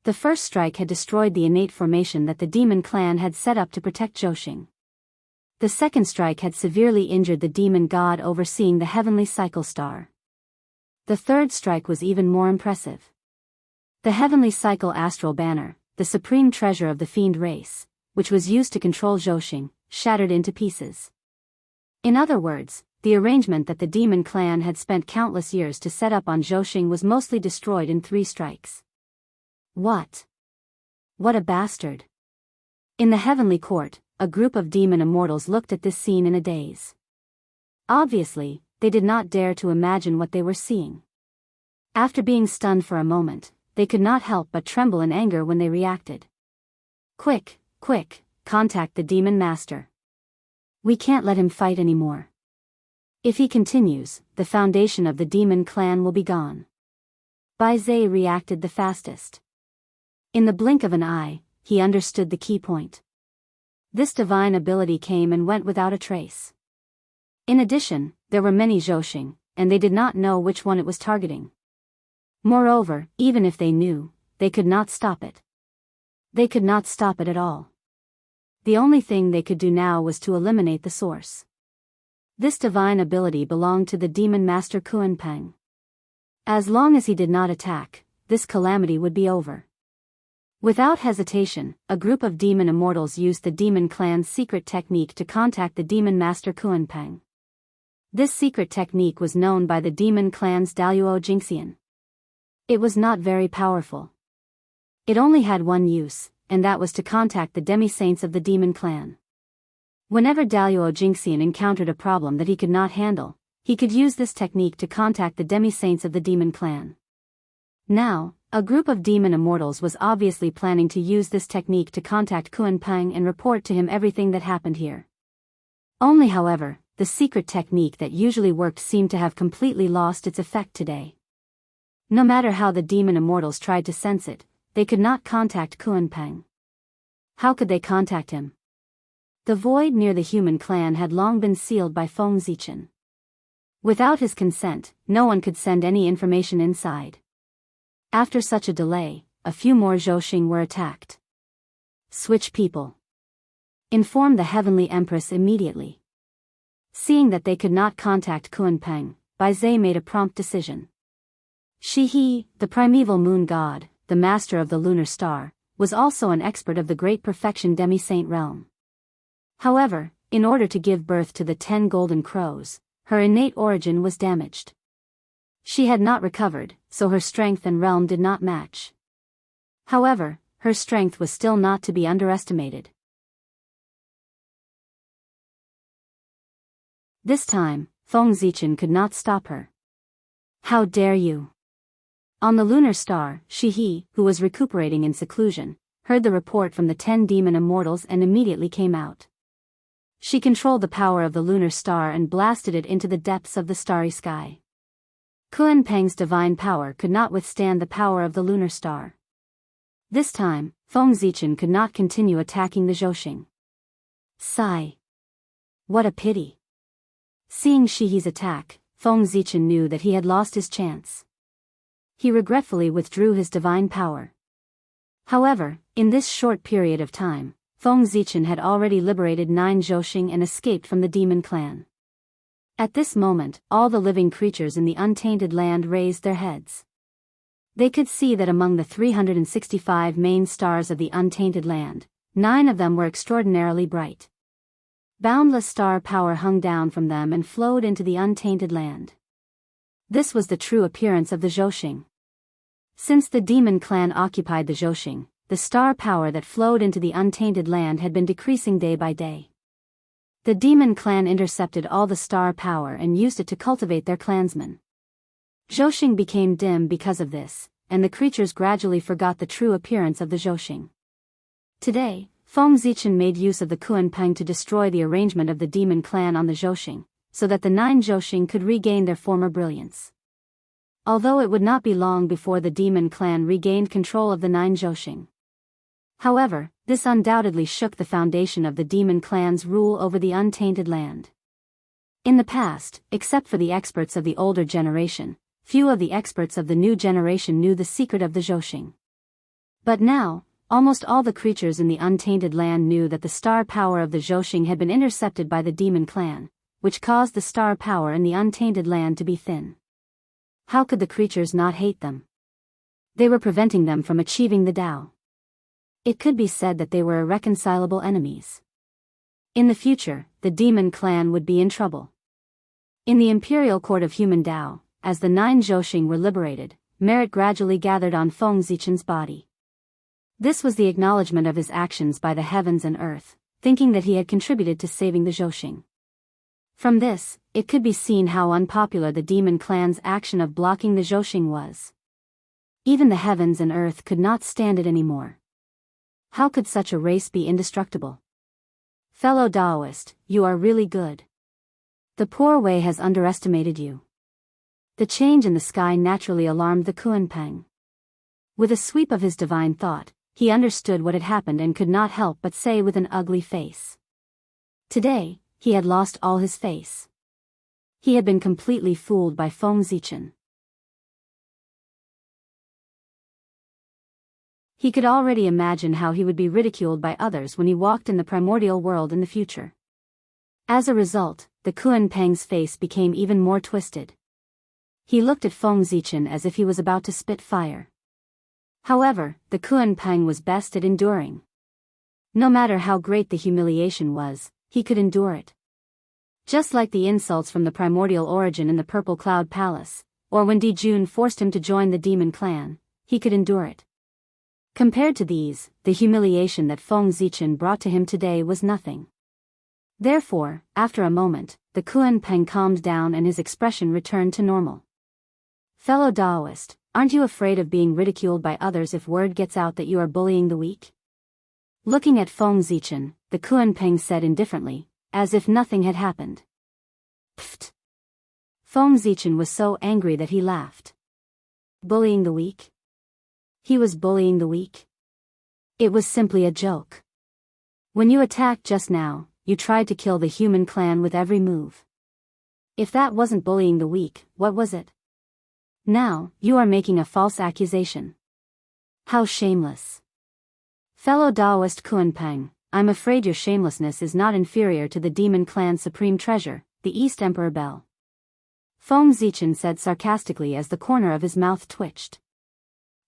The first strike had destroyed the innate formation that the demon clan had set up to protect Zhouxing. The second strike had severely injured the demon god overseeing the heavenly cycle star. The third strike was even more impressive. The heavenly cycle astral banner, the supreme treasure of the fiend race, which was used to control Zhouxing, shattered into pieces. In other words, the arrangement that the demon clan had spent countless years to set up on Zhouxing was mostly destroyed in 3 strikes. What? What a bastard. In the heavenly court, a group of demon immortals looked at this scene in a daze. Obviously, they did not dare to imagine what they were seeing. After being stunned for a moment, they could not help but tremble in anger when they reacted. Quick, quick, contact the demon master. We can't let him fight anymore. If he continues, the foundation of the demon clan will be gone. Baizé reacted the fastest. In the blink of an eye, he understood the key point. This divine ability came and went without a trace. In addition, there were many Zhouxing, and they did not know which one it was targeting. Moreover, even if they knew, they could not stop it. They could not stop it at all. The only thing they could do now was to eliminate the source. This divine ability belonged to the demon master Kunpeng. As long as he did not attack, this calamity would be over. Without hesitation, a group of demon immortals used the demon clan's secret technique to contact the demon master Kunpeng. This secret technique was known by the demon clan's Daoist Jingxian. It was not very powerful. It only had one use, and that was to contact the demi-saints of the demon clan. Whenever Daoist Jingxian encountered a problem that he could not handle, he could use this technique to contact the demi-saints of the demon clan. Now, a group of demon immortals was obviously planning to use this technique to contact Kunpeng and report to him everything that happened here. Only however, the secret technique that usually worked seemed to have completely lost its effect today. No matter how the demon immortals tried to sense it, they could not contact Kunpeng. How could they contact him? The void near the human clan had long been sealed by Feng Zichen. Without his consent, no one could send any information inside. After such a delay, a few more Zhouxing were attacked. Switch people. Inform the Heavenly Empress immediately. Seeing that they could not contact Kunpeng, Baizé made a prompt decision. He, the primeval moon god, the master of the lunar star, was also an expert of the great perfection demi-saint realm. However, in order to give birth to the 10 golden crows, her innate origin was damaged. She had not recovered, so her strength and realm did not match. However, her strength was still not to be underestimated. This time, Feng Zichen could not stop her. How dare you! On the lunar star, Shihi, who was recuperating in seclusion, heard the report from the 10 demon immortals and immediately came out. She controlled the power of the lunar star and blasted it into the depths of the starry sky. Kunpeng's divine power could not withstand the power of the lunar star. This time, Feng Zichen could not continue attacking the Zhousing. Sigh. What a pity. Seeing Shihi's attack, Feng Zichen knew that he had lost his chance. He regretfully withdrew his divine power. However, in this short period of time, Feng Zichen had already liberated 9 Zhousing and escaped from the demon clan. At this moment, all the living creatures in the untainted land raised their heads. They could see that among the 365 main stars of the untainted land, 9 of them were extraordinarily bright. Boundless star power hung down from them and flowed into the untainted land. This was the true appearance of the Zhousing. Since the demon clan occupied the Zhousing, the star power that flowed into the untainted land had been decreasing day by day. The demon clan intercepted all the star power and used it to cultivate their clansmen. Zhousing became dim because of this, and the creatures gradually forgot the true appearance of the Zhousing. Today, Feng Zichen made use of the Kunpeng to destroy the arrangement of the demon clan on the Zhousing, so that the 9 Zhousing could regain their former brilliance. Although it would not be long before the demon clan regained control of the 9 Zhousing. However, this undoubtedly shook the foundation of the demon clan's rule over the untainted land. In the past, except for the experts of the older generation, few of the experts of the new generation knew the secret of the Zhousing. But now, almost all the creatures in the untainted land knew that the star power of the Zhousing had been intercepted by the demon clan, which caused the star power in the untainted land to be thin. How could the creatures not hate them? They were preventing them from achieving the Tao. It could be said that they were irreconcilable enemies. In the future, the demon clan would be in trouble. In the imperial court of human Tao, as the 9 Zhousing were liberated, merit gradually gathered on Feng Zichen's body. This was the acknowledgement of his actions by the heavens and earth, thinking that he had contributed to saving the Zhousing. From this, it could be seen how unpopular the demon clan's action of blocking the Zhousing was. Even the heavens and earth could not stand it anymore. How could such a race be indestructible? Fellow Daoist, you are really good. The poor Wei has underestimated you. The change in the sky naturally alarmed the Kunpeng. With a sweep of his divine thought, he understood what had happened and could not help but say with an ugly face. Today, he had lost all his face. He had been completely fooled by Feng Zichen. He could already imagine how he would be ridiculed by others when he walked in the primordial world in the future. As a result, the Kunpeng's face became even more twisted. He looked at Feng Zichen as if he was about to spit fire. However, the Kunpeng was best at enduring. No matter how great the humiliation was, he could endure it. Just like the insults from the primordial origin in the Purple Cloud Palace, or when Dijun forced him to join the demon clan, he could endure it. Compared to these, the humiliation that Feng Zichen brought to him today was nothing. Therefore, after a moment, the Kunpeng calmed down and his expression returned to normal. Fellow Daoist, aren't you afraid of being ridiculed by others if word gets out that you are bullying the weak? Looking at Feng Zichen, the Kunpeng said indifferently, as if nothing had happened. Pfft! Feng Zichen was so angry that he laughed. Bullying the weak? He was bullying the weak? It was simply a joke. When you attacked just now, you tried to kill the human clan with every move. If that wasn't bullying the weak, what was it? Now, you are making a false accusation. How shameless. Fellow Daoist Kunpeng, I'm afraid your shamelessness is not inferior to the demon clan's supreme treasure, the East Emperor Bell. Feng Zichen said sarcastically as the corner of his mouth twitched.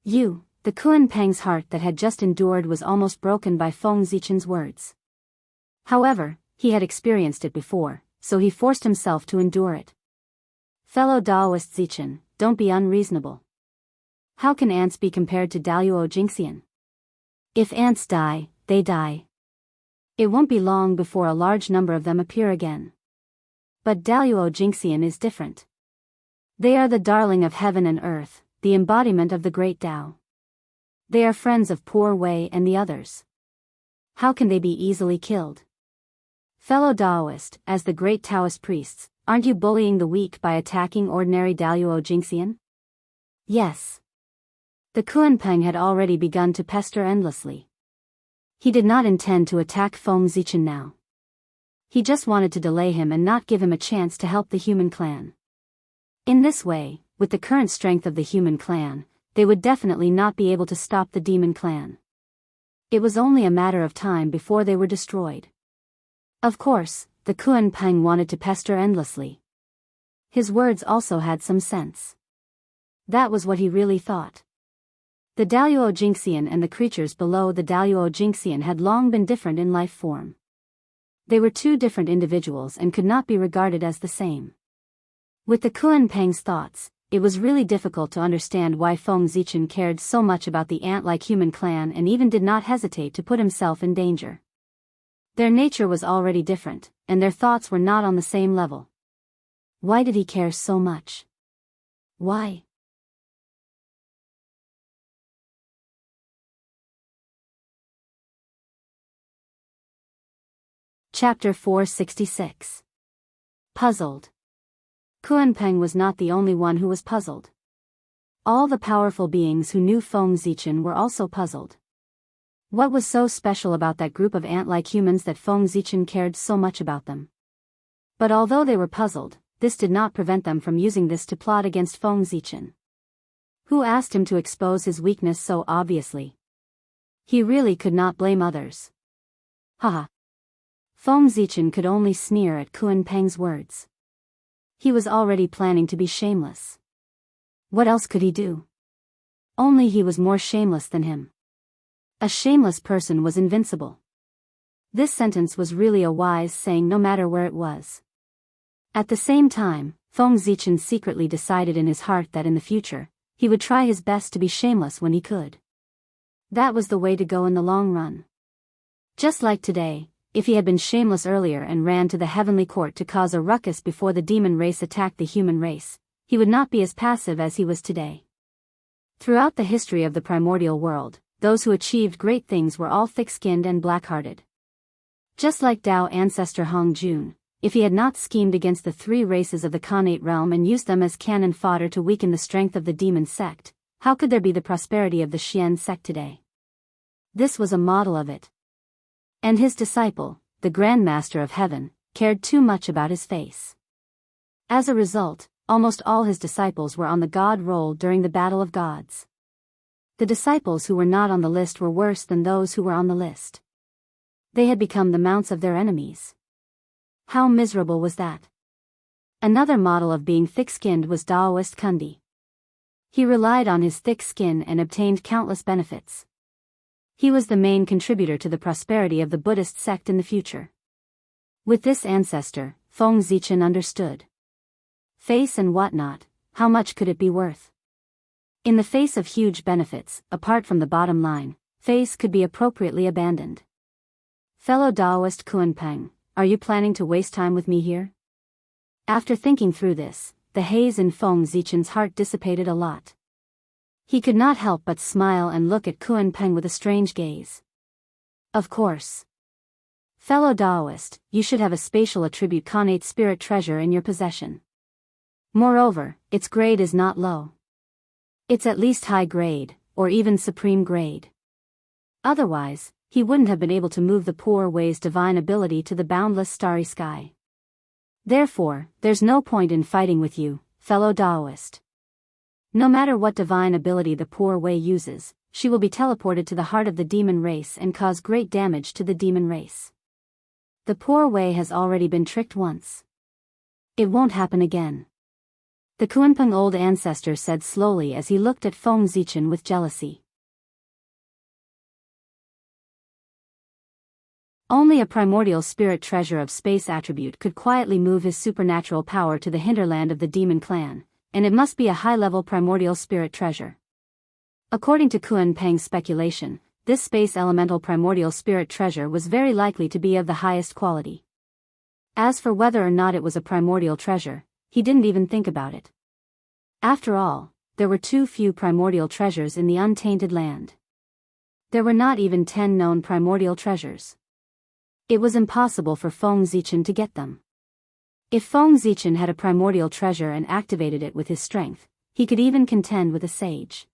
The Kunpeng's heart that had just endured was almost broken by Feng Zichen's words. However, he had experienced it before, so he forced himself to endure it. Fellow Daoist Zichen, don't be unreasonable. How can ants be compared to Daoist Jingxian? If ants die, they die. It won't be long before a large number of them appear again. But Daoist Jingxian is different. They are the darling of heaven and earth, the embodiment of the great Tao. They are friends of poor Wei and the others. How can they be easily killed? Fellow Daoist, as the great Taoist priests, aren't you bullying the weak by attacking ordinary Daoist Jingxian? Yes. The Kunpeng had already begun to pester endlessly. He did not intend to attack Feng Zichen now. He just wanted to delay him and not give him a chance to help the human clan. In this way, with the current strength of the human clan, they would definitely not be able to stop the demon clan. It was only a matter of time before they were destroyed. Of course, the Kunpeng wanted to pester endlessly. His words also had some sense. That was what he really thought. The Daoist Jingxian and the creatures below the Daoist Jingxian had long been different in life form. They were two different individuals and could not be regarded as the same. With the Kunpeng's thoughts, it was really difficult to understand why Feng Zichen cared so much about the ant-like human clan and even did not hesitate to put himself in danger. Their nature was already different, and their thoughts were not on the same level. Why did he care so much? Why? Chapter 466. Puzzled. Kunpeng was not the only one who was puzzled. All the powerful beings who knew Feng Zichen were also puzzled. What was so special about that group of ant-like humans that Feng Zichen cared so much about them? But although they were puzzled, this did not prevent them from using this to plot against Feng Zichen. Who asked him to expose his weakness so obviously? He really could not blame others. Haha. Feng Zichen could only sneer at Kunpeng's words. He was already planning to be shameless. What else could he do? Only he was more shameless than him. A shameless person was invincible. This sentence was really a wise saying no matter where it was. At the same time, Feng Zichen secretly decided in his heart that in the future, he would try his best to be shameless when he could. That was the way to go in the long run. Just like today, if he had been shameless earlier and ran to the heavenly court to cause a ruckus before the demon race attacked the human race, he would not be as passive as he was today. Throughout the history of the primordial world, those who achieved great things were all thick-skinned and black-hearted. Just like Dao ancestor Hong Jun, if he had not schemed against the three races of the Khanate realm and used them as cannon fodder to weaken the strength of the demon sect, how could there be the prosperity of the Xian sect today? This was a model of it. And his disciple, the Grand Master of Heaven, cared too much about his face. As a result, almost all his disciples were on the god roll during the Battle of Gods. The disciples who were not on the list were worse than those who were on the list. They had become the mounts of their enemies. How miserable was that? Another model of being thick-skinned was Daoist Kundi. He relied on his thick skin and obtained countless benefits. He was the main contributor to the prosperity of the Buddhist sect in the future. With this ancestor, Feng Zichen understood. Face and whatnot, how much could it be worth? In the face of huge benefits, apart from the bottom line, face could be appropriately abandoned. Fellow Daoist Kunpeng, are you planning to waste time with me here? After thinking through this, the haze in Feng Zichen's heart dissipated a lot. He could not help but smile and look at Kunpeng with a strange gaze. Of course. Fellow Daoist, you should have a spatial attribute Khanate spirit treasure in your possession. Moreover, its grade is not low. It's at least high grade, or even supreme grade. Otherwise, he wouldn't have been able to move the poor Wei's divine ability to the boundless starry sky. Therefore, there's no point in fighting with you, fellow Daoist. No matter what divine ability the poor Wei uses, she will be teleported to the heart of the demon race and cause great damage to the demon race. The poor Wei has already been tricked once. It won't happen again. The Kunpeng old ancestor said slowly as he looked at Feng Zichen with jealousy. Only a primordial spirit treasure of space attribute could quietly move his supernatural power to the hinterland of the demon clan, and it must be a high-level primordial spirit treasure. According to Kunpeng's speculation, this space elemental primordial spirit treasure was very likely to be of the highest quality. As for whether or not it was a primordial treasure, he didn't even think about it. After all, there were too few primordial treasures in the untainted land. There were not even 10 known primordial treasures. It was impossible for Feng Zichen to get them. If Feng Zichen had a primordial treasure and activated it with his strength, he could even contend with a sage.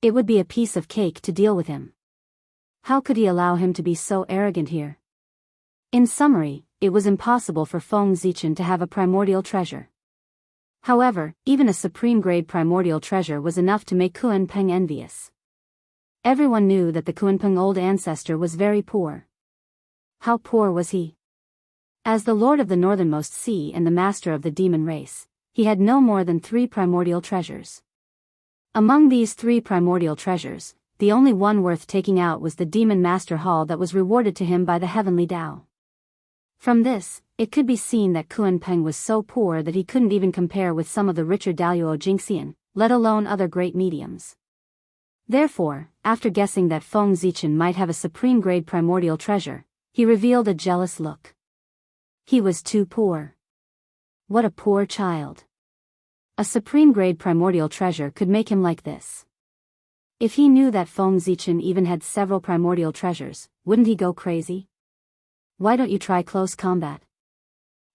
It would be a piece of cake to deal with him. How could he allow him to be so arrogant here? In summary, it was impossible for Feng Zichen to have a primordial treasure. However, even a supreme-grade primordial treasure was enough to make Kunpeng envious. Everyone knew that the Kunpeng old ancestor was very poor. How poor was he? As the Lord of the Northernmost Sea and the master of the demon race, he had no more than 3 primordial treasures. Among these 3 primordial treasures, the only one worth taking out was the Demon Master Hall that was rewarded to him by the Heavenly Tao. From this, it could be seen that Kunpeng was so poor that he couldn't even compare with some of the richer Daoist Jingxian, let alone other great mediums. Therefore, after guessing that Feng Zichen might have a supreme-grade primordial treasure, he revealed a jealous look. He was too poor. What a poor child. A supreme-grade primordial treasure could make him like this. If he knew that Feng Zichen even had several primordial treasures, wouldn't he go crazy? Why don't you try close combat?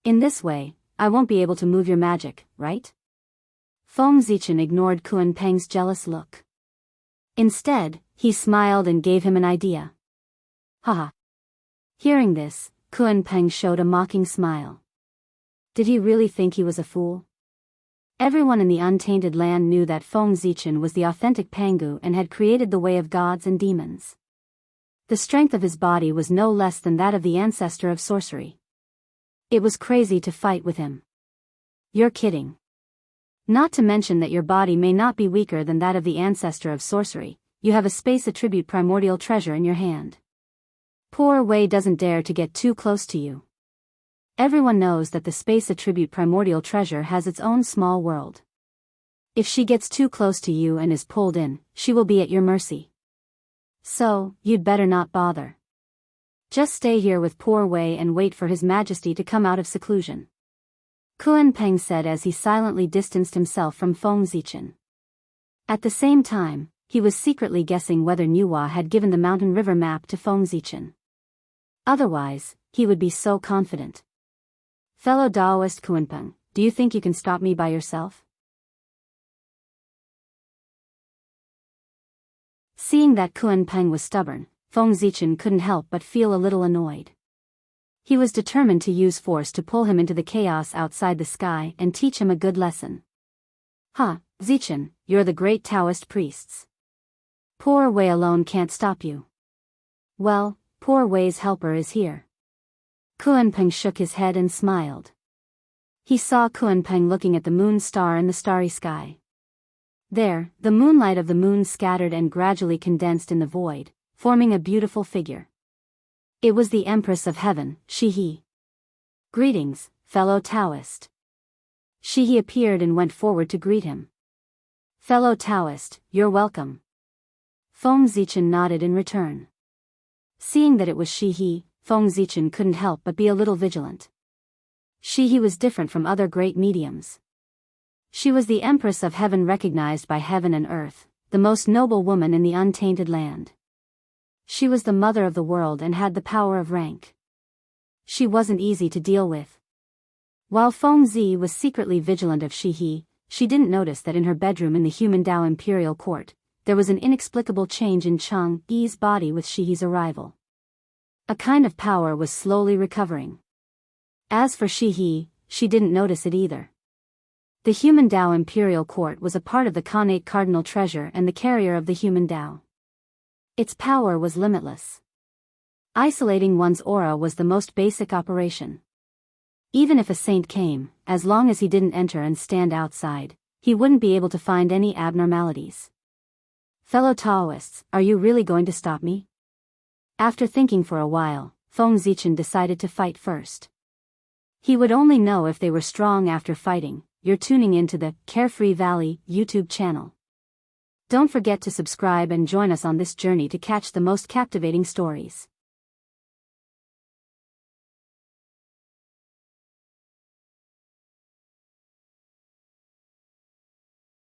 In this way, I won't be able to move your magic, right? Feng Zichen ignored Kunpeng's jealous look. Instead, he smiled and gave him an idea. Haha. Hearing this, Kunpeng showed a mocking smile. Did he really think he was a fool? Everyone in the untainted land knew that Feng Zichen was the authentic Pangu and had created the way of gods and demons. The strength of his body was no less than that of the ancestor of sorcery. It was crazy to fight with him. You're kidding. Not to mention that your body may not be weaker than that of the ancestor of sorcery, you have a space attribute primordial treasure in your hand. Poor Wei doesn't dare to get too close to you. Everyone knows that the space attribute primordial treasure has its own small world. If she gets too close to you and is pulled in, she will be at your mercy. So, you'd better not bother. Just stay here with poor Wei and wait for His Majesty to come out of seclusion. Kunpeng said as he silently distanced himself from Feng Zichen. At the same time, he was secretly guessing whether Nuwa had given the mountain river map to Feng Zichen. Otherwise, he would be so confident. Fellow Daoist Kunpeng, do you think you can stop me by yourself? Seeing that Kunpeng was stubborn, Feng Zichen couldn't help but feel a little annoyed. He was determined to use force to pull him into the chaos outside the sky and teach him a good lesson. Ha, Zichen, you're the great Taoist priests. Poor Wei alone can't stop you. Well, poor Wei's helper is here. Kunpeng shook his head and smiled. He saw Kunpeng looking at the moon star in the starry sky. There, the moonlight of the moon scattered and gradually condensed in the void, forming a beautiful figure. It was the Empress of Heaven, Shihi. Greetings, fellow Taoist. Shihi appeared and went forward to greet him. Fellow Taoist, you're welcome. Feng Zichen nodded in return. Seeing that it was Shihi, Feng Zichen couldn't help but be a little vigilant. Shihi was different from other great mediums. She was the Empress of Heaven, recognized by heaven and earth, the most noble woman in the untainted land. She was the mother of the world and had the power of rank. She wasn't easy to deal with. While Feng Zi was secretly vigilant of Shihi, she didn't notice that in her bedroom in the human Dao imperial court, there was an inexplicable change in Chang Yi's body with Shihi's arrival. A kind of power was slowly recovering. As for Shihi, she didn't notice it either. The human Dao imperial court was a part of the Khanate cardinal treasure and the carrier of the human Dao. Its power was limitless. Isolating one's aura was the most basic operation. Even if a saint came, as long as he didn't enter and stand outside, he wouldn't be able to find any abnormalities. Fellow Taoists, are you really going to stop me? After thinking for a while, Feng Zichen decided to fight first. He would only know if they were strong after fighting. You're tuning into the Carefree Valley YouTube channel. Don't forget to subscribe and join us on this journey to catch the most captivating stories.